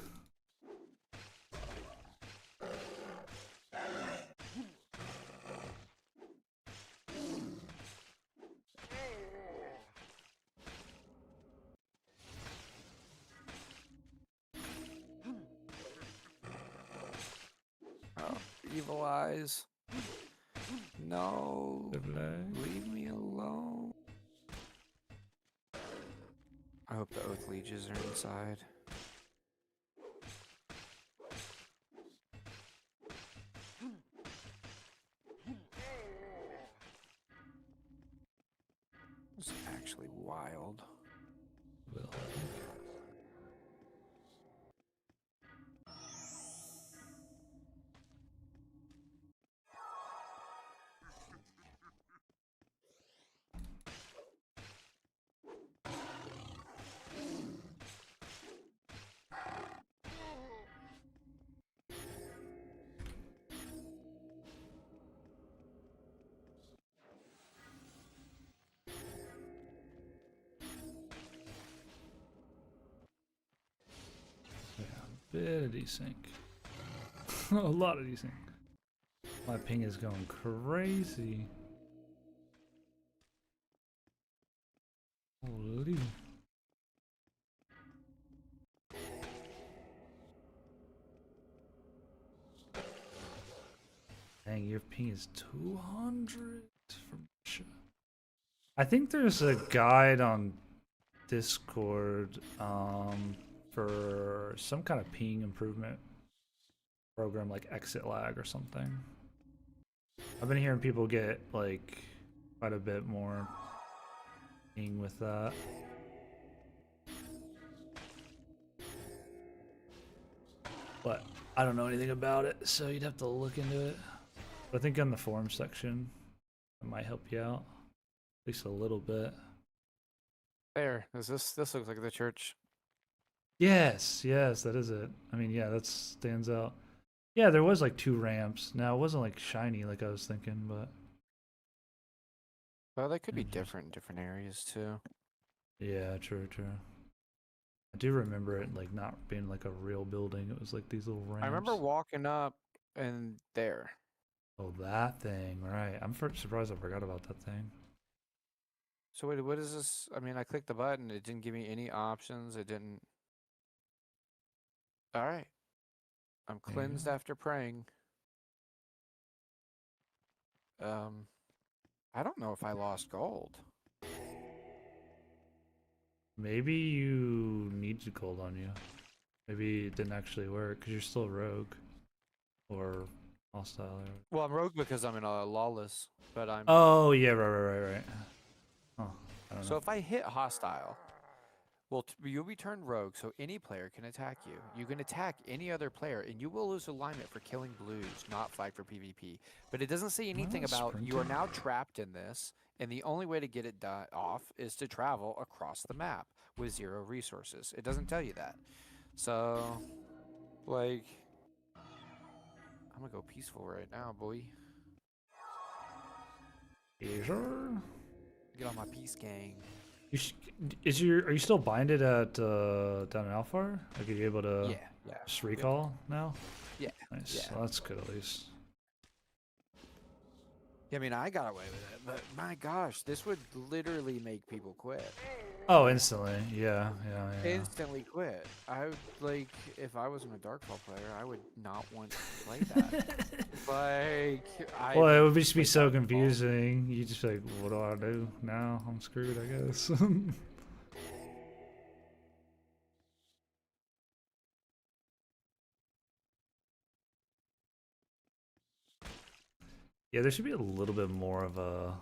Oh, evil eyes. No. Leave me alone. I hope the Oath Lieges are inside. It's actually wild. Will. Bit of desync. A lot of desync. My ping is going crazy. Holy. Dang, your ping is 200 from Russia. I think there's a guide on Discord for some kind of ping improvement program like exit lag or something. I've been hearing people get like quite a bit more ping with that. But I don't know anything about it, so you'd have to look into it. But I think in the forum section, it might help you out, at least a little bit. There. This looks like the church. Yes, yes, that is it. I mean, yeah, that stands out. Yeah, there was like 2 ramps. Now, it wasn't like shiny like I was thinking, but Well, they could be different in different areas too. yeah, true, true. I do remember it like not being like a real building. It was like these little ramps. I remember walking up and there. Oh, that thing, right. I'm surprised I forgot about that thing. So wait, what is this? I mean, I clicked the button. It didn't give me any options. It didn't. All right. I'm cleansed after praying. I don't know if I lost gold. Maybe you need gold on you. Maybe it didn't actually work because you're still rogue or hostile. Well, I'm rogue because I'm in a lawless, but I'm. Oh yeah, right. Oh, I don't know. So if I hit hostile, well, you'll be turned rogue, so any player can attack you. You can attack any other player, and you will lose alignment for killing blues, not fight for PvP. But it doesn't say anything about you are now trapped in this, and the only way to get it off is to travel across the map with 0 resources. It doesn't tell you that. So, like, I'm gonna go peaceful right now, boy. Sure. Get on my peace gang. Are you still binded at down in Alphar? Like, are you able to just recall now? Yeah. Nice. Yeah. Well, that's good at least. Yeah, I mean, I got away with it, but my gosh, this would literally make people quit. Oh, instantly. Yeah. Instantly quit. I would, like, if I wasn't a Darkfall player, I would not want to play that. Well, it would just be so confusing. You just be like, what do I do now? I'm screwed, I guess. Yeah, there should be a little bit more of a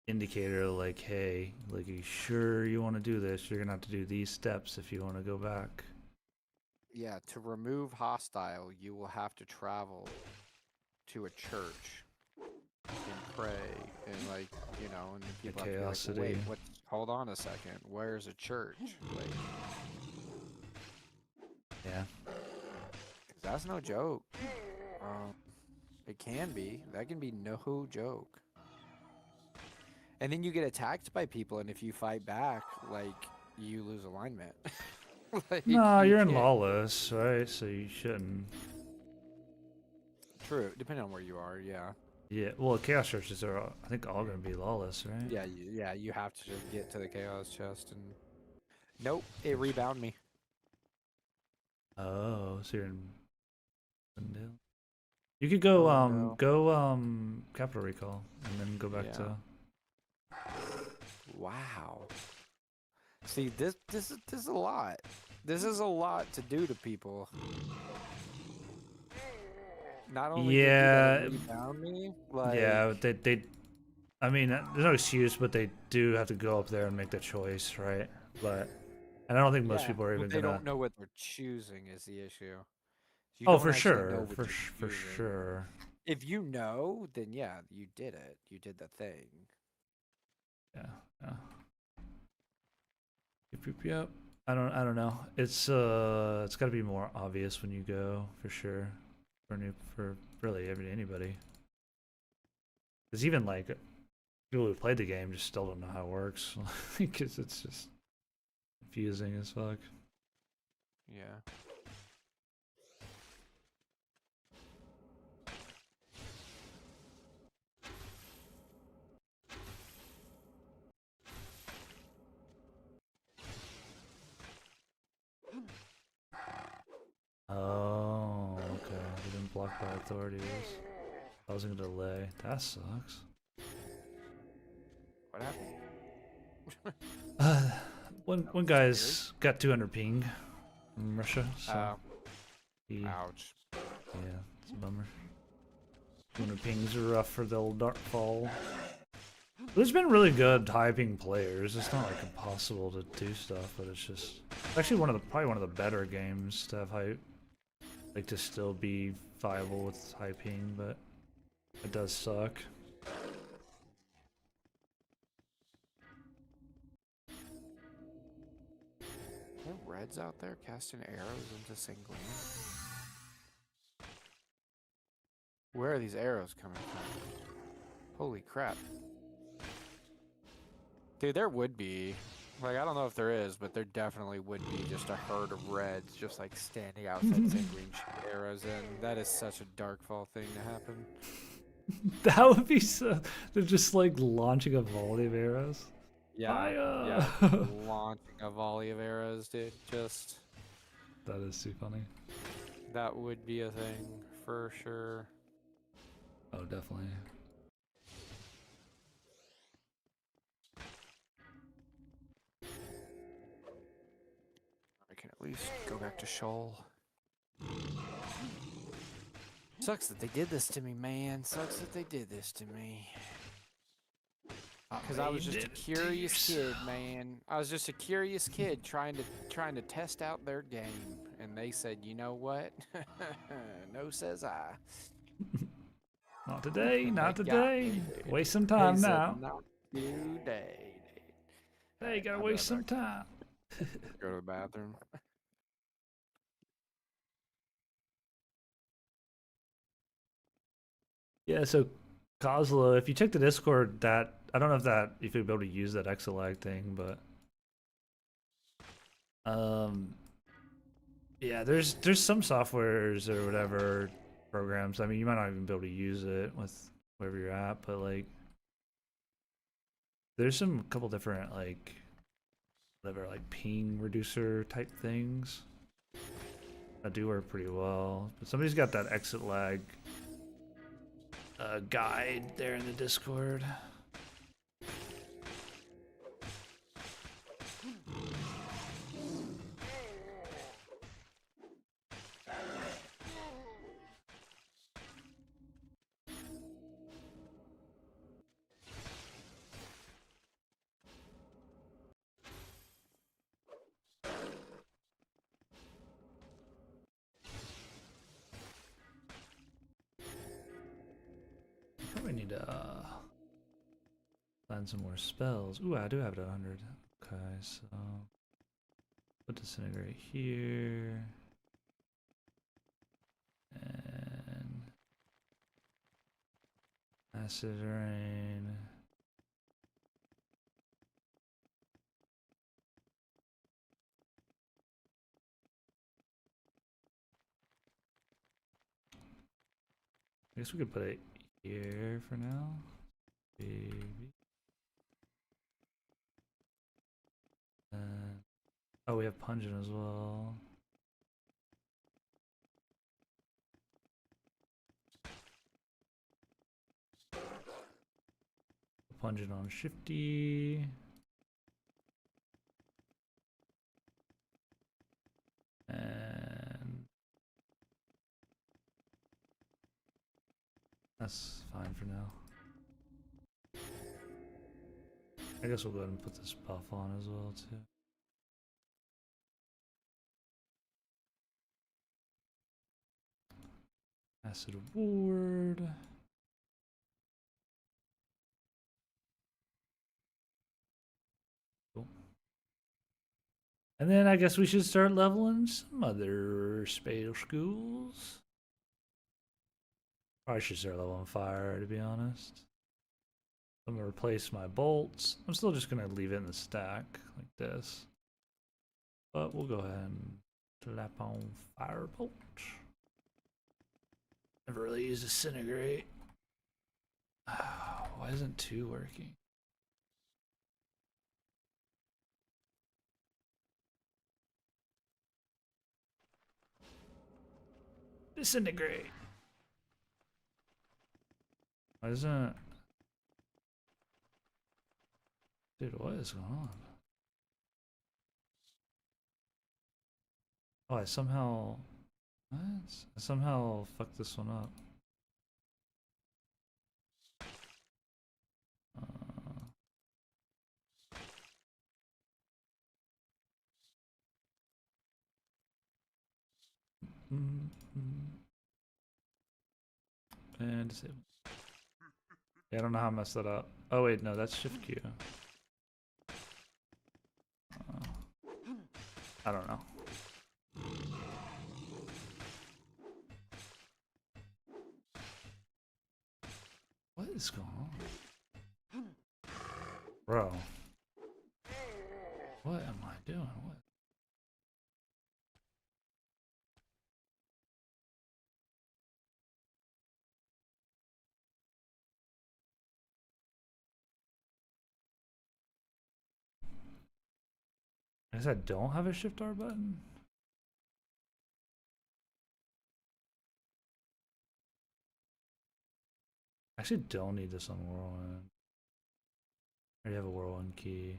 indicator like, hey, like, are you sure you want to do this? You're gonna have to do these steps if you want to go back. Yeah, to remove hostile, you will have to travel to a church and pray and, like, you know, and then people have to be like, well, wait, what? Hold on a second. Where's a church? Like, yeah, that's no joke. It can be. That can be no joke. And then you get attacked by people, and if you fight back, like, you lose alignment. Like, no, you're in lawless, right? So you shouldn't. True, depending on where you are, yeah. Yeah, well, chaos churches are, I think, all gonna be lawless, right? Yeah, you have to just get to the chaos chest, and nope, it rebound me. Oh, so you're in Glendale. You could go capital recall and then go back to. Wow. See, this is a lot. This is a lot to do to people. Not only did they rebound me, like, yeah, they I mean, there's no excuse, but they do have to go up there and make the choice, right? But and I don't think most Yeah, people are but even they gonna. don't know what they're choosing is the issue. You Oh, don't for actually know sure, what you're for choosing. sure. If you know, then yeah, you did it. You did the thing. Yeah, yeah. Yep, yep, yep. I don't know. It's got to be more obvious when you go for sure for really anybody. Because even like people who played the game just still don't know how it works because it's just confusing as fuck. Yeah. Oh, okay. We didn't block by authorities. Causing a delay. That sucks. What happened? Uh, one Something weird? guy's got 200 ping from Russia, so Oh, he ouch. yeah, it's a bummer. 200 ping's rough for the old Darkfall. There's been really good high ping players. It's not like impossible to do stuff, but it's just actually probably one of the better games to have high, like to still be viable with high ping, but it does suck. Are there reds out there casting arrows into Singling? Where are these arrows coming from? Holy crap. Dude, there would be. Like, I don't know if there is, but there definitely would be just a herd of reds just like standing outside St. Green shooting arrows in. That is such a Darkfall thing to happen. That would be so. They're just like launching a volley of arrows. Yeah, Fire! yeah, just launching a volley of arrows, dude. Just That is too funny. that would be a thing for sure. Oh, definitely. I can at least go back to Shoal. Sucks that they did this to me, man. Sucks that they did this to me. Because I was just a curious kid, man. I was just a curious kid trying to test out their game, and they said, "You know what? No, says I." Not today, And they not got today. me, dude. Waste some They time said, now. "Not today, dude." All Hey, right, gotta I'll be waste right some back. time. Go to the bathroom. Yeah, so Kozlo, if you check the Discord, that I don't know if you'll be able to use that Exelag thing, but um, yeah, there's some softwares or whatever programs. I mean, you might not even be able to use it with wherever you're at, but like, there's some couple different like whatever like ping reducer type things that do work pretty well. But somebody's got that exit lag guide there in the Discord. Probably need to find some more spells. Ooh, I do have it at 100. Okay, so put disintegrate here. And acid rain. I guess we could put it here for now. Maybe. Oh, we have pungent as well. Pungent on shifty. And that's fine for now. I guess we'll go ahead and put this buff on as well too. Acid ward. Cool. And then I guess we should start leveling some other spatial schools. Probably should start leveling fire, to be honest. I'm gonna replace my bolts. I'm still just gonna leave it in the stack like this. But we'll go ahead and slap on firebolt. Never really used disintegrate. Why isn't 2 working? Disintegrate. Why isn't... Dude, what is going on? Oh, I somehow... What? I somehow fucked this one up. And disable. Yeah, I don't know how I messed that up. Oh wait, no, that's Shift Q. I don't know. What is going on? Bro. What am I doing? What? I guess I don't have a Shift R button? I actually don't need this on Whirlwind. I already have a Whirlwind key.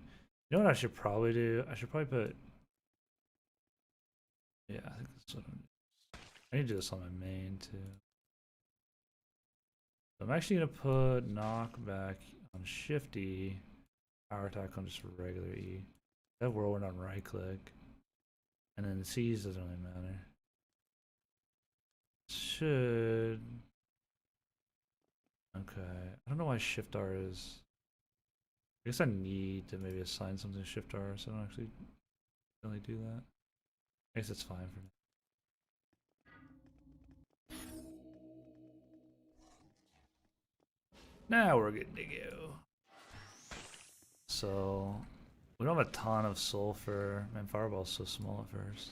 You know what I should probably do? I should probably put... Yeah, I think that's what I need to do this on my main too. So I'm actually gonna put knockback on Shift E, power attack on just regular E. I have Whirlwind on right click. And then the C's doesn't really matter. Should... Okay. I don't know why Shift R is... I guess I need to maybe assign something to Shift R so I don't actually really do that. I guess it's fine for now. Now we're good to go. So... We don't have a ton of sulfur. Man, Fireball's so small at first.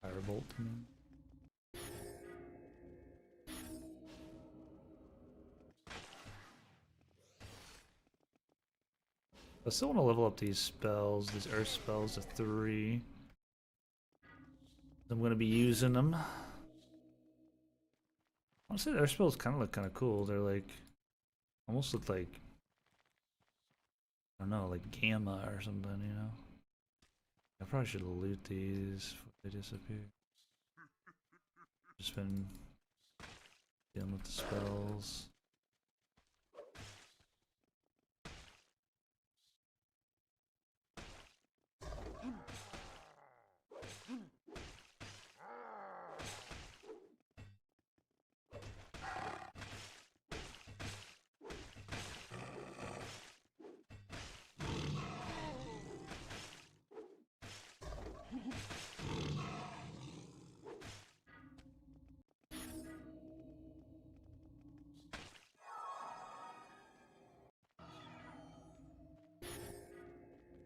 Firebolt, I mean. I still want to level up these spells, these earth spells to 3. I'm going to be using them. Honestly, the earth spells kind of look kind of cool. They're like, almost look like, I don't know, like Gamma or something, you know? I probably should loot these before they disappear. Just been dealing with the spells.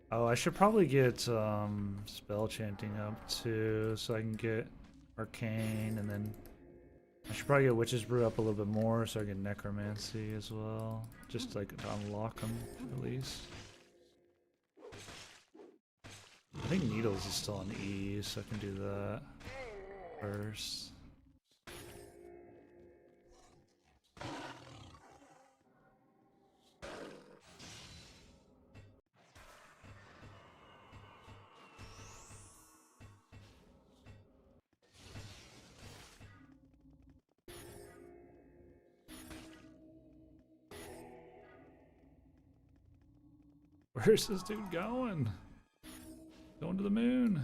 Oh, I should probably get spell chanting up too, so I can get arcane, and then I should probably get witch's brew up a little bit more, so I get necromancy as well, just like to unlock them at least. I think needles is still on E, so I can do that first. Where's this dude going? Going to the moon.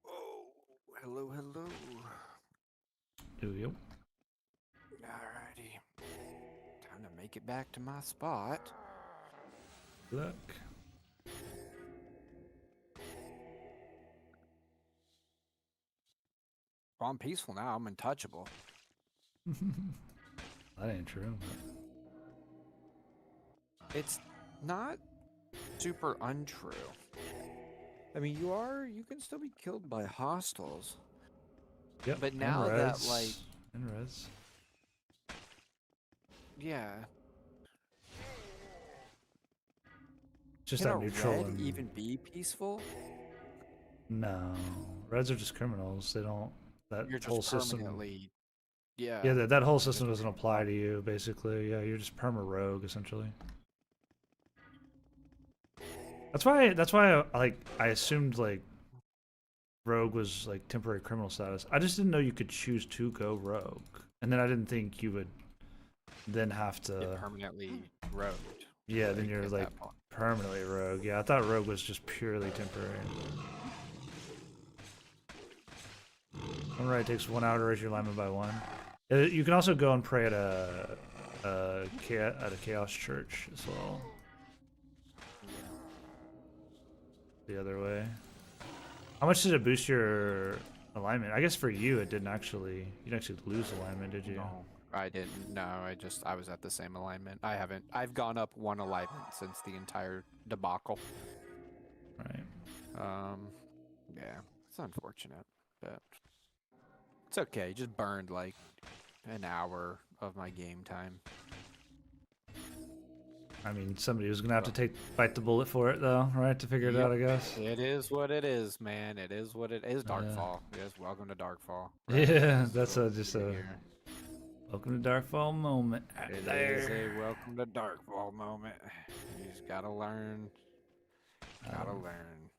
Oh, hello, hello. Do you? Alrighty. Time to make it back to my spot. Look. Well, I'm peaceful now. I'm untouchable. That ain't true. It's not super untrue. I mean, you can still be killed by hostiles. Yep. But and now that, res. like, And res. yeah. Just Can that a neutral red and even be peaceful? no. Reds are just criminals. They don't. That You're whole just system. permanently, yeah. Yeah, that whole You're just system doesn't apply fucked. to you. Basically, yeah, you're just perma rogue essentially. That's why. That's why. I assumed like rogue was like temporary criminal status. I just didn't know you could choose to go rogue, and then I didn't think you would then have Get to. permanently rogued. Yeah, then like, you're at like that point. permanently rogue. Yeah, I thought rogue was just purely temporary. Alright, takes 1 hour to raise your alignment by 1. You can also go and pray at a chaos church as well. The other way. How much did it boost your alignment? I guess for you it didn't actually. You didn't actually lose alignment, did you? No, I didn't. No, I was at the same alignment. I've gone up 1 alignment since the entire debacle. Right. Yeah, it's unfortunate, but it's okay. Just burned like an hour of my game time. I mean, somebody was gonna have to bite the bullet for it, though, right? To figure it out, I guess. It is what it is, man. It is what it is. Darkfall. Yes, welcome to Darkfall. Yeah, This that's is what just we do a here. welcome to Darkfall moment. It is There. a welcome to Darkfall moment. You just gotta learn. Gotta learn.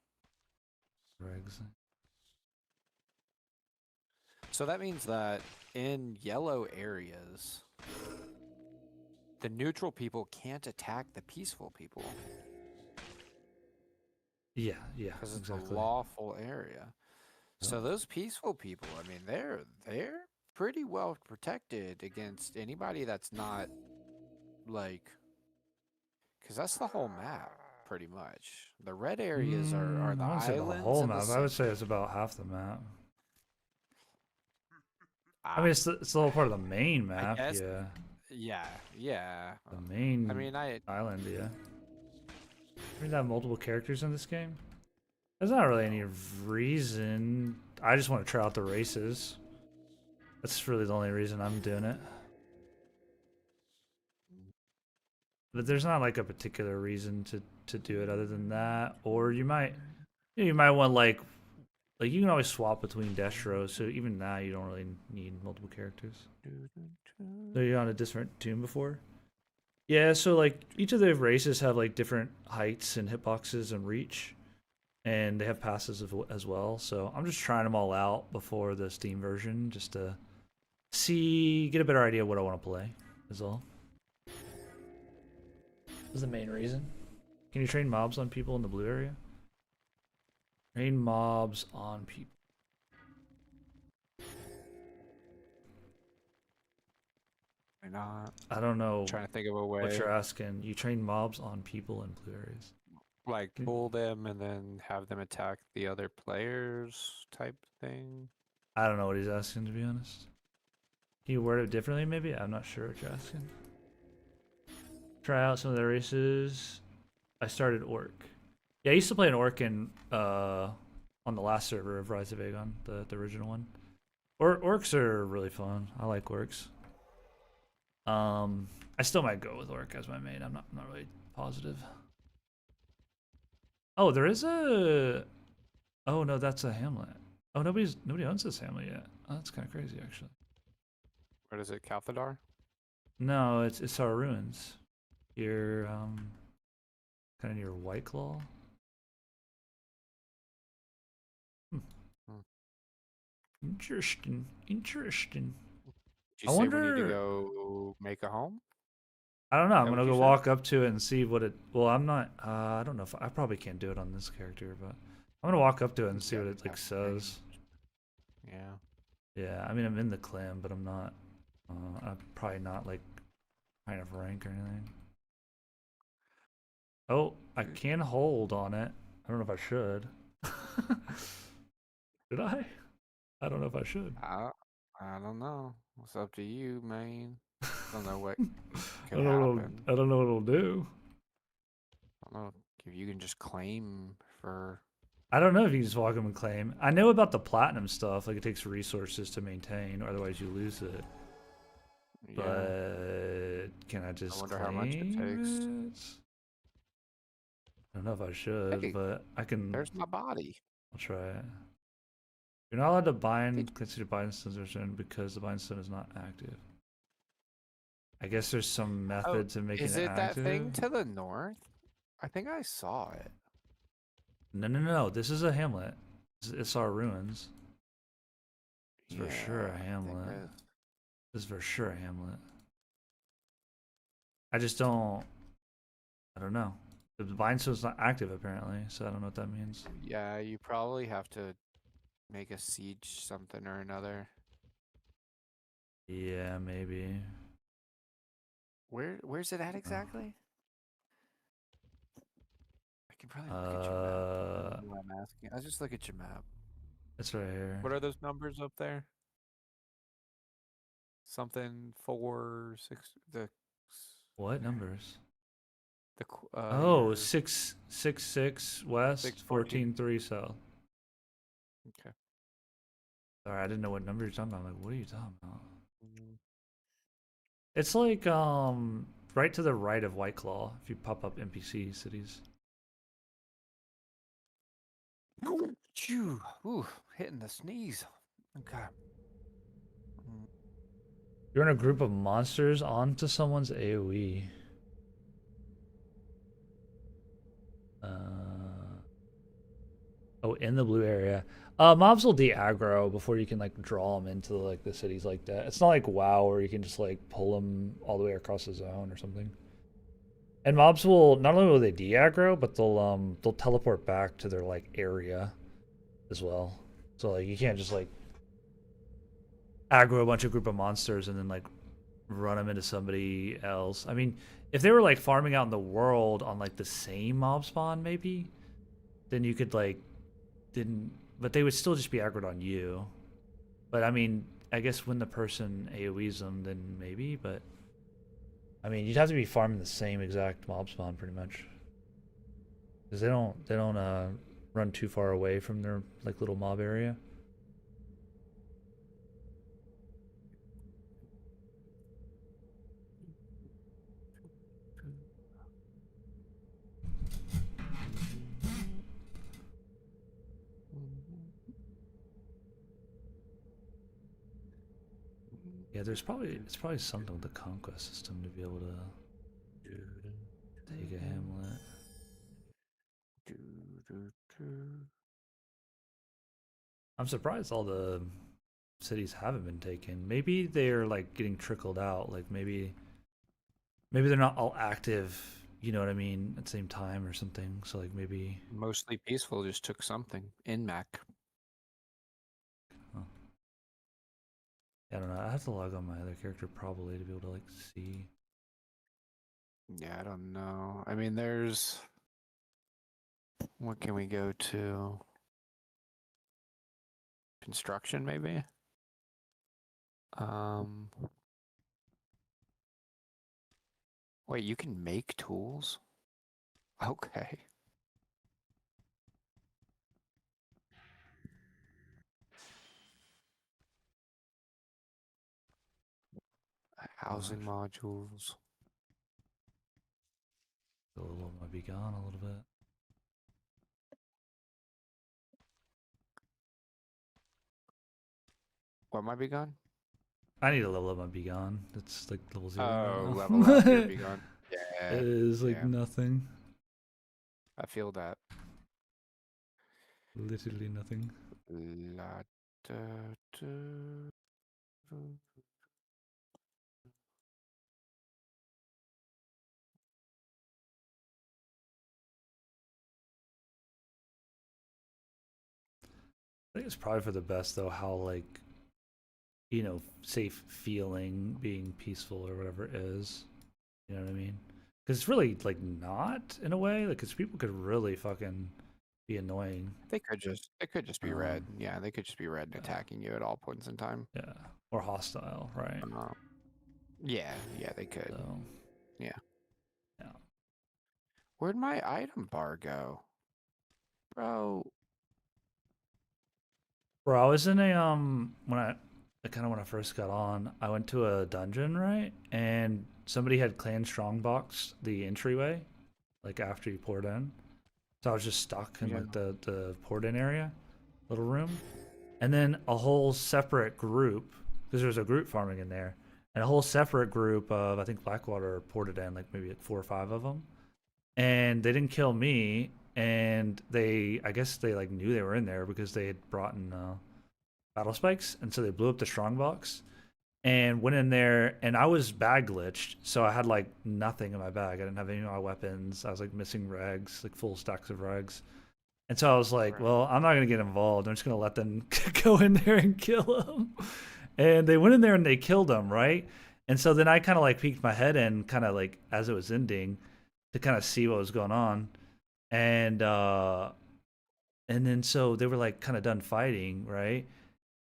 Regs. So that means that in yellow areas, the neutral people can't attack the peaceful people Yeah, because it's exactly. a lawful area. So those peaceful people, I mean, they're pretty well protected against anybody that's not like, because that's the whole map pretty much. The red areas are I the wouldn't say the islands whole and the map. I would say center. it's about half the map. I Ah, mean, it's a little part of the main I map, guess. yeah. Yeah. The main I mean, island, yeah. We have multiple characters in this game. There's not really any reason. I just want to try out the races. That's really the only reason I'm doing it. But there's not like a particular reason to do it other than that. Or you might want like you can always swap between destros. So even now you don't really need multiple characters. So you're on a different tune before. Yeah, so like each of the races have like different heights and hitboxes and reach, and they have passes as well. So I'm just trying them all out before the Steam version, just to get a better idea of what I want to play. Is all. Is the main reason. Can you train mobs on people in the blue area? Train mobs on people. why not? I don't know I'm trying to think of a what way. you're asking. You train mobs on people in blue areas. Like pull them and then have them attack the other players type thing. I don't know what he's asking, to be honest. Can you word it differently, maybe? I'm not sure what you're asking. Try out some of the races. I started Orc. Yeah, I used to play an Orc on the last server of Rise of Agon, the original one. Orcs are really fun. I like Orcs. I still might go with Orc as my main. I'm not really positive. Oh, there is a. Oh no, that's a hamlet. Oh, nobody owns this hamlet yet. Oh, that's kind of crazy, actually. What is it, Kalthadar? No, it's our ruins. You're kind of near White Claw. Interesting. Interesting. Did you I say we need to wonder. go make a home? I don't know. Is I'm that gonna what you go said? walk up to it and see what it. Well, I'm not. I don't know if I probably can't do it on this character, but I'm gonna walk up to it and see Yeah, what you'd it like have to range. says. Yeah. Yeah, I mean I'm in the clan, but I'm not. I'm probably not like kind of rank or anything. Oh, I can hold on it. I don't know if I should. Should I? I don't know if I should. I I don't know. It's up to you, man. Don't know what I could don't know. happen. I don't know what it'll do. I don't know if you can just claim for. I don't know if you can just walk up and claim. I know about the platinum stuff. Like it takes resources to maintain, or otherwise you lose it. Yeah. But can I I just wonder how much it takes. claim it? I don't know if I should, Hey, but I can. there's my body. I'll try it. You're not allowed to Did, bind, consider bind stones because the bind stone is not active. I guess there's some oh, method to making is it it that active. thing to the north? I think I saw it. No, no, no. This is a hamlet. It's our ruins. It's for sure Yeah, a I think hamlet. that. This is for sure a hamlet. I just don't. I don't know. The bind stone's not active apparently, so I don't know what that means. Yeah, you probably have to make a siege something or another. Yeah, maybe. Where's it at Oh. exactly? I can probably look at your map. Uh, What I'm asking. I'll just look at your map. it's right here. What are those numbers up there? Something 4, 6. What numbers? Oh, Your 666 west, 614. 14 3 south. Okay. Sorry, I didn't know what number you're talking about. I'm like, what are you talking about? Mm. It's like right to the right of White Claw if you pop up NPC cities. Phew. Ooh, hitting the sneeze. Okay. Mm. You're in a group of monsters onto someone's AoE. Oh, in the blue area. Mobs will de-aggro before you can like draw them into like the cities like that. It's not like WoW where you can just like pull them all the way across the zone or something. And mobs will not only will they de-aggro, but they'll teleport back to their like area as well. So like you can't just like aggro a bunch of group of monsters and then like run them into somebody else. I mean, if they were like farming out in the world on like the same mob spawn, maybe, then you could like didn't, but they would still just be aggroed on you. But I mean, I guess when the person AoEs them, then maybe. But I mean, you'd have to be farming the same exact mob spawn pretty much, because they don't run too far away from their like little mob area. Yeah, it's probably something with the conquest system to be able to take a hamlet. I'm surprised all the cities haven't been taken. Maybe they're like getting trickled out. Like maybe they're not all active. You know what I mean? At the same time or something. So like maybe. Mostly peaceful just took something in Mac. Huh. I don't know. I have to log on my other character probably to be able to like see. Yeah, I don't know. I mean, there's. What can we go to? Construction, maybe? Um. Wait, you can make tools? Okay. Housing Gosh, modules. a little might be gone a little bit. What might be gone? I need to level up my Be Gone. It's like level 0 Oh, right level up your now. be gone. It Yeah, is like yeah. nothing. I feel that. Literally nothing. La I think it's probably for the best though how like safe feeling being peaceful or whatever it is. You know what I mean? Because it's really like not in a way, like because people could really fucking be annoying. They could just be red. Um, Yeah, they could just be red and yeah, attacking you at all points in time. yeah, or hostile, right? Yeah, they could. So Yeah. yeah. Where'd my item bar go? Bro. Bro, I was in a when I kind of when I first got on, I went to a dungeon, right? And somebody had clan strongboxed the entryway, like after you poured in. So I was just stuck in Yeah. like the poured in area, little room. And then a whole separate group, because there was a group farming in there, and a whole separate group of I think Blackwater ported in, like maybe like 4 or 5 of them, and they didn't kill me, and they I guess they like knew they were in there because they had brought in battle spikes, and so they blew up the strongbox and went in there, and I was bag glitched, so I had like nothing in my bag. I didn't have any of my weapons. I was like missing regs, like full stacks of regs. And so I was like, Right. well, I'm not gonna get involved. I'm just gonna let them go in there and kill him. And they went in there and they killed him, right? And so then I kind of like peeked my head in, kind of like as it was ending, to kind of see what was going on. And then so they were like kind of done fighting, right?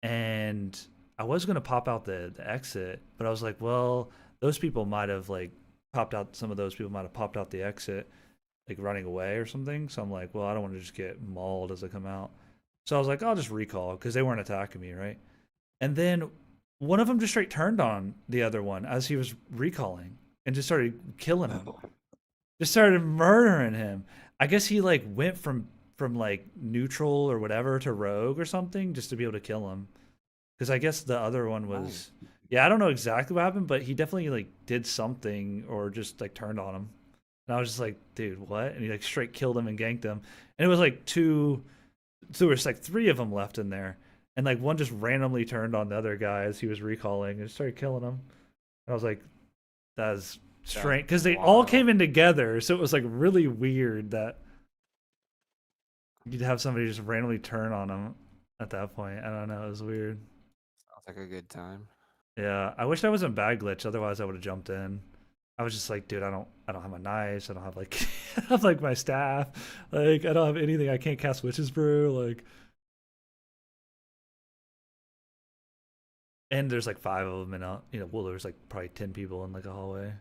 And I was gonna pop out the exit, but I was like, well, those people might have like popped out. Some of those people might have popped out the exit, like running away or something. So I'm like, well, I don't want to just get mauled as I come out. So I was like, I'll just recall because they weren't attacking me, right? And then one of them just straight turned on the other one as he was recalling and just started killing him. Just started murdering him. I guess he like went from like neutral or whatever to rogue or something just to be able to kill him. Because I guess the other one Oh. was, yeah, I don't know exactly what happened, but he definitely like did something or just like turned on him. And I was just like, dude, what? And he like straight killed him and ganked him. And it was like two, so there was like 3 of them left in there. And like one just randomly turned on the other guy as he was recalling and started killing him. And I was like, that's That's strange. Because they all wild. came in together. So it was like really weird that you'd have somebody just randomly turn on him at that point. I don't know. It was weird. Sounds like a good time. Yeah, I wish I wasn't bad glitch. Otherwise, I would have jumped in. I was just like, dude, I don't have my knives. I don't have like, I have like my staff. Like, I don't have anything. I can't cast witch's brew. Like, and there's like 5 of them in a, well, there's like probably 10 people in like a hallway.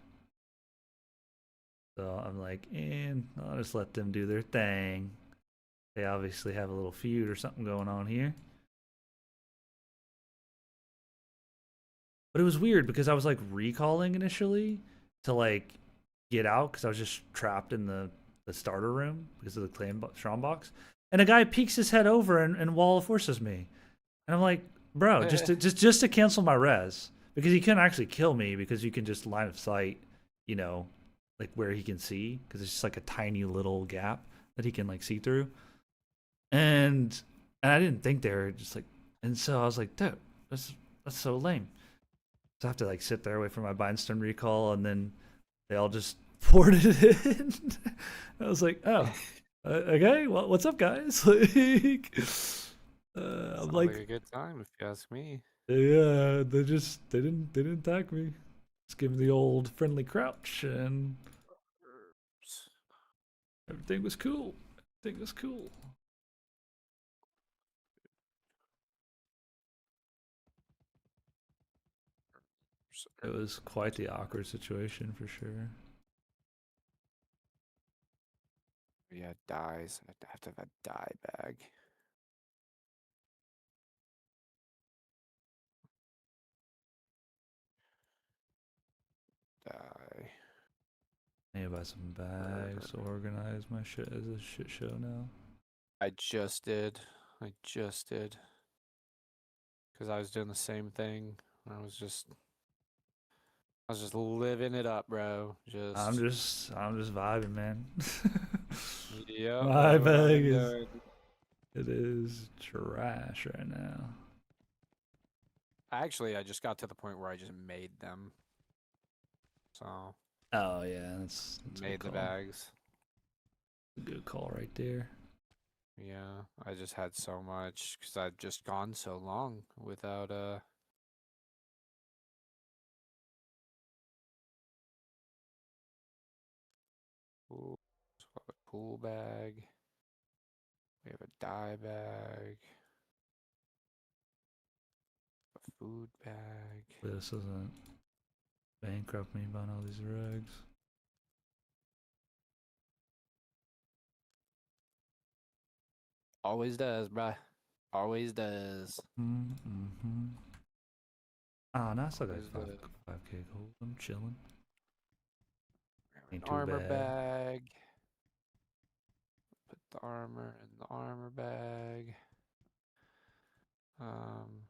So I'm like, and I'll just let them do their thing. They obviously have a little feud or something going on here. But it was weird because I was like recalling initially to like get out because I was just trapped in the starter room because of the clan strong box. And a guy peeks his head over and wall of forces me. And I'm like, bro, just to cancel my res. Because he couldn't actually kill me because you can just line of sight, you know, like where he can see. Because it's just like a tiny little gap that he can like see through. And I didn't think they were just like, and so I was like, dude, that's so lame. So I have to like sit there, wait for my Bindstone recall, and then they all just poured it in. I was like, oh, okay, well, what's up, guys? Like, I'm Sounds like like, a good time if you ask me. yeah, they didn't attack me. Just give me the old friendly crouch, and everything was cool. Everything was cool. It was quite the awkward situation for sure. Yeah, dies. I have to have a dye bag. Die. I need to buy some bags to organize my shit as a shit show now. I just did. I just did. Because I was doing the same thing. I was just living it up, bro. I'm just vibing, man. Yep, My that's what I've bag been is doing. it is trash right now. Actually, I just got to the point where I just made them. So Oh yeah, that's a good made the call. bags. A good call right there. Yeah, I just had so much because I've just gone so long without Ooh, so we have a tool bag. We have a dye bag. A food bag. This doesn't bankrupt me buying all these rugs. Always does, bruh. Always does. Mm-hmm. Oh, no, I still got Always does. 5K gold. I'm chilling. We have an Ain't too armor bad. bag. Put the armor in the armor bag. Um,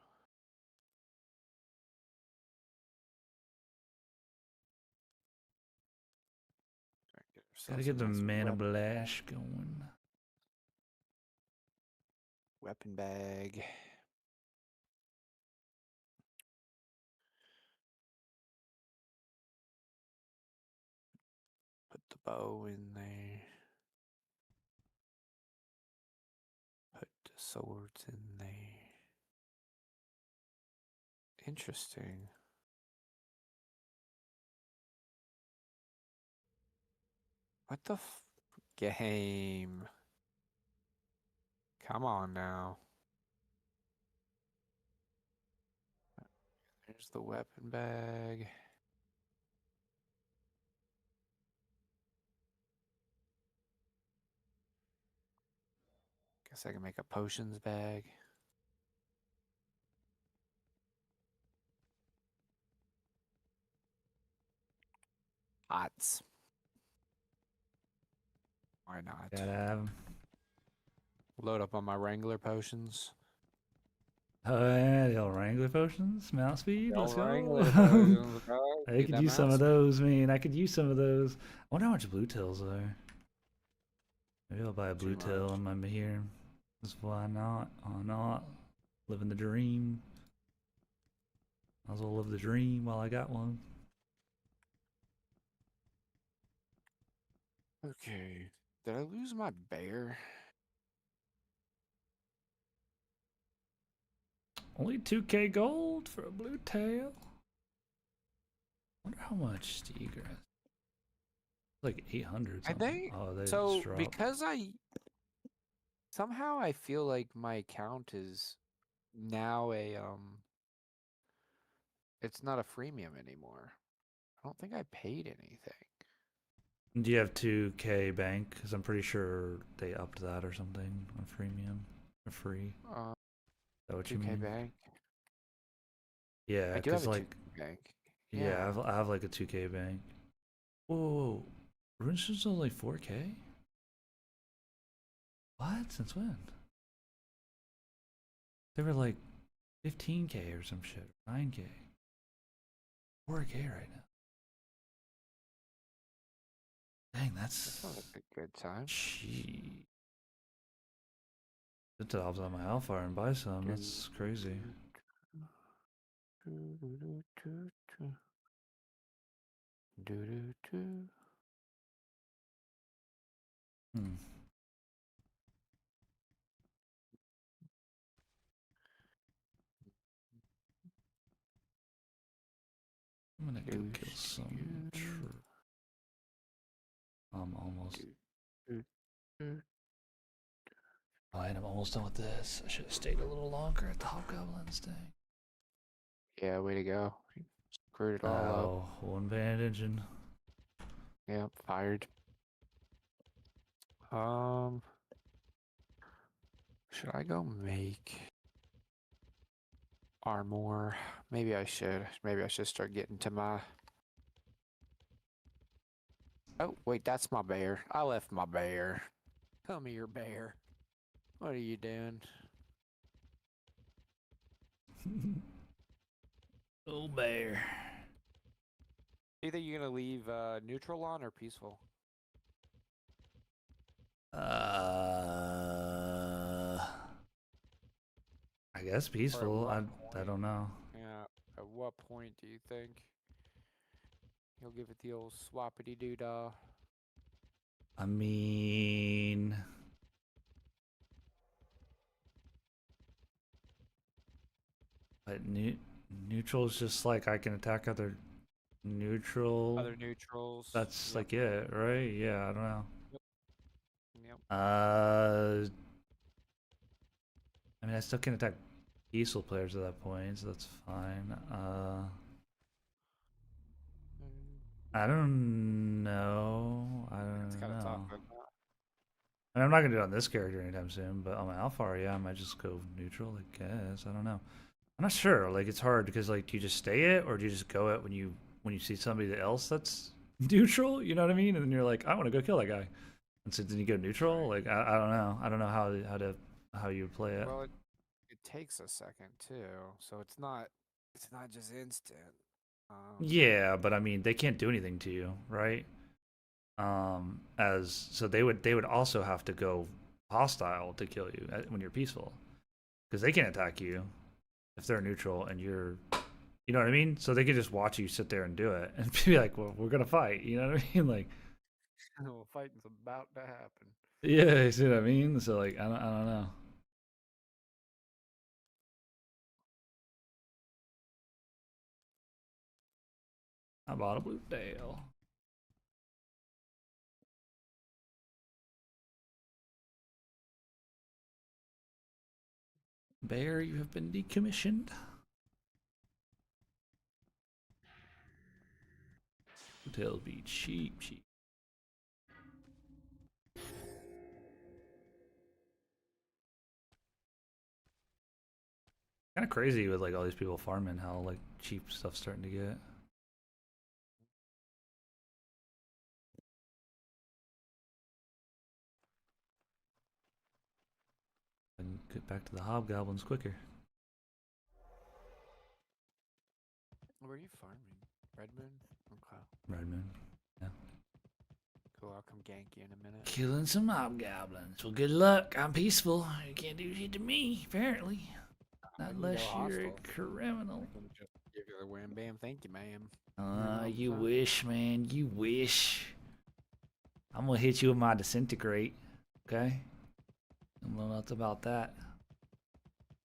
get Gotta ourselves get a the nice mana weapon bag. blast going. Weapon bag. Put the bow in there. Put the swords in there. Interesting. What the game? Come on now. There's the weapon bag. Guess I can make a potions bag. Pots. Why not? Gotta have 'em. Load up on my Wrangler potions. Oh yeah, the old Wrangler potions, mouse speed. The Let's old go. Wrangler potions, bro. I Get could that use some mouse of speed. those, man. I could use some of those. I wonder how much blue tails are. Maybe I'll buy a blue Too tail much. on my here. Just why not? Why not? Living the dream. Might as well live the dream while I got one. Okay. Did I lose my bear? Only 2K gold for a blue tail. Wonder how much Steegrass. Like 800 I something. think Oh, they just so dropped. because somehow I feel like my account is now it's not a freemium anymore. I don't think I paid anything. Do you have 2K bank? Because I'm pretty sure they upped that or something on freemium or free. Uh, Is that what you 2K mean? bank. Yeah, I do have because a like, 2K bank. yeah, Yeah. I have like a 2K bank. Whoa, whoa, whoa. RuneStone's only 4K? What? Since when? They were like 15K or some shit. 9K. 4K right now. Dang, That's not that's a good time. cheap. Until I was on my Alpha and buy some. That's crazy. Hmm. I'm gonna go kill some true. I'm almost. Alright, I'm almost done with this. I should have stayed a little longer at the Hobgoblins thing. Yeah, way to go. Screwed it all up. Oh, one bandage and. Yep, fired. Um, should I go make armor? Maybe I should. Maybe I should start getting to my. Oh, wait, that's my bear. I left my bear. Tell me your bear. What are you doing? Oh, bear. Either you're gonna leave neutral on or peaceful. I guess Or at peaceful. what I point? don't know. Yeah. what point do you think he'll give it the old swappity doo dah? I mean, but neutral is just like I can attack other neutral. Other neutrals. That's Yep. like it, right? Yeah, I don't know. Yep. Yep. I mean, I still can attack peaceful players at that point, so that's fine. I don't know. I It's don't kind of tough, know. isn't it? I mean, I'm not gonna do it on this character anytime soon, but on my Alpha, yeah, I might just go neutral. I guess I don't know. I'm not sure. Like, it's hard because like, do you just stay it or do you just go it when you see somebody else that's neutral? You know what I mean? And then you're like, I want to go kill that guy, and so then you go neutral. Right. Like, I don't know. I don't know how you would play it. Well, it takes a second too, so it's not just instant. Yeah, but I mean, they can't do anything to you, right? As so they would also have to go hostile to kill you when you're peaceful because they can attack you if they're neutral and you're, you know what I mean? So they could just watch you sit there and do it and be like, well, we're gonna fight, you know what I mean? Like, Well, fighting's about to happen. yeah, you see what I mean? So like, I don't know. I bought a blue tail. Bear, you have been decommissioned. Blue tails be cheap, cheap. Kind of crazy with like all these people farming how like cheap stuff's starting to get. And get back to the hobgoblins quicker. Where are you farming? Redmond? Okay. Redmond. Yeah. Cool, I'll come gank you in a minute. Killing some hobgoblins. Well, good luck. I'm peaceful. You can't do shit to me, apparently. Not unless you're a criminal. I'm gonna just give you the wham bam, thank you, ma'am. You wish, man. You wish. I'm gonna hit you with my disintegrate. Okay? I don't know nothing about that.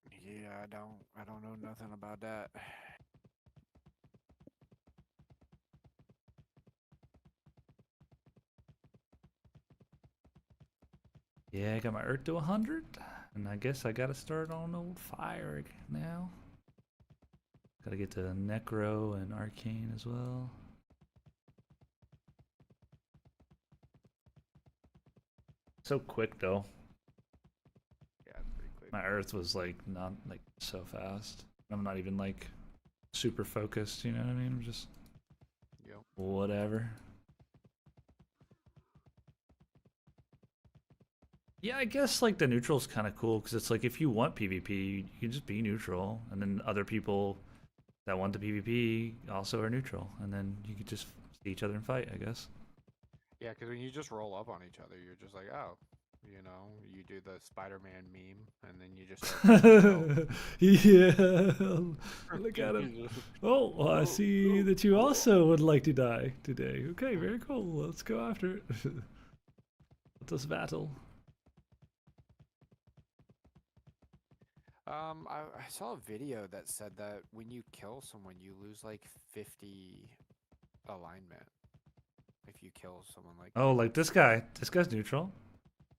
Yeah, I don't know nothing about that. Yeah, I got my Earth to 100. And I guess I gotta start on old fire now. Gotta get to Necro and Arcane as well. So quick though. Yeah, it's pretty quick. My Earth was like not like so fast. I'm not even like super focused, you know what I mean? I'm just whatever. Yeah, I guess like the neutral's kind of cool because it's like if you want PvP, you can just be neutral, and then other people that want the PvP also are neutral, and then you could just see each other and fight, I guess. Yeah, because when you just roll up on each other, you're just like, oh, you know, you do the Spider-Man meme, and then you just start. Yeah, look at him. Oh, well, I see that you also would like to die today. Okay, very cool. Let's go after it. Let us battle. I saw a video that said that when you kill someone, you lose like 50 alignment. If you kill someone like Oh, like this guy. This guy's neutral.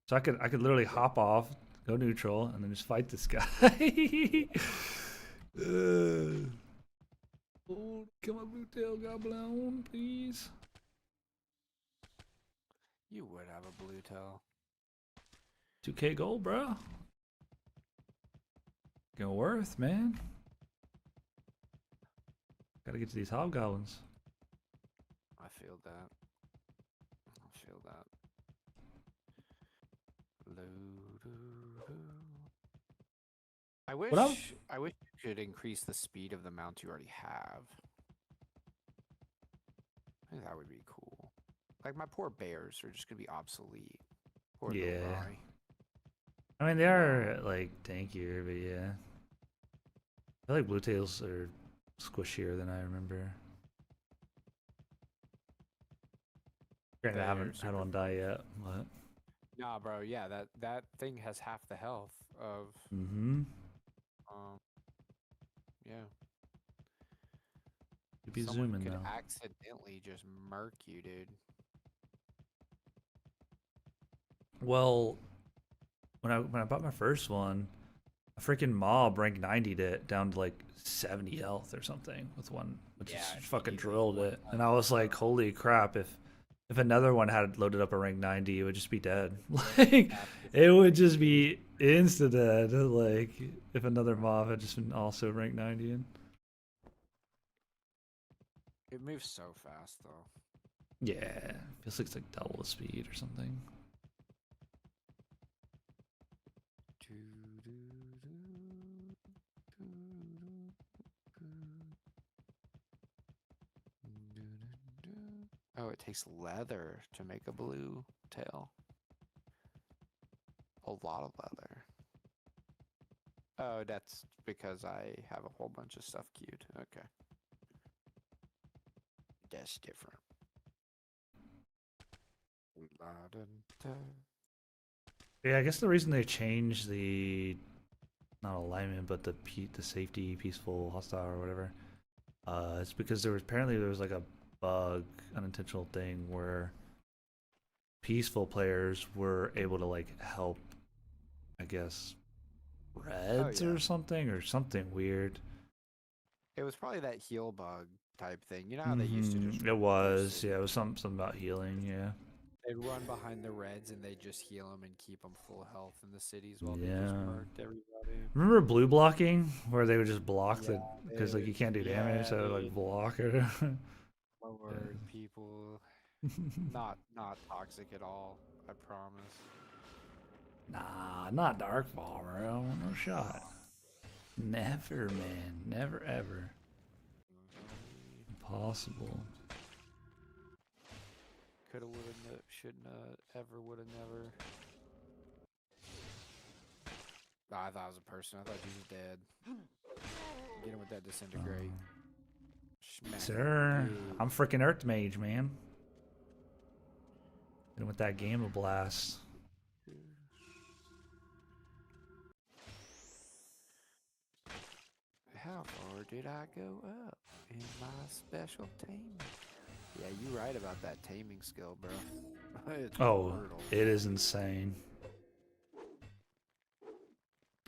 So I could literally hop off, go neutral, and then just fight this guy. Oh, come on, blue tail goblin, please. you would have a blue tail. 2K gold, bro. Go worth, man. Gotta get to these hobgoblins. I feel that. I feel that. I wish you could increase the speed of the mount you already have. I think that would be cool. Like my poor bears are just gonna be obsolete. Poor little Yeah. Rye. I mean, they are like tankier, but yeah. I feel like blue tails are squishier than I remember. Granted, I They're haven't had super one die yet, but Nah, bro. Yeah, that thing has half the health of mm-hmm. um. Yeah, Could be someone zooming could though. accidentally just murk you, dude. Well, when I bought my first one, a freaking mob rank 90'd it down to like 70 health or something with one, which Yeah, just fucking easy. drilled One it. And touch. I was like, holy crap! If another one had loaded up a rank 90, it would just be dead. Like, Half it would the just be insta dead. Like, if another mob had just been also rank 90 in. It moves so fast though. Yeah, feels like it's like double the speed or something. Oh, it takes leather to make a blue tail. A lot of leather. Oh, that's because I have a whole bunch of stuff queued. Okay. That's different. Yeah, I guess the reason they changed the not alignment, but the safety, peaceful, hostile, or whatever, it's because there was like a bug, unintentional thing where peaceful players were able to like help, I guess, Oh reds yeah. or something weird. It was probably that heal bug type thing. You know how they used to just Mm-hmm. It run through was, yeah, it was cities? something about healing, yeah. They'd run behind the reds and they'd just heal them and keep them full health in the cities while they just Yeah. murked everybody. Remember blue blocking, where they would just block Yeah, the because like dude. you can't do damage, Yeah, so like dude. block it. My word, people. Not toxic at all. I promise. Nah, not Dark Ball, bro. No shot. Never, man. Never, ever. Impossible. Coulda, woulda, shouldn't ever, woulda, never. Ah, I thought it was a person. I thought he was dead. Get him with that disintegrate. Smack him Sir, good. I'm freaking Earth Mage, man. And with that Gamma Blast. How far did I go up in my special taming? Yeah, you right about that taming skill, bro. It's Oh, brutal. it is insane.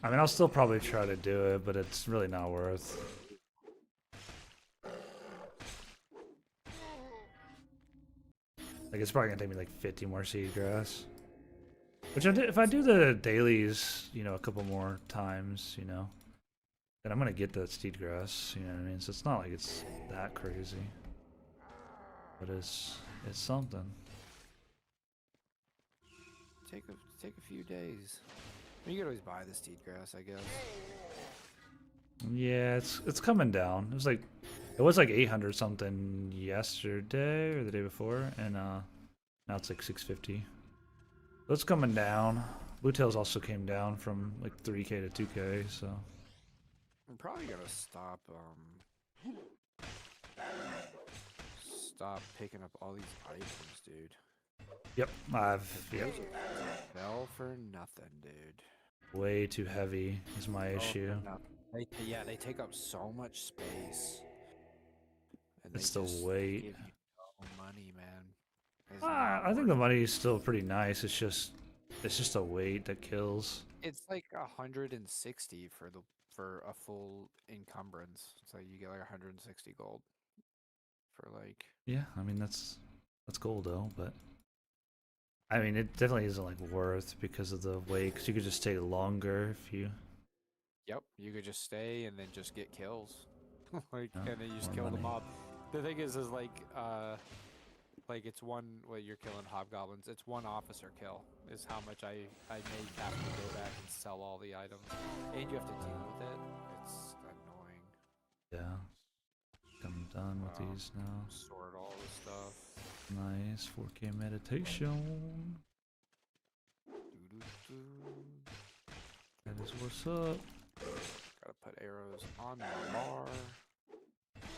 I mean, I'll still probably try to do it, but it's really not worth. Like, it's probably gonna take me like 50 more seed grass. Which if I do the dailies, you know, a couple more times, you know, then I'm gonna get that seed grass. You know what I mean? So it's not like it's that crazy, but it's something. Take a few days. You could always buy the steed grass, I guess. Yeah, it's coming down. It was like 800 something yesterday or the day before, and now it's like 650. So it's coming down. Blue Tails also came down from like 3K to 2K, so I'm probably gonna stop picking up all these items, dude. yep, yep. Fell for nothing, dude. Way too heavy is my issue. They take up so much space, and they It's the just weight. give you no money, man. It's not I think worth the it. money is still pretty nice. It's just a weight that kills. It's like 160 for a full encumbrance. So you get like 160 gold for like. Yeah, I mean that's gold though, but I mean it definitely isn't like worth because of the weight. Because you could just stay longer if you. Yep, you could just stay and then just get kills, like, No, and then you just more kill the money. mob. The thing is like it's one. Well, you're killing hobgoblins. It's one officer kill. Is how much I may have to go back and sell all the items, and you have to deal with it. It's annoying. Yeah, I'm done with these now. Sort all this stuff. Nice 4K meditation. Doo-doo-doo. That is what's up. Gotta put arrows on the bar.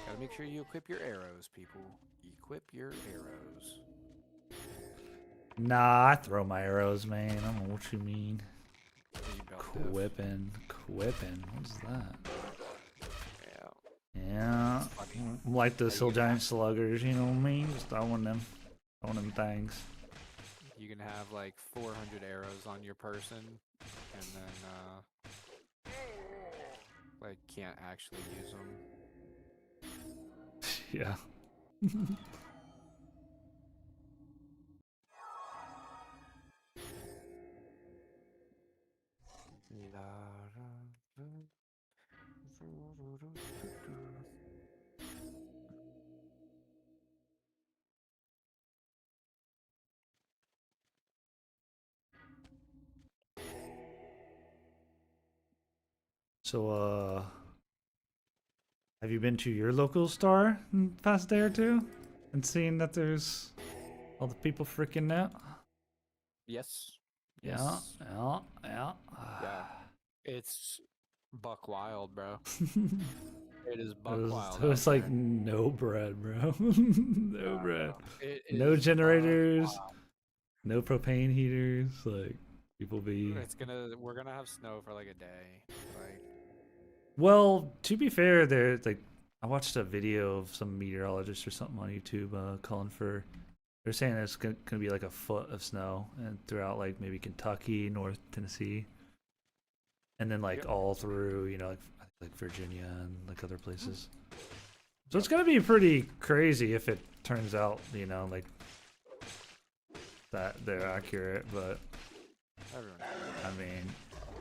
Gotta make sure you equip your arrows, people. Equip your arrows. Nah, I throw my arrows, man. I don't know what you mean. You built diff. Quipping. What is that? Yeah. Yeah. It's funny. Like the Yeah, Still you can Giant have- Sluggers, you know what I mean? Just throwing them things. You can have like 400 arrows on your person, and then like can't actually use them. Yeah. So, have you been to your local store in the past day or two? And seen that there's all the people freaking out? Yes. Yeah, Yes. yeah. Yeah. It's buck wild, bro. It is It buck was, wild. it was out like there. no bread, bro. No Yeah, bread. bro. It No is buck generators. wild. No propane heaters. Like, people be. We're gonna have snow for like a day. Like, Well, to be fair, I watched a video of some meteorologist or something on YouTube calling for. They're saying it's gonna be like a foot of snow and throughout like maybe Kentucky, North Tennessee, and then like Yep. all through like Virginia and like other places. So it's gonna be pretty crazy if it turns out like that they're accurate. But everyone. I mean,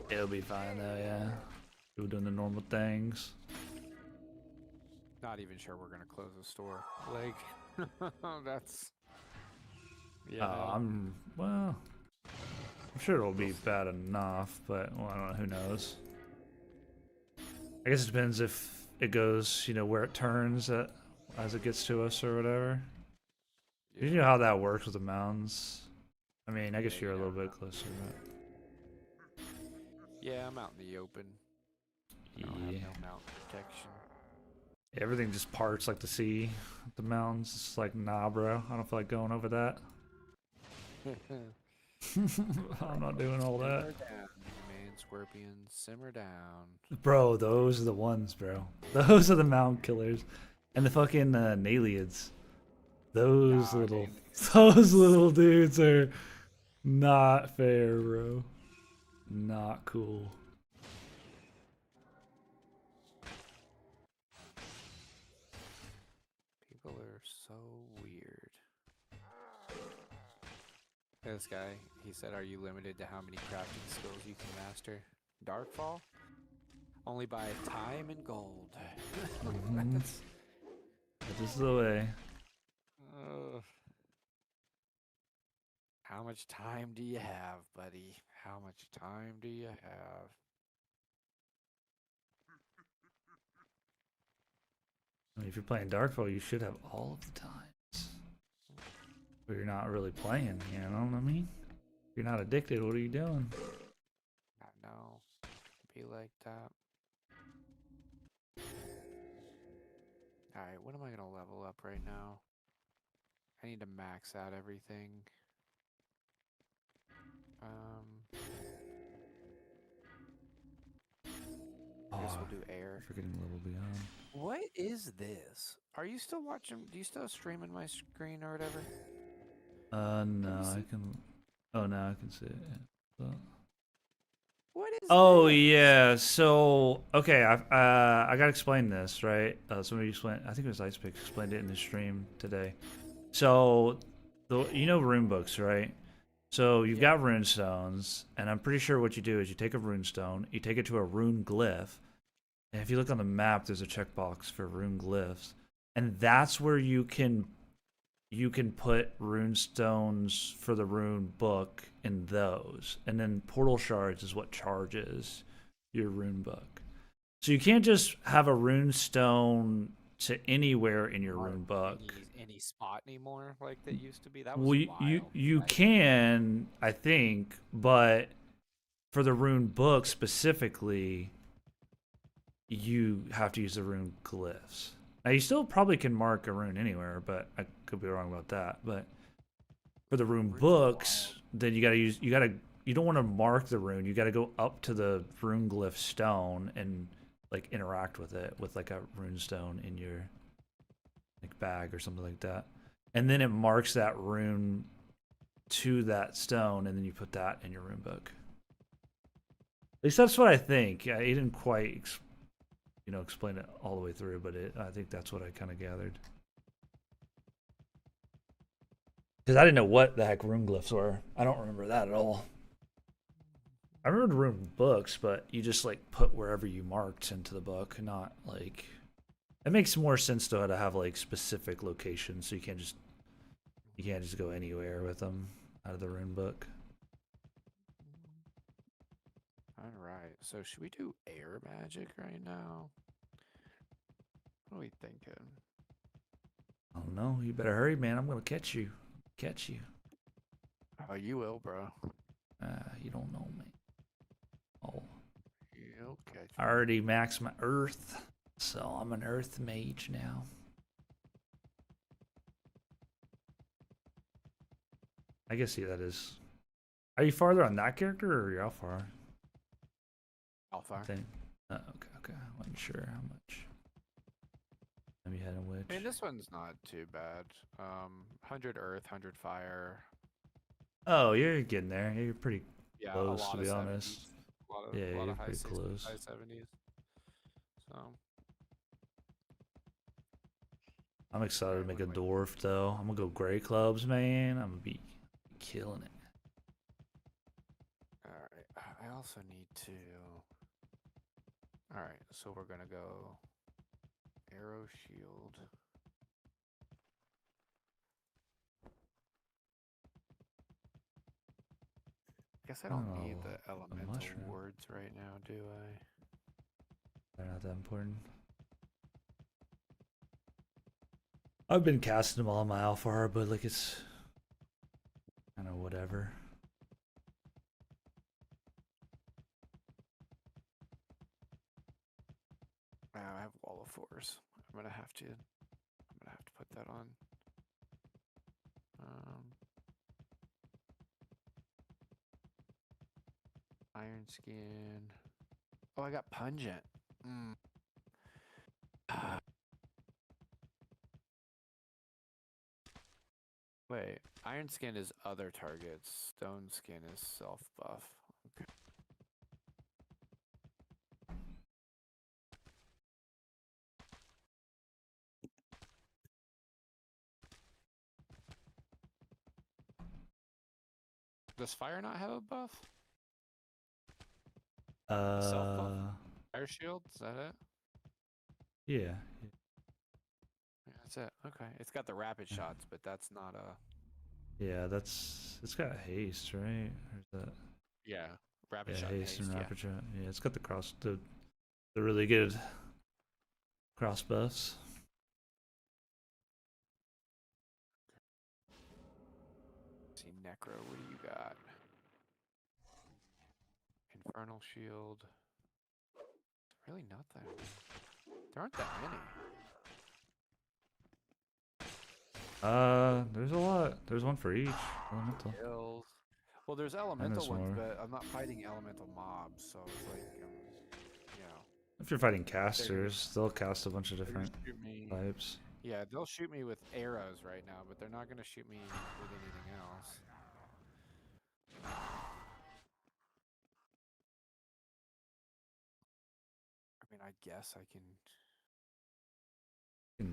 it'll be fine though. Yeah, we're doing the normal things. Not even sure we're gonna close the store. Like, that's. Yeah. I'm sure it'll be bad enough, but well, I don't know. Who knows? I guess it depends if it goes, where it turns as it gets to us or whatever. You know how that works with the mountains. I mean, I guess Yeah, you're a you little never bit closer, but Yeah, I'm out in the open. I don't have yeah, no mountain protection. everything just parts like the sea, the mountains. It's like, nah, bro. I don't feel like going over that. I'm not doing all that. Simmer down, man, scorpions. Simmer down. Bro, those are the ones, bro. Those are the mountain killers. And the fucking Naliads. Those Nah, little aliens. those little dudes are not fair, bro. Not cool. People are so weird. This guy, he said, "Are you limited to how many crafting skills you can master?" Darkfall? Only by time and gold. Mhm. This is the way. Uh, how much time do you have, buddy? How much time do you have? I mean, if you're playing Darkfall, you should have all of the times. But you're not really playing, you know what I mean? If you're not addicted, what are you doing? I know. Be like that. Alright, what am I gonna level up right now? I need to max out everything. I guess we'll do air. Forgetting level beyond. What is this? Are you still watching? Do you still stream in my screen or whatever? No, see. I can. Oh, now I can see it. Yeah. So- What is Oh this? yeah, so okay, I gotta explain this, right? Somebody explained. I think it was Icepick explained it in the stream today. So, rune books, right? So you've Yeah. got rune stones, and I'm pretty sure what you do is you take a rune stone, you take it to a rune glyph, and if you look on the map, there's a checkbox for rune glyphs, and that's where you can put rune stones for the rune book in those, and then portal shards is what charges your rune book. So you can't just have a rune stone to anywhere in your rune book. Any spot anymore like that used to be? That was Well, wild. you Right? can, I think, but for the rune book specifically, you have to use the rune glyphs. Now you still probably can mark a rune anywhere, but I could be wrong about that. But for the rune Runes are books, wild. then you don't want to mark the rune. You gotta go up to the rune glyph stone and like interact with it with like a rune stone in your like bag or something like that. And then it marks that rune to that stone, and then you put that in your rune book. At least that's what I think. He didn't quite, explain it all the way through, but I think that's what I kind of gathered. Because I didn't know what the heck rune glyphs were. I don't remember that at all. I remember the rune books, but you just like put wherever you marked into the book, not like. It makes more sense though to have like specific locations, so you can't just go anywhere with them out of the rune book. All right. So should we do air magic right now? What are we thinking? Oh no, you better hurry, man. I'm gonna catch you. Catch you. Oh, you will, bro. You don't know me. Oh, You'll catch I me. already maxed my earth, so I'm an earth mage now. I guess that is. Are you farther on that character, or are you how far? Alpha. I think. Okay. I wasn't sure how much. Have you had in which? I mean, this one's not too bad. 100 earth, 100 fire. Oh, you're getting there. You're pretty Yeah, a close, to lot be of honest. 70s. A lot of, Yeah, a lot you're of high pretty 60s, close. high 70s. So. I'm excited to Alright, make what a do I dwarf though. I'm gonna go gray clubs, man. I'm gonna be killing it. Alright, I also need to. Alright, so we're gonna go arrow shield. I guess I don't need Oh, the a elemental mushroom. wards right now, do I? They're not that important. I've been casting them all on my alpha, but like it's kind of whatever. I have wall of force. I'm gonna have to put that on. Iron skin. Oh, I got pungent. Mm. Wait, iron skin is other targets. Stone skin is self buff. Okay. Does fire not have a buff? Self buff? Fire shield? Is that it? Yeah. Yeah, that's it. Okay. It's got the rapid shots, but that's not a. Yeah, it's got haste, right? Or is that Yeah. Rapid yeah, shot and haste and haste, yeah. rapid shot. Yeah, it's got the really good cross buffs. See, Necro, what do you got? Infernal shield. Really nothing. There aren't that many. There's a lot. There's one for each elemental. Hills. Well, there's And elemental there's ones, more. but I'm not fighting elemental mobs, so it's like, If you're fighting they're gonna casters, they'll cast a bunch of they're gonna different shoot me. types. Yeah, they'll shoot me with arrows right now, but they're not gonna shoot me with anything else. I mean, I guess I can.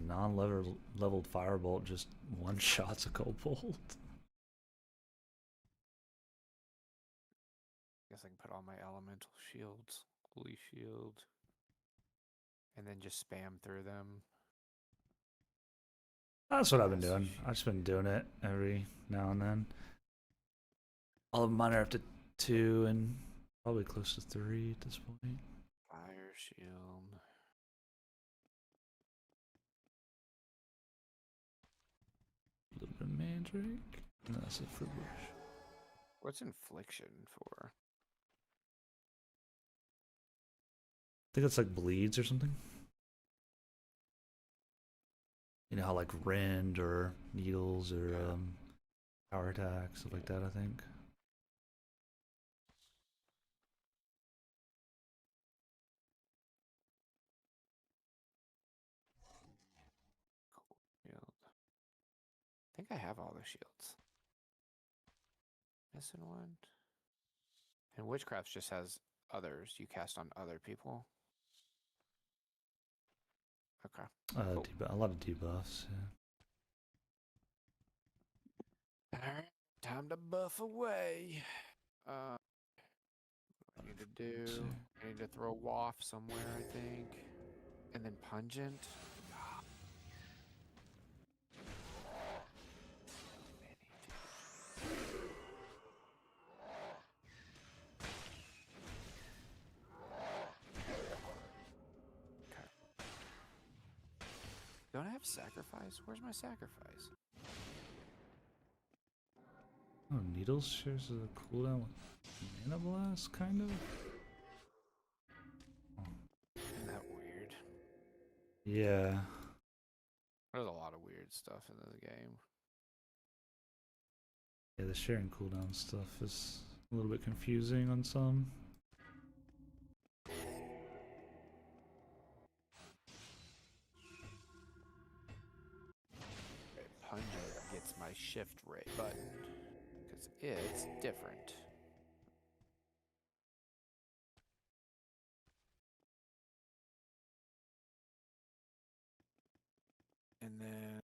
Non-leveled firebolt just one shots a kobold. Guess I can put all my elemental shields, holy shield, and then just spam through them. That's what I've been doing. I've just been doing it every now and then. All of mine are up to 2 and probably close to 3 at this point. Fire shield. A little bit of mandrake. And that's it for bush. What's infliction for? I think it's like bleeds or something. You know how like rend or needles or Yeah. power attack, stuff like that, I think. Cool. Shield. I think I have all the shields. Missing one. And witchcraft just has others. You cast on other people. Okay. Cool. A lot of debuffs. Yeah. Alright. Time to buff away. What I need to do. I need to throw waff somewhere, I think. And then pungent. Okay. Don't I have sacrifice? Where's my sacrifice? Oh, needles shares a cooldown with mana blast, kind of. Isn't that weird? Yeah. There's a lot of weird stuff in the game. Yeah, the sharing cooldown stuff is a little bit confusing on some. Okay, pungent gets my shift ray button. Because it's different. And then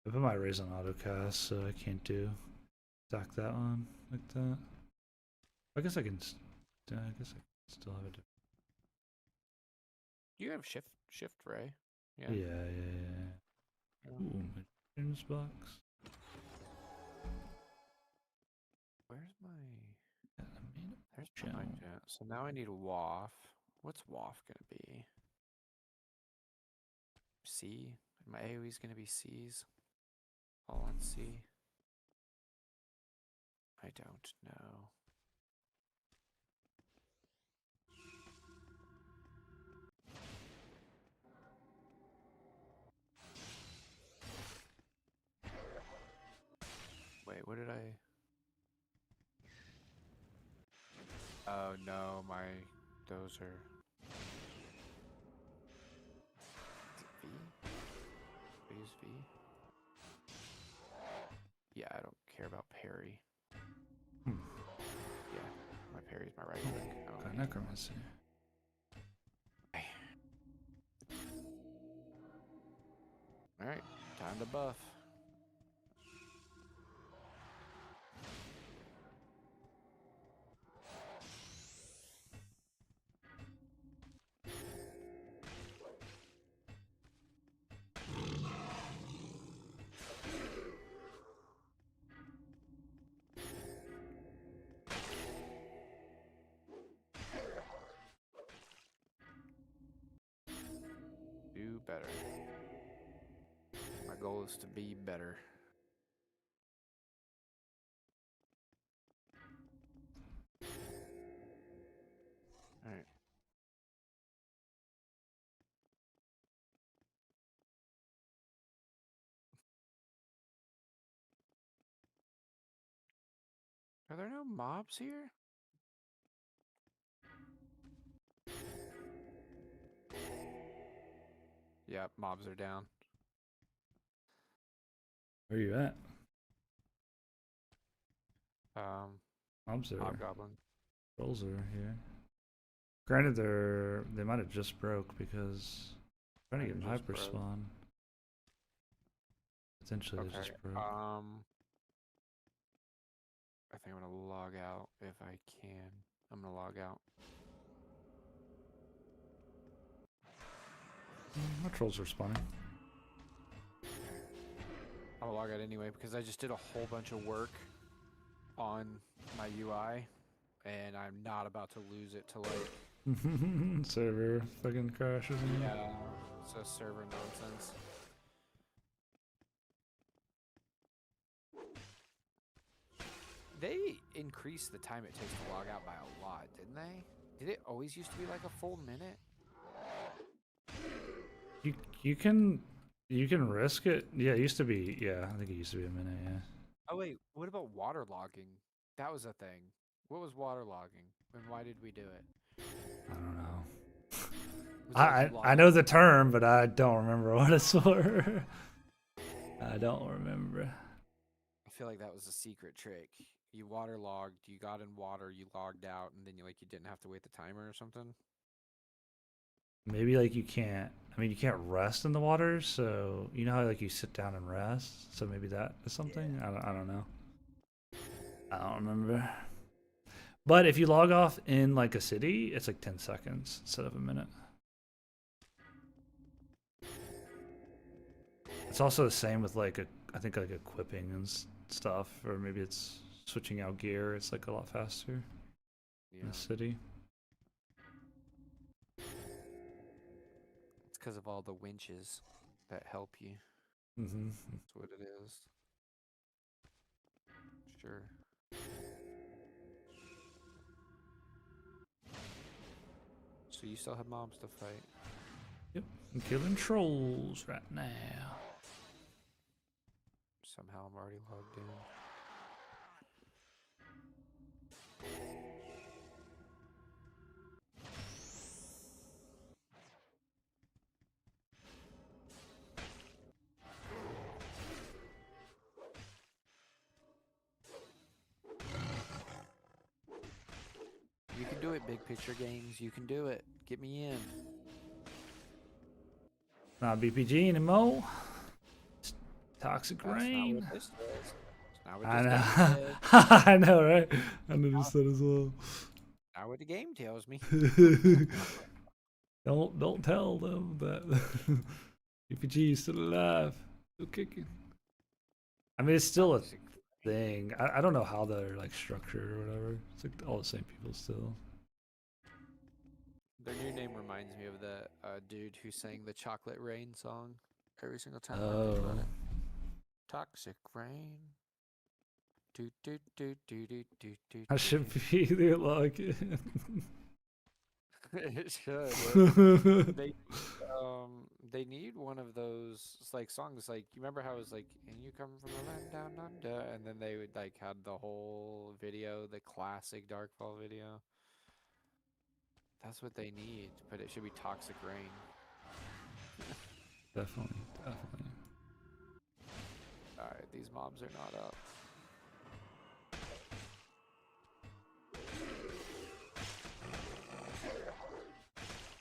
I put my raise on autocast, so I can't do stack that on like that. I guess I can. I guess I can still have it. you have shift ray. Yeah. Yeah. Ooh, magician's box. Where's my? Yeah, There's my gem. So now I need waff. What's waff gonna be? C. My AoE's gonna be C's. All on C. I don't know. Wait, what did I? Oh no, those are. Is it V? I use V. Yeah, I don't care about parry. Yeah, my parry's my right click. Got necromancy. All right, time to buff. Do better. My goal is to be better. All right. Are there no mobs here? Yep, mobs are down. Where you at? Mobs are. Hobgoblin. Trolls are here. Granted, they might have just broke because I'm trying to get them hyper spawn. Potentially they just broke. I think I'm gonna log out if I can. I'm gonna log out. My trolls are spawning. I'll log out anyway because I just did a whole bunch of work on my UI and I'm not about to lose it to like server fucking crashes. Yeah, it's a server nonsense. They increased the time it takes to log out by a lot, didn't they? Did it always used to be like a full minute? You can You can risk it. Yeah, it used to be. Yeah, I think it used to be a minute. Yeah. Oh wait, what about waterlogging? That was a thing. What was waterlogging, and why did we do it? I don't know. Was it like you I log know off? the term, but I don't remember what it's for. I don't remember. I feel like that was a secret trick. You waterlogged, you got in water, you logged out, and then you didn't have to wait the timer or something. Maybe like you can't. I mean, you can't rest in the water, so you know how like you sit down and rest. So maybe that is something. Yeah. I don't know. I don't remember. But if you log off in like a city, it's like 10 seconds instead of a minute. It's also the same with like I think like equipping and stuff, or maybe it's switching out gear. It's like a lot faster in Yeah. the city. It's because of all the winches that help you. Mm-hmm. That's what it is. Sure. So you still have mobs to fight. Yep, I'm killing trolls right now. Somehow I'm already logged in. You can do it, big picture games. You can do it. Get me in. Not BPG anymore. It's toxic That's not what rain. this says. It's not what I this game know. says. I know, right? I noticed Not, that as well. not what the game tells me. Don't tell them that BPG is still alive, still kicking. I mean, it's still a Toxic. thing. I don't know how they're like structured or whatever. It's like all the same people still. Their new name reminds me of that dude who sang the Chocolate Rain song every single time I think about Oh, it. Toxic Rain. Do do do do do do do I do should be there like it. It should. They they need one of those like songs like you remember how it was like and you come from the land down under and then they would like had the whole video, the classic Darkfall video. That's what they need, but it should be Toxic Rain. Definitely, definitely. Alright, these mobs are not up.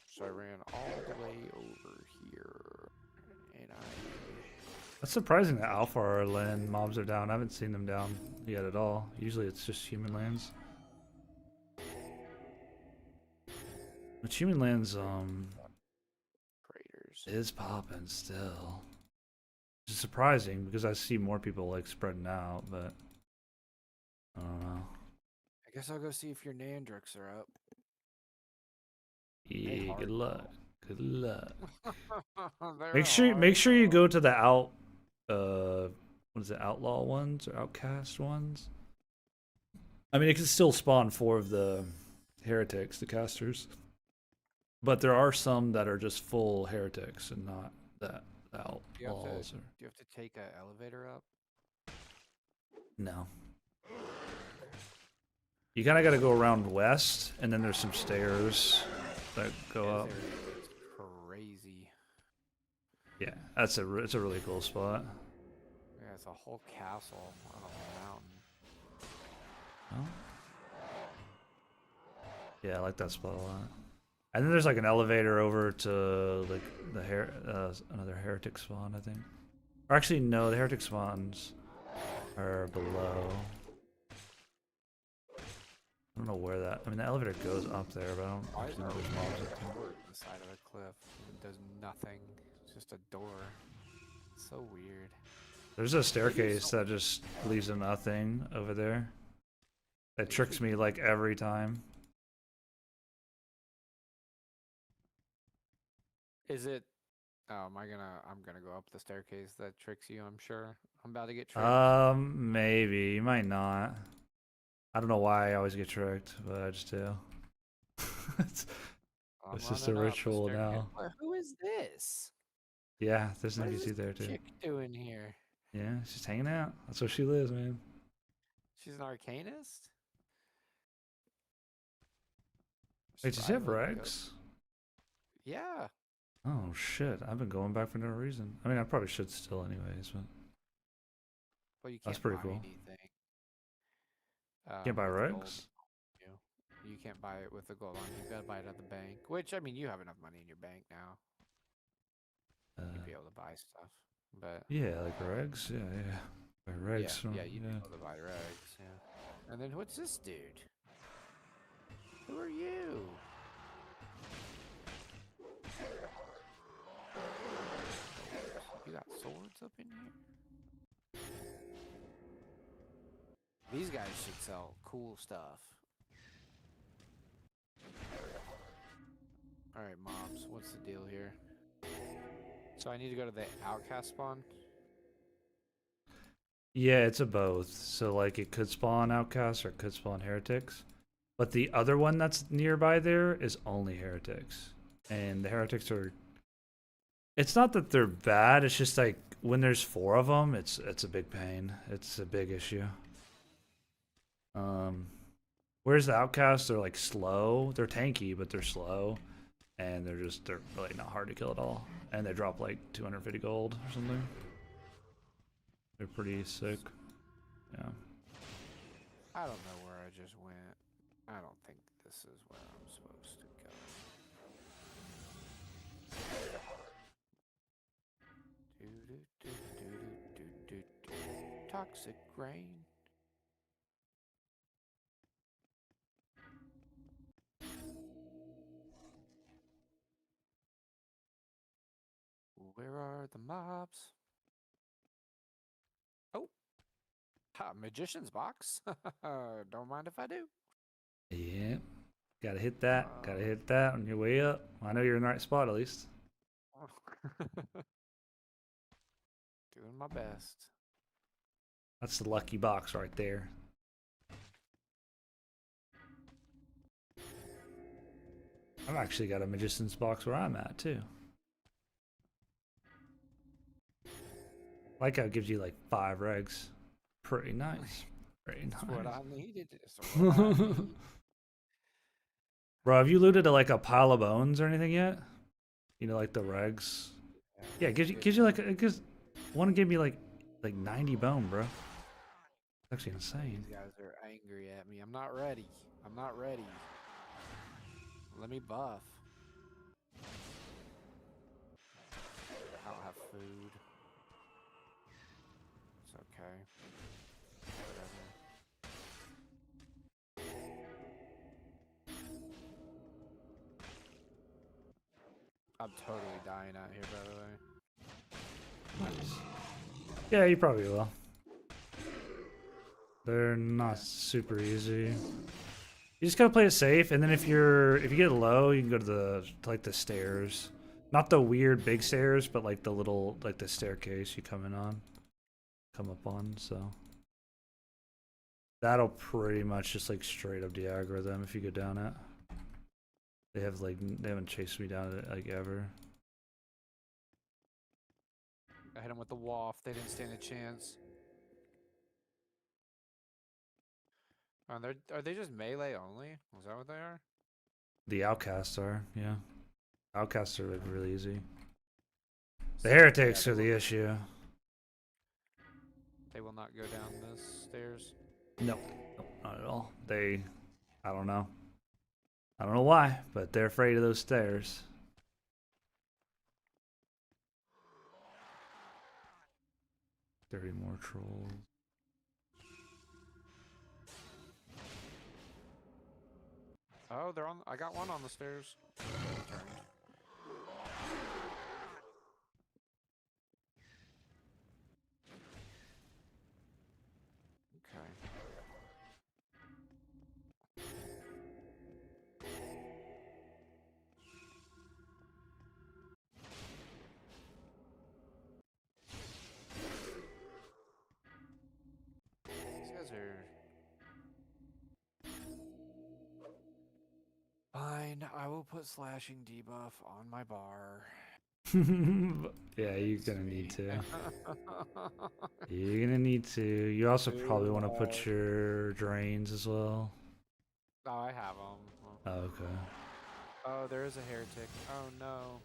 So I ran all the way over here and That's surprising that Alpha or land mobs are down. I haven't seen them down yet at all. Usually it's just human lands. But human lands craters. is popping still. Which is surprising because I see more people like spreading out, but I don't know. I guess I'll go see if your Nandrix are up. They Yeah, good hard luck. Good luck. though. They're Make hard sure you though. go to the what is it, outlaw ones or outcast ones? I mean, it can still spawn four of the heretics, the casters, but there are some that are just full heretics and not that Do you have to outlaws or do you have to take an elevator up? no. You kind of got to go around west, and then there's some stairs that go This up. area is crazy. Yeah, it's a really cool spot. Yeah, it's a whole castle on a mountain. Oh. Yeah, I like that spot a lot. And then there's like an elevator over to like another heretic spawn, I think. Or actually, no, the heretic spawns are below. I don't know where that. I mean, the elevator goes up there, but I don't Why is actually there know a there's mobs weird up there. door at the side of a cliff? It does nothing. It's just a door. It's so weird. There's a They do staircase so that just leads to nothing over there. It they should tricks be. me like every time. Is it? Oh, I'm gonna go up the staircase that tricks you. I'm sure. I'm about to get tricked. Maybe. You might not. I don't know why I always get tricked, but I just do. it's, I'm it's just a running up the ritual staircase. now. Who is this? Yeah, there's an What is NPC this there too. chick doing here? Yeah, she's hanging out. That's where she lives, man. She's an arcanist? Wait, Should does she I have like go? Rex? Yeah. Oh shit! I've been going back for no reason. I mean, I probably should still, anyways. But Well, you that's can't pretty buy cool. anything Can't buy with gold. Rex. You can't buy it with the gold on. You gotta buy it at the bank. Which I mean, you have enough money in your bank now. You'd be able to buy stuff. But Yeah, like Regs. Yeah, yeah. Buy yeah, Regs. yeah, you'd be Yeah. able to buy regs. Yeah. And then what's this dude? Who are you? You got swords up in here? These guys should sell cool stuff. Alright, mobs, what's the deal here? So I need to go to the outcast spawn? Yeah, it's a both. So like, it could spawn outcasts or it could spawn heretics. But the other one that's nearby there is only heretics, and the heretics are. It's not that they're bad. It's just like when there's four of them, it's a big pain. It's a big issue. Um, whereas the outcasts are like slow. They're tanky, but they're slow, and they're really not hard to kill at all. And they drop like 250 gold or something. They're pretty sick. Yeah. I don't know where I just went. I don't think this is where I'm supposed to go. Toxic grain. Where are the mobs? Oh, ha, magician's box. Don't mind if I do. Yeah. Gotta hit that. Gotta hit that on your way up. I know you're in the right spot at least. Doing my best. That's the lucky box right there. I've actually got a magician's box where I'm at too. Like how it gives you like 5 regs. Pretty nice. Pretty That's nice. what I needed. That's what I need. Bro, have you looted like a pile of bones or anything yet? You know, like the regs. Yeah, it gives you like because one gave me like 90 bone, bro. It's actually insane. These guys are angry at me. I'm not ready. I'm not ready. Let me buff. I don't have food. It's okay. Whatever. I'm totally dying out here, by the way. Nice. Yeah, you probably will. They're not super easy. You just gotta play it safe, and then if you get low, you can go to the stairs. Not the weird big stairs, but like the little the staircase you come up on, so that'll pretty much just like straight up de-aggro them if you go down it. They haven't chased me down it like ever. I hit them with the waft. They didn't stand a chance. Are they just melee only? Is that what they are? The outcasts are, yeah. Outcasts are like really easy. The So, heretics yeah, are the issue. they will not go down the stairs. Nope, not at all. I don't know. I don't know why, but they're afraid of those stairs. 30 more trolls. Oh, they're on. I got one on the stairs. Turned. Okay. These guys are fine. I will put slashing debuff on my bar. Yeah, you're gonna need to. You're gonna need to. You also probably want to put your drains as well. Oh, I have them. Oh, okay. Oh, there is a heretic. Oh no.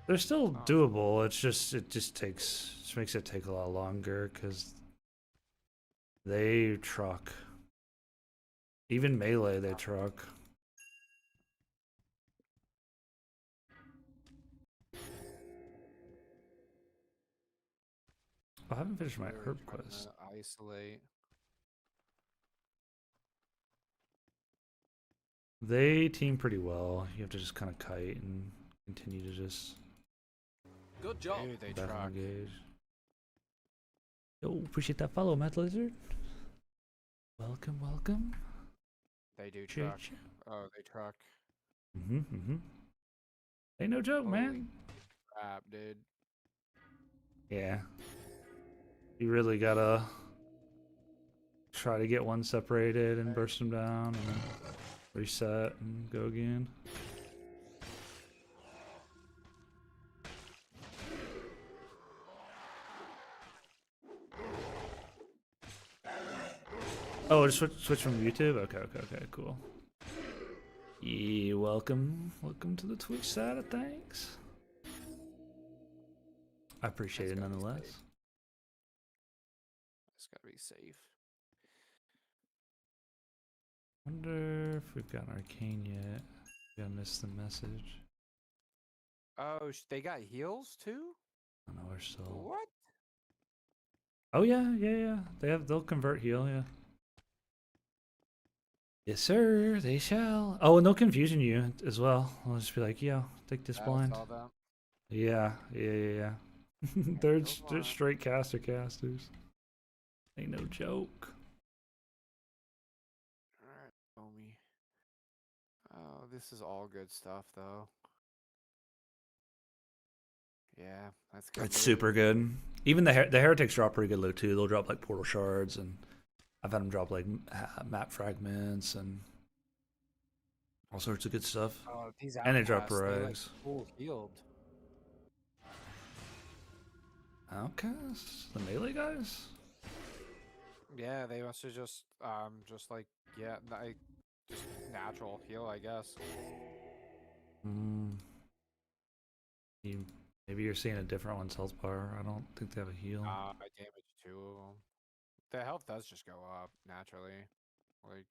They're still Oh, doable. It just makes it take a lot longer because they truck. Even melee, they truck. I haven't finished my literally herb trying quest. to isolate. They team pretty well. You have to just kind of kite and continue to just Good job. Dude, they battle truck. engage. Yo, appreciate that follow, Matt Lizard. Welcome, welcome. They do Appreciate truck. you. Oh, they truck. Ain't no joke, Holy man. crap, dude. Yeah. You really gotta try to get one separated and burst them down and then reset and go again. Oh, just switch from YouTube? Okay, cool. Yeah, welcome to the Twitch side of things. I appreciate it nonetheless. It's gotta be safe. Wonder if we've got an arcane yet. Maybe I missed the message. Oh, they got heals too? I don't know, we're still. What? Oh yeah. They'll convert heal, yeah. Yes, sir, they shall. Oh, and they'll confusion you as well. I'll just be like, yo, take this blind. Saw that. Yeah. they're straight casters. Ain't no joke. Alright, homie. Oh, this is all good stuff though. Yeah, that's good. It's super good. Even the heretics drop pretty good loot too. They'll drop like portal shards, and I've had them drop like map fragments and all sorts of good stuff. Oh, these And they drop outcasts, they like rags. full healed. Outcasts? The melee guys? Yeah, they must have just like like just natural heal, I guess. Maybe you're seeing a different one's health bar. I don't think they have a heal. I damaged 2 of them. The health does just go up naturally, like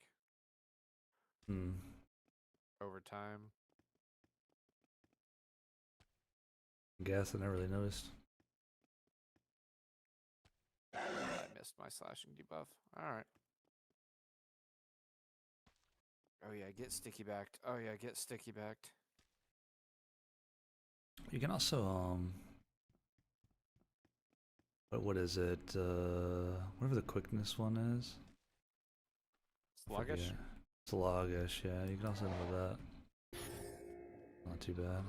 over time. Guess I never really noticed. I missed my slashing debuff. Alright. Oh yeah, get sticky backed. Oh yeah, get sticky backed. You can also what is it? Whatever the quickness one is. Sluggish? Sluggish, yeah. You can also have that. Not too bad.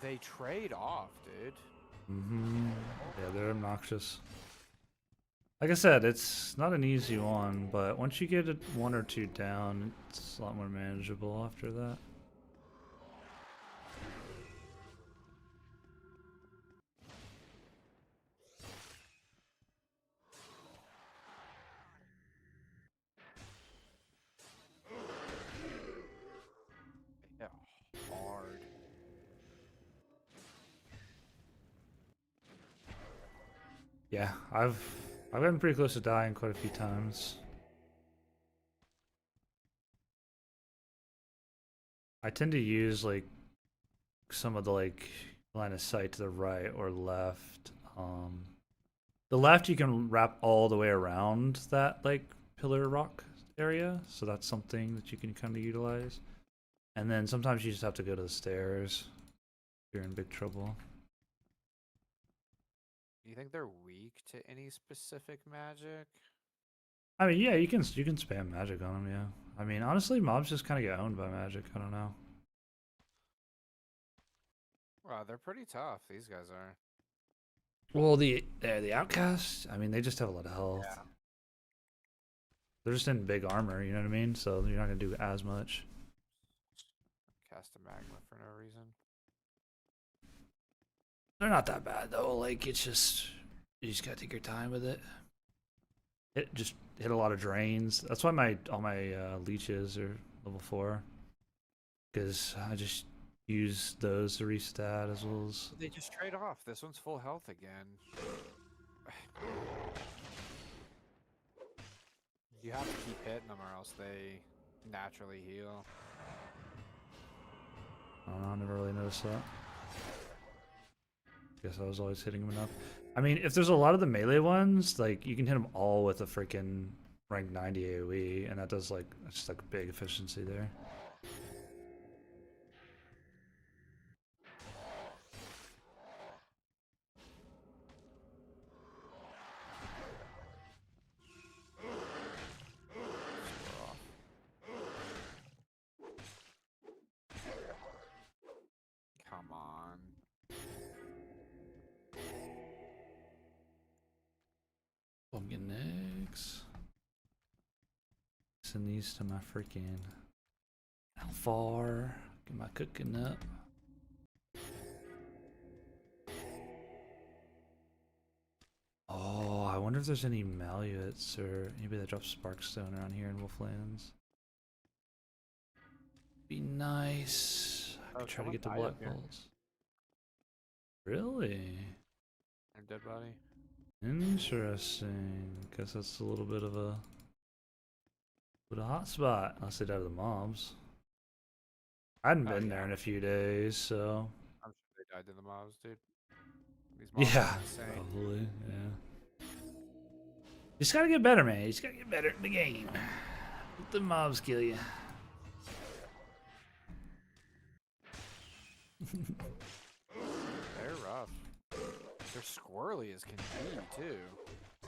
They trade off, dude. Yeah, they're obnoxious. Like I said, it's not an easy one, but once you get it 1 or 2 down, it's a lot more manageable after that. Yeah, hard. Yeah, I've gotten pretty close to dying quite a few times. I tend to use like some of the like line of sight to the right or left. The left you can wrap all the way around that like pillar rock area, so that's something that you can kind of utilize. And then sometimes you just have to go to the stairs if you're in big trouble. Do you think they're weak to any specific magic? I mean, yeah, you can spam magic on them, yeah. I mean, honestly, mobs just kind of get owned by magic. I don't know. Wow, they're pretty tough. These guys are. Well, the outcasts, I mean, they just have a lot of health. Yeah. They're just in big armor, you know what I mean? So you're not gonna do as much. Cast a magma for no reason. They're not that bad though. Like it's just you just gotta take your time with it. Just hit a lot of drains. That's why my all my leeches are level 4. Because I just use those to restat as well as. They just trade off. This one's full health again. You have to keep hitting them or else they naturally heal. I don't know, I never really noticed that. Guess I was always hitting them enough. I mean, if there's a lot of the melee ones, like you can hit them all with a freaking rank 90 AoE, and that does like that's just like big efficiency there. Come on. Pumpkin eggs. Send these to my freaking Alfar. Get my cooking up. Oh, I wonder if there's any Maluets or anybody that drops Sparkstone around here in Wolflands. Be nice. I could try to someone get the died Black up here. Balls. Really? And dead body. Interesting. Guess that's a little bit of a hot spot. Unless they died of the mobs. I hadn't been there in a few days, so I'm sure they died to the mobs, dude. These mobs yeah, are insane. probably. Yeah. You just gotta get better, man. You just gotta get better at the game. Let the mobs kill you. They're rough. They're squirrely as can be, too.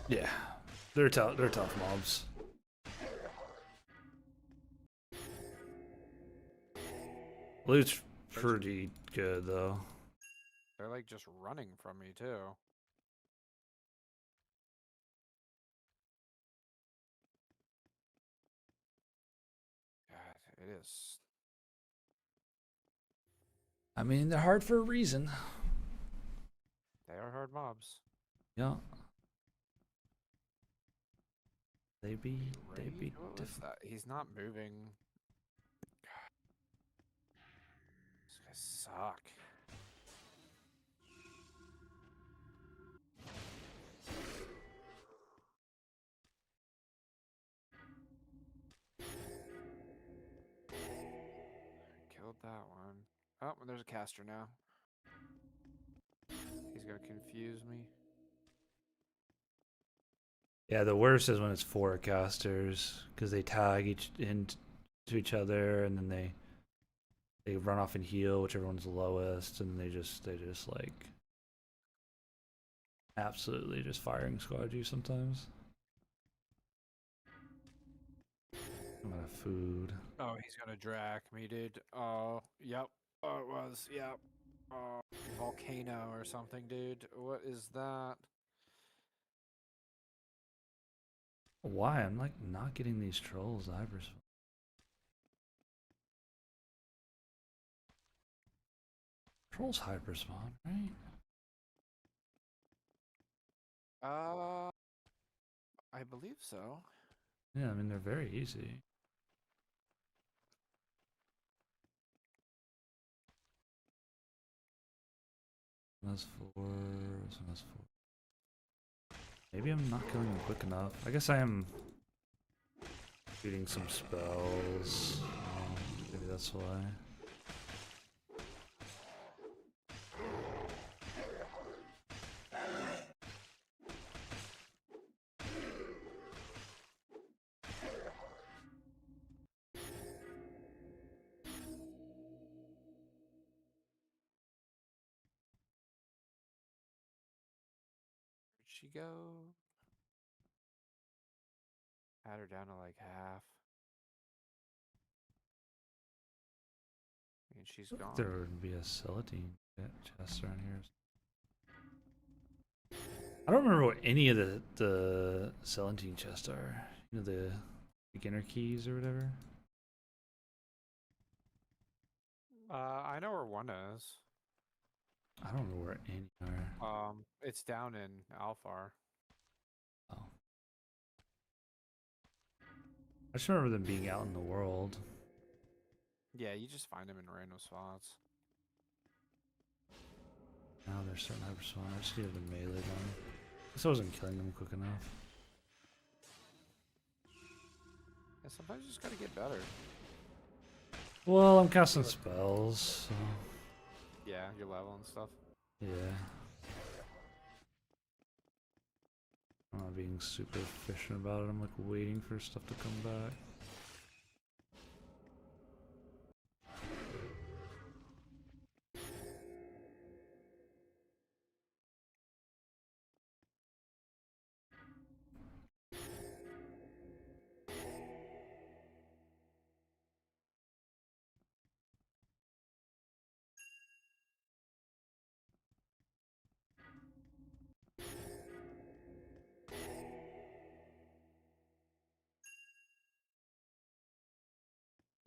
Yeah, they're tough. They're tough mobs. Loot's pretty good though. They're like just running from me, too. God, it is. I mean, they're hard for a reason. They are hard mobs. Yeah. They be Raid? What was different. that? He's not moving. These guys suck. Killed that one. Oh, and there's a caster now. He's gonna confuse me. Yeah, the worst is when it's 4 casters because they tag into each other and then they run off and heal whichever one's the lowest, and they just like absolutely just firing squad you sometimes. I'm out of food. Oh, he's gonna drag me, dude. Oh, yep. Oh, it was. Yep. Oh, volcano or something, dude. What is that? Why? I'm like not getting these trolls hyper. Trolls hyper spawn, right? I believe so. Yeah, I mean they're very easy. That's 4. This one has 4. Maybe I'm not killing them quick enough. I guess I am shooting some spells. Maybe that's why. Where'd she go? Had her down to like half. And she's gone. There would be a Celatine chest around here. I don't remember what any of the Celentine chests are. You know, the beginner keys or whatever. I know where one is. I don't know where any are. It's down in Alfar. Oh. I just remember them being out in the world. Yeah, you just find them in random spots. Now they're starting to hyper spawn. I just needed to melee them. Guess I wasn't killing them quick enough. Yeah, sometimes you just gotta get better. Well, I'm casting spells, so Yeah, your level and stuff. yeah. I'm not being super efficient about it. I'm like waiting for stuff to come back.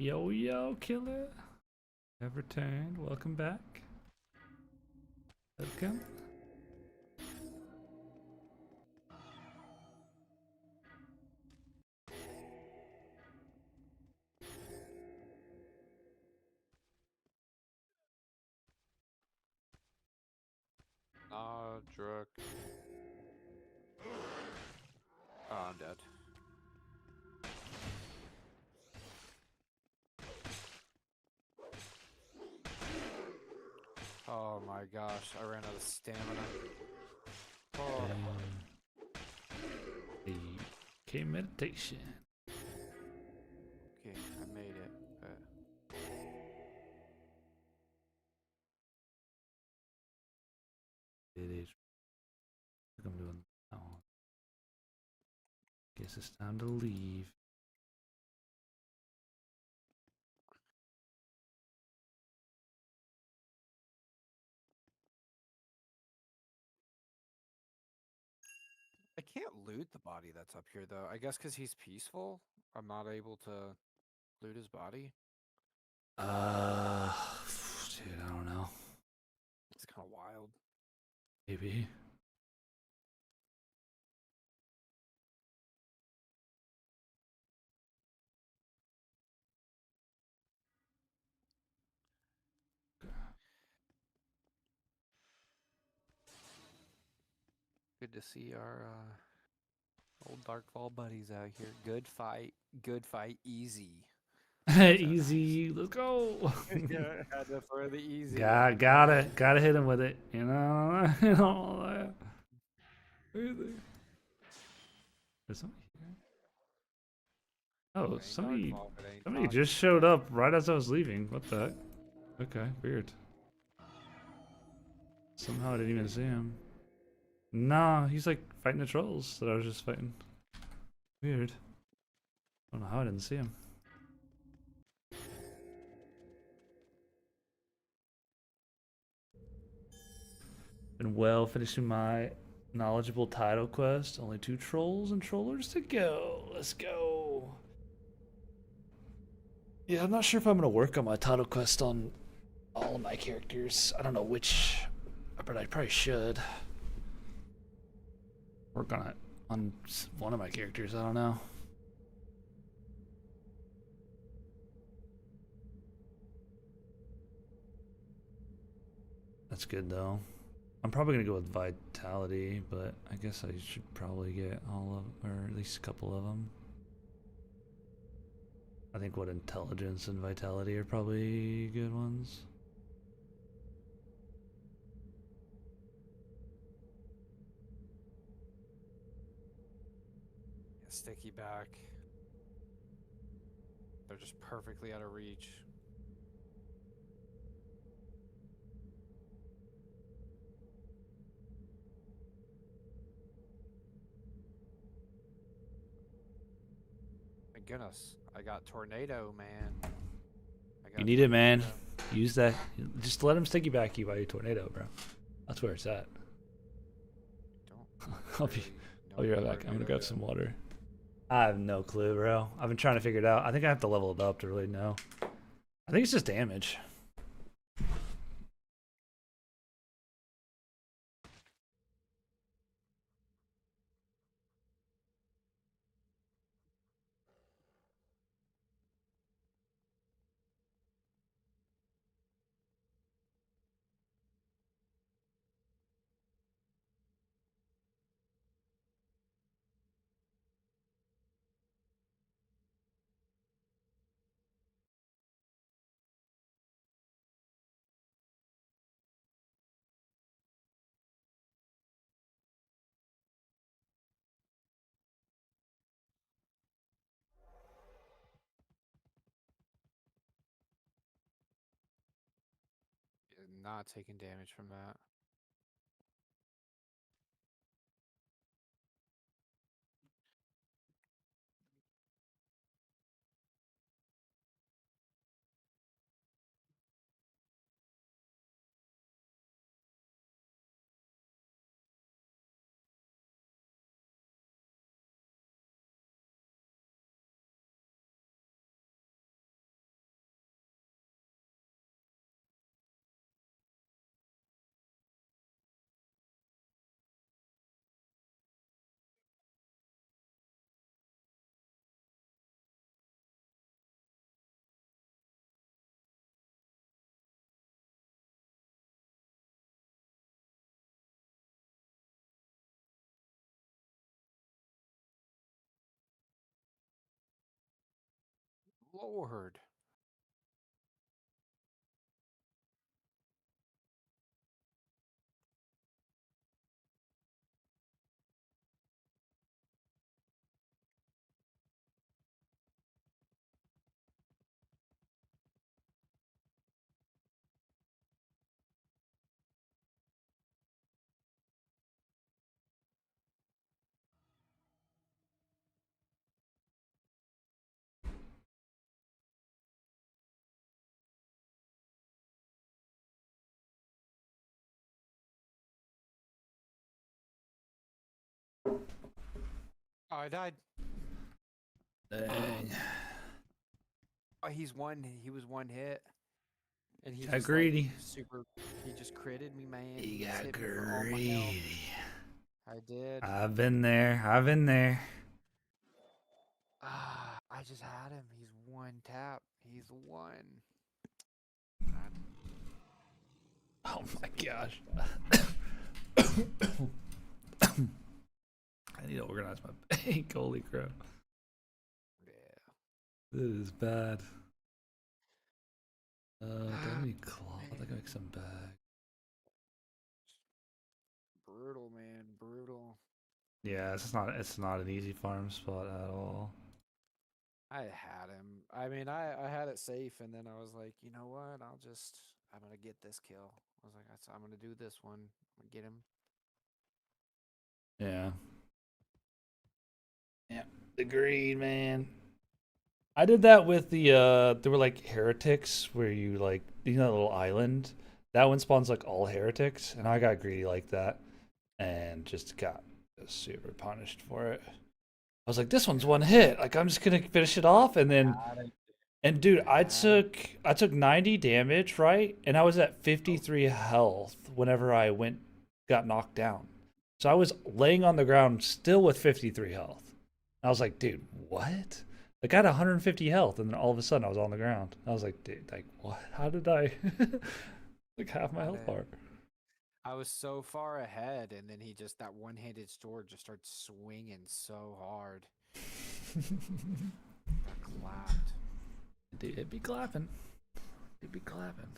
Yo, yo, killer. Have returned. Welcome back. Welcome. Druk. Oh, I'm dead. Oh my gosh, I ran out of stamina. Oh. The K meditation. Okay, I made it. It is. I think I'm doing that one. Guess it's time to leave. I can't loot the body that's up here though. I guess because he's peaceful, I'm not able to loot his body. Dude, I don't know. It's kind of wild. Maybe. Good to see our old Darkfall buddies out here. Good fight, easy. Easy, let's go. Yeah, had to throw the easy. Gotta hit him with it. You know, all that. There's somebody here. Oh, Ain't somebody Darkfall, but ain't just toxic. showed up right as I was leaving. What the heck? Okay, weird. Somehow I didn't even see him. Nah, he's like fighting the trolls that I was just fighting. Weird. I don't know how I didn't see him. And well, finishing my knowledgeable title quest. Only 2 trolls and trollers to go. Let's go. Yeah, I'm not sure if I'm gonna work on my title quest on all of my characters. I don't know which, but I probably should work on it on one of my characters. I don't know. That's good though. I'm probably gonna go with vitality, but I guess I should probably get all of, or at least a couple of them. I think what intelligence and vitality are probably good ones. Sticky back. They're just perfectly out of reach. My goodness, I got tornado, man. You need it, man. Use that. Just let him sticky back you by your tornado, bro. That's where it's at. Don't. I'll be no right clue back. I'm gonna either. grab some water. I have no clue, bro. I've been trying to figure it out. I think I have to level it up to really know. I think it's just damage. Not taking damage from that. Lord. Oh, I died. Dang. Oh, he was one hit. And he Got just greedy. like super he just critted me, man. He just got hit me for all my health. greedy. I did. I've been there. I've been there. I just had him. He's one tap. He's one. Oh my gosh. I need to organize my bank. Holy crap. Yeah. This is bad. Do I have any cloth? I can make some bag. Brutal, man. Brutal. Yeah, it's not an easy farm spot at all. I had him. I mean, I had it safe, and then I was like, you know what? I'm gonna get this kill. I was like, I'm gonna do this one. I'm gonna get him. Yeah. Yeah. The greed, man. I did that with the there were like heretics where you like that little island. That one spawns like all heretics, and I got greedy like that and just got super punished for it. I was like, this one's one hit. Like I'm just gonna finish it off, and then and dude, I took 90 damage, right? And I was at 53 health whenever I got knocked down. So I was laying on the ground still with 53 health. I was like, dude, what? Like I had 150 health, and then all of a sudden I was on the ground. I was like, dude, like what? How did I like half my health bar? I was so far ahead, and then he just that one-handed sword just started swinging so hard. I clapped. Dude, it'd be clapping. It'd be clapping.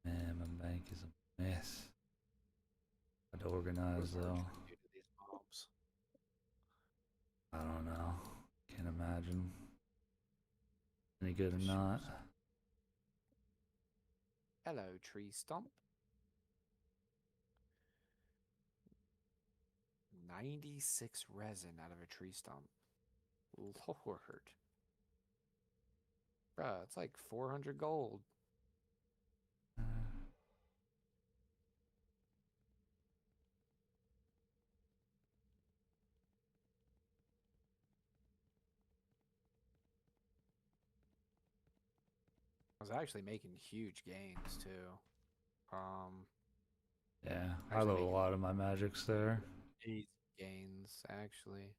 Man, my bank is a mess. I'd organize though. I don't know. Can't imagine. Any good or not. Hello, tree stump. 96 resin out of a tree stump. Lord. Bruh, it's like 400 gold. I was actually making huge gains too. Yeah, I Actually load a making lot of my magics there. huge gains actually.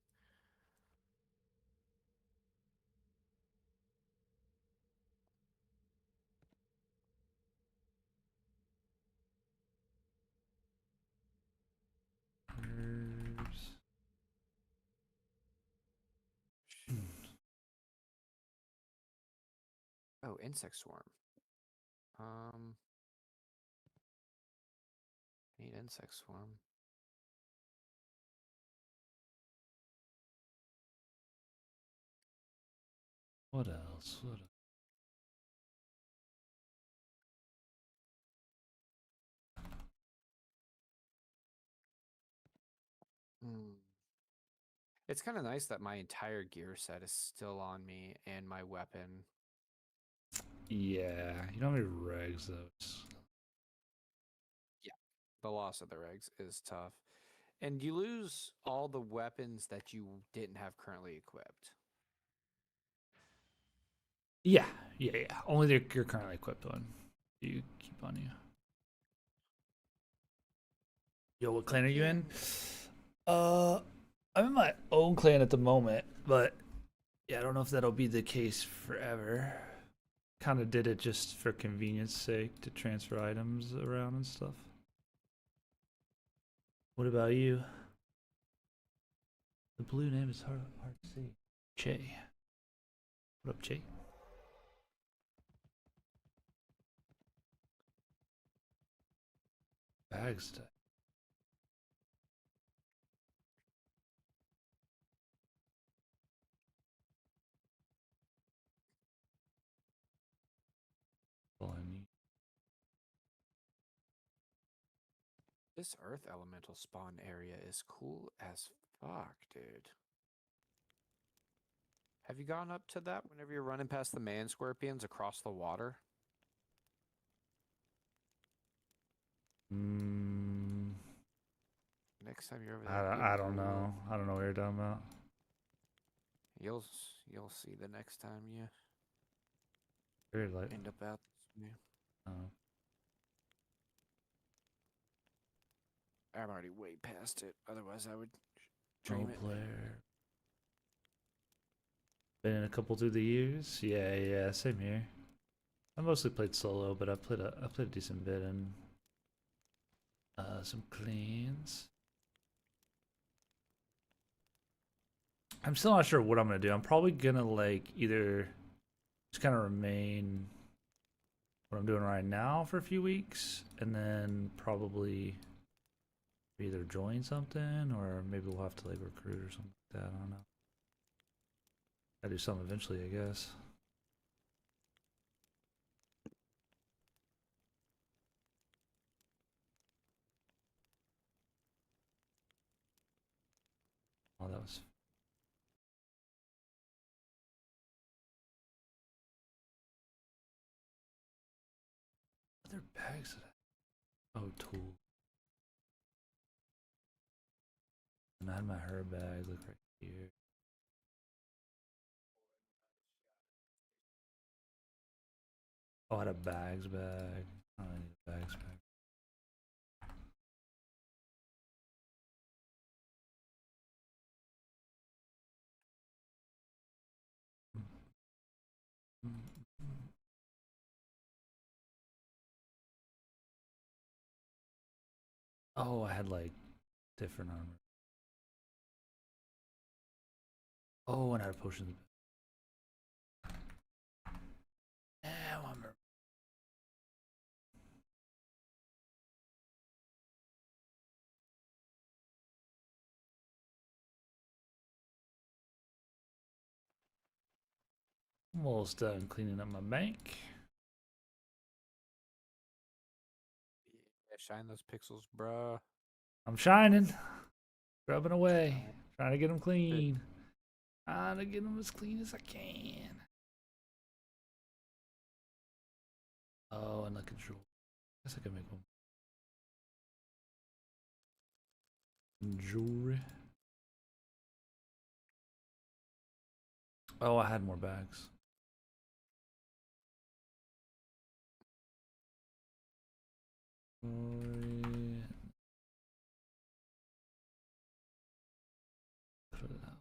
Herbs. Oh, insect swarm. Need insect swarm. What else? What else? Hmm. It's kind of nice that my entire gear set is still on me and my weapon. Yeah, you don't have any regs though. Yeah. The loss of the regs is tough. And you lose all the weapons that you didn't have currently equipped. Yeah, yeah. Only you're currently equipped on. You keep on you. Yo, what clan are you in? I'm in my own clan at the moment, but yeah, I don't know if that'll be the case forever. Kind of did it just for convenience sake to transfer items around and stuff. What about you? The blue name is hard to see. Che. What up, Che? Bags. All I need. This earth elemental spawn area is cool as fuck, dude. Have you gone up to that whenever you're running past the man scorpions across the water? Mm, Next time you're over there, it'd be I don't cool. know. I don't know what you're talking about. You'll see the next time you Very light. end up out this way. Oh. I'm already way past it. Otherwise, I would Role dream it. player. Been in a couple through the years. Yeah, yeah, same here. I mostly played solo, but I played a decent bit in some cleans. I'm still not sure what I'm gonna do. I'm probably gonna like either just kind of remain what I'm doing right now for a few weeks, and then probably either join something or maybe we'll have to like recruit or something like that. I don't know. I do something eventually, I guess. Oh, that was other bags. Oh, tool. And I had my herb bag. Look right here. Oh, I had a bags bag. I don't need a bags bag. Oh, I had like different armor. Oh, and I had potions. Now I'm almost done cleaning up my bank. Yeah, shine those pixels, bruh. I'm shining, rubbing away, trying to get them clean. Trying to get them as clean as I can. Oh, and the control. Guess I can make one. Jewelry. Oh, I had more bags. Glory. Put it out.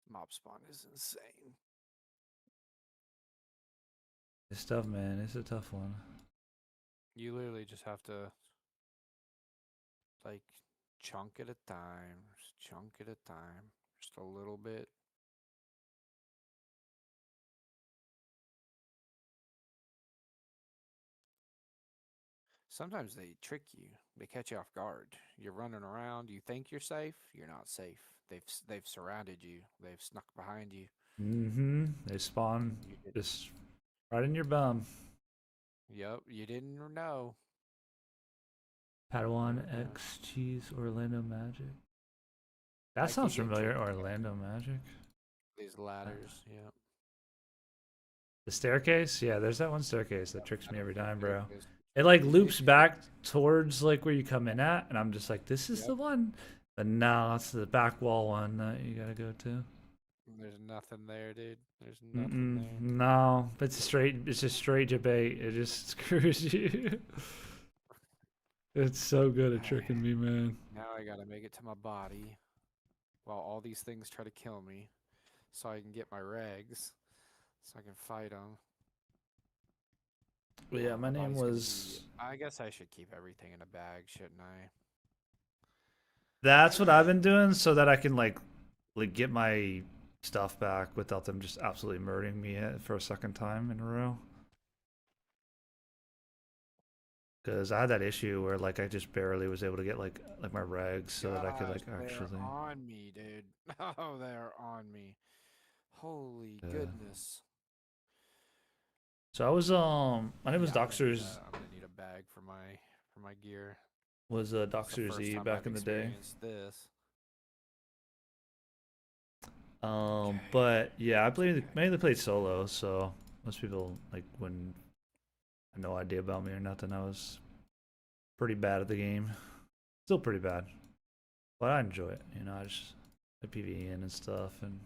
Mob spawn is insane. It's tough, man. It's a tough one. You literally just have to like chunk at a time, just chunk at a time, just a little bit. Sometimes they trick you. They catch you off guard. You're running around. You think you're safe. You're not safe. They've surrounded you. They've snuck behind you. Mm-hmm. They spawn You did. just right in your bum. Yep. You didn't know. Padawan Never know. X Cheese Orlando Magic. That I sounds keep getting familiar. tricked Orlando Magic. These ladders. Yep. The staircase? Yeah, there's that one staircase that tricks me every time, bro. Staircase. It like loops back towards like where you come in at, and I'm just like, this is Yep. the one. But no, it's the back wall one that you gotta go to. There's nothing there, dude. There's nothing there. No, it's a straight debate. It just screws you. It's so good at tricking me, man. Now I gotta make it to my body while all these things try to kill me so I can get my regs so I can fight them. But yeah, my name was. I guess I should keep everything in a bag, shouldn't I? That's what I've been doing so that I can like get my stuff back without them just absolutely murdering me for a second time in a row. Because I had that issue where like I just barely was able to get like my regs so that I could like Gosh, actually. they're on me, dude. Oh, they're on me. Holy Yeah. goodness. So I was my name was Yeah, Doxers I'm gonna need a bag for my gear. was It's the Doxer first Z time back I've in the day. experienced this. But yeah, I mainly played solo, so most people like wouldn't have no idea about me or nothing. I was pretty bad at the game, still pretty bad, but I enjoy it. You know, I just like PvEing and stuff and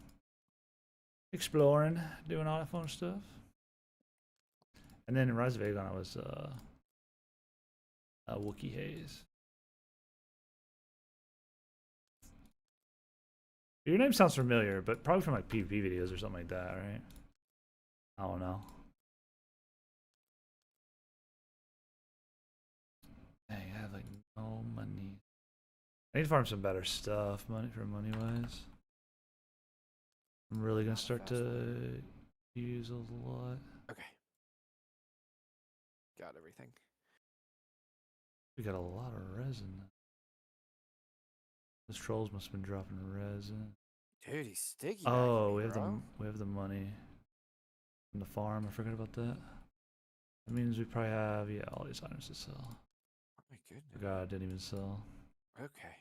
exploring, doing all that fun stuff. And then in Rise of Agon, I was Wookie Haze. Your name sounds familiar, but probably from like PvP videos or something like that, right? I don't know. Dang, I have like no money. I need to farm some better stuff, money wise. I'm really gonna start to use a lot. Okay. Got everything. We got a lot of resin. Those trolls must have been dropping resin. Dude, he's sticky. Oh, me, we have bro. the money from the farm. I forgot about that. That means we probably have all these items to sell. Oh my goodness. Forgot I didn't even sell. Okay.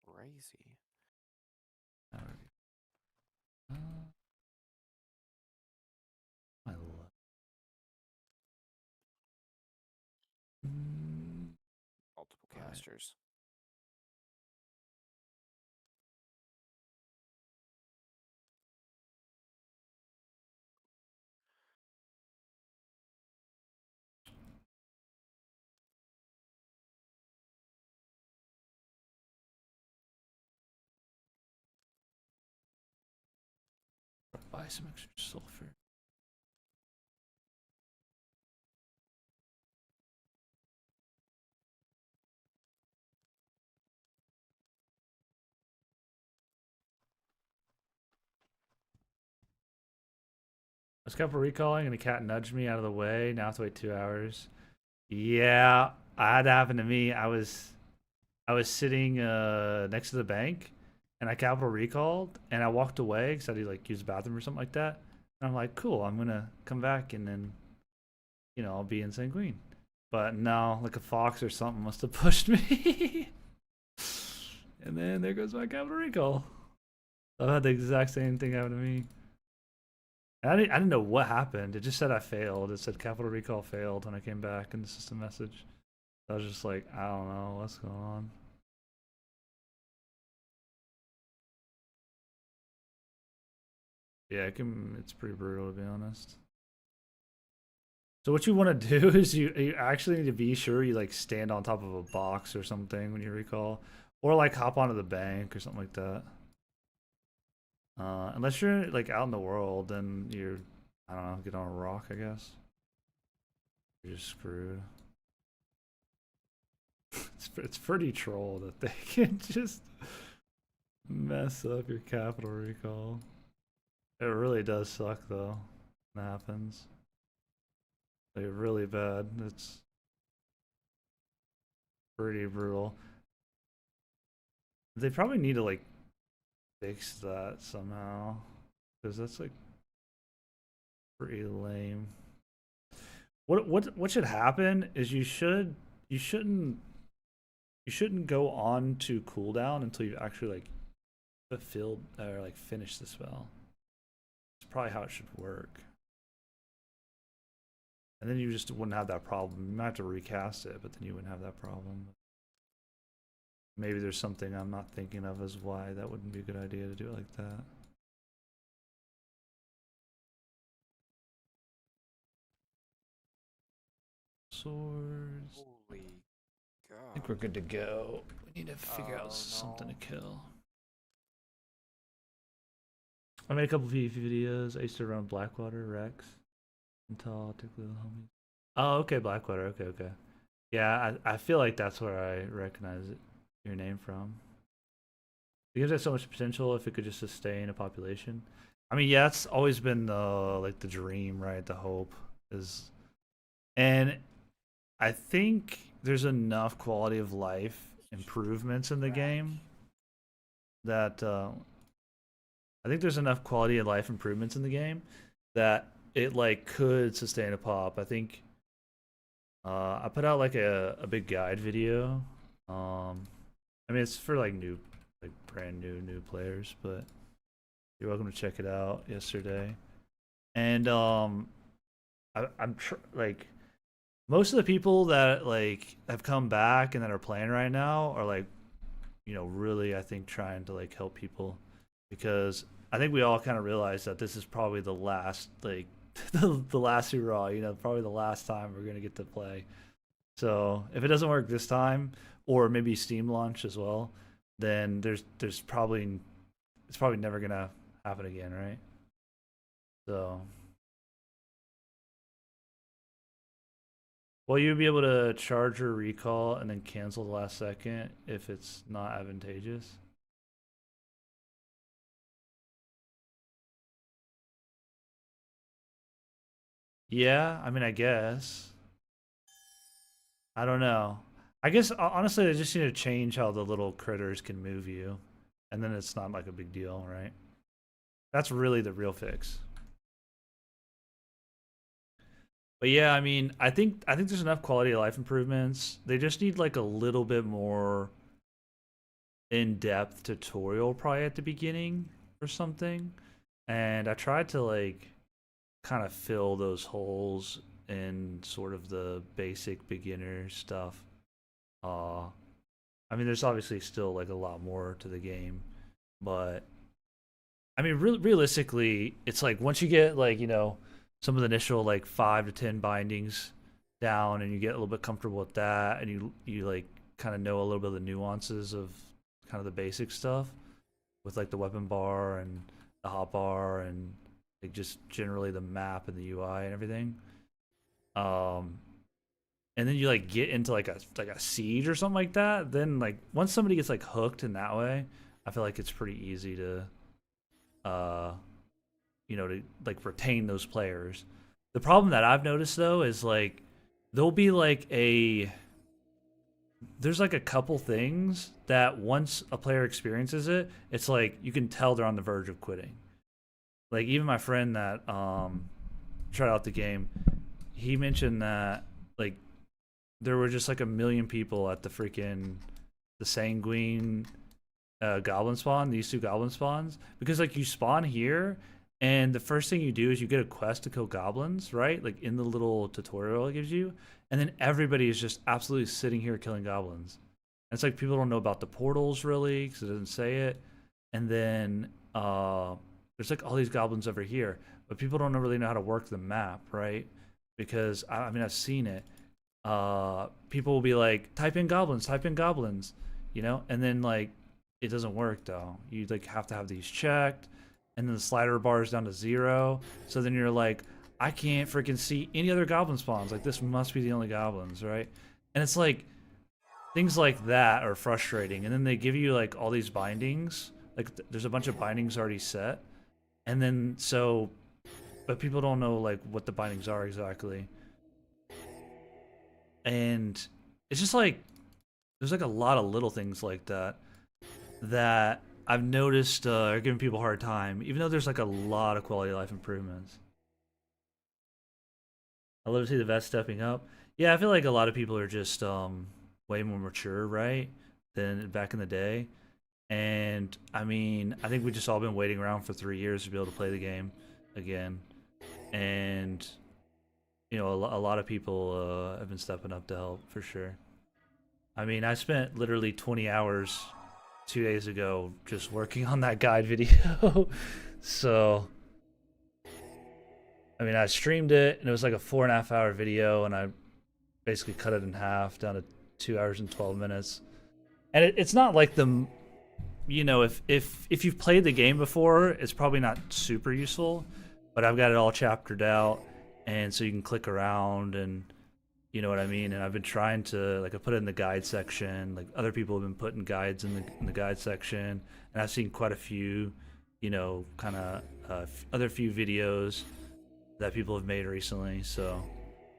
Crazy. My love. Multiple Right. casters. Buy some extra sulfur. I was couple recalling and the cat nudged me out of the way. Now I have to wait 2 hours. Yeah, that happened to me. I was sitting next to the bank and I capital recalled and I walked away because I had to like use the bathroom or something like that. And I'm like, cool, I'm gonna come back and then I'll be in Sanguine. But no, like a fox or something must have pushed me. And then there goes my capital recall. I've had the exact same thing happen to me. I didn't know what happened. It just said I failed. It said capital recall failed when I came back in the system message. I was just like, I don't know what's going on. Yeah, it's pretty brutal to be honest. So what you want to do is you actually need to be sure you like stand on top of a box or something when you recall, or like hop onto the bank or something like that. Unless you're like out in the world, then you're, I don't know, get on a rock, I guess. You're just screwed. It's pretty troll that they can just mess up your capital recall. It really does suck though. When that happens. Like really bad. It's pretty brutal. They probably need to like fix that somehow, because that's like pretty lame. What should happen is you shouldn't go on to cooldown until you actually like fulfilled or like finish the spell. It's probably how it should work. And then you just wouldn't have that problem. You might have to recast it, but then you wouldn't have that problem. Maybe there's something I'm not thinking of as why that wouldn't be a good idea to do it like that. Swords. Holy god. I think we're good to go. We need to figure out something to no. kill. I made a couple PvP videos. I used to run Blackwater, Rex, until I took the homies. Oh, okay, Blackwater. Okay. Yeah, I feel like that's where I recognize your name from. It gives it so much potential if it could just sustain a population. I mean, yeah, it's always been the dream, right? The hope is, and I think there's enough quality of life improvements in the game that I think there's enough quality of life improvements in the game that it like could sustain a pop. I think I put out like a big guide video. I mean, it's for like brand new players, but you're welcome to check it out yesterday. And I'm like most of the people that like have come back and that are playing right now are like, you know, really I think trying to like help people, because I think we all kind of realize that this is probably the last like the last ROA, you know, probably the last time we're gonna get to play. So if it doesn't work this time, or maybe Steam launch as well, then it's probably never gonna happen again, right? So, well, you'll be able to charge or recall and then cancel the last second if it's not advantageous. Yeah, I mean, I guess. I don't know. I guess honestly, they just need to change how the little critters can move you, and then it's not like a big deal, right? That's really the real fix. But yeah, I mean, I think there's enough quality of life improvements. They just need like a little bit more in-depth tutorial probably at the beginning or something. And I tried to like kind of fill those holes in sort of the basic beginner stuff. I mean, there's obviously still like a lot more to the game, but I mean, realistically, it's like once you get like, you know, some of the initial like 5 to 10 bindings down, and you get a little bit comfortable with that, and you like kind of know a little bit of the nuances of kind of the basic stuff with like the weapon bar and the hot bar and like just generally the map and the UI and everything. And then you like get into like a siege or something like that. Then like once somebody gets like hooked in that way, I feel like it's pretty easy to you know, to like retain those players. The problem that I've noticed though is like there'll be like there's like a couple things that once a player experiences it, it's like you can tell they're on the verge of quitting. Like even my friend that tried out the game, he mentioned that like there were just like a million people at the Sanguine goblin spawn, these two goblin spawns, because like you spawn here, and the first thing you do is you get a quest to kill goblins, right? Like in the little tutorial it gives you, and then everybody is just absolutely sitting here killing goblins. And it's like people don't know about the portals really because it doesn't say it, and then there's like all these goblins over here, but people don't really know how to work the map, right? Because I mean I've seen it. People will be like, type in goblins, you know, and then like it doesn't work though. You like have to have these checked, and then the slider bar is down to 0. So then you're like, I can't freaking see any other goblin spawns. Like this must be the only goblins, right? And it's like things like that are frustrating. And then they give you like all these bindings. Like there's a bunch of bindings already set, and then so, but people don't know like what the bindings are exactly. And it's just like there's like a lot of little things like that that I've noticed are giving people a hard time, even though there's like a lot of quality of life improvements. I love to see the vets stepping up. Yeah, I feel like a lot of people are just way more mature, right, than back in the day. And I mean, I think we just all been waiting around for 3 years to be able to play the game again. And you know, a lot of people have been stepping up to help for sure. I mean, I spent literally 20 hours 2 days ago just working on that guide video. So, I mean, I streamed it and it was like a 4.5 hour video, and I basically cut it in half down to 2 hours and 12 minutes. And it's not like the, you know, if you've played the game before, it's probably not super useful, but I've got it all chaptered out, and so you can click around and you know what I mean? And I've been trying to, like, I put it in the guide section. Like, other people have been putting guides in the guide section. And I've seen quite a few, you know, kind of other few videos that people have made recently. So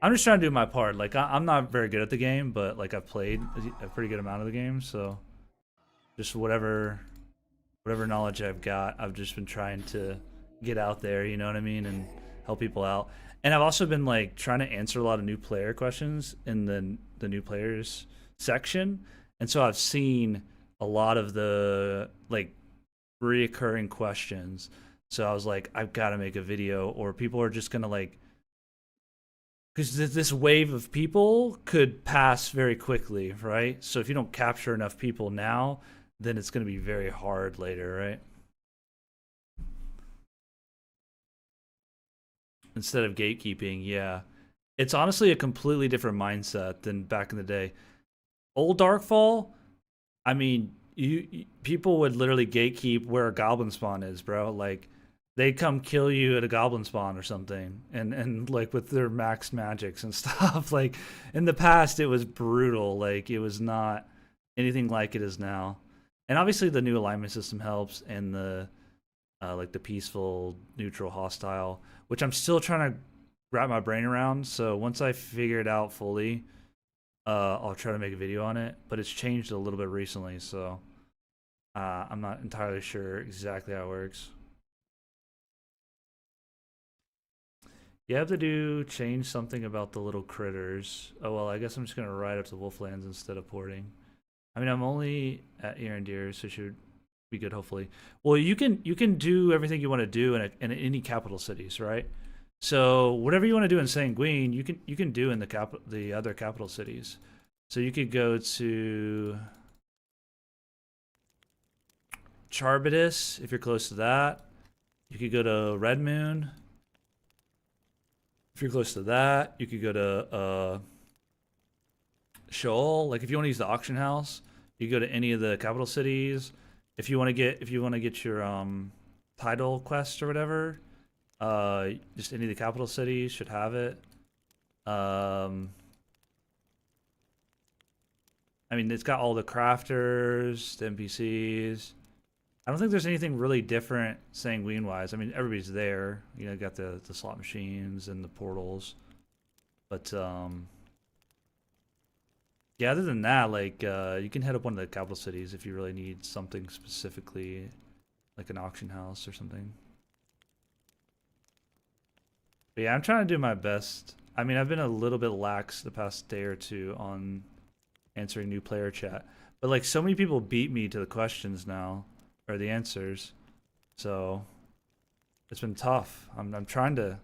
I'm just trying to do my part. Like, I'm not very good at the game, but, like, I've played a pretty good amount of the game. So just whatever knowledge I've got, I've just been trying to get out there, you know what I mean? And help people out. And I've also been like trying to answer a lot of new player questions in the new players section. And so I've seen a lot of the like reoccurring questions. So I was like, I've got to make a video, or people are just gonna like, because this wave of people could pass very quickly, right? So if you don't capture enough people now, then it's gonna be very hard later, right? Instead of gatekeeping, yeah. It's honestly a completely different mindset than back in the day. Old Darkfall, I mean, people would literally gatekeep where a goblin spawn is, bro. Like they'd come kill you at a goblin spawn or something, and like with their maxed magics and stuff. Like in the past, it was brutal. Like it was not anything like it is now. And obviously, the new alignment system helps, and the like the peaceful, neutral, hostile, which I'm still trying to wrap my brain around. So once I figure it out fully, I'll try to make a video on it. But it's changed a little bit recently, so I'm not entirely sure exactly how it works. You have to change something about the little critters. Oh well, I guess I'm just gonna ride up to Wolflands instead of porting. I mean, I'm only at Erendir, so it should be good hopefully. Well, you can do everything you want to do in any capital cities, right? So whatever you want to do in Sanguine, you can do in the other capital cities. So you could go to Charbitis if you're close to that. You could go to Red Moon if you're close to that. You could go to Sheol. Like if you want to use the auction house, you go to any of the capital cities. If you want to get your title quest or whatever, just any of the capital cities should have it. I mean, it's got all the crafters, the NPCs. I don't think there's anything really different Sanguine wise. I mean, everybody's there. You know, got the slot machines and the portals. But yeah, other than that, like you can head up one of the capital cities if you really need something specifically, like an auction house or something. But yeah, I'm trying to do my best. I mean, I've been a little bit lax the past day or two on answering new player chat. But like so many people beat me to the questions now, or the answers. So it's been tough. I'm trying to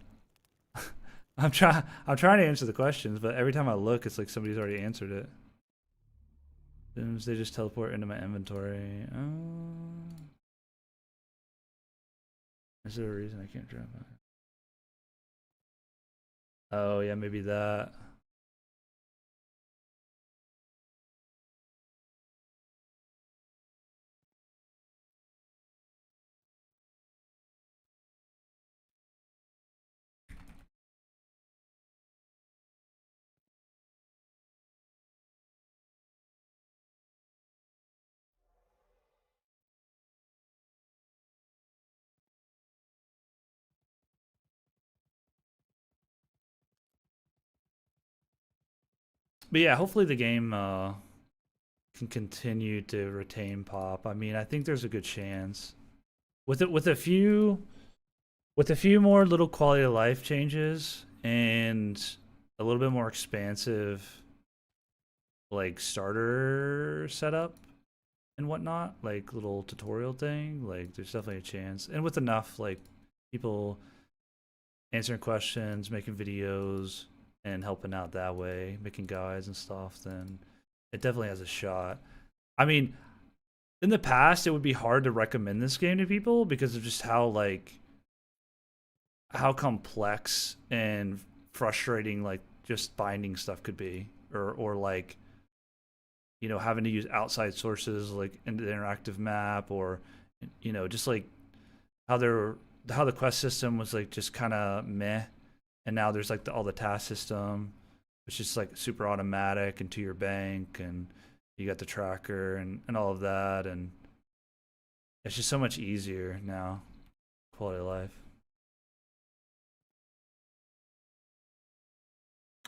I'm trying to answer the questions, but every time I look it's like somebody's already answered it. They just teleport into my inventory. Is there a reason I can't drop it? Oh yeah, maybe that. But yeah, hopefully the game can continue to retain pop. I mean, I think there's a good chance with it with a few more little quality of life changes and a little bit more expansive like starter setup and whatnot, like little tutorial thing, like there's definitely a chance. And with enough like people answering questions, making videos, and helping out that way, making guides and stuff, then it definitely has a shot. I mean, in the past, it would be hard to recommend this game to people because of just how complex and frustrating like just finding stuff could be, or like having to use outside sources like in the interactive map, or just like how the quest system was like just kind of meh, and now there's like all the task system, which is like super automatic and to your bank, and you got the tracker and all of that, and it's just so much easier now. Quality of life.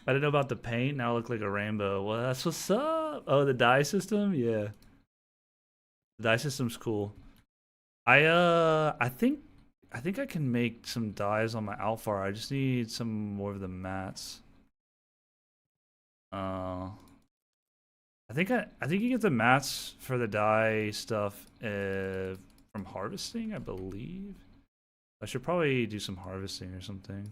I didn't know about the paint. Now I look like a rainbow. Well, that's what's up. Oh, the dye system? Yeah. The dye system's cool. I think I can make some dyes on my Alphar. I just need some more of the mats. I think you get the mats for the dye stuff from harvesting, I believe. I should probably do some harvesting or something.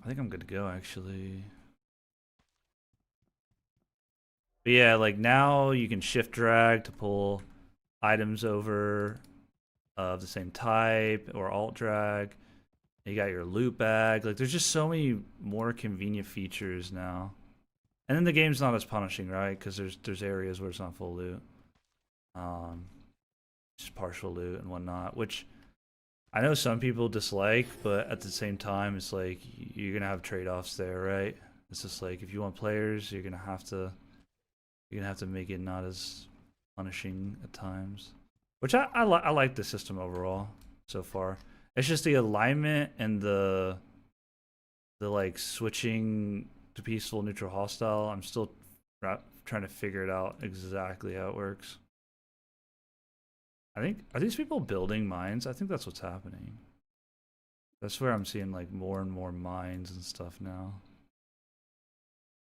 I think I'm good to go actually. But yeah, like now you can shift drag to pull items over of the same type, or alt drag. You got your loot bag. Like there's just so many more convenient features now. And then the game's not as punishing, right? Because there's areas where it's not full loot. Just partial loot and whatnot, which I know some people dislike, but at the same time it's like you're gonna have trade-offs there, right? It's just like if you want players, you're gonna have to make it not as punishing at times. Which I like the system overall so far. It's just the alignment and the like switching to peaceful, neutral, hostile. I'm still trying to figure it out exactly how it works. I think, are these people building mines? I think that's what's happening. That's where I'm seeing like more and more mines and stuff now.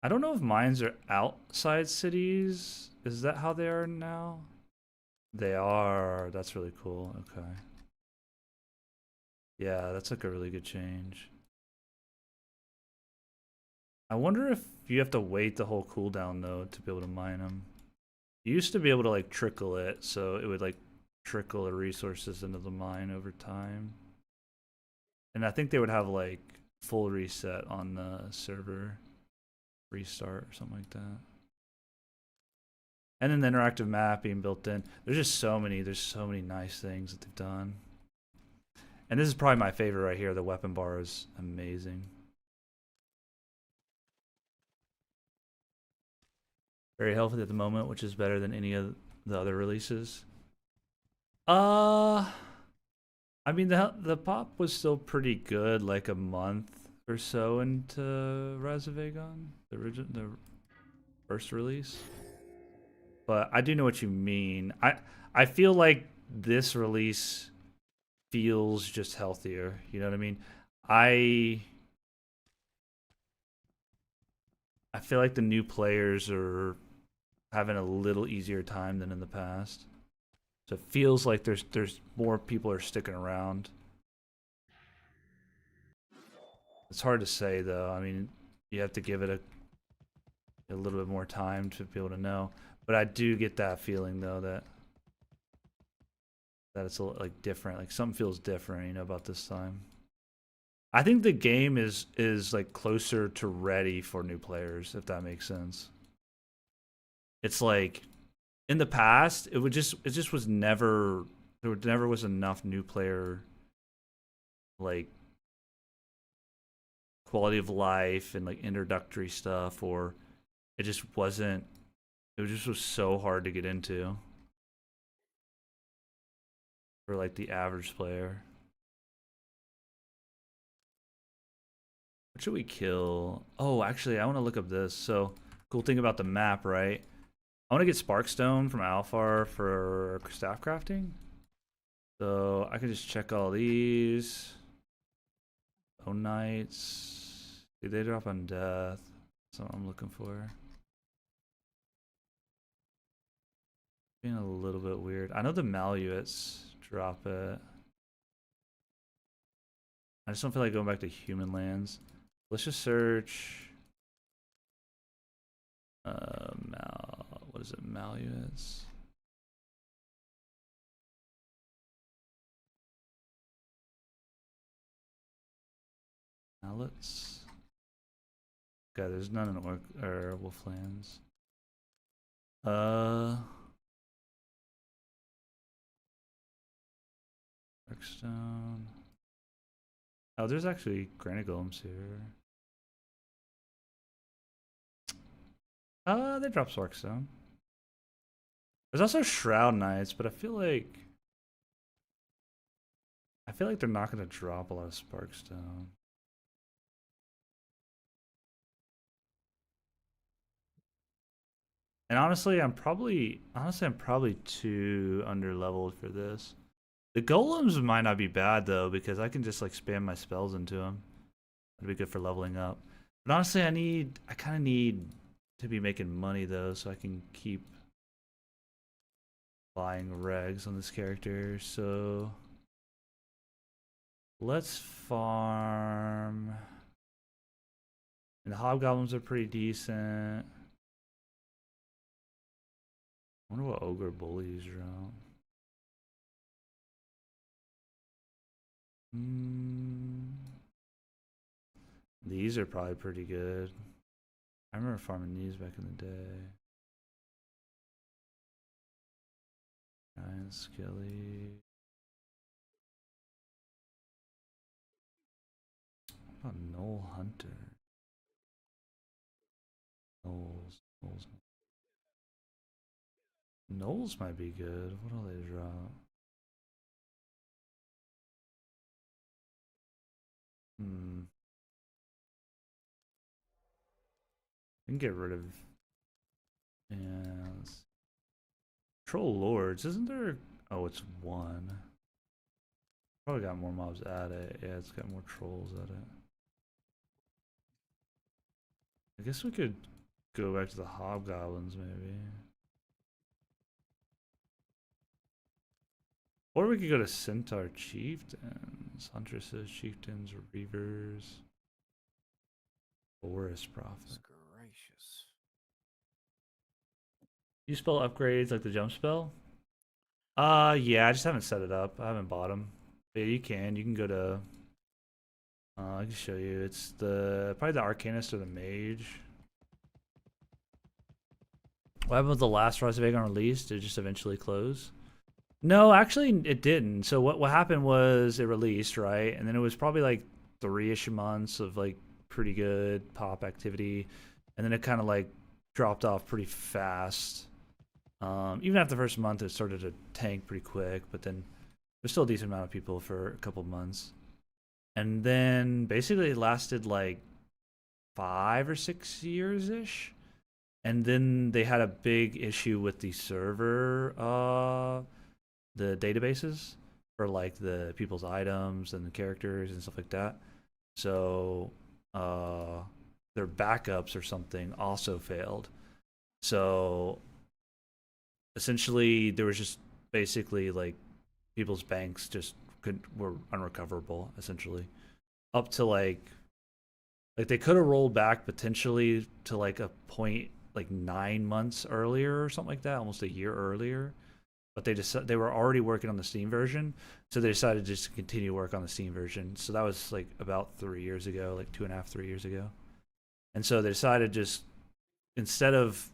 I don't know if mines are outside cities. Is that how they are now? They are. That's really cool. Okay. Yeah, that's like a really good change. I wonder if you have to wait the whole cooldown though to be able to mine them. You used to be able to like trickle it, so it would like trickle the resources into the mine over time. And I think they would have like full reset on the server restart or something like that. And then the interactive map being built in. There's so many nice things that they've done. And this is probably my favorite right here. The weapon bar is amazing. Very healthy at the moment, which is better than any of the other releases. I mean the pop was still pretty good like a month or so into Rise of Agon, the first release. But I do know what you mean. I feel like this release feels just healthier. You know what I mean? I I feel like the new players are having a little easier time than in the past. So it feels like there's more people are sticking around. It's hard to say though. I mean, you have to give it a little bit more time to be able to know. But I do get that feeling though that it's a little, like different. Like something feels different, you know, about this time. I think the game is like closer to ready for new players, if that makes sense. It's like in the past, it just was never never was enough new player like quality of life and like introductory stuff, or it just wasn't. It just was so hard to get into for like the average player. What should we kill? Oh, actually, I want to look up this. So, cool thing about the map, right? I want to get Sparkstone from Alphar for staff crafting. So, I can just check all these. Bone Knights. Dude, they drop on death. That's what I'm looking for. Being a little bit weird. I know the Maluets drop it. I just don't feel like going back to human lands. Let's just search. What is it? Maluets. Mallets. Okay, there's none in Orc or Wolflands. Darkstone. Oh, there's actually granite golems here. They drop Sparkstone. There's also Shroud Knights, but I feel like they're not gonna drop a lot of Sparkstone. And honestly, I'm probably too under leveled for this. The golems might not be bad though, because I can just like spam my spells into them. That'd be good for leveling up. But honestly, I kind of need to be making money though, so I can keep buying regs on this character. So let's farm. And the hobgoblins are pretty decent. I wonder what ogre bullies drop. These are probably pretty good. I remember farming these back in the day. Giant Skelly. What about Knoll Hunter? Knolls. Knolls might be good. What do they drop? I can get rid of. Yeah. Troll Lords, isn't there? Oh, it's one. Probably got more mobs at it. Yeah, it's got more trolls at it. I guess we could go back to the hobgoblins, maybe. Or we could go to Centaur Chieftains, Huntresses, Chieftains, Reavers, Forest Prophet. Gracious. You spell upgrades like the jump spell? Yeah, I just haven't set it up. I haven't bought them. But yeah, you can go to. I can show you. It's probably the Arcanist or the Mage. What happened with the last Rise of Agon release? Did it just eventually close? No, actually, it didn't. So what happened was it released, right? And then it was probably like 3-ish months of like pretty good pop activity, and then it kind of like dropped off pretty fast. Even after the first month, it started to tank pretty quick, but then there's still a decent amount of people for a couple months. And then basically it lasted like 5 or 6 years ish. And then they had a big issue with the server, the databases for like the people's items and the characters and stuff like that. So their backups or something also failed. So essentially, there was just basically like people's banks just were unrecoverable essentially up to like they could have rolled back potentially to like a point like 9 months earlier or something like that, almost a year earlier. But they were already working on the Steam version, so they decided just to continue work on the Steam version. So that was like about 3 years ago, like 2.5, 3 years ago. And so they decided just instead of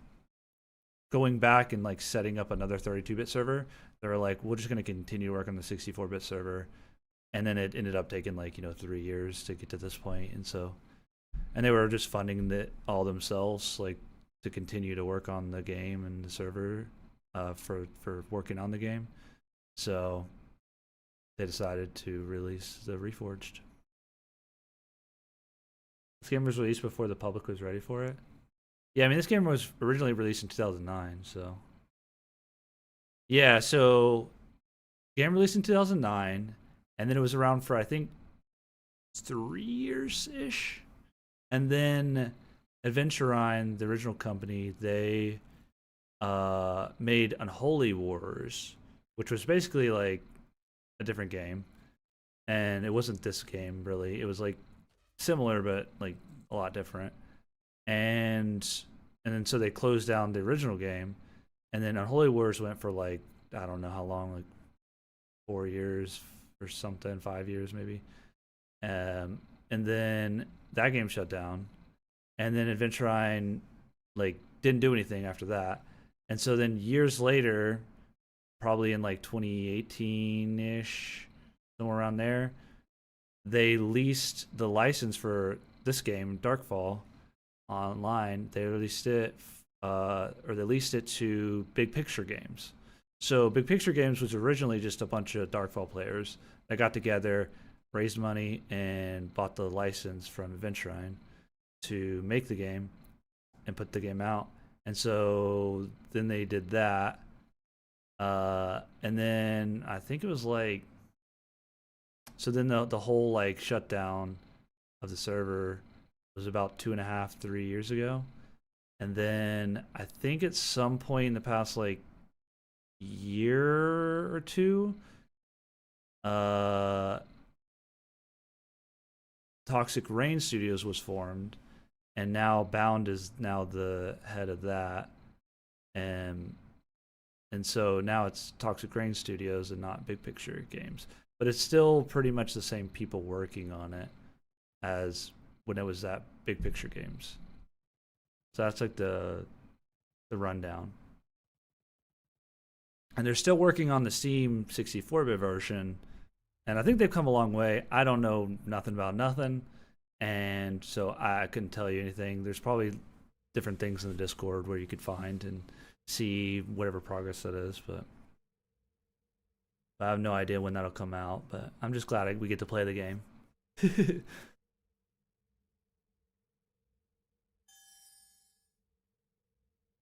going back and like setting up another 32-bit server, they were like, we're just going to continue to work on the 64-bit server. And then it ended up taking like 3 years to get to this point. And they were just funding it all themselves, like to continue to work on the game and the server for working on the game. So they decided to release the Reforged. This game was released before the public was ready for it. Yeah, I mean, this game was originally released in 2009, so. Yeah, so game released in 2009, and then it was around for, I think, 3 years-ish. And then Adventurine, the original company, they made Unholy Wars, which was basically like a different game. And it wasn't this game, really. It was like similar, but like a lot different. And then so they closed down the original game, and then Unholy Wars went for like I don't know how long, like 4 years or something, 5 years maybe. And then that game shut down, and then Adventurine like didn't do anything after that. And so then years later, probably in like 2018-ish, somewhere around there, they leased the license for this game, Darkfall, online. They released it, or they leased it to Big Picture Games. So Big Picture Games was originally just a bunch of Darkfall players that got together, raised money, and bought the license from Adventurine to make the game and put the game out. And so then they did that. And then I think it was like, so then the whole like shutdown of the server was about 2.5, 3 years ago. And then I think at some point in the past like year or two, Toxic Rain Studios was formed, and now Bound is now the head of that. And so now it's Toxic Rain Studios and not Big Picture Games. But it's still pretty much the same people working on it as when it was that Big Picture Games. So that's like the rundown. And they're still working on the Steam 64-bit version, and I think they've come a long way. I don't know nothing about nothing, and so I couldn't tell you anything. There's probably different things in the Discord where you could find and see whatever progress that is, but I have no idea when that'll come out. But I'm just glad we get to play the game.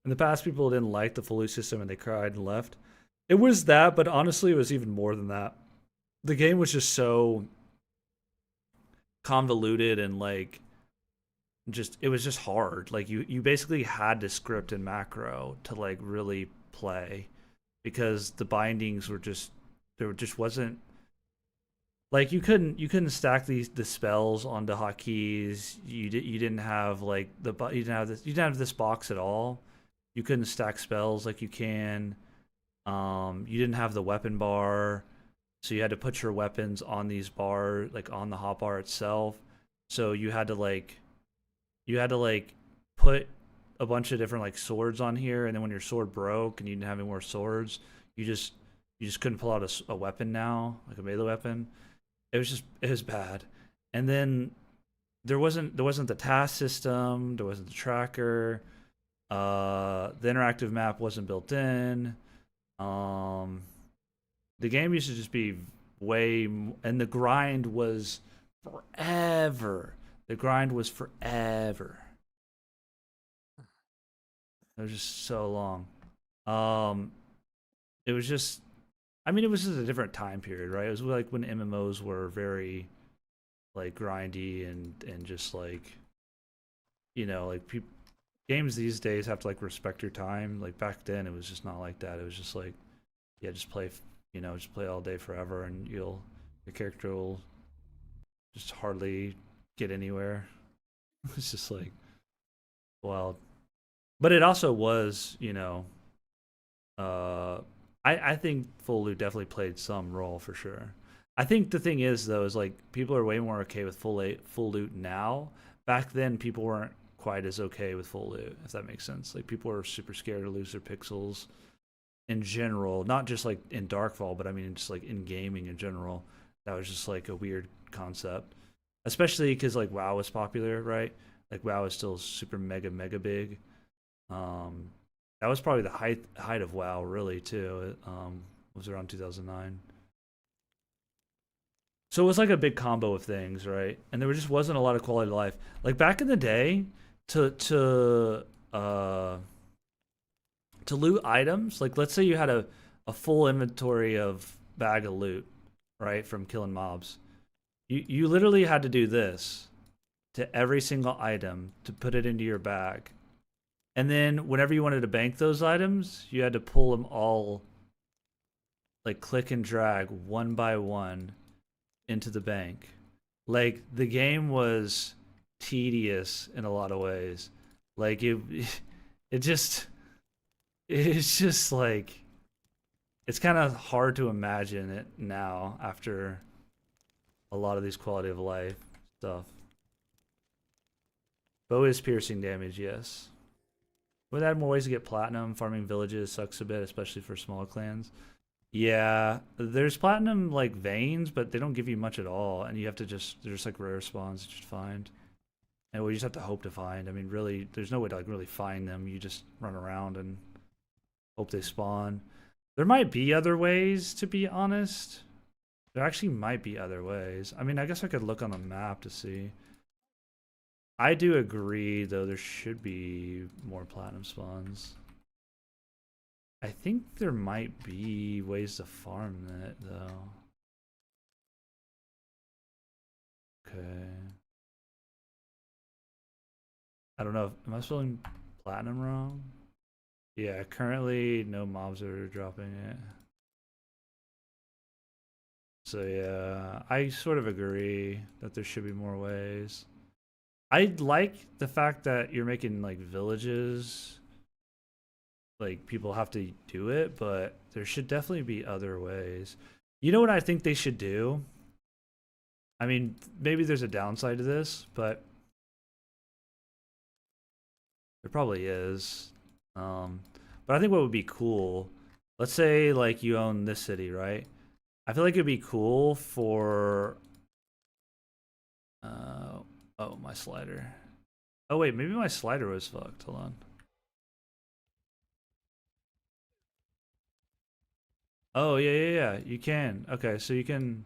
In the past, people didn't like the fully system and they cried and left. It was that, but honestly, it was even more than that. The game was just so convoluted and like it was just hard. Like you basically had to script and macro to like really play, because the bindings were just there just wasn't like you couldn't stack the spells onto hotkeys. You didn't have like you didn't have this box at all. You couldn't stack spells like you can. You didn't have the weapon bar, so you had to put your weapons on these bar, like on the hotbar itself. So you had to put a bunch of different like swords on here, and then when your sword broke and you didn't have any more swords, you just couldn't pull out a weapon now, like a melee weapon. It was bad. And then there wasn't the task system, there wasn't the tracker. The interactive map wasn't built in. The game used to just be and the grind was forever. The grind was forever. It was just so long. It was just, I mean, it was just a different time period, right? It was like when MMOs were very like grindy and just like you know, like games these days have to like respect your time. Like back then, it was just not like that. It was just like, yeah, just play, just play all day forever, and your character will just hardly get anywhere. It's just like, well, but it also was, I think full loot definitely played some role for sure. I think the thing is though is like people are way more okay with full loot now. Back then, people weren't quite as okay with full loot, if that makes sense. Like people were super scared to lose their pixels in general, not just like in Darkfall, but I mean just like in gaming in general. That was just like a weird concept, especially because like WoW was popular, right? Like WoW is still super mega big. Um, that was probably the height of WoW, really, too. It was around 2009. So it was like a big combo of things, right? And there just wasn't a lot of quality of life. Like back in the day, uh to loot items, like let's say you had a full inventory of bag of loot, right, from killing mobs. You literally had to do this to every single item to put it into your bag. And then whenever you wanted to bank those items, you had to pull them all, like click and drag one by one into the bank. Like the game was tedious in a lot of ways. Like it just, it's just like, it's kind of hard to imagine it now after a lot of these quality of life stuff. Bow is piercing damage, yes. Would add more ways to get platinum. Farming villages sucks a bit, especially for small clans. Yeah, there's platinum like veins, but they don't give you much at all, and you have to they're just like rare spawns that you find, and we just have to hope to find. I mean, really, there's no way to like really find them. You just run around and hope they spawn. There might be other ways, to be honest. There actually might be other ways. I mean, I guess I could look on the map to see. I do agree, though, there should be more platinum spawns. I think there might be ways to farm that, though. Okay. I don't know. Am I spelling platinum wrong? Yeah, currently no mobs are dropping it. So yeah, I sort of agree that there should be more ways. I like the fact that you're making like villages, like people have to do it, but there should definitely be other ways. You know what I think they should do? I mean, maybe there's a downside to this, but there probably is. But I think what would be cool, let's say like you own this city, right? I feel like it'd be cool for oh, my slider. Oh wait, maybe my slider was fucked. Hold on. Oh yeah. You can. Okay, so you can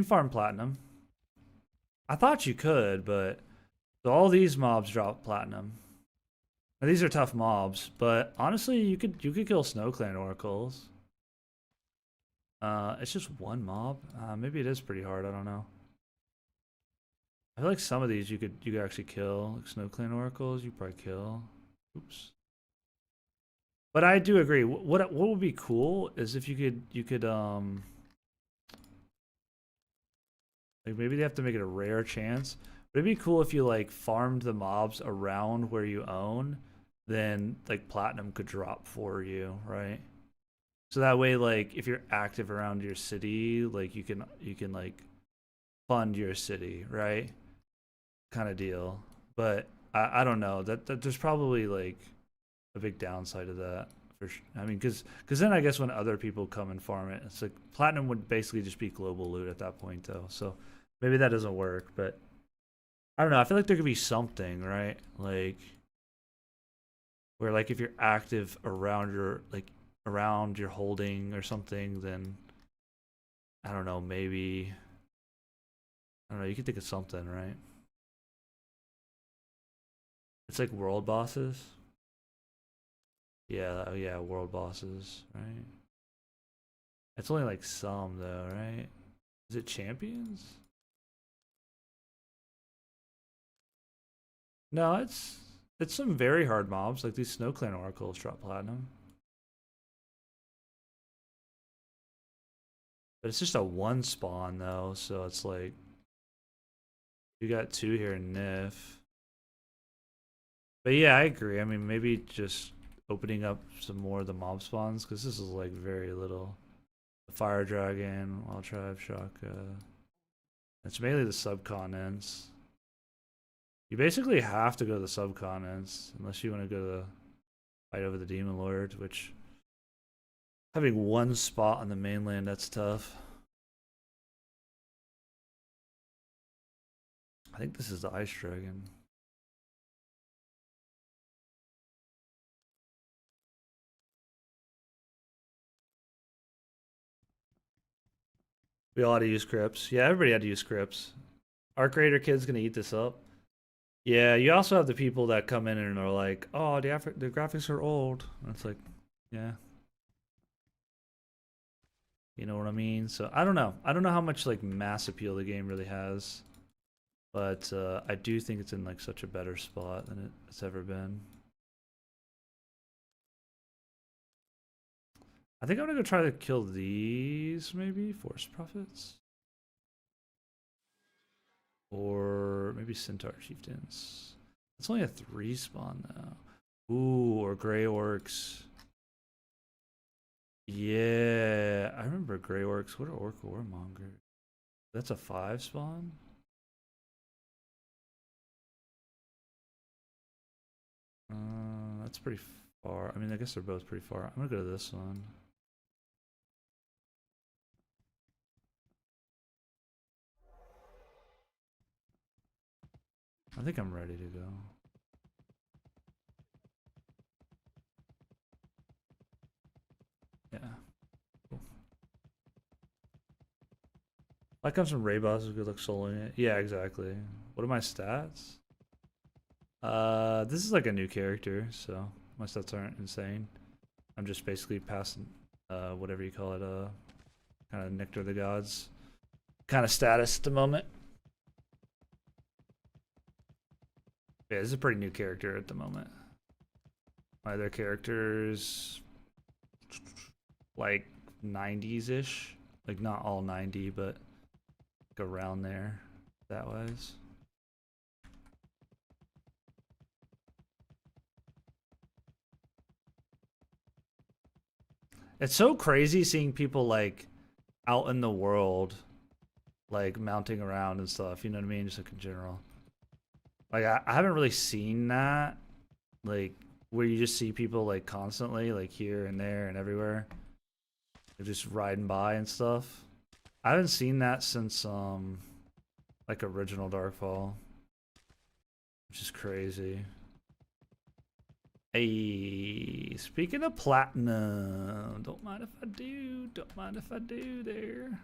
farm platinum. I thought you could, but so all these mobs drop platinum. Now, these are tough mobs, but honestly, you could kill Snow Clan oracles. It's just one mob. Maybe it is pretty hard. I don't know. I feel like some of these you could actually kill. Like Snow Clan oracles, you probably kill. Oops. But I do agree. What would be cool is if you could like maybe they have to make it a rare chance. But it'd be cool if you like farmed the mobs around where you own, then like platinum could drop for you, right? So that way, like if you're active around your city, like you can like fund your city, right? Kind of deal. But I don't know that there's probably like a big downside to that. For sure. I mean, because then I guess when other people come and farm it, it's like platinum would basically just be global loot at that point, though. So maybe that doesn't work. But I don't know. I feel like there could be something, right? Like where like if you're active around your holding or something, then I don't know. Maybe I don't know. You could think of something, right? It's like world bosses. Yeah, yeah, world bosses, right? It's only like some though, right? Is it champions? No, it's some very hard mobs, like these Snow Clan Oracles drop platinum. But it's just a one spawn though, so it's like you got 2 here in Nif. But yeah, I agree. I mean, maybe just opening up some more of the mob spawns, because this is like very little. The Fire Dragon, Wild Tribe, Shaka. It's mainly the subcontinents. You basically have to go to the subcontinents unless you want to go to the fight over the Demon Lord, which having one spot on the mainland, that's tough. I think this is the Ice Dragon. We all had to use crypts. Yeah, everybody had to use crypts. Arc Raider kid's gonna eat this up. Yeah, you also have the people that come in and are like, "Oh, the graphics are old." And it's like, yeah, you know what I mean. So I don't know. I don't know how much like mass appeal the game really has, but I do think it's in like such a better spot than it's ever been. I think I'm gonna go try to kill these, maybe Force Prophets, or maybe Centaur Chieftains. It's only a 3 spawn though. Ooh, or Grey Orcs. Yeah, I remember Grey Orcs. What are Orc Warmonger? That's a 5 spawn? That's pretty far. I mean, I guess they're both pretty far. I'm gonna go to this one. I think I'm ready to go. Yeah. Cool. That comes from Ray Boss, good luck soloing it. Yeah, exactly. What are my stats? This is like a new character, so my stats aren't insane. I'm just basically passing whatever you call it, kind of Nectar of the Gods kind of status at the moment. Yeah, this is a pretty new character at the moment. My other characters, like 90s-ish. Like not all 90, but like around there, that wise. It's so crazy seeing people like out in the world, like mounting around and stuff. You know what I mean? Just like in general. Like I haven't really seen that, like where you just see people like constantly, like here and there and everywhere. They're just riding by and stuff. I haven't seen that since like original Darkfall, which is crazy. Hey, speaking of platinum, don't mind if I do. Don't mind if I do there.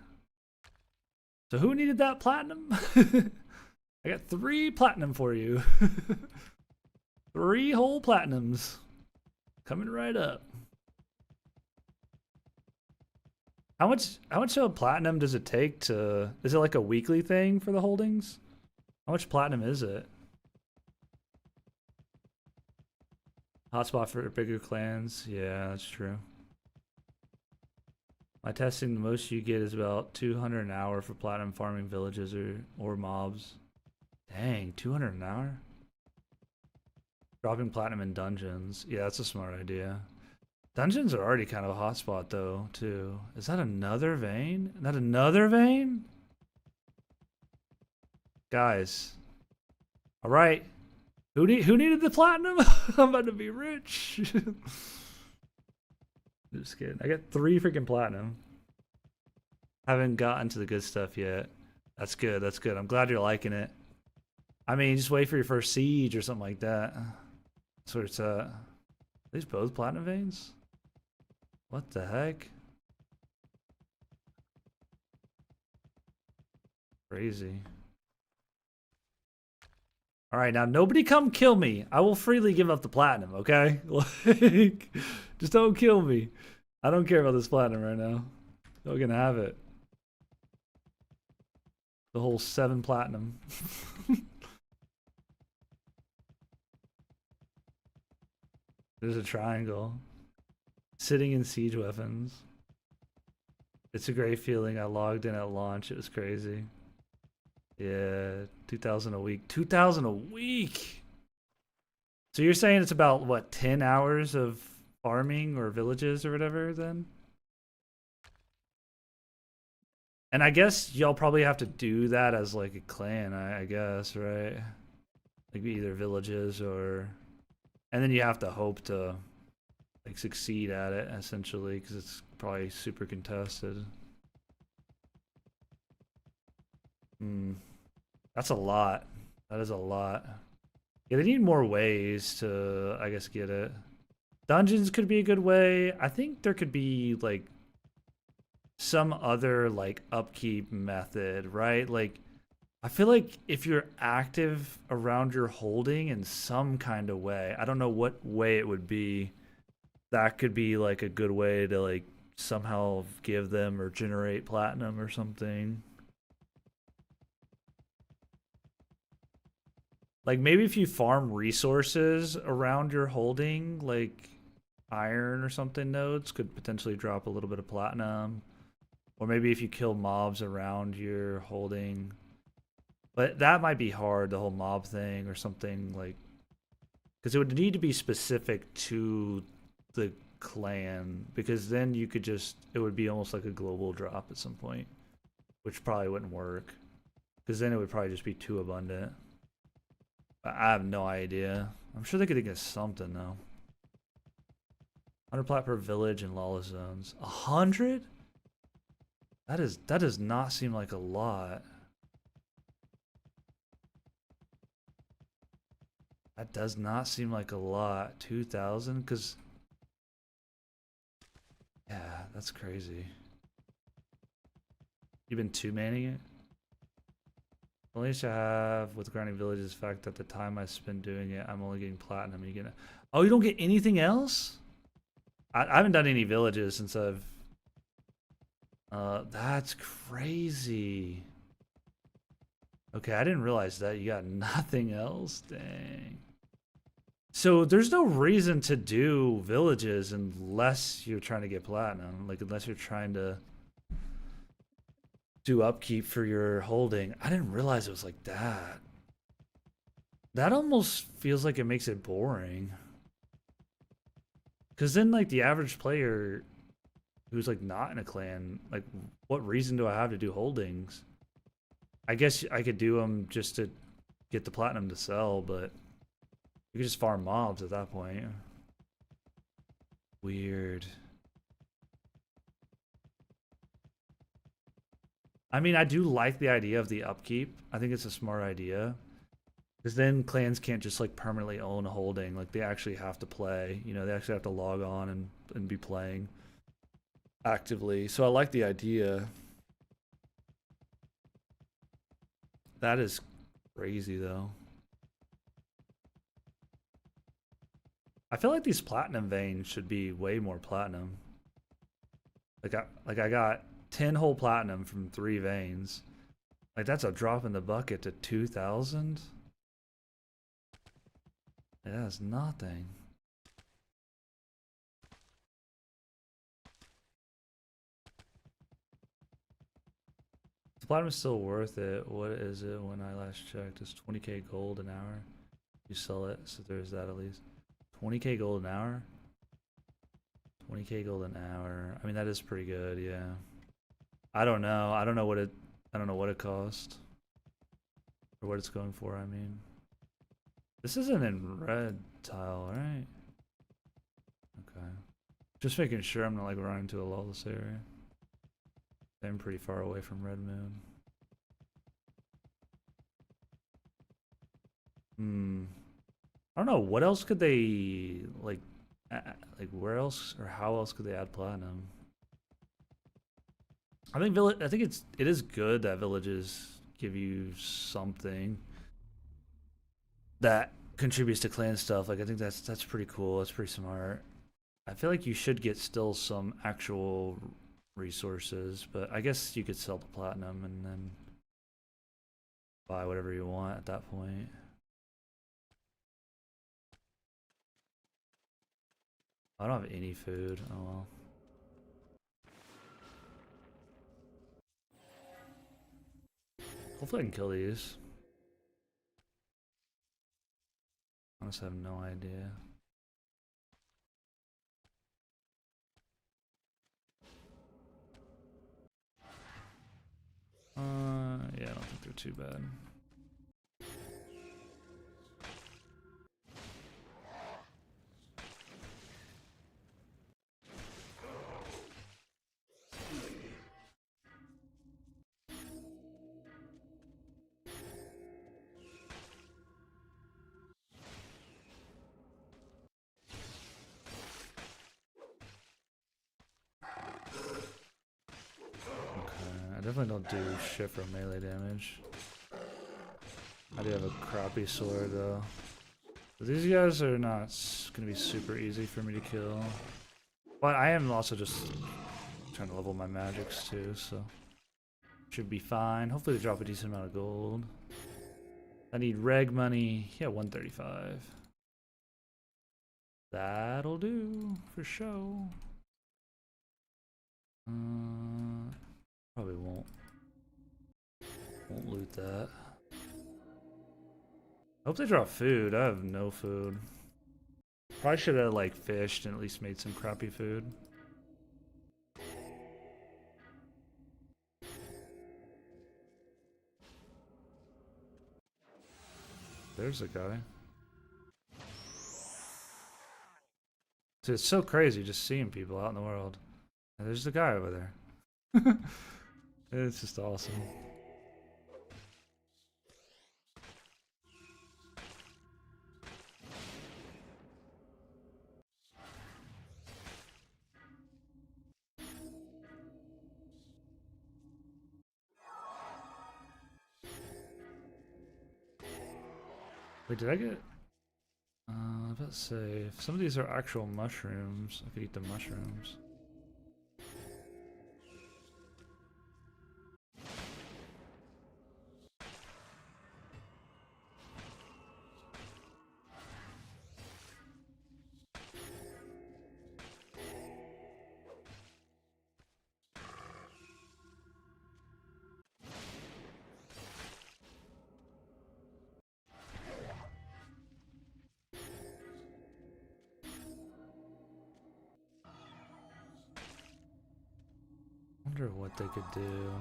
So who needed that platinum? I got 3 platinum for you. 3 whole platinums coming right up. How much of a platinum does it take to? Is it like a weekly thing for the holdings? How much platinum is it? Hotspot for bigger clans. Yeah, that's true. My testing, the most you get is about 200 an hour for platinum farming villages or mobs. Dang, 200 an hour? Dropping platinum in dungeons. Yeah, that's a smart idea. Dungeons are already kind of a hotspot though, too. Is that another vein? Is that another vein? Guys. Alright. Who needed the platinum? I'm about to be rich. Just kidding. I got 3 freaking platinum. Haven't gotten to the good stuff yet. That's good. That's good. I'm glad you're liking it. I mean, just wait for your first siege or something like that. That's where it's at. Are these both platinum veins? What the heck? Crazy. All right, now nobody come kill me. I will freely give up the platinum, okay? Like, just don't kill me. I don't care about this platinum right now. Y'all gonna have it. The whole 7 platinum. There's a triangle. Sitting in siege weapons. It's a great feeling. I logged in at launch. It was crazy. Yeah, 2,000 a week. 2,000 a week. So you're saying it's about what, 10 hours of farming or villages or whatever then? And I guess y'all probably have to do that as like a clan, I guess, right? Like either villages or, and then you have to hope to like succeed at it essentially because it's probably super contested. Hmm, that's a lot. That is a lot. Yeah, they need more ways to, I guess, get it. Dungeons could be a good way. I think there could be like some other like upkeep method, right? Like I feel like if you're active around your holding in some kind of way, I don't know what way it would be. That could be like a good way to like somehow give them or generate platinum or something. Like maybe if you farm resources around your holding, like iron or something nodes could potentially drop a little bit of platinum. Or maybe if you kill mobs around your holding. But that might be hard, the whole mob thing or something like, because it would need to be specific to the clan, because then you could just, it would be almost like a global drop at some point, which probably wouldn't work, because then it would probably just be too abundant. I have no idea. I'm sure they could think of something though. 100 plat per village in lawless zones. 100? That does not seem like a lot. That does not seem like a lot. 2,000? Because, yeah, that's crazy. You've been two-manning it? The only issue I have with grinding villages is the fact that the time I spend doing it, I'm only getting platinum. You get, oh, you don't get anything else? I haven't done any villages since I've... that's crazy. Okay, I didn't realize that. You got nothing else? Dang. So there's no reason to do villages unless you're trying to get platinum. Like, unless you're trying to do upkeep for your holding. I didn't realize it was like that. That almost feels like it makes it boring. Because then, like, the average player who's, like, not in a clan, like, what reason do I have to do holdings? I guess I could do them just to get the platinum to sell, but you could just farm mobs at that point. Weird. I mean, I do like the idea of the upkeep. I think it's a smart idea. Because then clans can't just like permanently own a holding. Like they actually have to play. You know, they actually have to log on and be playing actively. So I like the idea. That is crazy though. I feel like these platinum veins should be way more platinum. Like I got 10 whole platinum from 3 veins. Like that's a drop in the bucket to 2,000. Yeah, that's nothing. The platinum is still worth it. What is it when I last checked? It's 20k gold an hour. You sell it, so there's that at least. 20k gold an hour? 20k gold an hour. I mean, that is pretty good, yeah. I don't know. I don't know what it cost. Or what it's going for, I mean. This isn't in red tile, right? Okay. Just making sure I'm not like running to a lawless area. I'm pretty far away from Red Moon. I don't know. What else could they like where else or how else could they add platinum? I think it is good that villages give you something that contributes to clan stuff. Like I think that's pretty cool. That's pretty smart. I feel like you should get still some actual resources, but I guess you could sell the platinum and then buy whatever you want at that point. I don't have any food. Oh well. Hopefully I can kill these. Honestly, I have no idea. Yeah, I don't think they're too bad. I definitely don't do shit for melee damage. I do have a crappy sword though. But these guys are not gonna be super easy for me to kill. But I am also just trying to level my magics too, so should be fine. Hopefully they drop a decent amount of gold. I need reg money. Yeah, 135. That'll do for show. Probably won't loot that. I hope they drop food. I have no food. Probably should have like fished and at least made some crappy food. There's a guy. Dude, it's so crazy just seeing people out in the world. And there's the guy over there. It's just awesome. Wait, did I get... I was about to say, if some of these are actual mushrooms, I could eat the mushrooms. Wonder what they could do.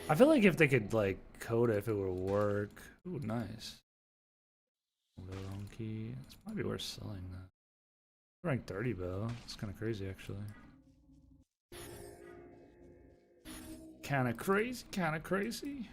I feel like if they could like code it, if it would work. Ooh, nice. Key. This might be worth selling that. Rank 30 bow. It's kind of crazy actually. Kind of crazy. Kind of crazy.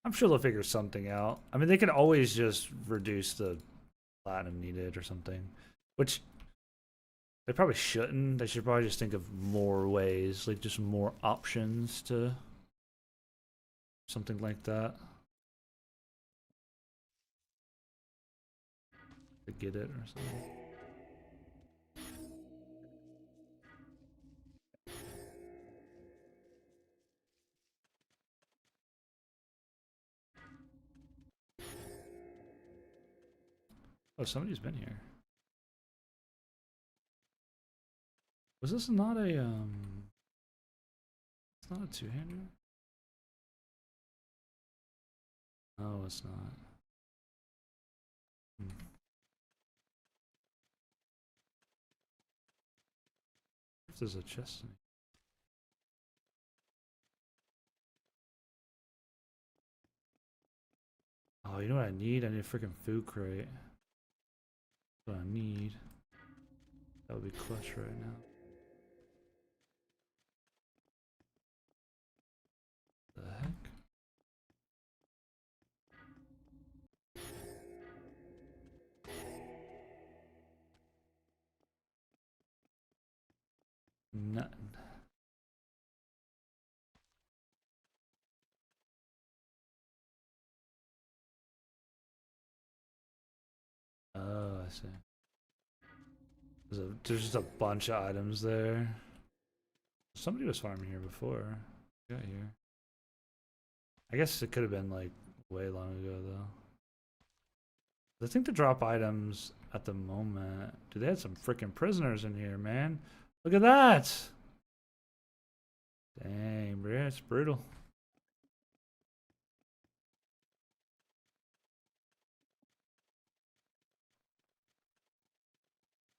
I'm sure they'll figure something out. I mean, they can always just reduce the platinum needed or something, which they probably shouldn't. They should probably just think of more ways, like just more options to something like that. To get it or something. Oh, somebody's been here. Was this not a it's not a two-hander? No, it's not. If there's a chest in it. Oh, you know what I need? I need a freaking food crate. That's what I need. That would be clutch right now. The heck? Nothing. I see. There's just a bunch of items there. Somebody was farming here before. Got here. I guess it could have been like way long ago though. I think to drop items at the moment. Dude, they had some freaking prisoners in here, man. Look at that! Dang, bro, it's brutal.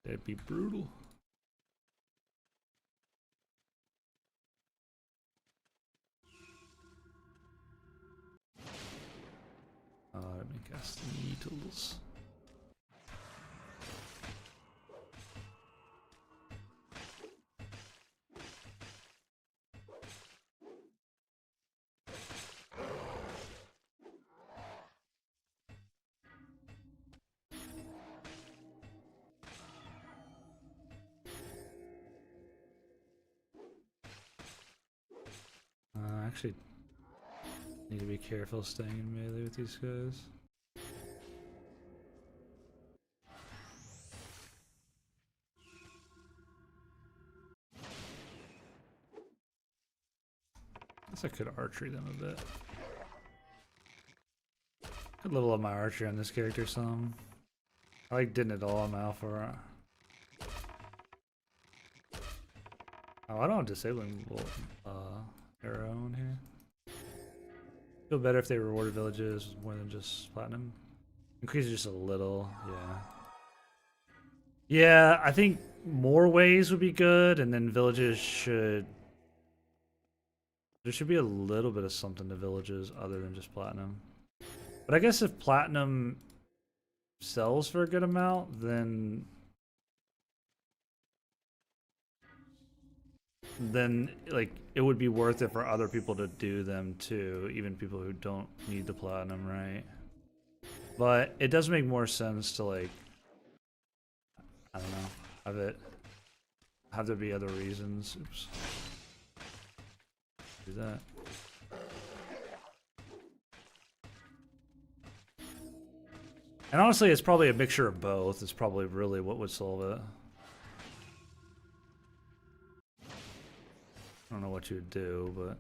That'd be brutal. Let me cast the needles. Actually, need to be careful staying in melee with these guys. Guess I could archery them a bit. Could level up my archery on this character some. I like didn't it all on my alpha. Oh, I don't have disabling arrow in here. Feel better if they rewarded villages more than just platinum. Increase it just a little, yeah. Yeah, I think more ways would be good, and then villages should. There should be a little bit of something to villages other than just platinum. But I guess if platinum sells for a good amount, then like it would be worth it for other people to do them too, even people who don't need the platinum, right? But it does make more sense to like, I don't know, have there be other reasons. Oops. Do that. And honestly, it's probably a mixture of both. It's probably really what would solve it. I don't know what you would do, but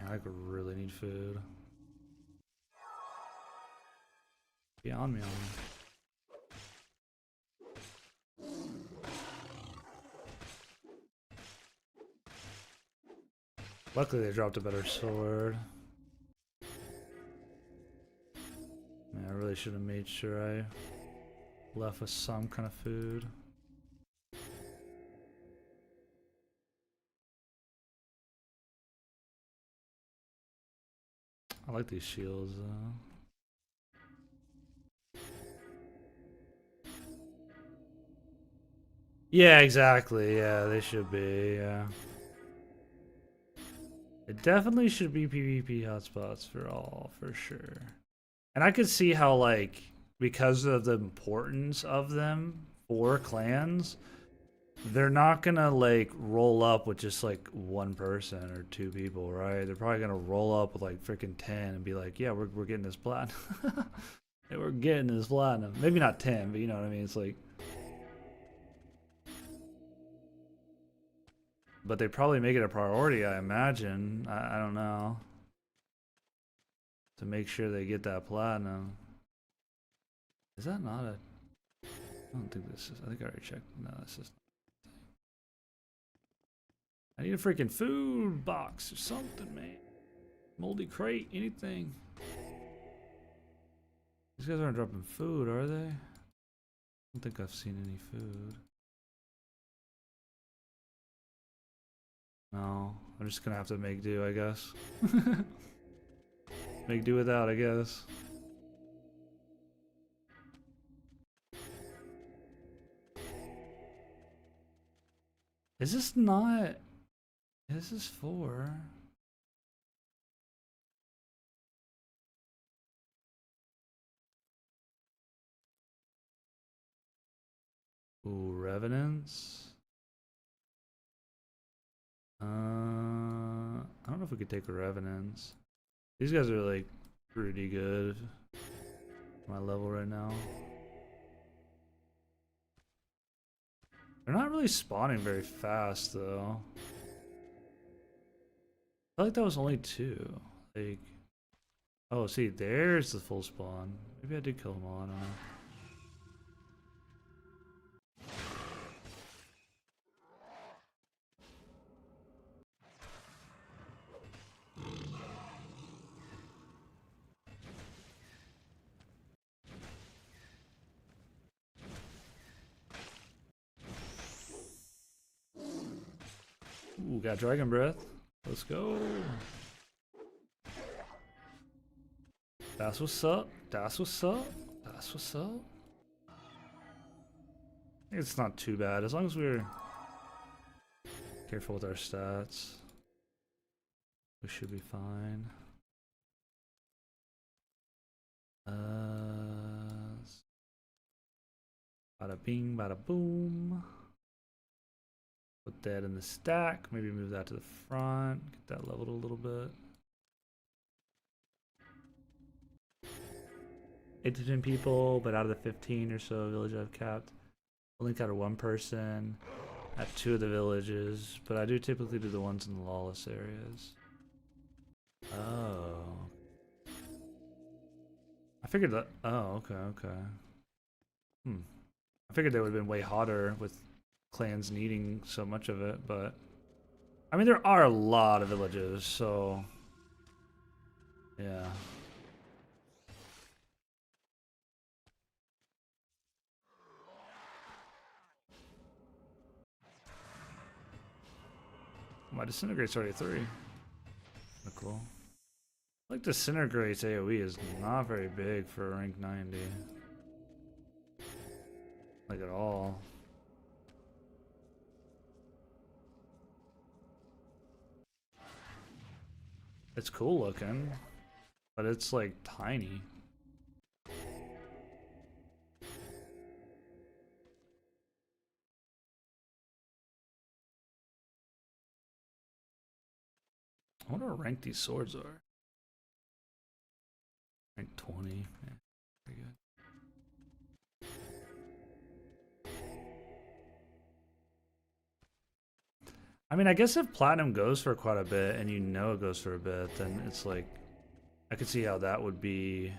I could really need food. Be on me, on me. Luckily they dropped a better sword. Man, I really should have made sure I left with some kind of food. I like these shields though. Yeah, exactly. Yeah, they should be. Yeah. It definitely should be PvP hotspots for all, for sure. And I could see how, like, because of the importance of them for clans, they're not gonna, like, roll up with just, like, one person or two people, right? They're probably gonna roll up with, like, freaking 10 and be like, yeah, we're getting this platinum. Yeah, we're getting this platinum. Maybe not 10, but you know what I mean? It's like... But they probably make it a priority, I imagine. I don't know. To make sure they get that platinum. Is that not a... I don't think this is... I think I already checked. No, this is... I need a freaking food box or something, man. Moldy crate, anything. These guys aren't dropping food, are they? I don't think I've seen any food. No, I'm just gonna have to make do, I guess. Make do without, I guess. Is this not... This is 4. Ooh, Revenants. I don't know if we could take Revenants. These guys are like pretty good. My level right now. They're not really spawning very fast though. I feel like that was only 2. Like, oh, see, there's the full spawn. Maybe I did kill them all. I don't know. Ooh, got Dragon Breath. Let's go. That's what's up. That's what's up. That's what's up. I think it's not too bad as long as we're careful with our stats. We should be fine. Bada bing, bada boom. Put that in the stack. Maybe move that to the front. Get that leveled a little bit. 8 to 10 people, but out of the 15 or so village I've capped, only got 1 person at 2 of the villages, but I do typically do the ones in the lawless areas. Oh. I figured that. Oh, okay. I figured they would have been way hotter with clans needing so much of it, but I mean, there are a lot of villages, so yeah. My disintegrate's already 3. Cool. Like disintegrate's AoE is not very big for a rank 90. Like at all. It's cool looking, but it's like tiny. I wonder what rank these swords are. Rank 20. Yeah, pretty good. I mean, I guess if platinum goes for quite a bit and you know it goes for a bit, then it's like, I could see how that would be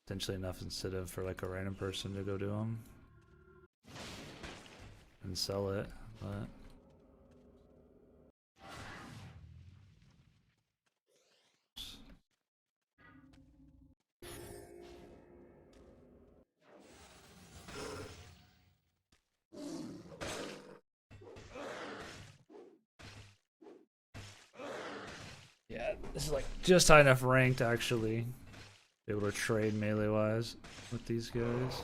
potentially enough incentive for like a random person to go do them and sell it, but yeah, this is like just high enough rank to actually be able to trade melee wise with these guys.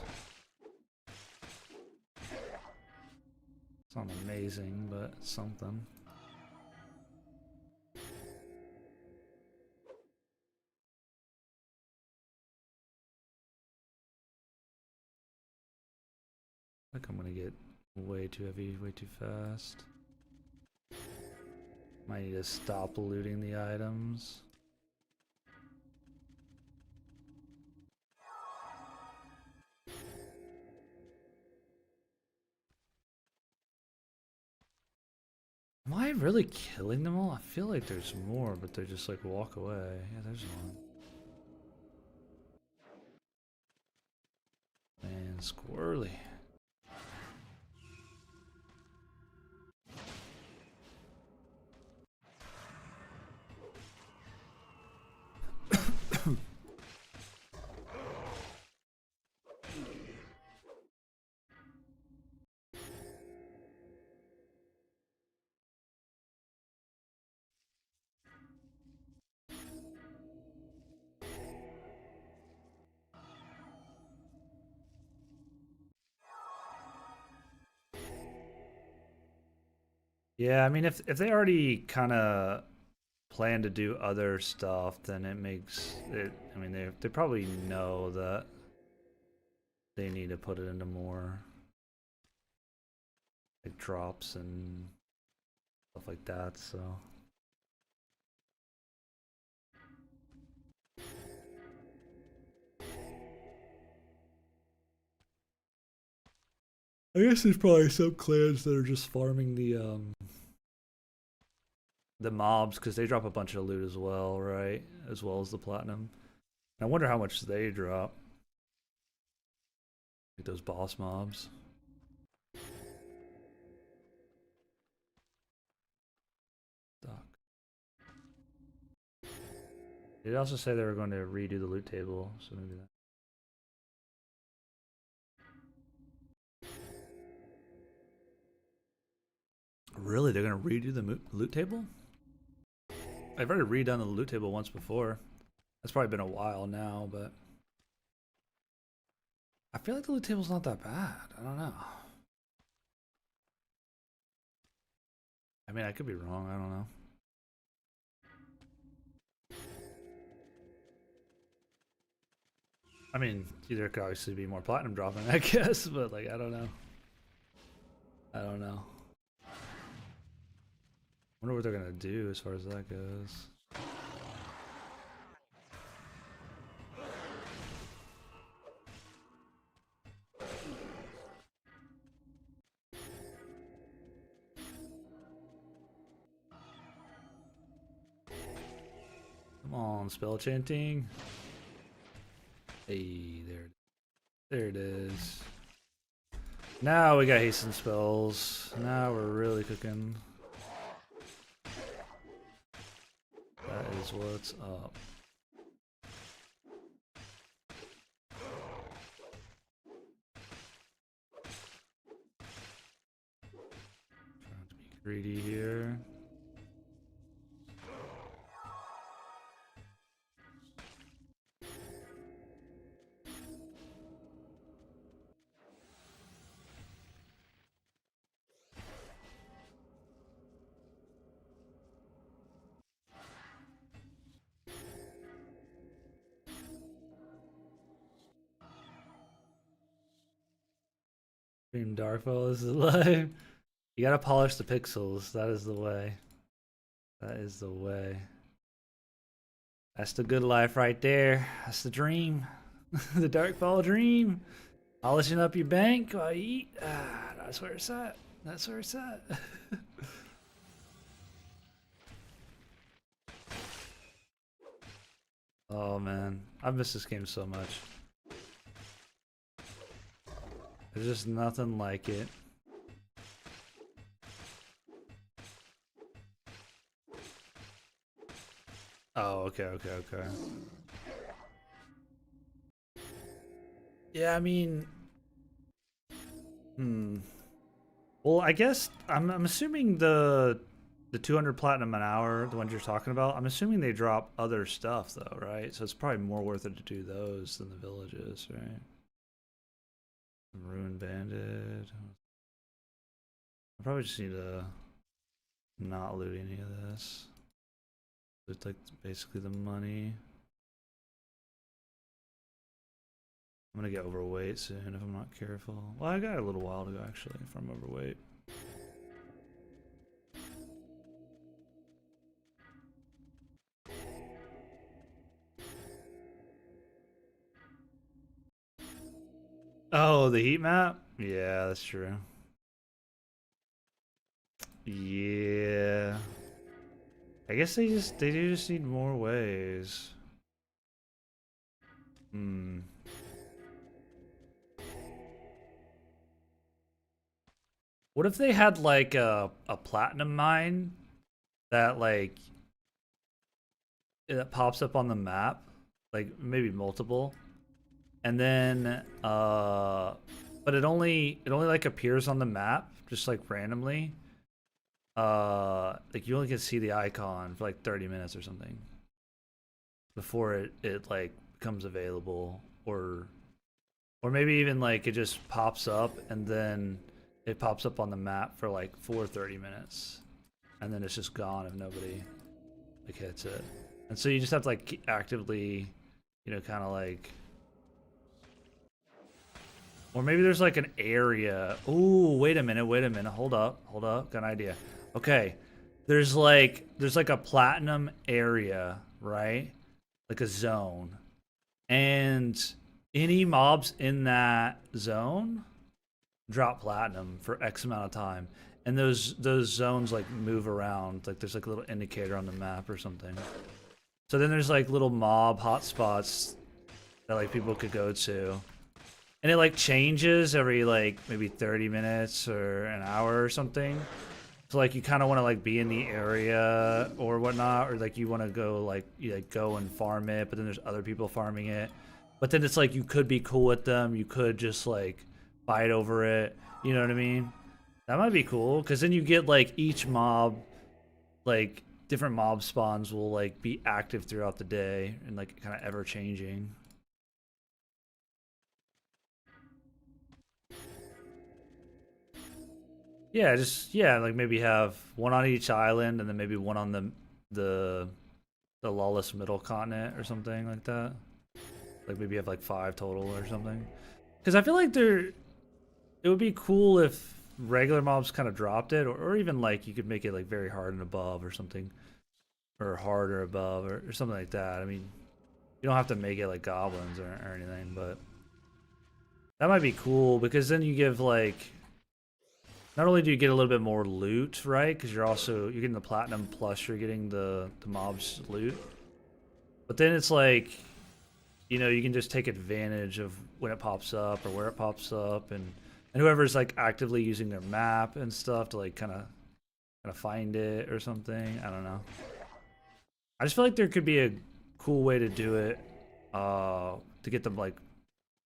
It's not amazing, but it's something. Like I'm gonna get way too heavy, way too fast. Might need to stop looting the items. Am I really killing them all? I feel like there's more, but they just like walk away. Yeah, there's one. Man, squirrely. Yeah, I mean, if they already kind of plan to do other stuff, then it makes it. I mean, they probably know that they need to put it into more like drops and stuff like that. So. I guess there's probably some clans that are just farming the mobs because they drop a bunch of loot as well, right? As well as the platinum. I wonder how much they drop. Like those boss mobs. Doc. They also say they were going to redo the loot table, so maybe that. Really, they're gonna redo the loot table? I've already redone the loot table once before. That's probably been a while now, but I feel like the loot table's not that bad. I don't know. I mean, I could be wrong. I don't know. I mean, there could obviously be more platinum dropping, I guess, but like, I don't know. I don't know. Wonder what they're gonna do as far as that goes. Come on, spell chanting. Hey, there it is. Now we got hasten spells. Now we're really cooking. That is what's up. Trying to be greedy here. Dream Darkfall is alive. You gotta polish the pixels. That is the way. That is the way. That's the good life right there. That's the dream. The Darkfall dream. Polishing up your bank while you eat. Ah, that's where it's at. That's where it's at. Oh man, I've missed this game so much. There's just nothing like it. Oh, okay. Yeah, I mean, well, I guess I'm assuming the 200 platinum an hour, the ones you're talking about, I'm assuming they drop other stuff though, right? So it's probably more worth it to do those than the villages, right? Ruined Bandit. I probably just need to not loot any of this. It's like basically the money. I'm gonna get overweight soon if I'm not careful. Well, I got a little while to go actually if I'm overweight. Oh, the heat map? Yeah, that's true. Yeah. I guess they do just need more ways. What if they had like a platinum mine that like that pops up on the map, like maybe multiple, and then but it only like appears on the map just like randomly. Like you only can see the icon for like 30 minutes or something before it like becomes available, or maybe even like it just pops up and then it pops up on the map for like 30 minutes. and then it's just gone if nobody like hits it. And so you just have to like actively, you know, kind of like, or maybe there's like an area. Ooh, wait a minute, hold up, got an idea. Okay, there's like a platinum area, right? Like a zone, and any mobs in that zone drop platinum for X amount of time. And those zones like move around, like there's like a little indicator on the map or something. So then there's like little mob hotspots that like people could go to. And it like changes every like maybe 30 minutes or an hour or something. So like you kind of want to like be in the area or whatnot, or like you want to go like you like go and farm it, but then there's other people farming it. But then it's like you could be cool with them, you could just like fight over it. You know what I mean? That might be cool because then you get like each mob, like different mob spawns will like be active throughout the day and like kind of ever changing. Yeah, just yeah, like maybe have one on each island and then maybe one on the the lawless middle continent or something like that. Like maybe have like 5 total or something. Because I feel like it would be cool if regular mobs kind of dropped it, or even like you could make it like very hard and above or something, or harder above or something like that. I mean, you don't have to make it like goblins or anything, but that might be cool because then you give like not only do you get a little bit more loot, right? Because you're getting the platinum plus you're getting the mobs loot, but then it's like, you know, you can just take advantage of when it pops up or where it pops up, and whoever's like actively using their map and stuff to like kind of find it or something. I don't know. I just feel like there could be a cool way to do it, to get them like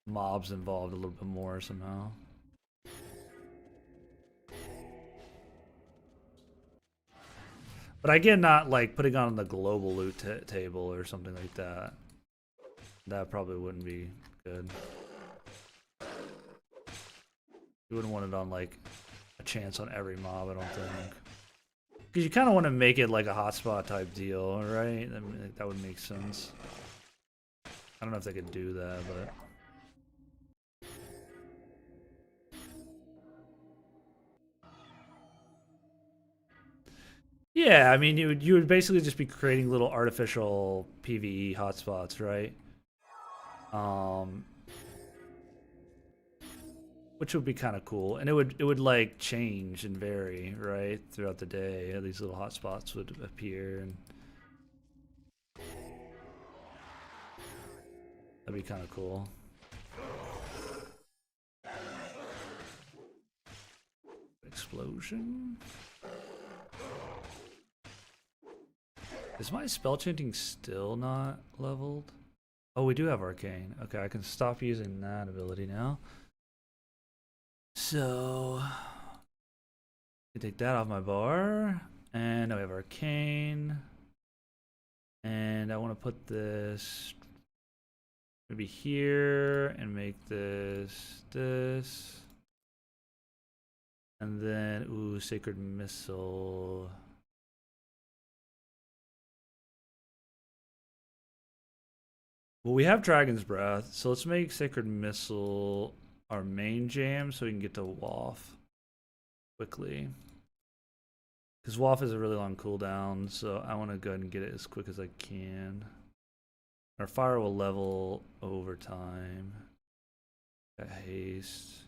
mobs involved a little bit more somehow. But I get not like putting on the global loot table or something like that. That probably wouldn't be good. You wouldn't want it on like a chance on every mob, I don't think. Because you kind of want to make it like a hotspot type deal, right? I mean, that would make sense. I don't know if they could do that, but yeah, I mean, you would basically just be creating little artificial PvE hotspots, right? Um, which would be kind of cool, and it would like change and vary, right, throughout the day. These little hotspots would appear, and that'd be kind of cool. Explosion. Is my spell chanting still not leveled? Oh, we do have arcane. Okay, I can stop using that ability now. So I take that off my bar, and now we have arcane. And I want to put this maybe here and make this. And then, ooh, Sacred Missile. Well, we have Dragon's Breath, so let's make Sacred Missile our main jam so we can get to Waff quickly. Because Waff is a really long cooldown, so I want to go ahead and get it as quick as I can. Our fire will level over time. Got haste.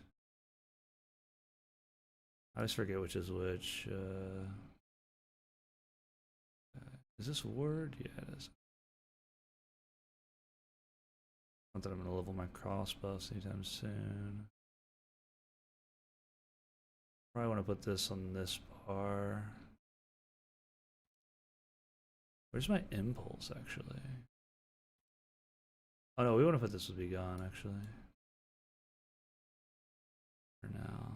I always forget which is which. Is this ward? Yeah, it is. Not that I'm going to level my crossbows anytime soon. Probably want to put this on this bar. Where's my impulse, actually? Oh no, we want to put this with Be Gone, actually. For now.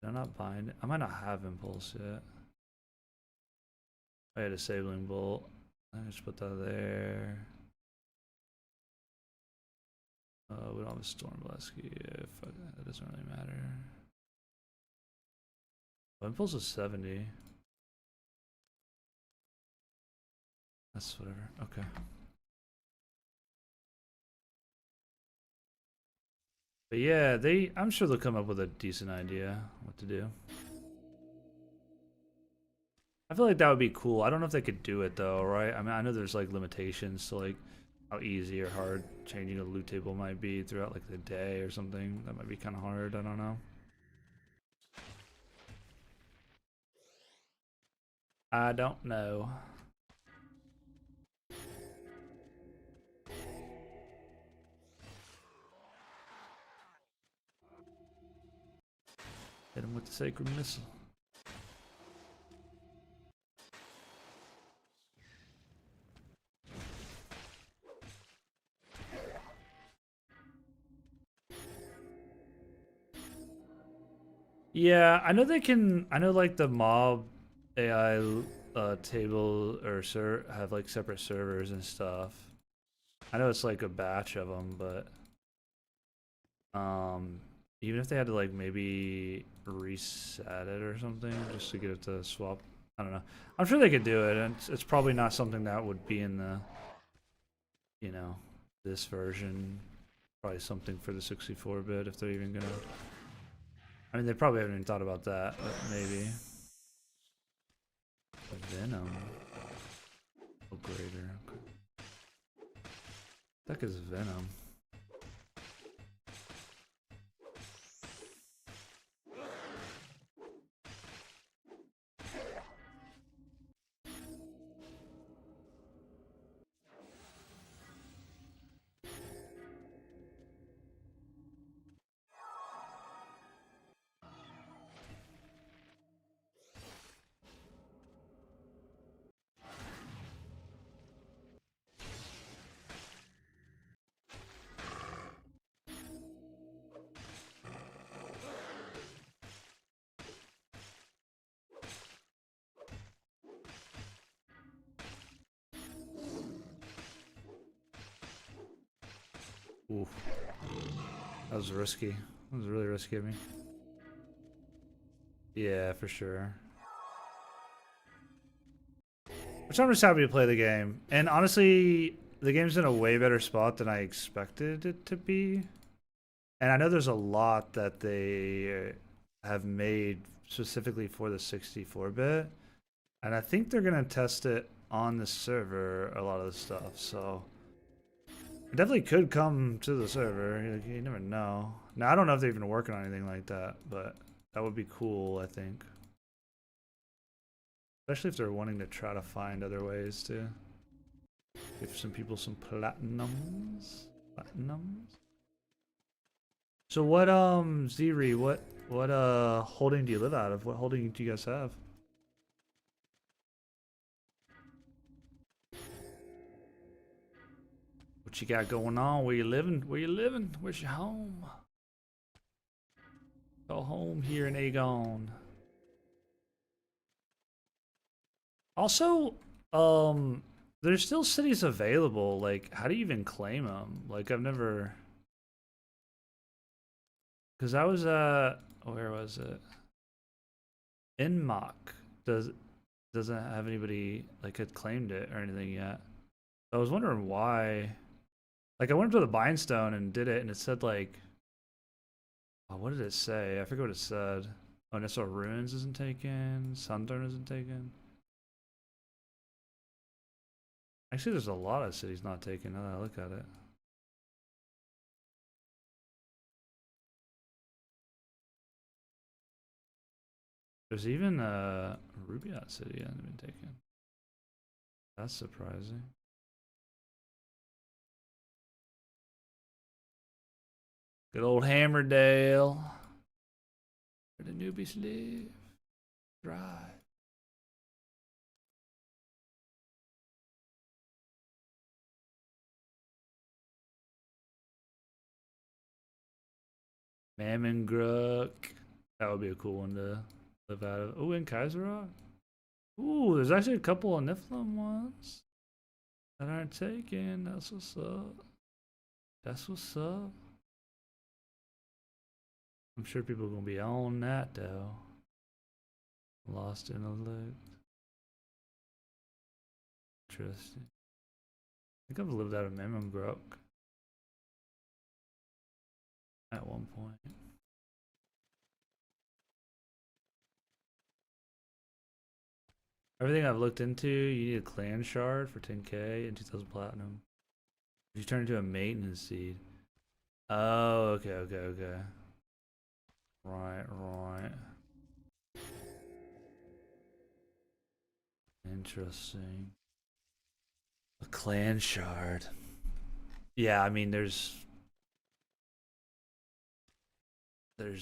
Did I not bind it? I might not have impulse yet. I had disabling bolt. I just put that there. We don't have a storm blast key. Fuck that, doesn't really matter. Oh, impulse is 70. That's whatever. Okay. But yeah, I'm sure they'll come up with a decent idea what to do. I feel like that would be cool. I don't know if they could do it though, right? I mean, I know there's like limitations to like how easy or hard changing a loot table might be throughout like the day or something. That might be kind of hard. I don't know. I don't know. Hit him with the sacred missile. Yeah, I know they can. I know like the mob AI table or have like separate servers and stuff. I know it's like a batch of them, but even if they had to like maybe reset it or something just to get it to swap, I don't know. I'm sure they could do it, and it's probably not something that would be in the, you know, this version. Probably something for the 64-bit if they're even gonna. I mean, they probably haven't even thought about that, but maybe. Venom. Oh, greater. What the heck is Venom? Oof. That was risky. That was really risky of me. Yeah, for sure. Which I'm just happy to play the game. And honestly, the game's in a way better spot than I expected it to be. And I know there's a lot that they have made specifically for the 64-bit. And I think they're going to test it on the server, a lot of the stuff. So it definitely could come to the server. You never know. Now, I don't know if they're even working on anything like that, but that would be cool, I think. Especially if they're wanting to try to find other ways to give some people some platinums. Platinums. So what Ziri, what holding do you live out of? What holding do you guys have? What you got going on? Where you living? Where you living? Where's your home? Go home here in Agon. Also, there's still cities available. Like, how do you even claim them? Like, I've never. Because I was where was it? Inmock doesn't have anybody like had claimed it or anything yet. I was wondering why. Like, I went to the Bindstone and did it, and it said like, oh, what did it say? I forget what it said. Oh, Nestor Ruins isn't taken. Sunthorn isn't taken. Actually, there's a lot of cities not taken now that I look at it. There's even Rubiat City that hasn't been taken. That's surprising. Good old Hammerdale. Where the newbies live. Right. Mammon Grook. That would be a cool one to live out of. Oh, in Kaiserrock? Ooh, there's actually a couple of Niflheim ones that aren't taken. That's what's up. That's what's up. I'm sure people are gonna be on that though. Lost intellect. Interesting. I think I've lived out of Memamgrok at one point. Everything I've looked into, you need a clan shard for 10k and 2000 platinum. You turn into a maintenance seed. Oh, okay. Right. Interesting. A clan shard. Yeah, I mean, there's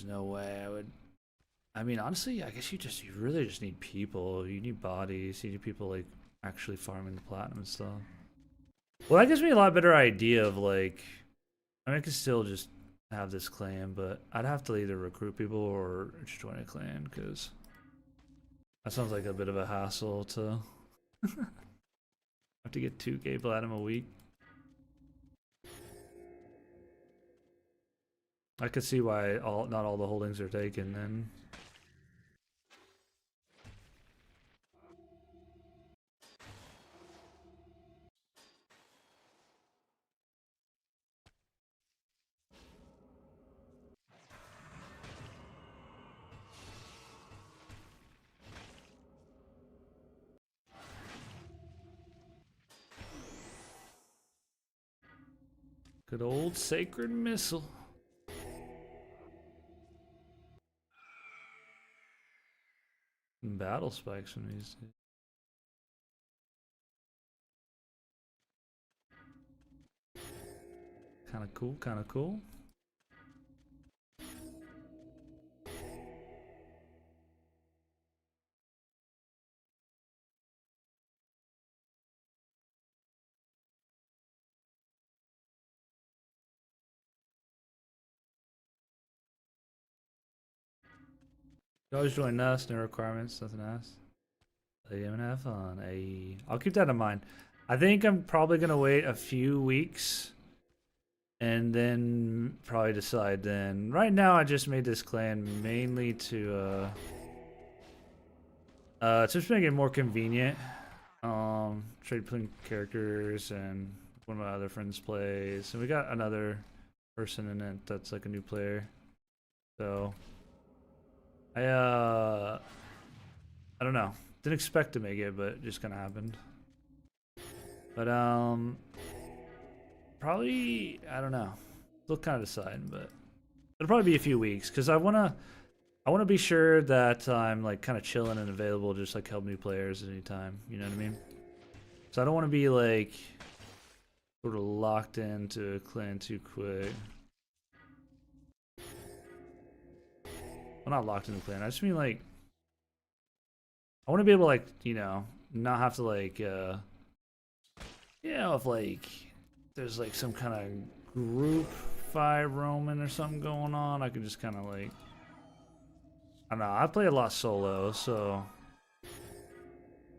no way I would. I mean, honestly, I guess you really just need people. You need bodies. You need people like actually farming the platinum and stuff. Well, that gives me a lot better idea of like. I mean, I could still just have this clan, but I'd have to either recruit people or just join a clan because that sounds like a bit of a hassle to have to get 2k platinum a week. I could see why not all the holdings are taken then. Good old sacred missile. Battle spikes from these days. Kind of cool. You always join us, no requirements, nothing else. Play game and have fun. I'll keep that in mind. I think I'm probably gonna wait a few weeks and then probably decide then. Right now I just made this clan mainly to just make it more convenient. Trade between characters and one of my other friends plays. And we got another person in it that's like a new player. So I don't know. Didn't expect to make it, but it just kinda happened. But probably I don't know. Still kinda deciding, but it'll probably be a few weeks because I wanna be sure that I'm like kinda chilling and available to just like help new players at any time. You know what I mean? So I don't wanna be like sort of locked into a clan too quick. Well, not locked into a clan. I just mean like I want to be able to like, you know, not have to like you know, if like there's like some kind of group fight roaming or something going on, I can just kind of like I don't know, I play a lot solo, so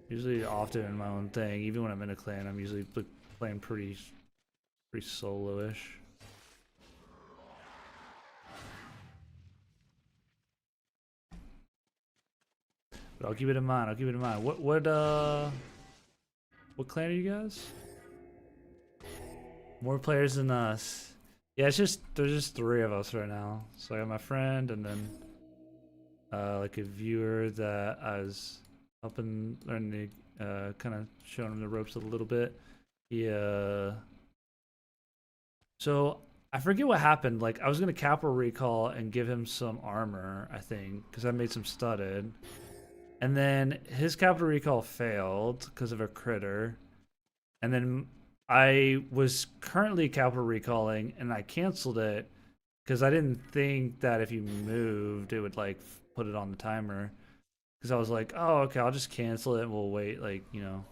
usually often in my own thing. Even when I'm in a clan, I'm usually playing pretty solo-ish. But I'll keep it in mind. What clan are you guys? More players than us. Yeah, there's just 3 of us right now. So I got my friend and then like a viewer that I was helping learn the kind of showing him the ropes a little bit. So I forget what happened. Like I was gonna capital recall and give him some armor, I think, because I made some studded. And then his capital recall failed because of a critter. And then I was currently capital recalling and I canceled it because I didn't think that if you moved, it would like put it on the timer. Because I was like, oh, okay, I'll just cancel it and we'll wait, like, you know,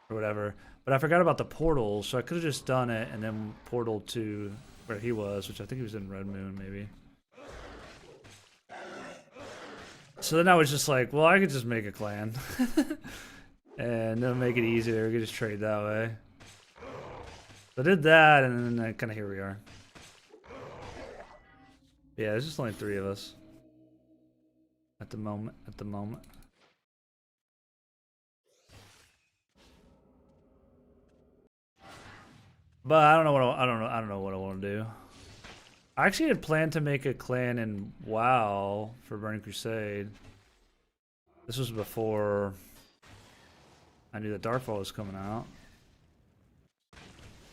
or whatever. But I forgot about the portal, so I could have just done it and then portaled to where he was, which I think he was in Red Moon, maybe. So then I was just like, well, I could just make a clan. And it'll make it easier. We could just trade that way. So I did that, and then kind of here we are. Yeah, there's just only 3 of us. At the moment. But I don't know what I don't know what I want to do. I actually had planned to make a clan in WoW for Burning Crusade. This was before I knew that Darkfall was coming out.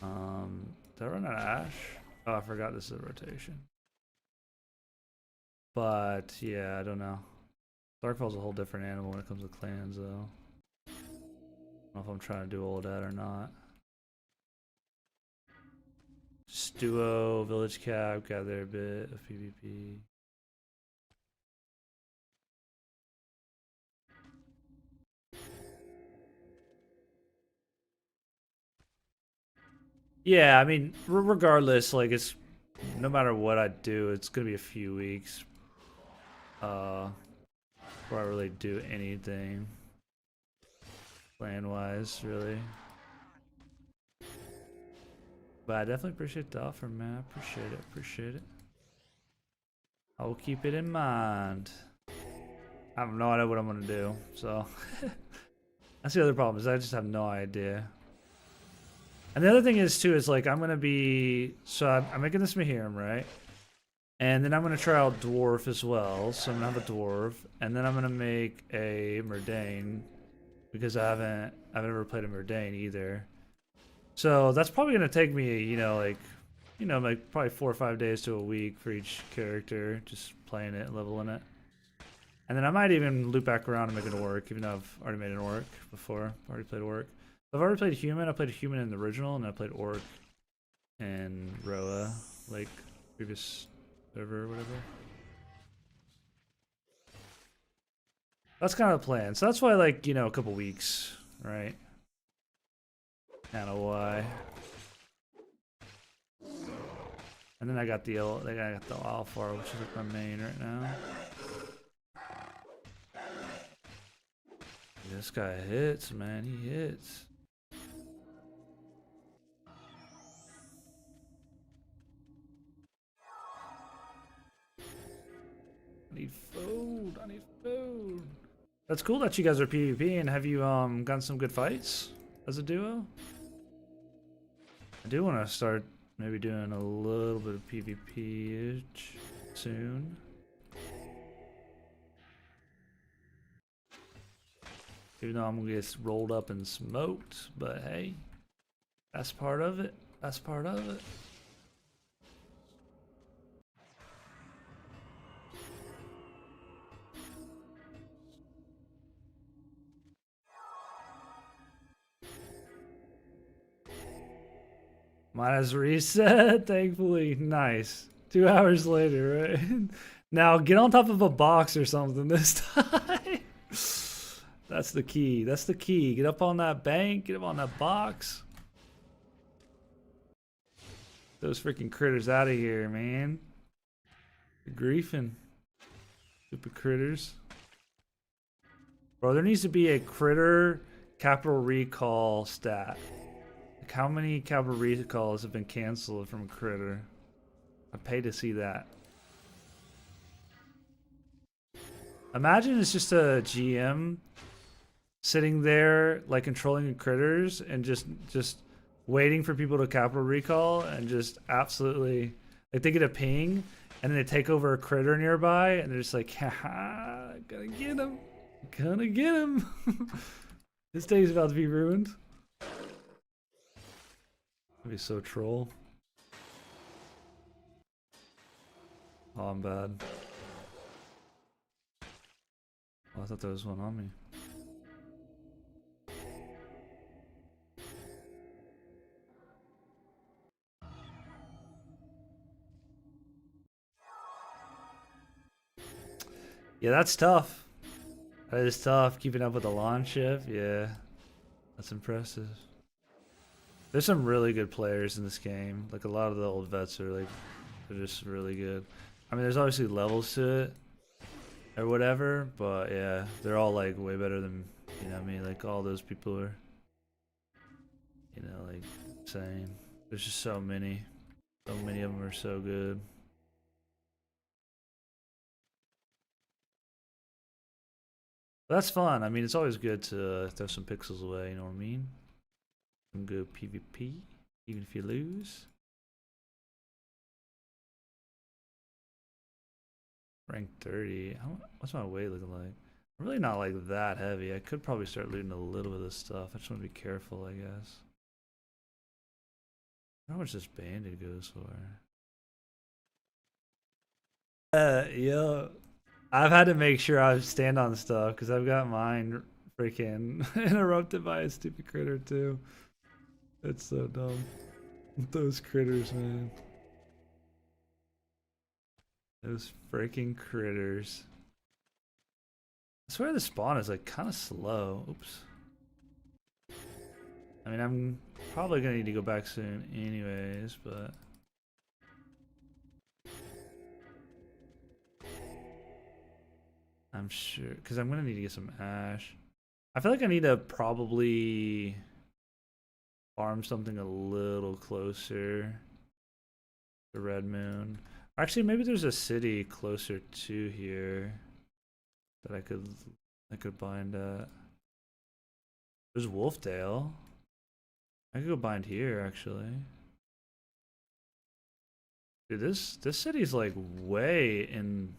Did I run out of ash? Oh, I forgot this is a rotation. But yeah, I don't know. Darkfall's a whole different animal when it comes to clans, though. I don't know if I'm trying to do all of that or not. Just duo, village cap, gather a bit of PvP. Yeah, I mean, regardless, like it's no matter what I do, it's gonna be a few weeks before I really do anything plan wise, really. But I definitely appreciate the offer, man. I appreciate it. Appreciate it. I will keep it in mind. I have no idea what I'm gonna do, so that's the other problem. Is I just have no idea. And the other thing is too is like I'm gonna be I'm making this Mahiram, right? And then I'm gonna try out dwarf as well. So I'm gonna have a dwarf, and then I'm gonna make a Murdane because I've never played a Murdane either. So that's probably gonna take me, like probably 4 or 5 days to a week for each character, just playing it, leveling it. And then I might even loop back around and make an orc, even though I've already made an orc before. I've already played orc. I've already played human. I played human in the original, and I played orc in ROA, like previous server or whatever. That's kind of the plan. So that's why, like, a couple weeks, right? Kind of why. And then I got the Alpha, which is like my main right now. This guy hits, man. He hits. I need food. I need food. That's cool that you guys are PvP. And have you gotten some good fights as a duo? I do want to start maybe doing a little bit of PvP soon. Even though I'm gonna get rolled up and smoked, but hey, that's part of it. That's part of it. Mine has reset, thankfully. Nice. 2 hours later, right? Now get on top of a box or something this time. That's the key. That's the key. Get up on that bank. Get up on that box. Those freaking critters out of here, man. You're griefing. Stupid critters. Bro, there needs to be a critter capital recall stat. Like how many capital recalls have been canceled from a critter? I'd pay to see that. Imagine it's just a GM sitting there like controlling the critters and just waiting for people to capital recall and just absolutely like they get a ping and then they take over a critter nearby and they're just like, haha, gonna get him. Gonna get him. This day's about to be ruined. That'd be so troll. Oh, I'm bad. Oh, I thought there was one on me. Yeah, that's tough. That is tough. Keeping up with the launch shift. Yeah, that's impressive. There's some really good players in this game. Like a lot of the old vets are like, they're just really good. I mean, there's obviously levels to it or whatever, but yeah, they're all like way better than, you know what I mean? Like all those people are, like insane. There's just so many. So many of them are so good. But that's fun. I mean, it's always good to throw some pixels away, you know what I mean? Some good PvP. even if you lose. Rank 30. What's my weight looking like? I'm really not like that heavy. I could probably start looting a little bit of this stuff. I just want to be careful, I guess. How much this bandit goes for? Yo, I've had to make sure I stand on stuff because I've got mine freaking interrupted by a stupid critter too. It's so dumb. Those critters, man. Those freaking critters. I swear the spawn is like kind of slow. Oops. I mean, I'm probably gonna need to go back soon anyways, but I'm sure because I'm gonna need to get some ash. I feel like I need to probably farm something a little closer to Red Moon. Actually, maybe there's a city closer to here that I could bind at. There's Wolfdale. I could go bind here actually. Dude, this city's like way in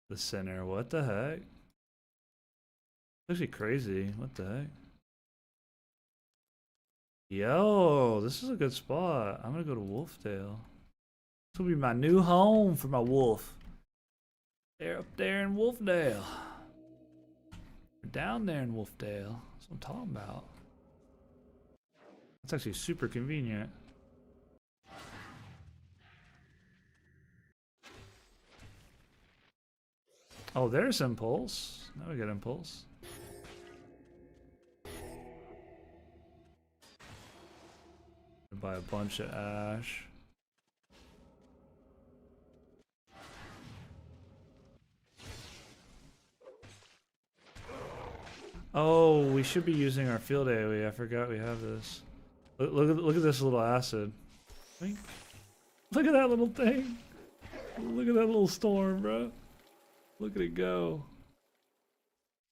the center. What the heck? It's actually crazy. What the heck? Yo, this is a good spot. I'm gonna go to Wolfdale. This will be my new home for my wolf. They're up there in Wolfdale. They're down there in Wolfdale. That's what I'm talking about. That's actually super convenient. Oh, there's Impulse. Now we get Impulse. Buy a bunch of ash. Oh, we should be using our field AoE. I forgot we have this. Look at this little acid. Look at that little thing. Look at that little storm, bro. Look at it go.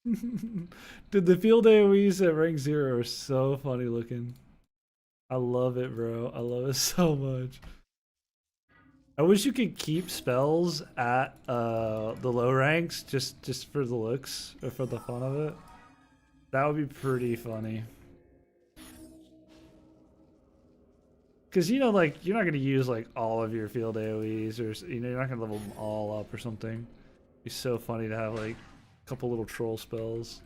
Dude, the field AoEs at rank 0 are so funny looking. I love it, bro. I love it so much. I wish you could keep spells at the low ranks just for the looks or for the fun of it. That would be pretty funny. Cause you know, like you're not gonna use like all of your field AoEs, or you know, you're not gonna level them all up or something. It'd be so funny to have like a couple little troll spells.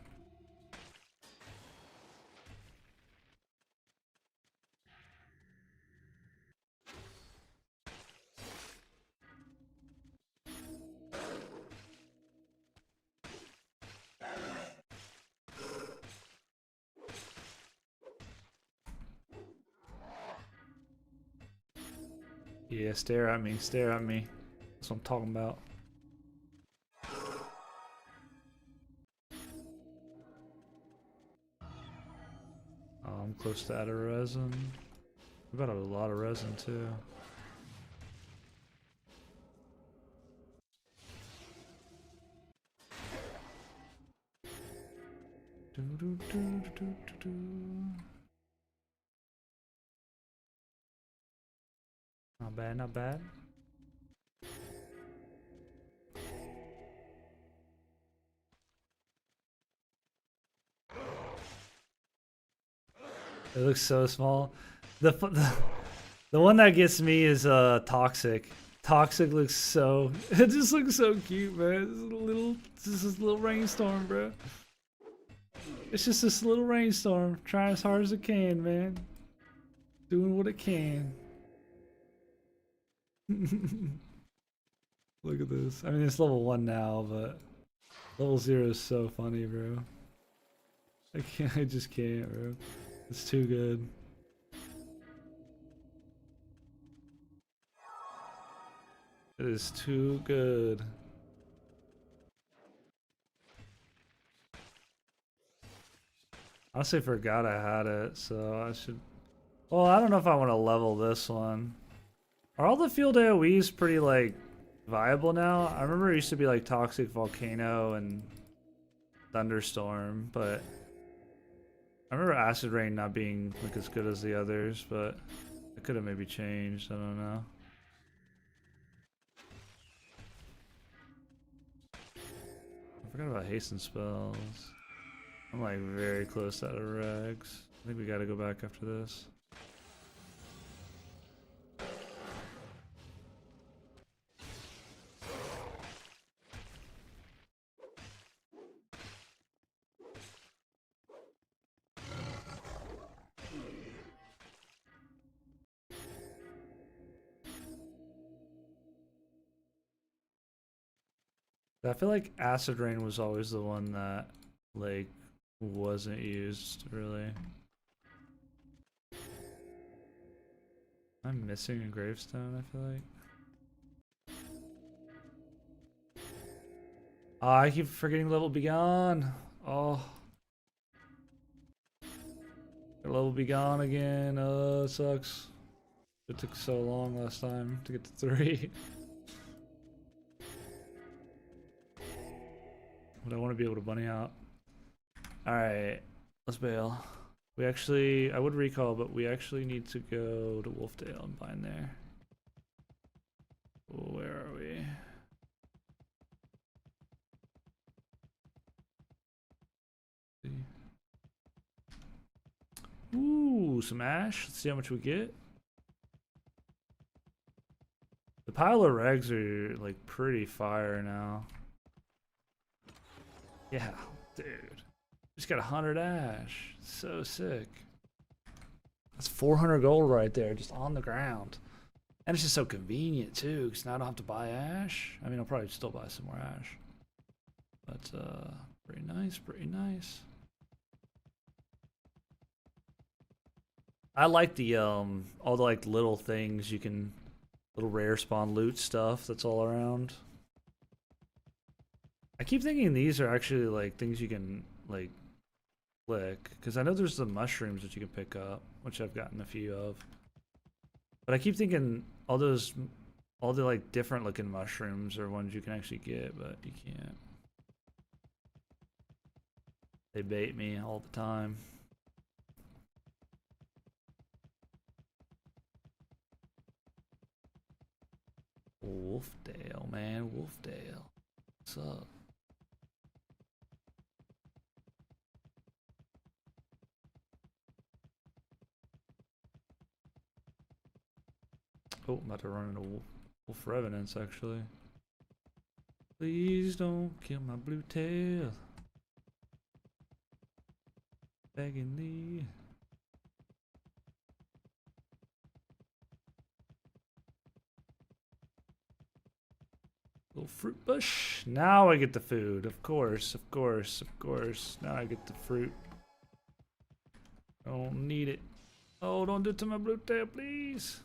Yeah, stare at me, stare at me. That's what I'm talking about. Oh, I'm close to out of resin. We've got a lot of resin too. Not bad, not bad. It looks so small. The one that gets me is Toxic. Toxic looks so it just looks so cute, man. It's just this little rainstorm, bro. It's just this little rainstorm trying as hard as it can, man. Doing what it can. Look at this. I mean, it's level 1 now, but level 0 is so funny, bro. I can't. I just can't, bro. It's too good. It is too good. I honestly forgot I had it, so I should. Well, I don't know if I want to level this one. Are all the field AoEs pretty like viable now? I remember it used to be like Toxic, Volcano, and Thunderstorm, but I remember Acid Rain not being like as good as the others, but It could have maybe changed. I don't know. I forgot about hasten spells. I'm like very close out of regs. I think we gotta go back after this. I feel like Acid Rain was always the one that, like, wasn't used, really. I'm missing a gravestone, I feel like. Oh, I keep forgetting level be gone. Oh. Level be gone again. Oh, it sucks. It took so long last time to get to 3. But I want to be able to bunny out. Alright, let's bail. We actually, I would recall, but we actually need to go to Wolfdale and bind there. Where are we? Ooh, some ash. Let's see how much we get. The pile of regs are like pretty fire now. Yeah, dude. Just got 100 ash. So sick. That's 400 gold right there, just on the ground. And it's just so convenient too, because now I don't have to buy ash. I mean, I'll probably still buy some more ash. But, pretty nice, pretty nice. I like the, all the, like, little things you can, little rare spawn loot stuff that's all around. I keep thinking these are actually, like, things you can, like, click. Because I know there's the mushrooms that you can pick up, which I've gotten a few of. But I keep thinking all the, like, different looking mushrooms are ones you can actually get, but you can't. They bait me all the time. Wolfdale, man, Wolfdale. What's up? Oh, I'm about to run into Wolf Revenants, actually. Please don't kill my blue tail. Begging thee. Little fruit bush. Now I get the food. Of course, of course, of course. Now I get the fruit. I don't need it. Oh, don't do it to my blue tail, please.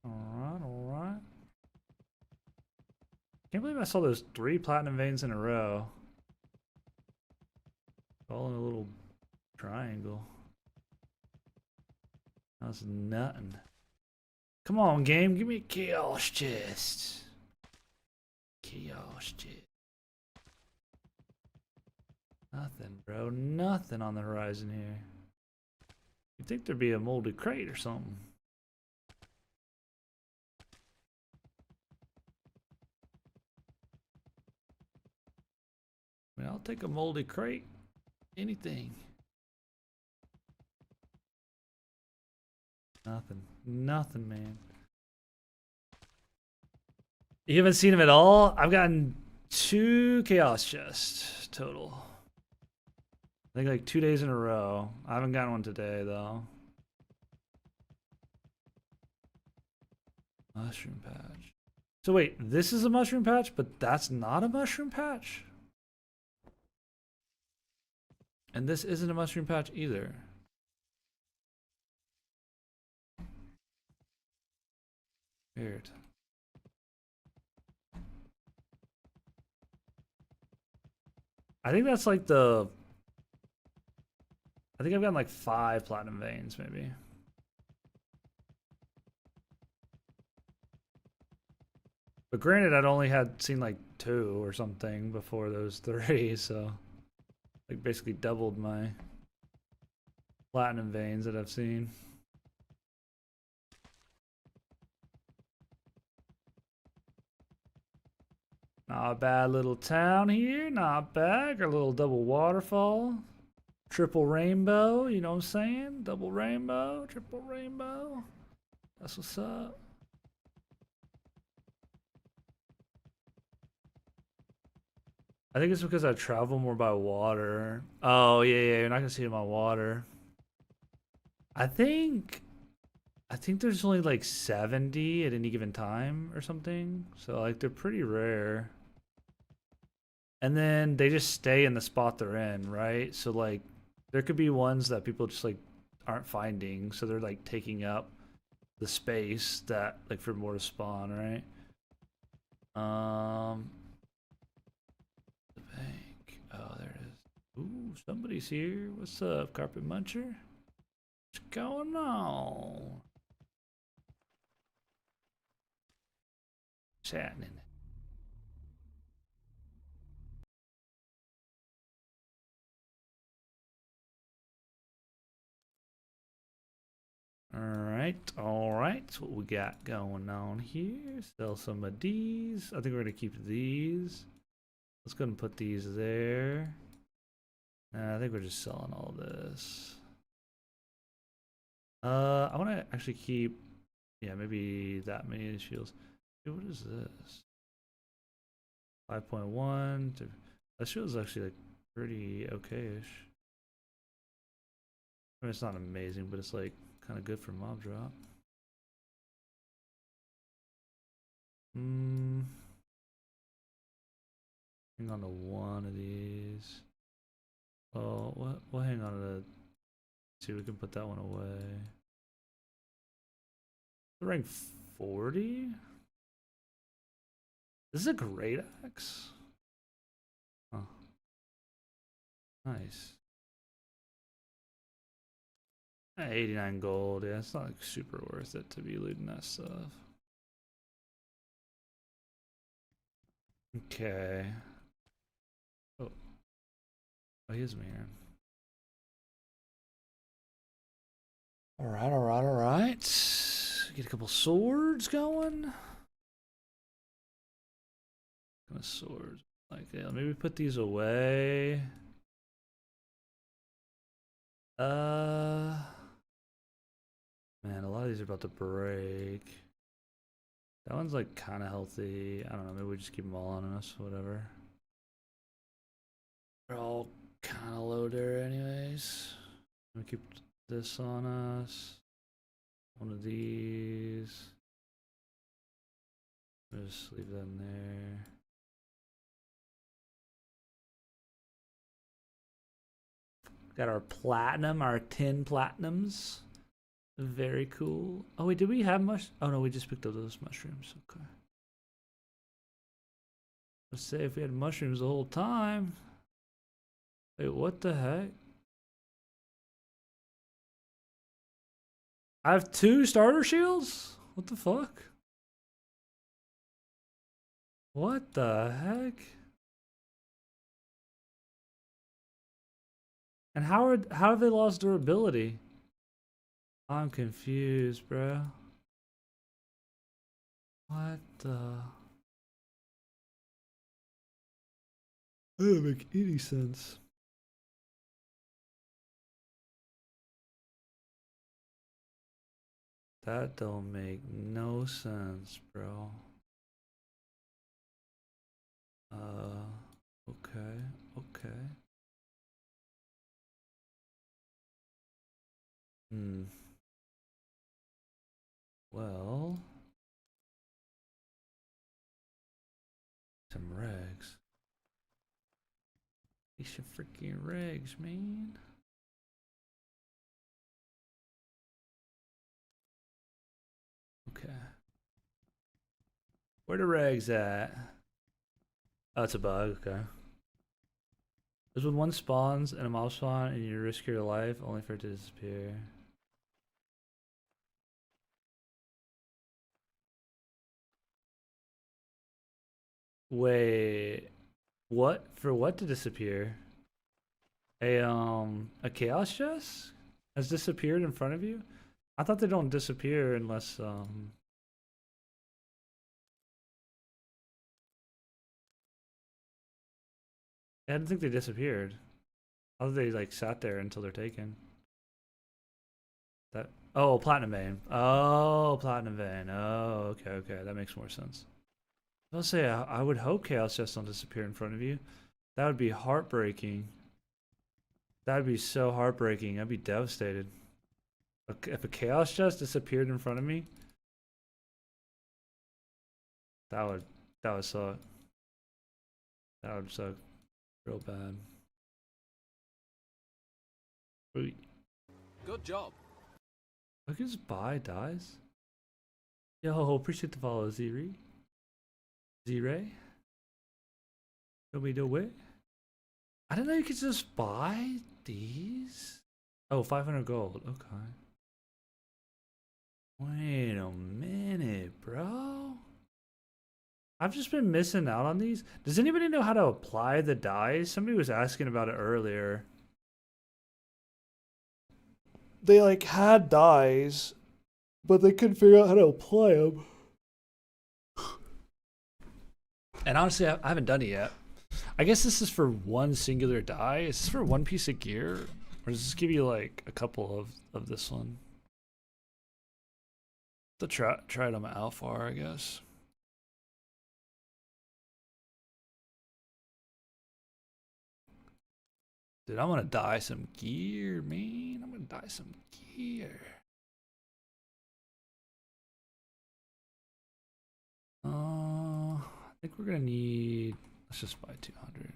Alright, alright. Can't believe I saw those 3 platinum veins in a row. All in a little triangle. That's nothing. Come on, game. Give me a chaos chest. Chaos chest. Nothing, bro. Nothing on the horizon here. You'd think there'd be a molded crate or something. I mean, I'll take a molded crate. Anything. Nothing. Nothing, man. You haven't seen him at all? I've gotten 2 chaos chests total. I think like 2 days in a row. I haven't gotten one today though. Mushroom patch. So wait, this is a mushroom patch, but that's not a mushroom patch? And this isn't a mushroom patch either. Weird. I think that's like the... I think I've gotten like 5 platinum veins, maybe. But granted, I'd only had seen like 2 or something before those 3, so like basically doubled my platinum veins that I've seen. Not a bad little town here, not bad. Got a little double waterfall. Triple rainbow, you know what I'm saying? Double rainbow, triple rainbow. That's what's up. I think it's because I travel more by water. Oh, yeah, yeah, you're not gonna see it by water. I think there's only like 70 at any given time or something. So like they're pretty rare. And then they just stay in the spot they're in, right? So like there could be ones that people just like aren't finding, so they're like taking up the space that like for more to spawn, right? The bank. Oh, there it is. Ooh, somebody's here. What's up, carpet muncher? What's going on? What's happening? All right. That's what we got going on here. Sell some of these. I think we're gonna keep these. Let's go ahead and put these there. I think we're just selling all this. I want to actually keep, yeah, maybe that many shields. Dude, what is this? 5.1. That shield is actually like pretty okay-ish. I mean, it's not amazing, but it's like kind of good for mob drop. Hang on to one of these. Oh, what? We'll hang on to. See, we can put that one away. Rank 40. This is a great axe. Oh, nice. 89 gold. Yeah, it's not like super worth it to be looting that stuff. Okay. Oh, he is me here. All right, all right, all right. Get a couple swords going. What kind of swords? Like, yeah, maybe put these away. Man, a lot of these are about to break. That one's like kind of healthy. I don't know. Maybe we just keep them all on us. Whatever. They're all kind of low there, anyways. I'm gonna keep this on us. One of these. Just leave that in there. Got our platinum, our 10 platinums. Very cool. Oh wait, did we have Oh no, we just picked up those mushrooms. Okay. Let's say if we had mushrooms the whole time. Wait, what the heck? I have 2 starter shields? What the fuck? What the heck? And how have they lost durability? I'm confused, bro. What the? That doesn't make any sense. That don't make no sense, bro. Okay, okay. Well, some regs. These some freaking regs, man. Okay. Where the regs at? Oh, it's a bug, okay. This when one spawns in a mob spawn and you risk your life only for it to disappear. Wait, what? For what to disappear? A chaos chest has disappeared in front of you? I thought they don't disappear unless I didn't think they disappeared. I thought they like sat there until they're taken. That oh, platinum vein. Oh, platinum vein. Oh, okay, that makes more sense. I'll say I would hope chaos chests don't disappear in front of you. That would be heartbreaking. That would be so heartbreaking. I'd be devastated. If a chaos chest disappeared in front of me, that would suck. That would suck real bad. Wait, Good job. look at his buy dies. Yo, appreciate the follow, Z-Ray. Z-Ray? Show me the way. I didn't know you could just buy these. Oh, 500 gold. Okay. Wait a minute, bro. I've just been missing out on these. Does anybody know how to apply the dies? Somebody was asking about it earlier. They like had dies, but they couldn't figure out how to apply them. And honestly, I haven't done it yet. I guess this is for one singular die. Is this for one piece of gear? Or does this give you like a couple of this one? To try it on my Alphar, I guess. Dude, I'm gonna dye some gear, man. I'm gonna dye some gear. I think we're gonna need. Let's just buy 200.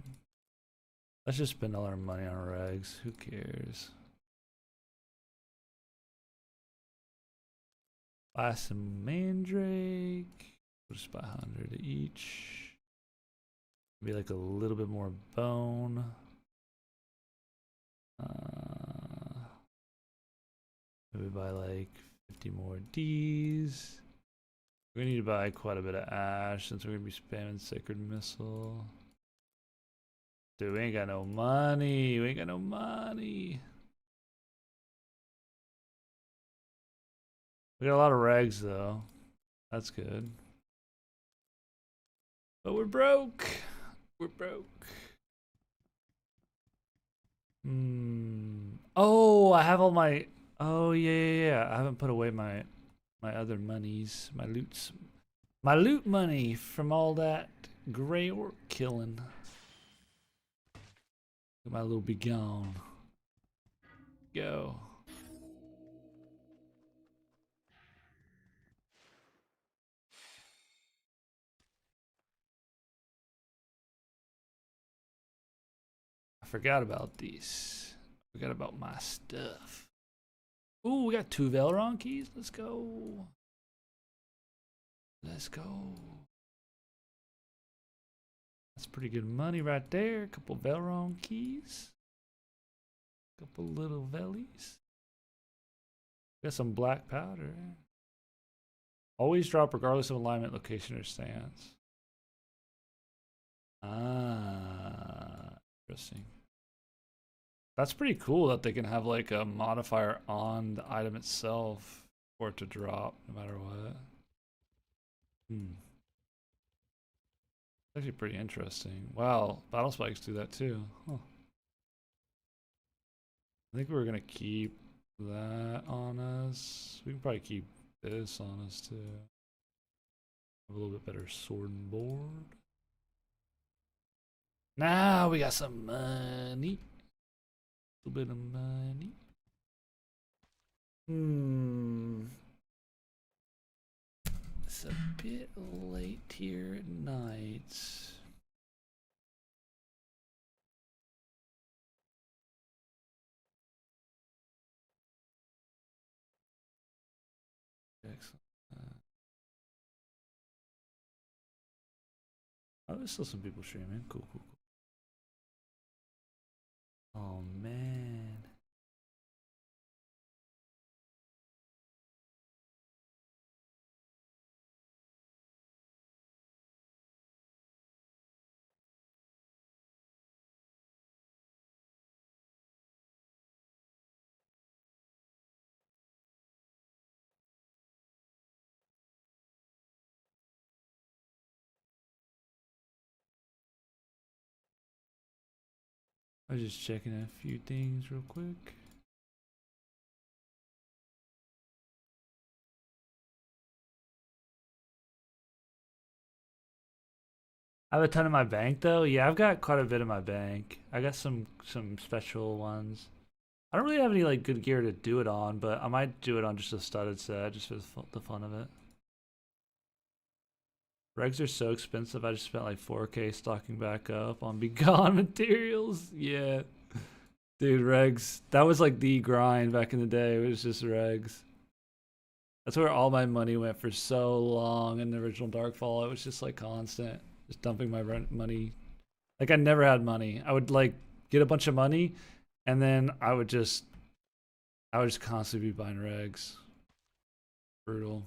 Let's just spend all our money on regs. Who cares? Buy some mandrake. We'll just buy 100 each. Maybe like a little bit more bone. Maybe buy like 50 more D's. We're gonna need to buy quite a bit of ash since we're gonna be spamming Sacred Missile. Dude, we ain't got no money. We ain't got no money. We got a lot of rags though. That's good. But we're broke. We're broke. Oh, I have all my. Oh yeah. I haven't put away my other monies, my loot money from all that gray orc killing. My little be gone. Go. I forgot about these. Forgot about my stuff. Ooh, we got 2 Velron keys. Let's go. Let's go. That's pretty good money right there. A couple Velron keys. Couple little Vellies. Got some black powder. Always drop regardless of alignment, location, or stance. Ah, interesting. That's pretty cool that they can have like a modifier on the item itself for it to drop no matter what. Actually pretty interesting. Wow, battle spikes do that too. Huh. I think we're gonna keep that on us. We can probably keep this on us too. Have a little bit better sword and board. Now we got some money. A little bit of money. It's a bit late here at night. Excellent. Oh, there's still some people streaming. Cool. Oh man. I was just checking a few things real quick. I have a ton in my bank though. Yeah, I've got quite a bit in my bank. I got some special ones. I don't really have any like good gear to do it on, but I might do it on just a studded set just for the fun of it. Regs are so expensive. I just spent like 4K stocking back up on Be Gone materials. Yeah. Dude, regs. That was like the grind back in the day. It was just regs. That's where all my money went for so long in the original Darkfall. It was just like constant. Just dumping my money. Like I never had money. I would like get a bunch of money and then I would just constantly be buying regs. Brutal.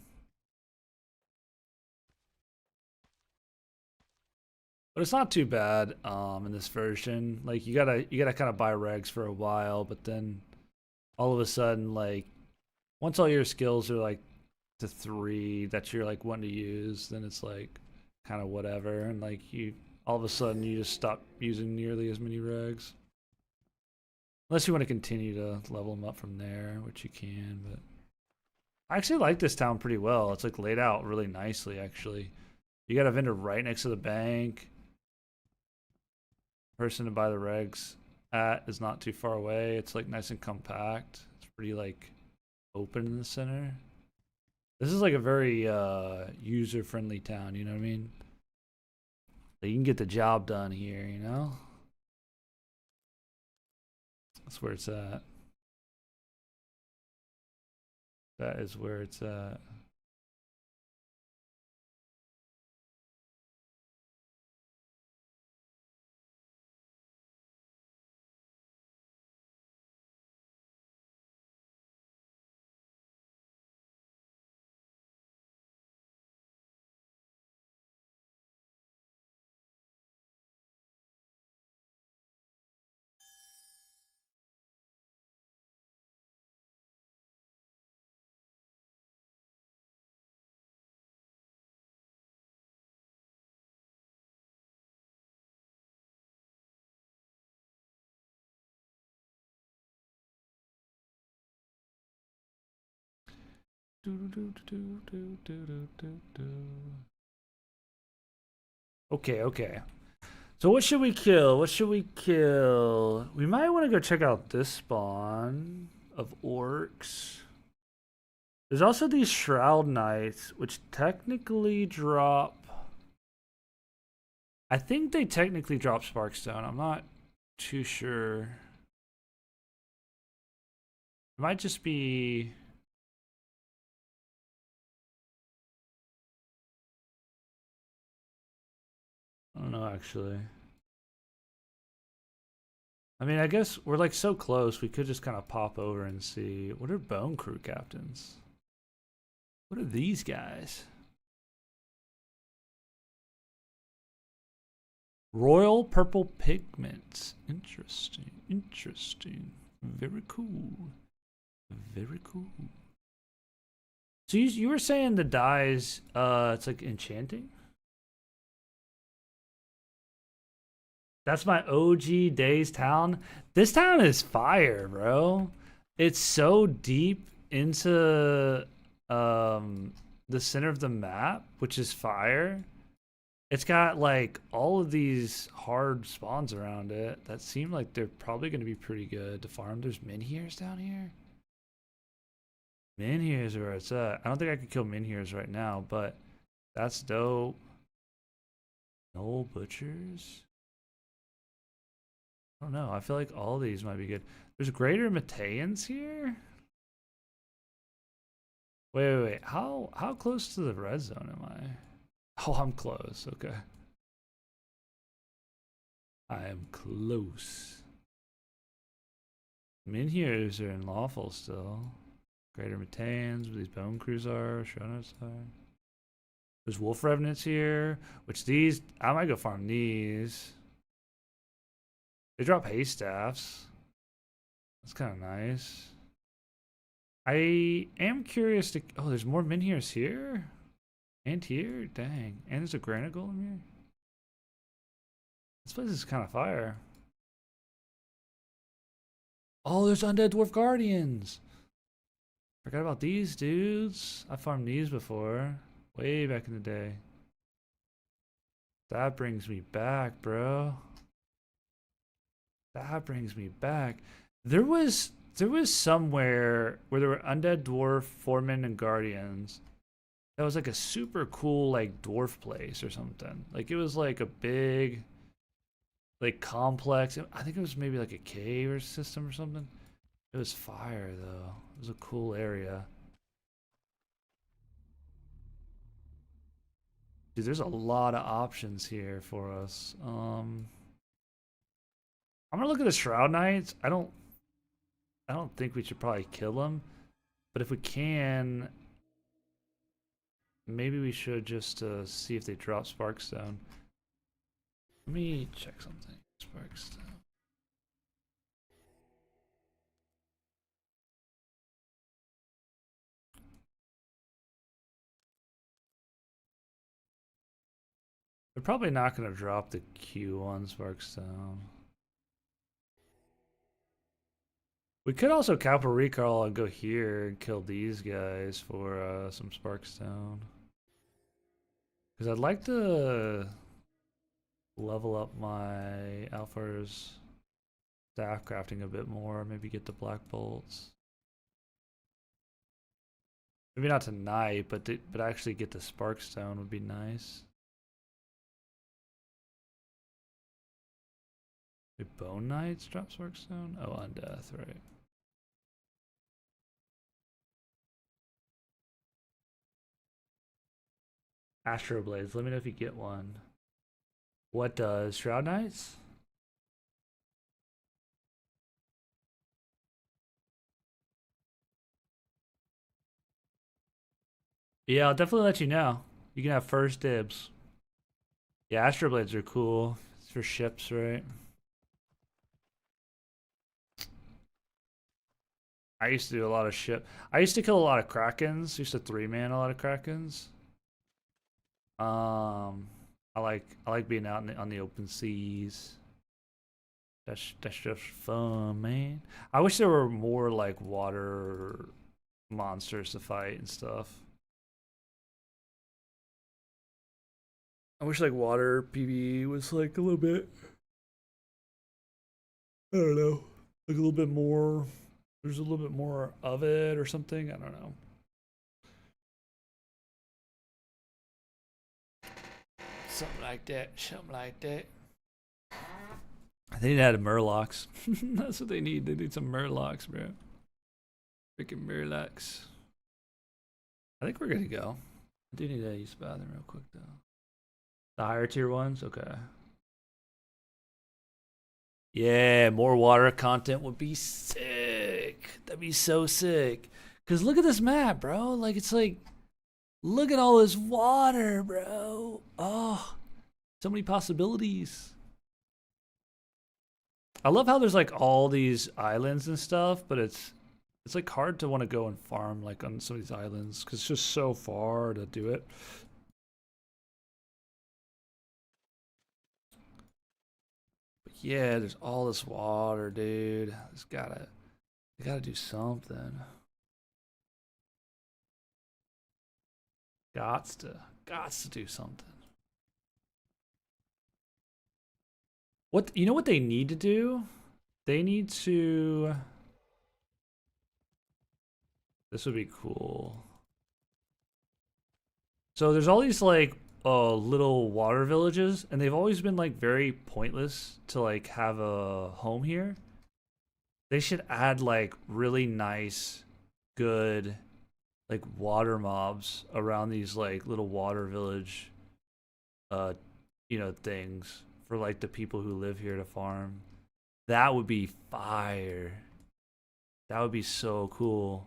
But it's not too bad in this version. Like you gotta kind of buy regs for a while, but then all of a sudden, like once all your skills are like to 3 that you're like wanting to use, then it's like kind of whatever, and like you all of a sudden you just stop using nearly as many regs. Unless you want to continue to level them up from there, which you can, but I actually like this town pretty well. It's like laid out really nicely actually. You got a vendor right next to the bank. Person to buy the regs at is not too far away. It's like nice and compact. It's pretty like open in the center. This is like a very user-friendly town, you know what I mean? Like you can get the job done here, you know? That's where it's at. That is where it's at. Okay, okay. So what should we kill? What should we kill? We might want to go check out this spawn of orcs. There's also these Shroud Knights, which technically drop... I think they technically drop Sparkstone. I'm not too sure. It might just be... I don't know, actually. I mean, I guess we're like so close, we could just kind of pop over and see. What are Bone Crew captains? What are these guys? Royal Purple Pigments. Interesting. Interesting. Very cool. Very cool. So you were saying the dyes, it's like enchanting? That's my OG Days town. This town is fire, bro. It's so deep into the center of the map, which is fire. It's got like all of these hard spawns around it that seem like they're probably going to be pretty good to farm. There's Minhears down here. Minhears are where it's at. I don't think I could kill Minhears right now, but that's dope. No butchers. I don't know. I feel like all these might be good. There's Greater Mateans here. Wait. How close to the red zone am I? Oh, I'm close. Okay. I am close. Minhears are in lawful still. Greater Mateans, where these Bone Crews are. Shronets are. There's Wolf Revenants here, which these, I might go farm these. They drop haystaffs. That's kind of nice. I am curious to... Oh, there's more Minhears here? And here? Dang. And there's a Granite Golem here? This place is kind of fire. Oh, there's undead dwarf guardians. Forgot about these dudes. I farmed these before. Way back in the day. That brings me back, bro. That brings me back. There was somewhere where there were undead dwarf, foremen, and guardians. That was like a super cool like dwarf place or something. Like it was like a big like complex. I think it was maybe like a cave or system or something. It was fire though. It was a cool area. Dude, there's a lot of options here for us. I'm gonna look at the Shroud Knights. I don't think we should probably kill them, but if we can, maybe we should just see if they drop Sparkstone. Let me check something. Sparkstone. They're probably not gonna drop the Q1 Sparkstone. We could also capital recall and go here and kill these guys for some Sparkstone. Because I'd like to level up my Alphar's staff crafting a bit more. Maybe get the Black Bolts. Maybe not tonight, but actually get the Sparkstone would be nice. The Bone Knights drop Sparkstone? Oh, on death, right. Astro Blades, let me know if you get one. What does Shroud Knights? Yeah, I'll definitely let you know. You can have first dibs. Yeah, Astro Blades are cool. It's for ships, right? I used to do a lot of ship. I used to kill a lot of Krakens. Used to 3-man a lot of Krakens. I like being out on the open seas. That's just fun, man. I wish there were more like water monsters to fight and stuff. I wish like water PvE was like a little bit. I don't know, like a little bit more. There's a little bit more of it or something. I don't know. Something like that. Something like that. They need to add Murlocs. That's what they need. They need some Murlocs, bro. Freaking Murlocs. I think we're good to go. I do need to use the bathroom real quick, though. The higher tier ones? Okay. Yeah, more water content would be sick. That'd be so sick. Because look at this map, bro. Like, it's like, look at all this water, bro. Oh, so many possibilities. I love how there's like all these islands and stuff, but it's like hard to want to go and farm like on some of these islands because it's just so far to do it. But yeah, there's all this water, dude. They gotta do something. Gots to do something. What, you know what they need to do? They need to. This would be cool. So there's all these like little water villages, and they've always been like very pointless to like have a home here. They should add like really nice, good, like water mobs around these like little water village, things for like the people who live here to farm. That would be fire. That would be so cool.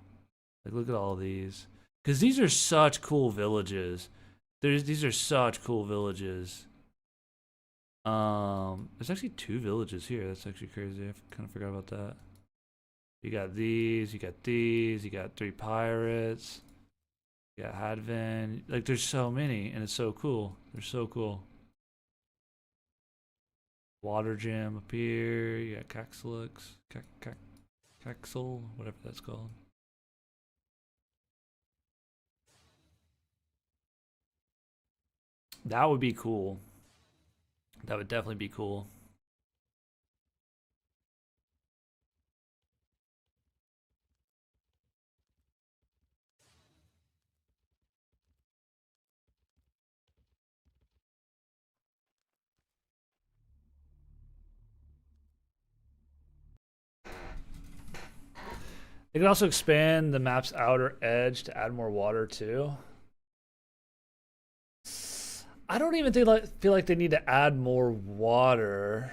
Like, look at all these. Because these are such cool villages. These are such cool villages. There's actually 2 villages here. That's actually crazy. I kind of forgot about that. You got these, you got these, you got 3 pirates. You got Hadvin. Like, there's so many, and it's so cool. They're so cool. Water gem up here. You got Caxlux. Caxel, whatever that's called. That would be cool. That would definitely be cool. They could also expand the map's outer edge to add more water too. I don't even feel like they need to add more water.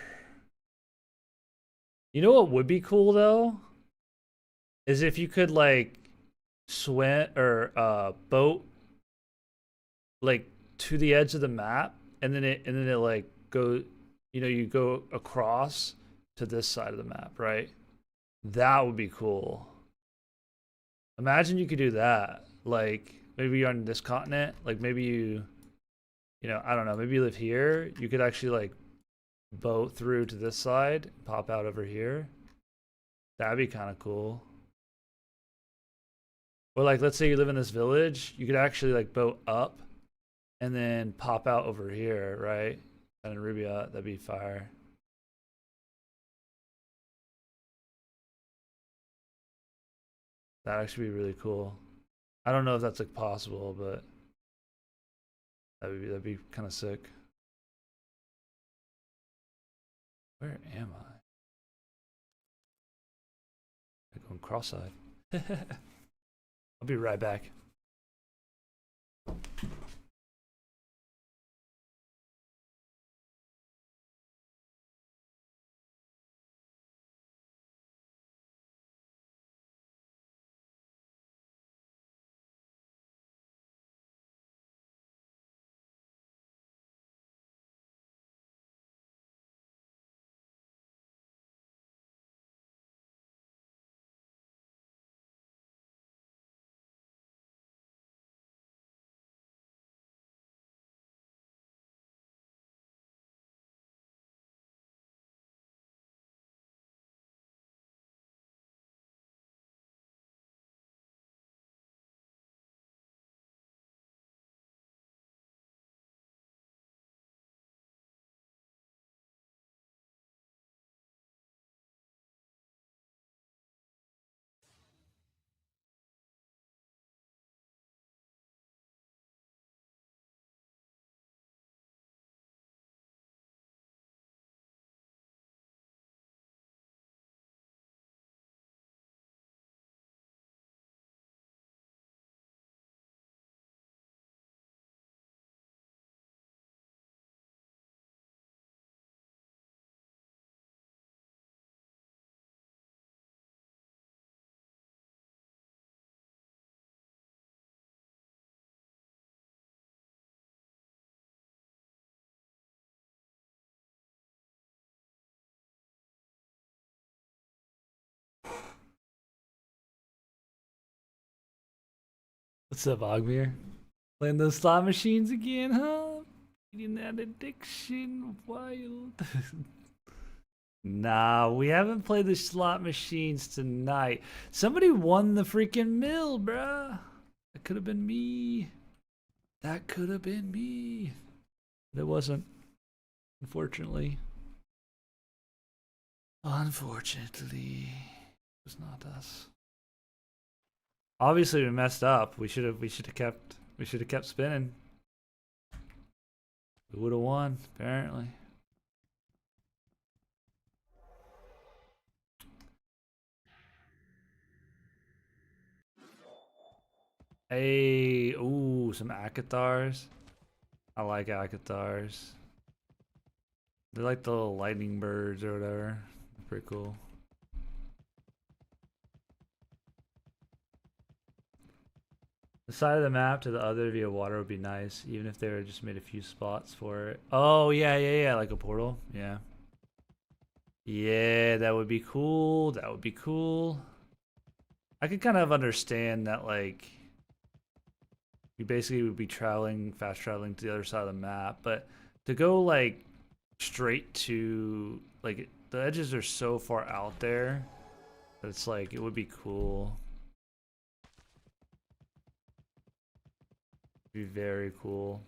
You know what would be cool though? Is if you could like swim or boat like to the edge of the map and then it like go, you know, you go across to this side of the map, right? That would be cool. Imagine you could do that. Like maybe you're on this continent, like maybe you know, I don't know, maybe you live here, you could actually like boat through to this side, pop out over here. That'd be kind of cool. Or like let's say you live in this village, you could actually like boat up and then pop out over here, right? And in Rubia, that'd be fire. That'd actually be really cool. I don't know if that's like possible, but that'd be kind of sick. Where am I? I'm going cross-eyed. I'll be right back. What's up, Ogmir? Playing those slot machines again, huh? Eating that addiction, wild. Nah, we haven't played the slot machines tonight. Somebody won the freaking mill, bruh. That could have been me. That could have been me. But it wasn't, unfortunately. Unfortunately, it was not us. Obviously, we messed up. We should have kept spinning. We would have won, apparently. Hey, ooh, some Akathars. I like Akathars. They're like the little lightning birds or whatever. Pretty cool. The side of the map to the other via water would be nice, even if they were just made a few spots for it. Oh, yeah, like a portal. Yeah. Yeah, that would be cool. That would be cool. I could kind of understand that, like, you basically would be fast traveling to the other side of the map, but to go, like, straight to, like, the edges are so far out there But it's like, it would be cool. Be very cool.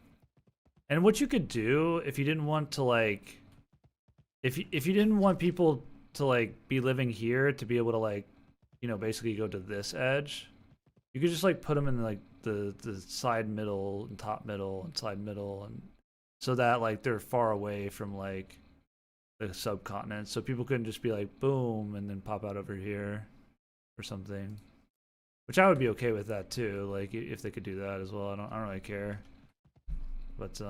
And what you could do if you didn't want to like, if you didn't want people to like be living here to be able to like, you know, basically go to this edge, you could just like put them in like the side middle and top middle and side middle, and so that like they're far away from like the subcontinent, so people couldn't just be like boom and then pop out over here or something. Which I would be okay with that too, like if they could do that as well. I don't really care. But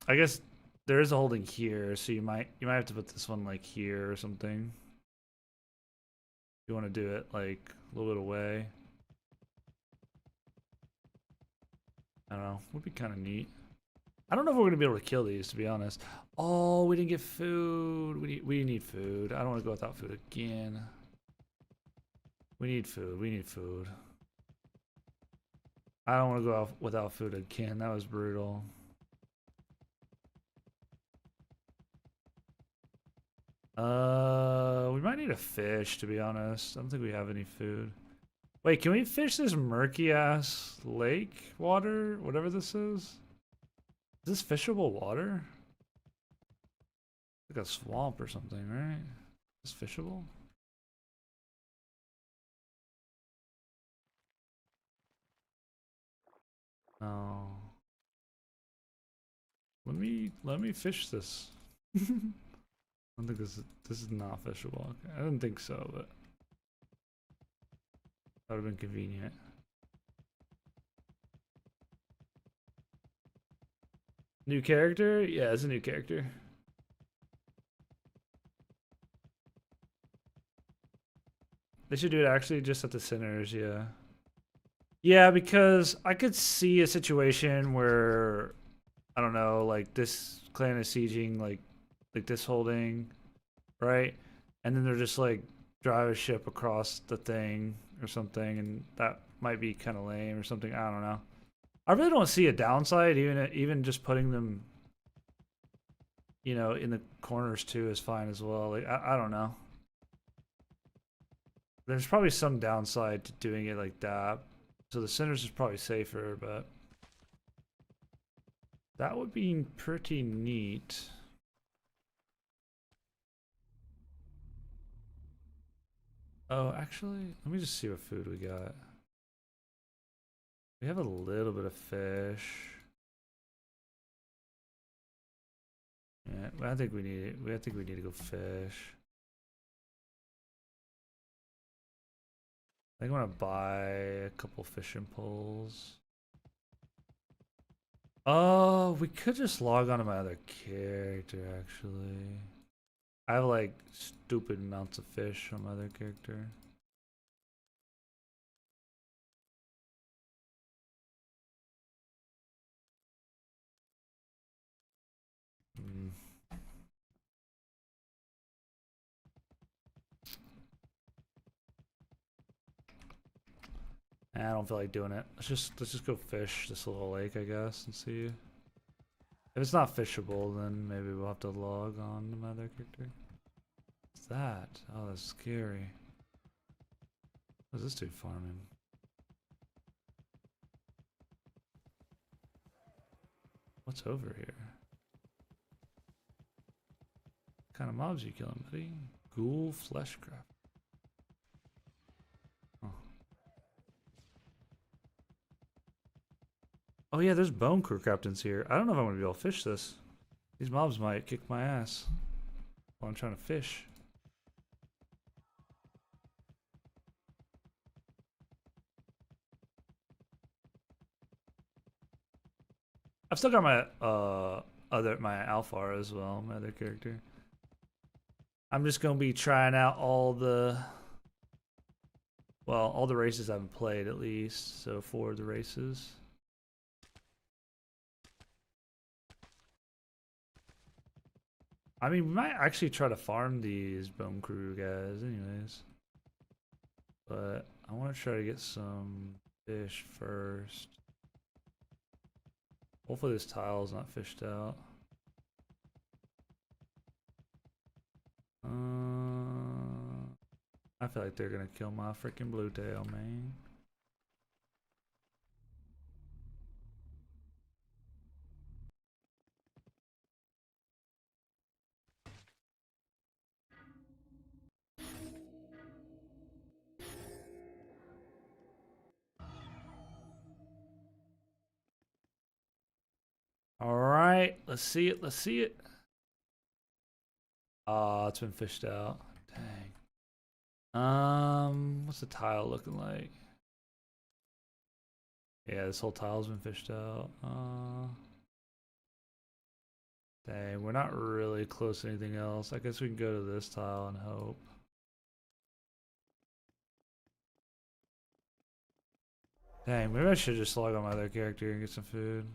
I guess there is a holding here, so you might have to put this one like here or something. You want to do it like a little bit away. I don't know. Would be kind of neat. I don't know if we're gonna be able to kill these, to be honest. Oh, we didn't get food. We need food. I don't want to go without food again. We need food. We need food. I don't want to go out without food again. That was brutal. We might need a fish, to be honest. I don't think we have any food. Wait, can we fish this murky ass lake water? Whatever this is? Is this fishable water? Like a swamp or something, right? Is this fishable? No. Let me fish this. I don't think this is not fishable. Okay. I didn't think so, but that would have been convenient. New character? Yeah, it's a new character. They should do it actually just at the centers, yeah. Yeah, because I could see a situation where, I don't know, like this clan is sieging like this holding, right? And then they're just like drive a ship across the thing or something, and that might be kind of lame or something. I don't know. I really don't see a downside, even just putting them, you know, in the corners too is fine as well. Like I don't know. There's probably some downside to doing it like that. So the centers is probably safer, but that would be pretty neat. Oh, actually, let me just see what food we got. We have a little bit of fish. Yeah, I think we need it. I think we need to go fish. I think I want to buy a couple fishing poles. Oh, we could just log on to my other character, actually. I have like stupid amounts of fish on my other character. Mm. I don't feel like doing it. Let's just go fish this little lake, I guess, and see. If it's not fishable, then maybe we'll have to log on to my other character. What's that? Oh, that's scary. What's this dude farming? What's over here? What kind of mobs you killing, buddy? Ghoul fleshcraft. Oh. Oh yeah, there's bone crew captains here. I don't know if I'm gonna be able to fish this. These mobs might kick my ass while I'm trying to fish. I've still got my my Alphara as well, my other character. I'm just gonna be trying out all the races I haven't played at least. So 4 of the races. I mean, we might actually try to farm these bone crew guys anyways. But I want to try to get some fish first. Hopefully this tile is not fished out. I feel like they're gonna kill my freaking blue tail, man. All right, let's see it. Let's see it. Oh, it's been fished out. Dang. What's the tile looking like? Yeah, this whole tile's been fished out. Dang, we're not really close to anything else. I guess we can go to this tile and hope. Dang, maybe I should just log on my other character and get some food.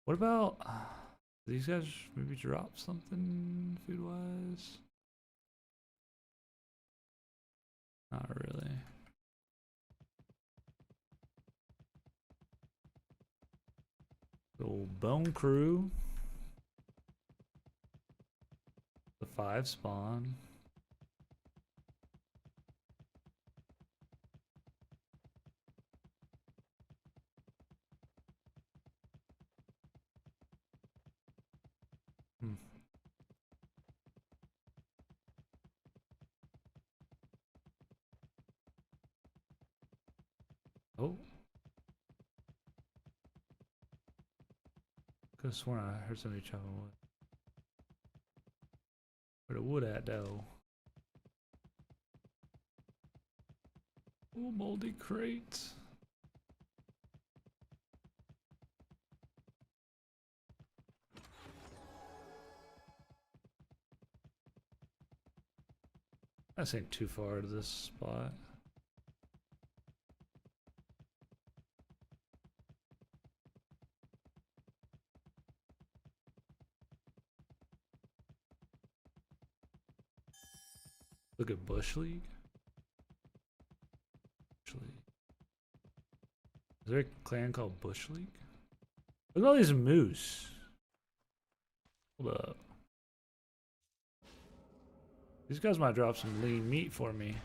What about these guys? Maybe drop something food-wise? Not really. The old bone crew. The 5 spawn. Oh. Could have sworn I heard somebody chopping wood. Where the wood at, though? Oh, moldy crates. This ain't too far to this spot. Look at Bush League. Bush League. Is there a clan called Bush League? Look at all these moose. Hold up. These guys might drop some lean meat for me.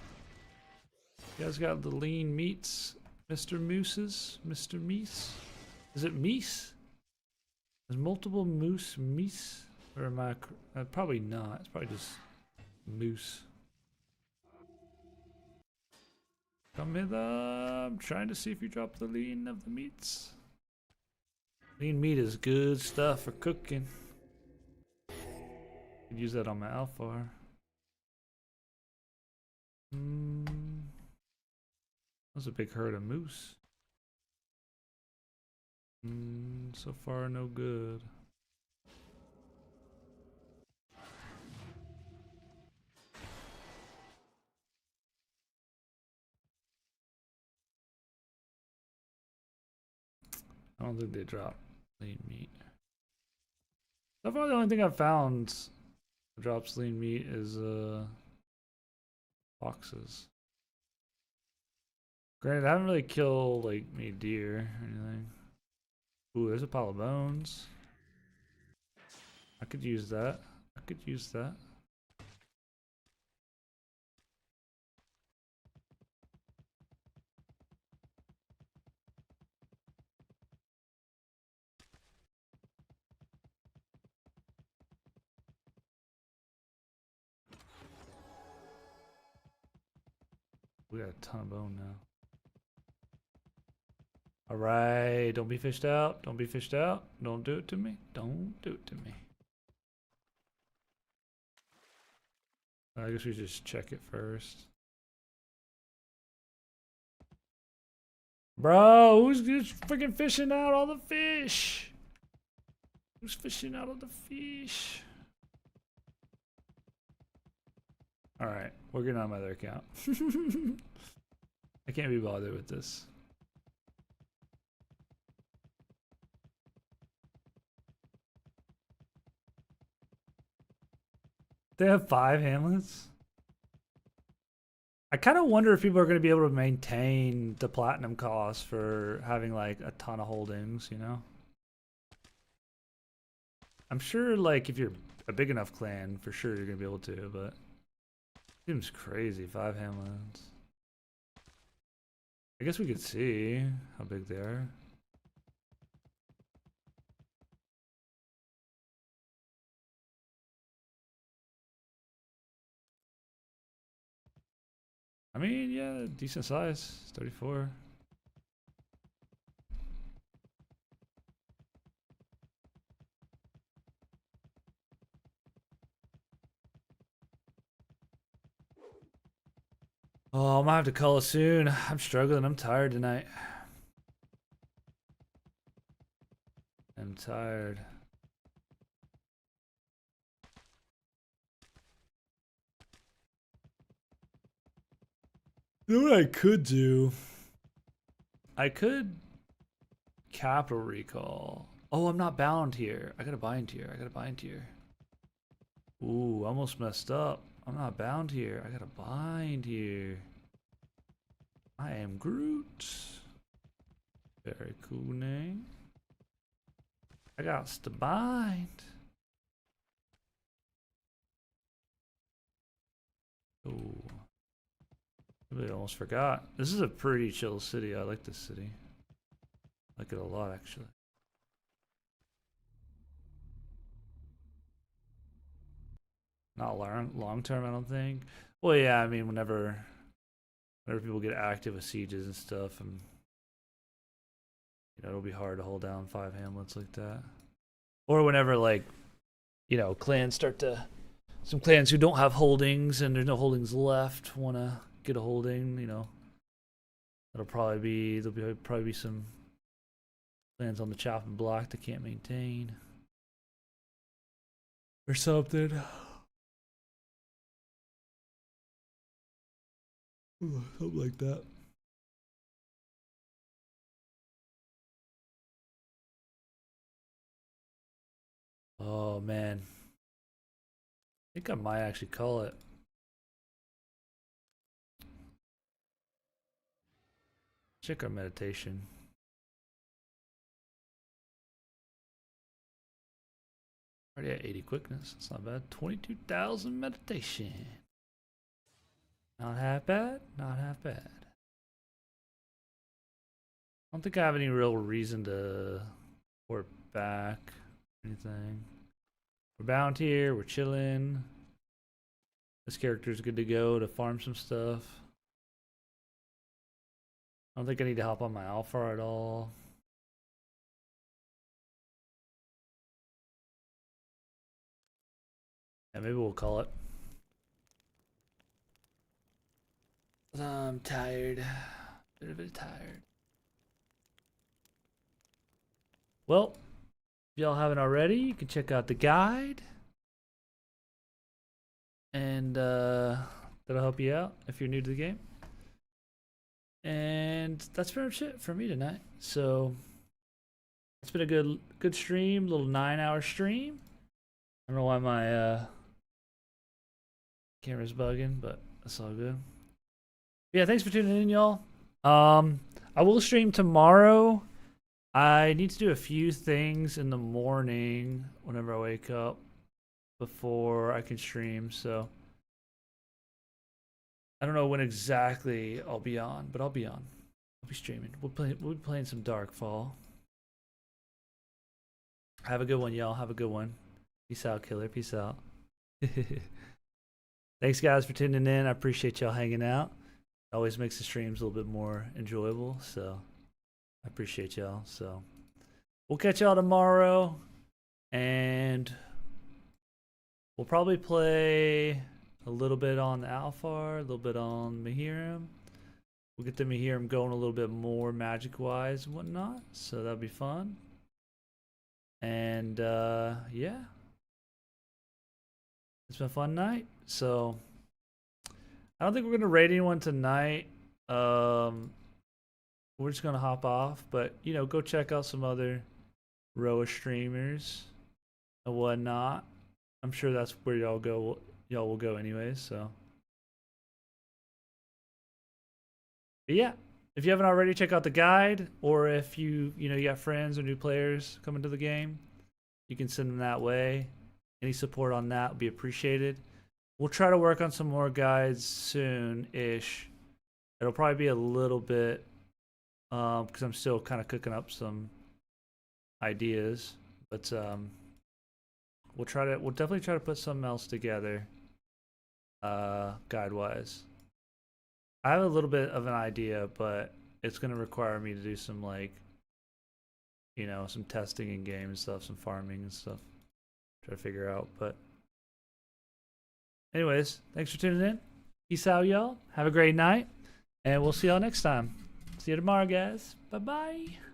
You guys got the lean meats, Mr. Mooses? Mr. Meese? Is it Meese? There's multiple moose meese? Or am I... probably not. It's probably just moose. Come hither. I'm trying to see if you drop the lean of the meats. Lean meat is good stuff for cooking. Could use that on my alpha. That's a big herd of moose. So far, no good. I don't think they drop lean meat. So far, the only thing I've found that drops lean meat is foxes. Granted, I haven't really killed like any deer or anything. Ooh, there's a pile of bones. I could use that. I could use that. We got a ton of bone now. Alright, don't be fished out. Don't be fished out. Don't do it to me. Don't do it to me. I guess we just check it first. Bro, who's freaking fishing out all the fish? Who's fishing out all the fish? Alright, we're getting on my other account. I can't be bothered with this. They have 5 hamlets? I kind of wonder if people are going to be able to maintain the platinum cost for having like a ton of holdings, you know? I'm sure like if you're a big enough clan, for sure you're going to be able to, but Seems crazy, 5 hamlets. I guess we could see how big they are. I mean, yeah, decent size, 34. Oh, I'm gonna have to call it soon. I'm struggling. I'm tired tonight. I'm tired. You know what I could do? I could capital recall. Oh, I'm not bound here. I gotta bind here. I gotta bind here. Ooh, almost messed up. I'm not bound here. I gotta bind here. I am Groot. Very cool name. I got to bind. Ooh. I almost forgot. This is a pretty chill city. I like this city. I like it a lot, actually. Not long term, I don't think. Well, yeah, I mean, whenever people get active with sieges and stuff, and it'll be hard to hold down 5 hamlets like that. Or whenever, like, clans start to, some clans who don't have holdings and there's no holdings left want to get a holding. There'll probably be some clans on the chopping block that can't maintain or something. Something like that. Oh man, I think I might actually call it. Check our meditation. Already at 80 quickness. That's not bad. 22,000 meditation. Not half bad. Not half bad. I don't think I have any real reason to port back or anything. We're bound here. We're chilling. This character's good to go to farm some stuff. I don't think I need to hop on my alpha at all. Yeah, maybe we'll call it. I'm tired. A bit tired. Well, if y'all haven't already, you can check out the guide. And that'll help you out if you're new to the game. And that's pretty much it for me tonight. So it's been a good stream, little 9-hour stream. I don't know why my camera's bugging, but that's all good. Yeah, thanks for tuning in, y'all. I will stream tomorrow. I need to do a few things in the morning whenever I wake up before I can stream, so I don't know when exactly I'll be on, but I'll be on. I'll be streaming. We'll be playing some Darkfall. Have a good one, y'all. Have a good one. Peace out, killer. Peace out. Thanks, guys, for tuning in. I appreciate y'all hanging out. It always makes the streams a little bit more enjoyable, so I appreciate y'all. So we'll catch y'all tomorrow, and we'll probably play a little bit on Alphar, a little bit on Mahiram. We'll get the Mahiram going a little bit more magic-wise and whatnot, so that'll be fun. And yeah, it's been a fun night. So I don't think we're gonna raid anyone tonight. We're just gonna hop off, but go check out some other ROA streamers and whatnot. I'm sure that's where y'all go. Y'all will go anyways. So, but yeah, if you haven't already, check out the guide, or if you got friends or new players coming to the game, you can send them that way. Any support on that would be appreciated. we'll try to work on some more guides soon-ish. It'll probably be a little bit, because I'm still kind of cooking up some ideas, but we'll definitely try to put something else together, guide-wise. I have a little bit of an idea, but it's gonna require me to do some like, you know, some testing in game and stuff, some farming and stuff. Try to figure out, but anyways, thanks for tuning in. Peace out, y'all. Have a great night, and we'll see y'all next time. See you tomorrow, guys. Bye-bye.